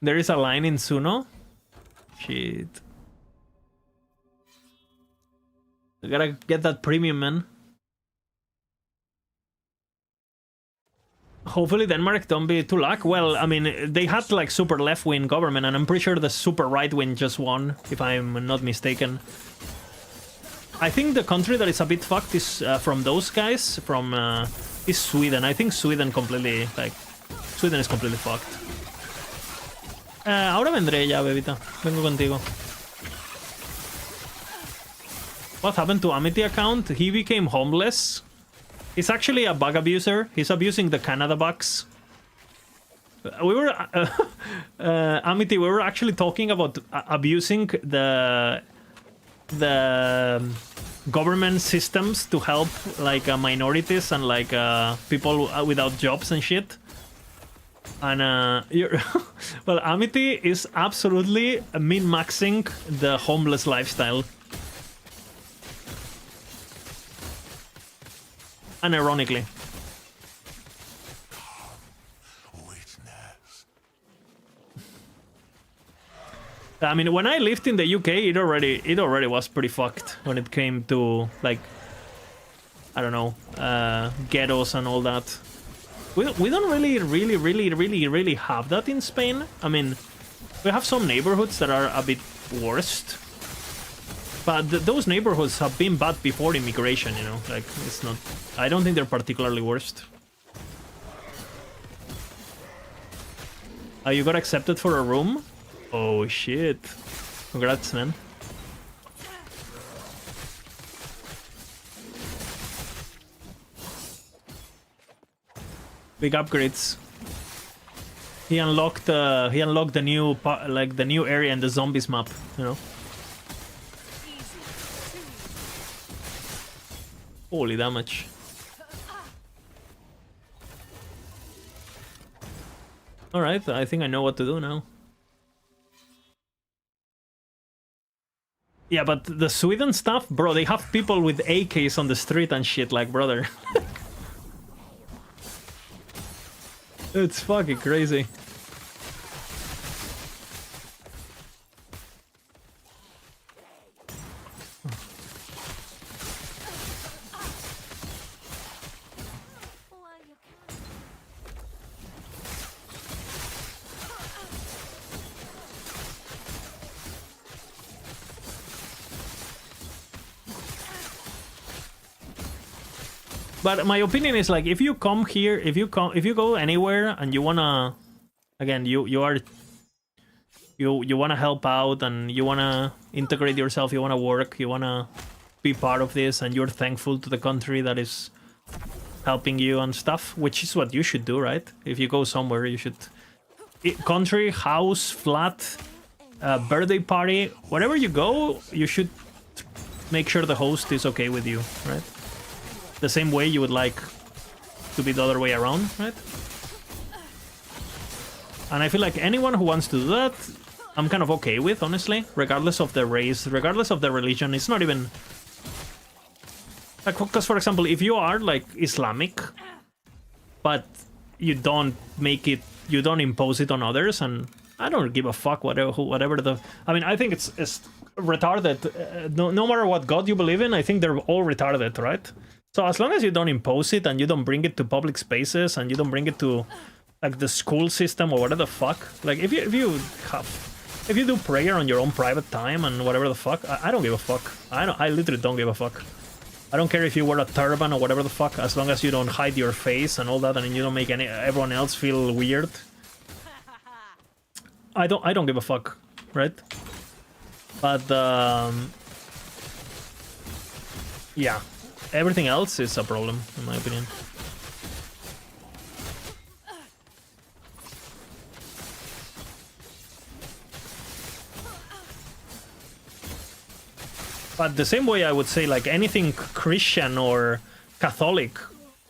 There is a line in Suno. Shit. I gotta get that premium, man. Hopefully Denmark don't be too luck. Well, I mean, they had like super left-wing government, and I'm pretty sure the super right-wing just won, if I'm not mistaken. I think the country that is a bit fucked is from those guys, is Sweden. I think Sweden is completely fucked. Ahora vendré ya, bebita. Vengo contigo. What happened to Amity account? He became homeless. He's actually a bug abuser. He's abusing the Canada bugs. We were... Amity, we were actually talking about abusing the government systems to help like minorities and like people without jobs and shit. And well, Amity is absolutely min-maxing the homeless lifestyle. Unironically. I mean, when I lived in the UK, it already was pretty fucked when it came to like, I don't know, ghettos and all that. We don't really have that in Spain. I mean, we have some neighborhoods that are a bit worst, but those neighborhoods have been bad before immigration, you know? Like, it's not... I don't think they're particularly worst. You got accepted for a room? Oh, shit. Congrats, man. Big upgrades. He unlocked the new the new area in the zombies map, you know. Holy damage. All right, I think I know what to do now. Yeah, but the Sweden stuff, bro, they have people with AKs on the street and shit, like, brother. It's fucking crazy. But my opinion is like, if you come here, if you go anywhere and you wanna, again, you wanna help out and you wanna integrate yourself, you wanna work, you wanna be part of this, and you're thankful to the country that is helping you and stuff, which is what you should do, right? If you go somewhere, you should... Country, house, flat, birthday party, wherever you go, you should make sure the host is okay with you, right? The same way you would like to be the other way around, right? And I feel like anyone who wants to do that, I'm kind of okay with, honestly, regardless of the race, regardless of the religion. It's not even... Like, because, for example, if you are, like, Islamic, but you don't make it, you don't impose it on others, and I don't give a fuck whatever the... I mean, I think it's retarded. No matter what God you believe in, I think they're all retarded, right? So as long as you don't impose it, and you don't bring it to public spaces, and you don't bring it to, like, the school system or whatever the fuck, like, if you do prayer on your own private time and whatever the fuck, I don't give a fuck. I literally don't give a fuck. I don't care if you wear a turban or whatever the fuck, as long as you don't hide your face and all that, and you don't make everyone else feel weird. I don't give a fuck, right? But yeah, everything else is a problem, in my opinion. But the same way I would say, like, anything Christian or Catholic,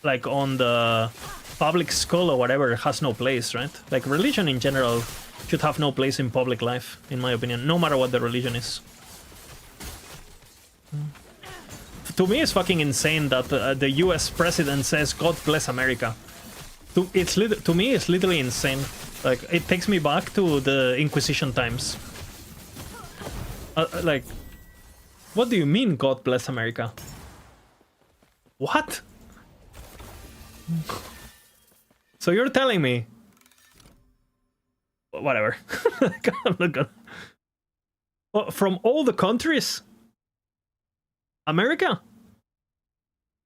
like, on the public school or whatever, has no place, right? Like, religion in general should have no place in public life, in my opinion, no matter what the religion is. To me, it's fucking insane that the US president says, "God bless America." To me, it's literally insane. Like, it takes me back to the Inquisition times. Like... What do you mean, God bless America? What? So you're telling me... Whatever. I'm not gonna... From all the countries? America?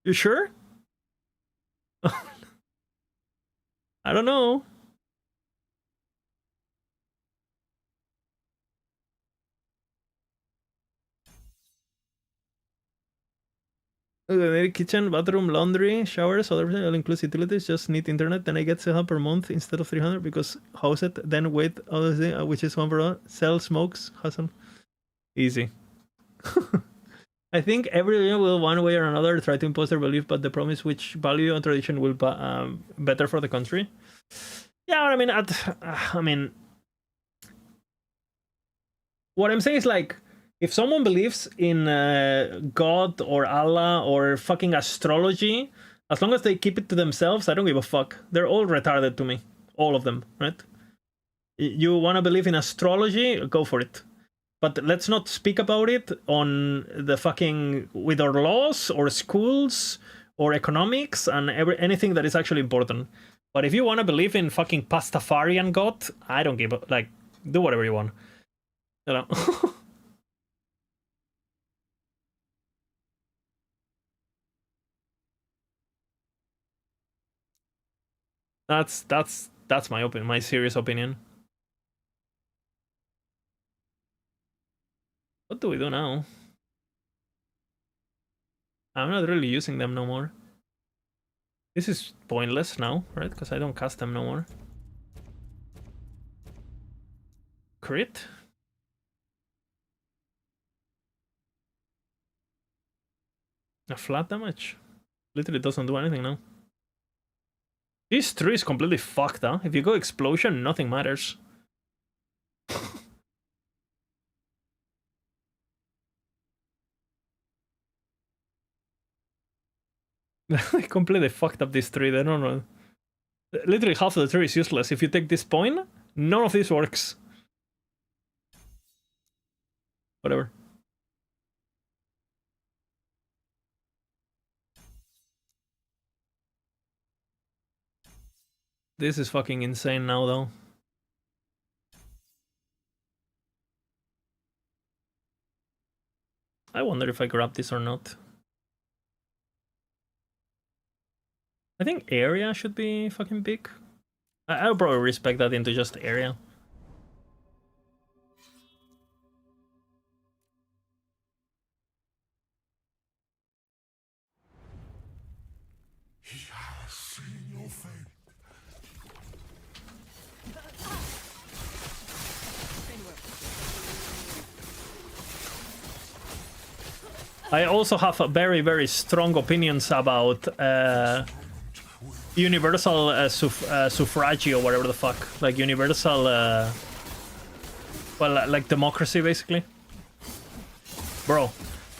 You sure? I don't know. Kitchen, bathroom, laundry, showers, other everything, all includes utilities, just need internet, then I get 700 per month instead of 300 because house it, then wait, which is one per month, sell, smokes, hustle. Easy. I think every religion will one way or another try to impose their belief, but the problem is which value and tradition will better for the country. Yeah, I mean, what I'm saying is, like, if someone believes in God or Allah or fucking astrology, as long as they keep it to themselves, I don't give a fuck. They're all retarded to me. All of them, right? You want to believe in astrology? Go for it. But let's not speak about it on the fucking... with our laws or schools or economics and anything that is actually important. But if you want to believe in fucking Pastafarian God, I don't give a... Like, do whatever you want. You know? That's my opinion, my serious opinion. What do we do now? I'm not really using them no more. This is pointless now, right? Because I don't cast them no more. Crit? A flat damage? Literally doesn't do anything now. This tree is completely fucked, huh? If you go explosion, nothing matters. They completely fucked up this tree. They don't know. Literally half of the tree is useless. If you take this point, none of this works. Whatever. This is fucking insane now, though. I wonder if I grab this or not. I think area should be fucking big. I'll probably respec that into just area. I also have a very, very strong opinions about universal suffrage or whatever the fuck. Like universal, well, like democracy, basically. Bro,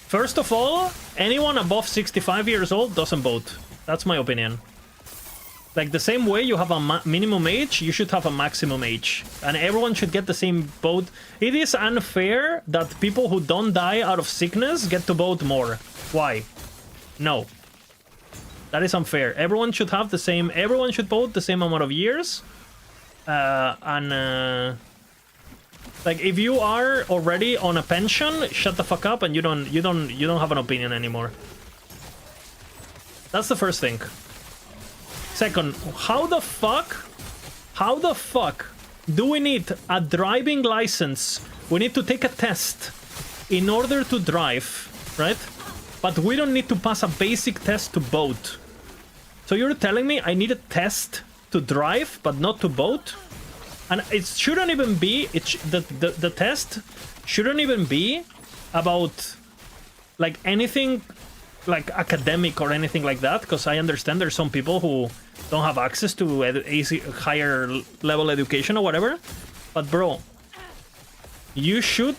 first of all, anyone above 65 years old doesn't vote. That's my opinion. Like the same way you have a minimum age, you should have a maximum age. And everyone should get the same vote. It is unfair that people who don't die out of sickness get to vote more. Why? No. That is unfair. Everyone should have the same... Everyone should vote the same amount of years. Like if you are already on a pension, shut the fuck up and you don't have an opinion anymore. That's the first thing. Second, how the fuck do we need a driving license? We need to take a test in order to drive, right? But we don't need to pass a basic test to vote. So you're telling me I need a test to drive, but not to vote? And it shouldn't even be, the test shouldn't even be about like anything like academic or anything like that, because I understand there's some people who don't have access to higher level education or whatever. But bro, you should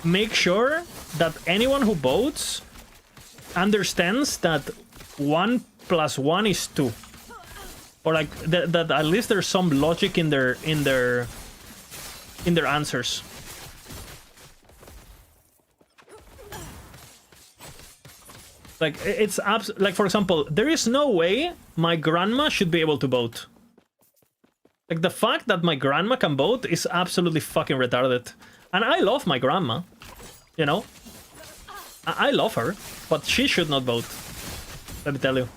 make sure that anyone who votes understands that 1 + 1 is 2, or like that at least there's some logic in their answers. Like it's like, for example, there is no way my grandma should be able to vote. Like the fact that my grandma can vote is absolutely fucking retarded. And I love my grandma, you know. I love her, but she should not vote. Let me tell you.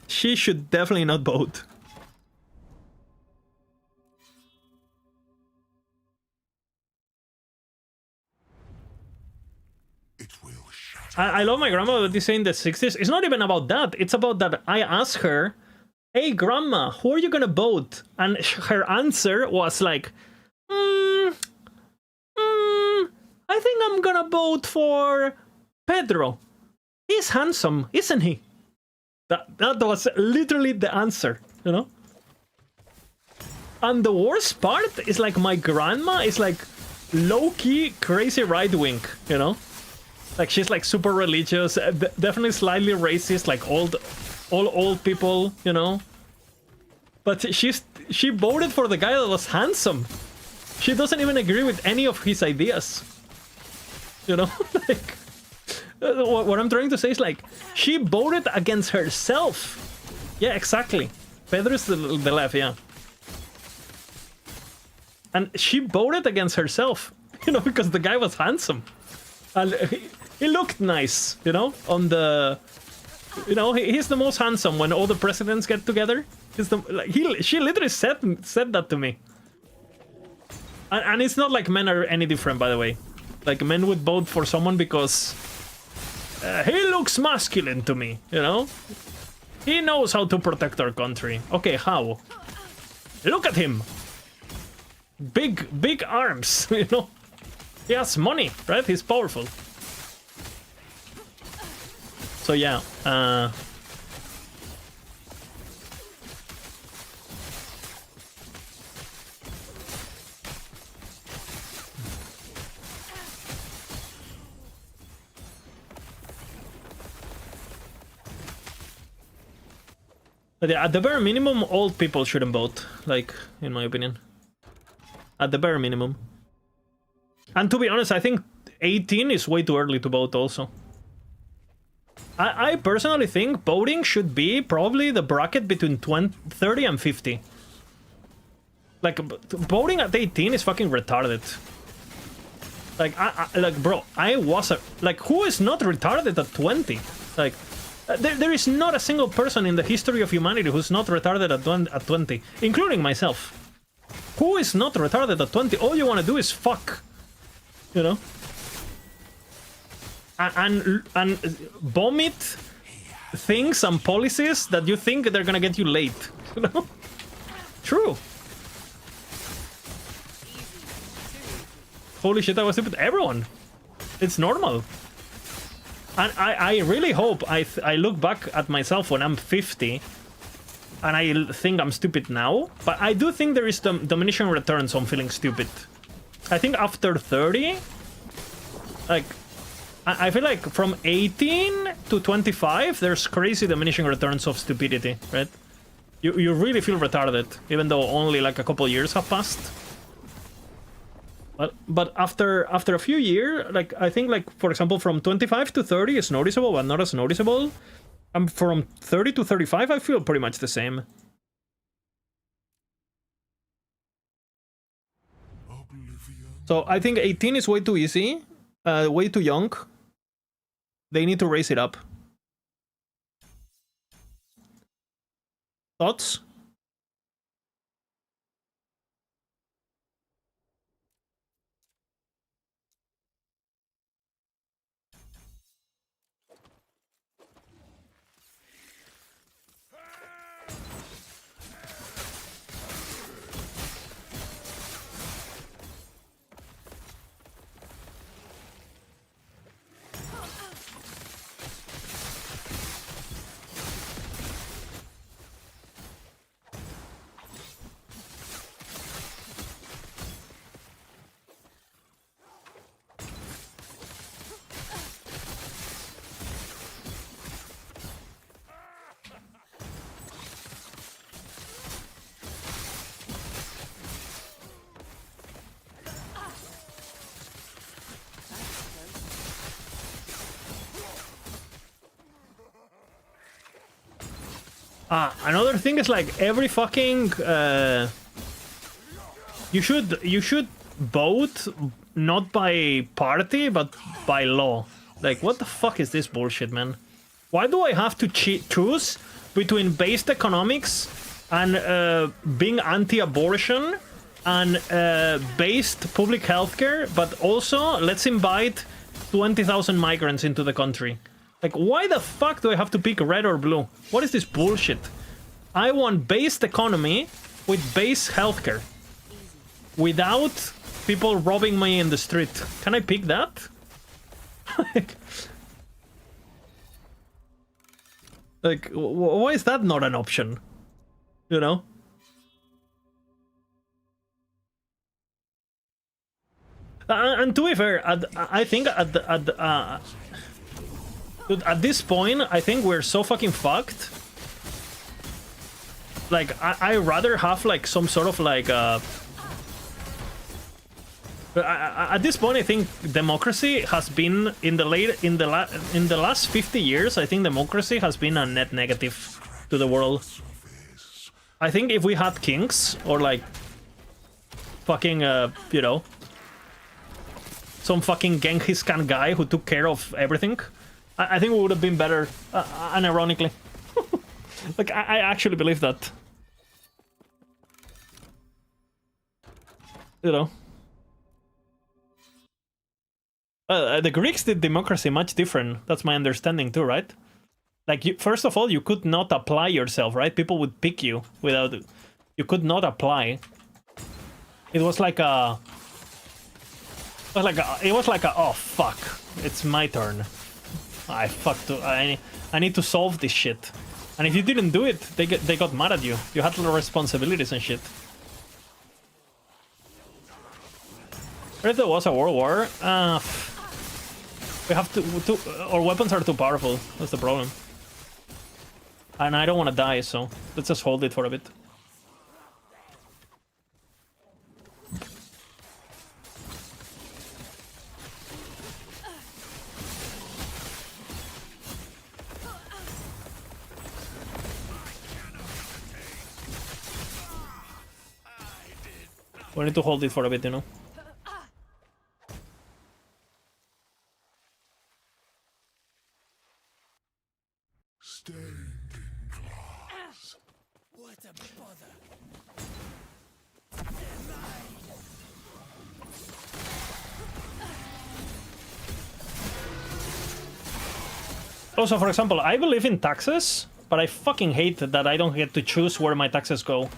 She should definitely not vote. I love my grandma, but this in the 60s. It's not even about that. It's about that I asked her, hey, grandma, who are you gonna vote? And her answer was like, I think I'm gonna vote for Pedro. He's handsome, isn't he? That was literally the answer, you know? And the worst part is like my grandma is like low-key crazy right-wing, you know? Like she's like super religious, definitely slightly racist, like all old people, you know? But she voted for the guy that was handsome. She doesn't even agree with any of his ideas. You know? Like, what I'm trying to say is like, she voted against herself. Yeah, exactly. Pedro is the left, yeah. And she voted against herself, you know, because the guy was handsome. And he looked nice, you know, on the... You know, he's the most handsome when all the presidents get together. He's the, like, she literally said that to me. And it's not like men are any different, by the way. Like, men would vote for someone because... he looks masculine to me, you know? He knows how to protect our country. Okay, how? Look at him! Big arms, you know? He has money, right? He's powerful. So yeah, but yeah, at the bare minimum, old people shouldn't vote, like, in my opinion. At the bare minimum. And to be honest, I think 18 is way too early to vote also. I personally think voting should be probably the bracket between 30 and 50. Like, voting at 18 is fucking retarded. Like, like, bro, I was a... Like, who is not retarded at 20? Like, there is not a single person in the history of humanity who's not retarded at 20, including myself. Who is not retarded at 20? All you want to do is fuck. You know? And vomit things and policies that you think they're gonna get you late, you know? True. Holy shit, I was stupid. Everyone. It's normal. And I really hope I look back at myself when I'm 50 and I think I'm stupid now. But I do think there is diminishing returns on feeling stupid. I think after 30, like, I feel like from 18 to 25, there's crazy diminishing returns of stupidity, right? You really feel retarded, even though only like a couple years have passed. But after a few years, like, I think, like, for example, from 25 to 30 is noticeable, but not as noticeable. And from 30 to 35, I feel pretty much the same. So I think 18 is way too easy, way too young. They need to raise it up. Thoughts? Another thing is, like, every fucking you should vote not by party but by law. Like, what the fuck is this bullshit, man? Why do I have to choose between based economics and being anti-abortion and based public healthcare, but also let's invite 20,000 migrants into the country? Like, why the fuck do I have to pick red or blue? What is this bullshit? I want based economy with base healthcare. Without people robbing me in the street. Can I pick that? like, why is that not an option? You know? And to be fair, I think dude, at this point, I think we're so fucking fucked. Like, I rather have, like, some sort of, like, at this point, I think democracy has been in the last 50 years. I think democracy has been a net negative to the world. I think if we had kings or, like, fucking you know, some fucking Genghis Khan guy who took care of everything, I think we would have been better, unironically. Like, I actually believe that. You know. The Greeks did democracy much different. That's my understanding too, right? Like, first of all, you could not apply yourself, right? People would pick you without... You could not apply. It was like a... It was like a, oh, fuck. It's my turn. I fucked. I need to solve this shit. And if you didn't do it, they got mad at you. You had little responsibilities and shit. What if there was a world war? We have to our weapons are too powerful. That's the problem. And I don't want to die, so let's just hold it for a bit. We need to hold it for a bit, you know. What a bother. Also, for example, I believe in taxes, but I fucking hate that I don't get to choose where my taxes go.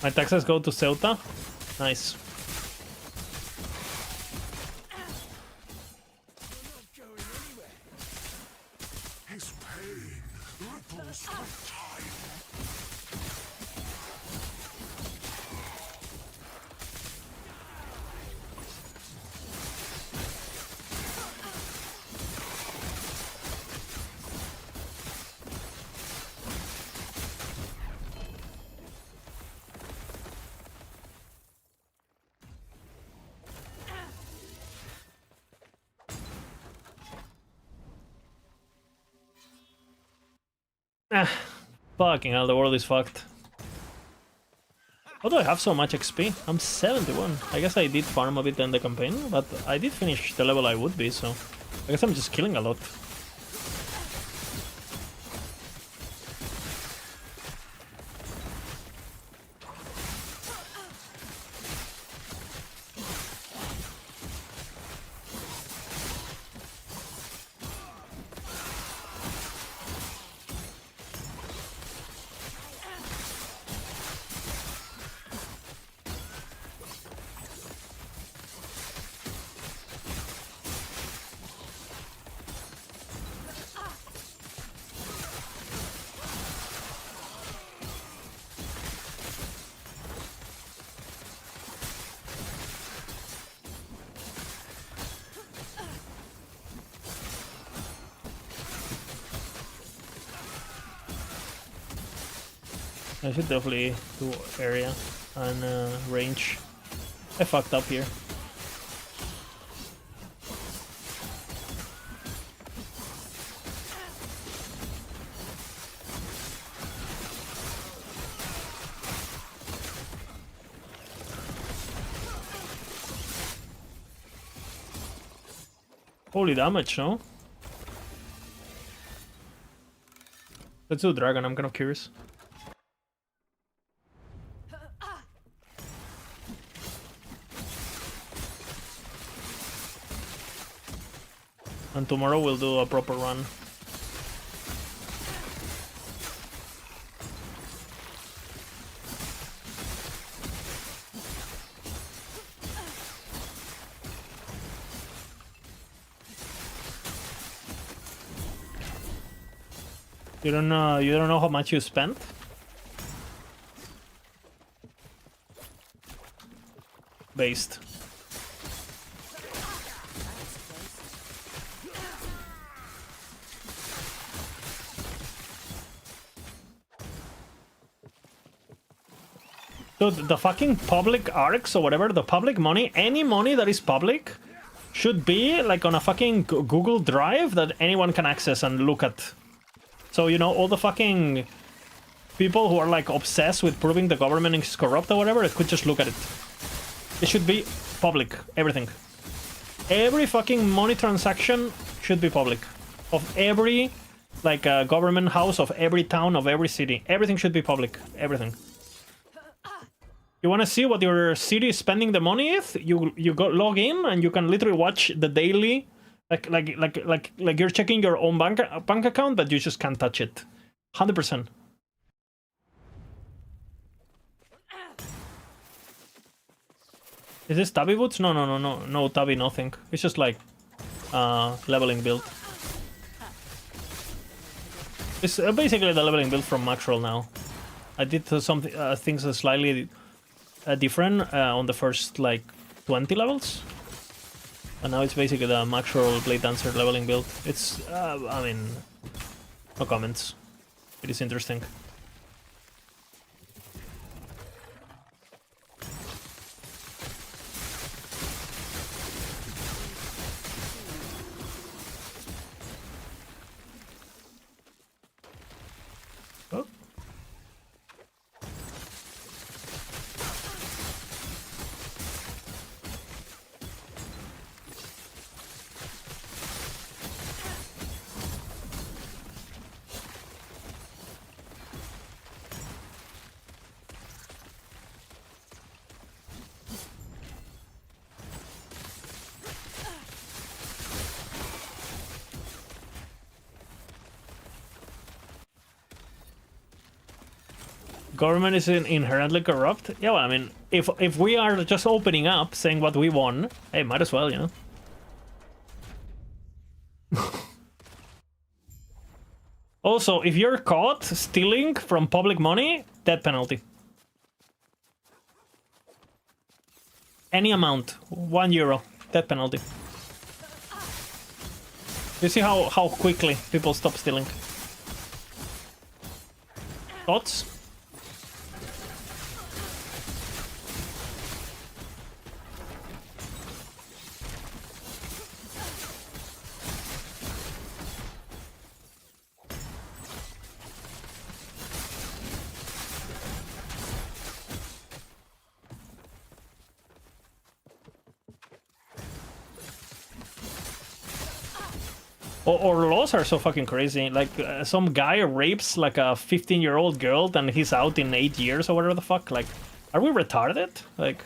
My taxes go to Ceuta. Nice. His pain ripples through time. Fucking hell, the world is fucked. How do I have so much XP? I'm 71. I guess I did farm a bit in the campaign, but I did finish the level I would be, so I guess I'm just killing a lot. I should definitely do area and range. I fucked up here. Holy damage, no? Let's do dragon, I'm kind of curious. And tomorrow we'll do a proper run. You don't know how much you spent? Based. Dude, the fucking public arcs or whatever, the public money, any money that is public should be like on a fucking Google Drive that anyone can access and look at. So, you know, all the fucking people who are like obsessed with proving the government is corrupt or whatever, it could just look at it. It should be public, everything. Every fucking money transaction should be public. Of every, like, government house of every town, of every city. Everything should be public, everything. You want to see what your city is spending the money with? You go log in and you can literally watch the daily, like you're checking your own bank account, but you just can't touch it. 100%. Is this Tabby boots? No Tabby, nothing. It's just like leveling build. It's basically the leveling build from Maxroll now. I did some things slightly different on the first like 20 levels, and now it's basically the Maxroll Blade Dancer leveling build. It's I mean, no comments. It is interesting. Oh. Government is inherently corrupt. Yeah, well, I mean, if we are just opening up, saying what we won, hey, might as well, you know. Also, if you're caught stealing from public money, death penalty. Any amount, €1, death penalty. You see how quickly people stop stealing. Thoughts? Or laws are so fucking crazy. Like, some guy rapes like a 15-year-old girl and he's out in 8 years or whatever the fuck. Like, are we retarded? Like...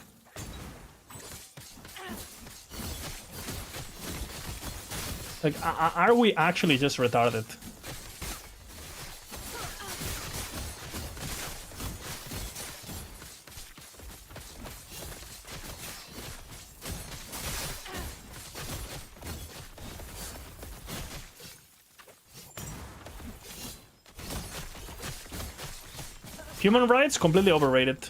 are we actually just retarded? Human rights, completely overrated.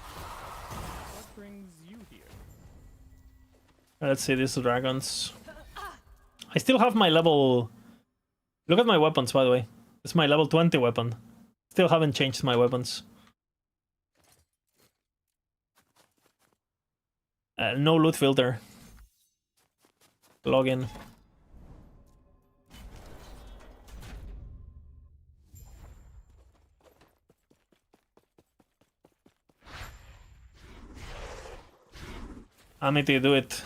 What brings you here? Let's see these dragons. I still have my level... Look at my weapons, by the way. It's my level 20 weapon. Still haven't changed my weapons. No loot filter. Login. Amity, do it.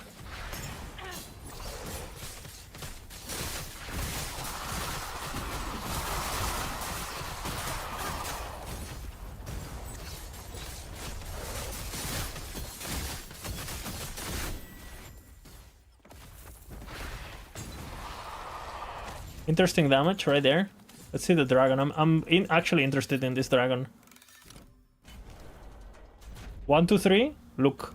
Interesting damage right there. Let's see the dragon. I'm actually interested in this dragon. 1, 2, 3. Look.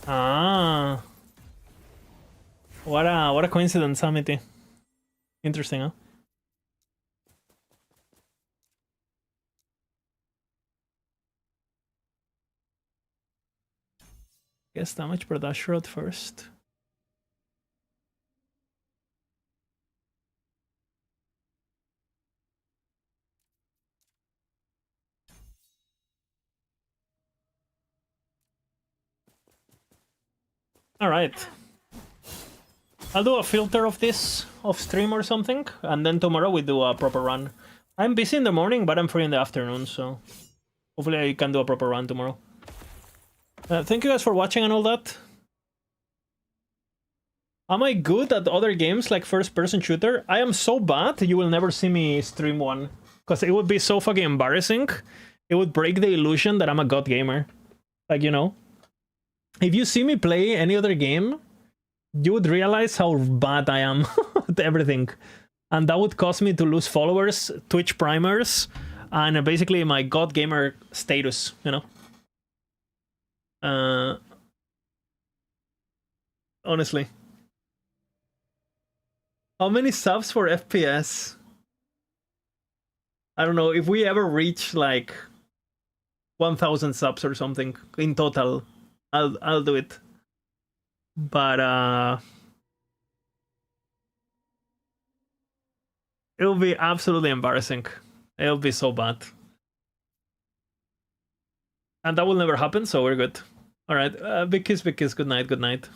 Ah. What a coincidence, Amity. Interesting, huh? Guess damage per dash road first. All right. I'll do a filter of this off stream or something, and then tomorrow we do a proper run. I'm busy in the morning, but I'm free in the afternoon, so hopefully I can do a proper run tomorrow. Thank you guys for watching and all that. Am I good at other games like first-person shooter? I am so bad you will never see me stream one, because it would be so fucking embarrassing. It would break the illusion that I'm a god gamer. Like, you know? If you see me play any other game, you would realize how bad I am at everything. And that would cause me to lose followers, Twitch primers, and basically my god gamer status, you know? Honestly. How many subs for FPS? I don't know, if we ever reach like 1,000 subs or something in total, I'll do it. But it'll be absolutely embarrassing. It'll be so bad. And that will never happen, so we're good. All right, big kiss, good night, good night.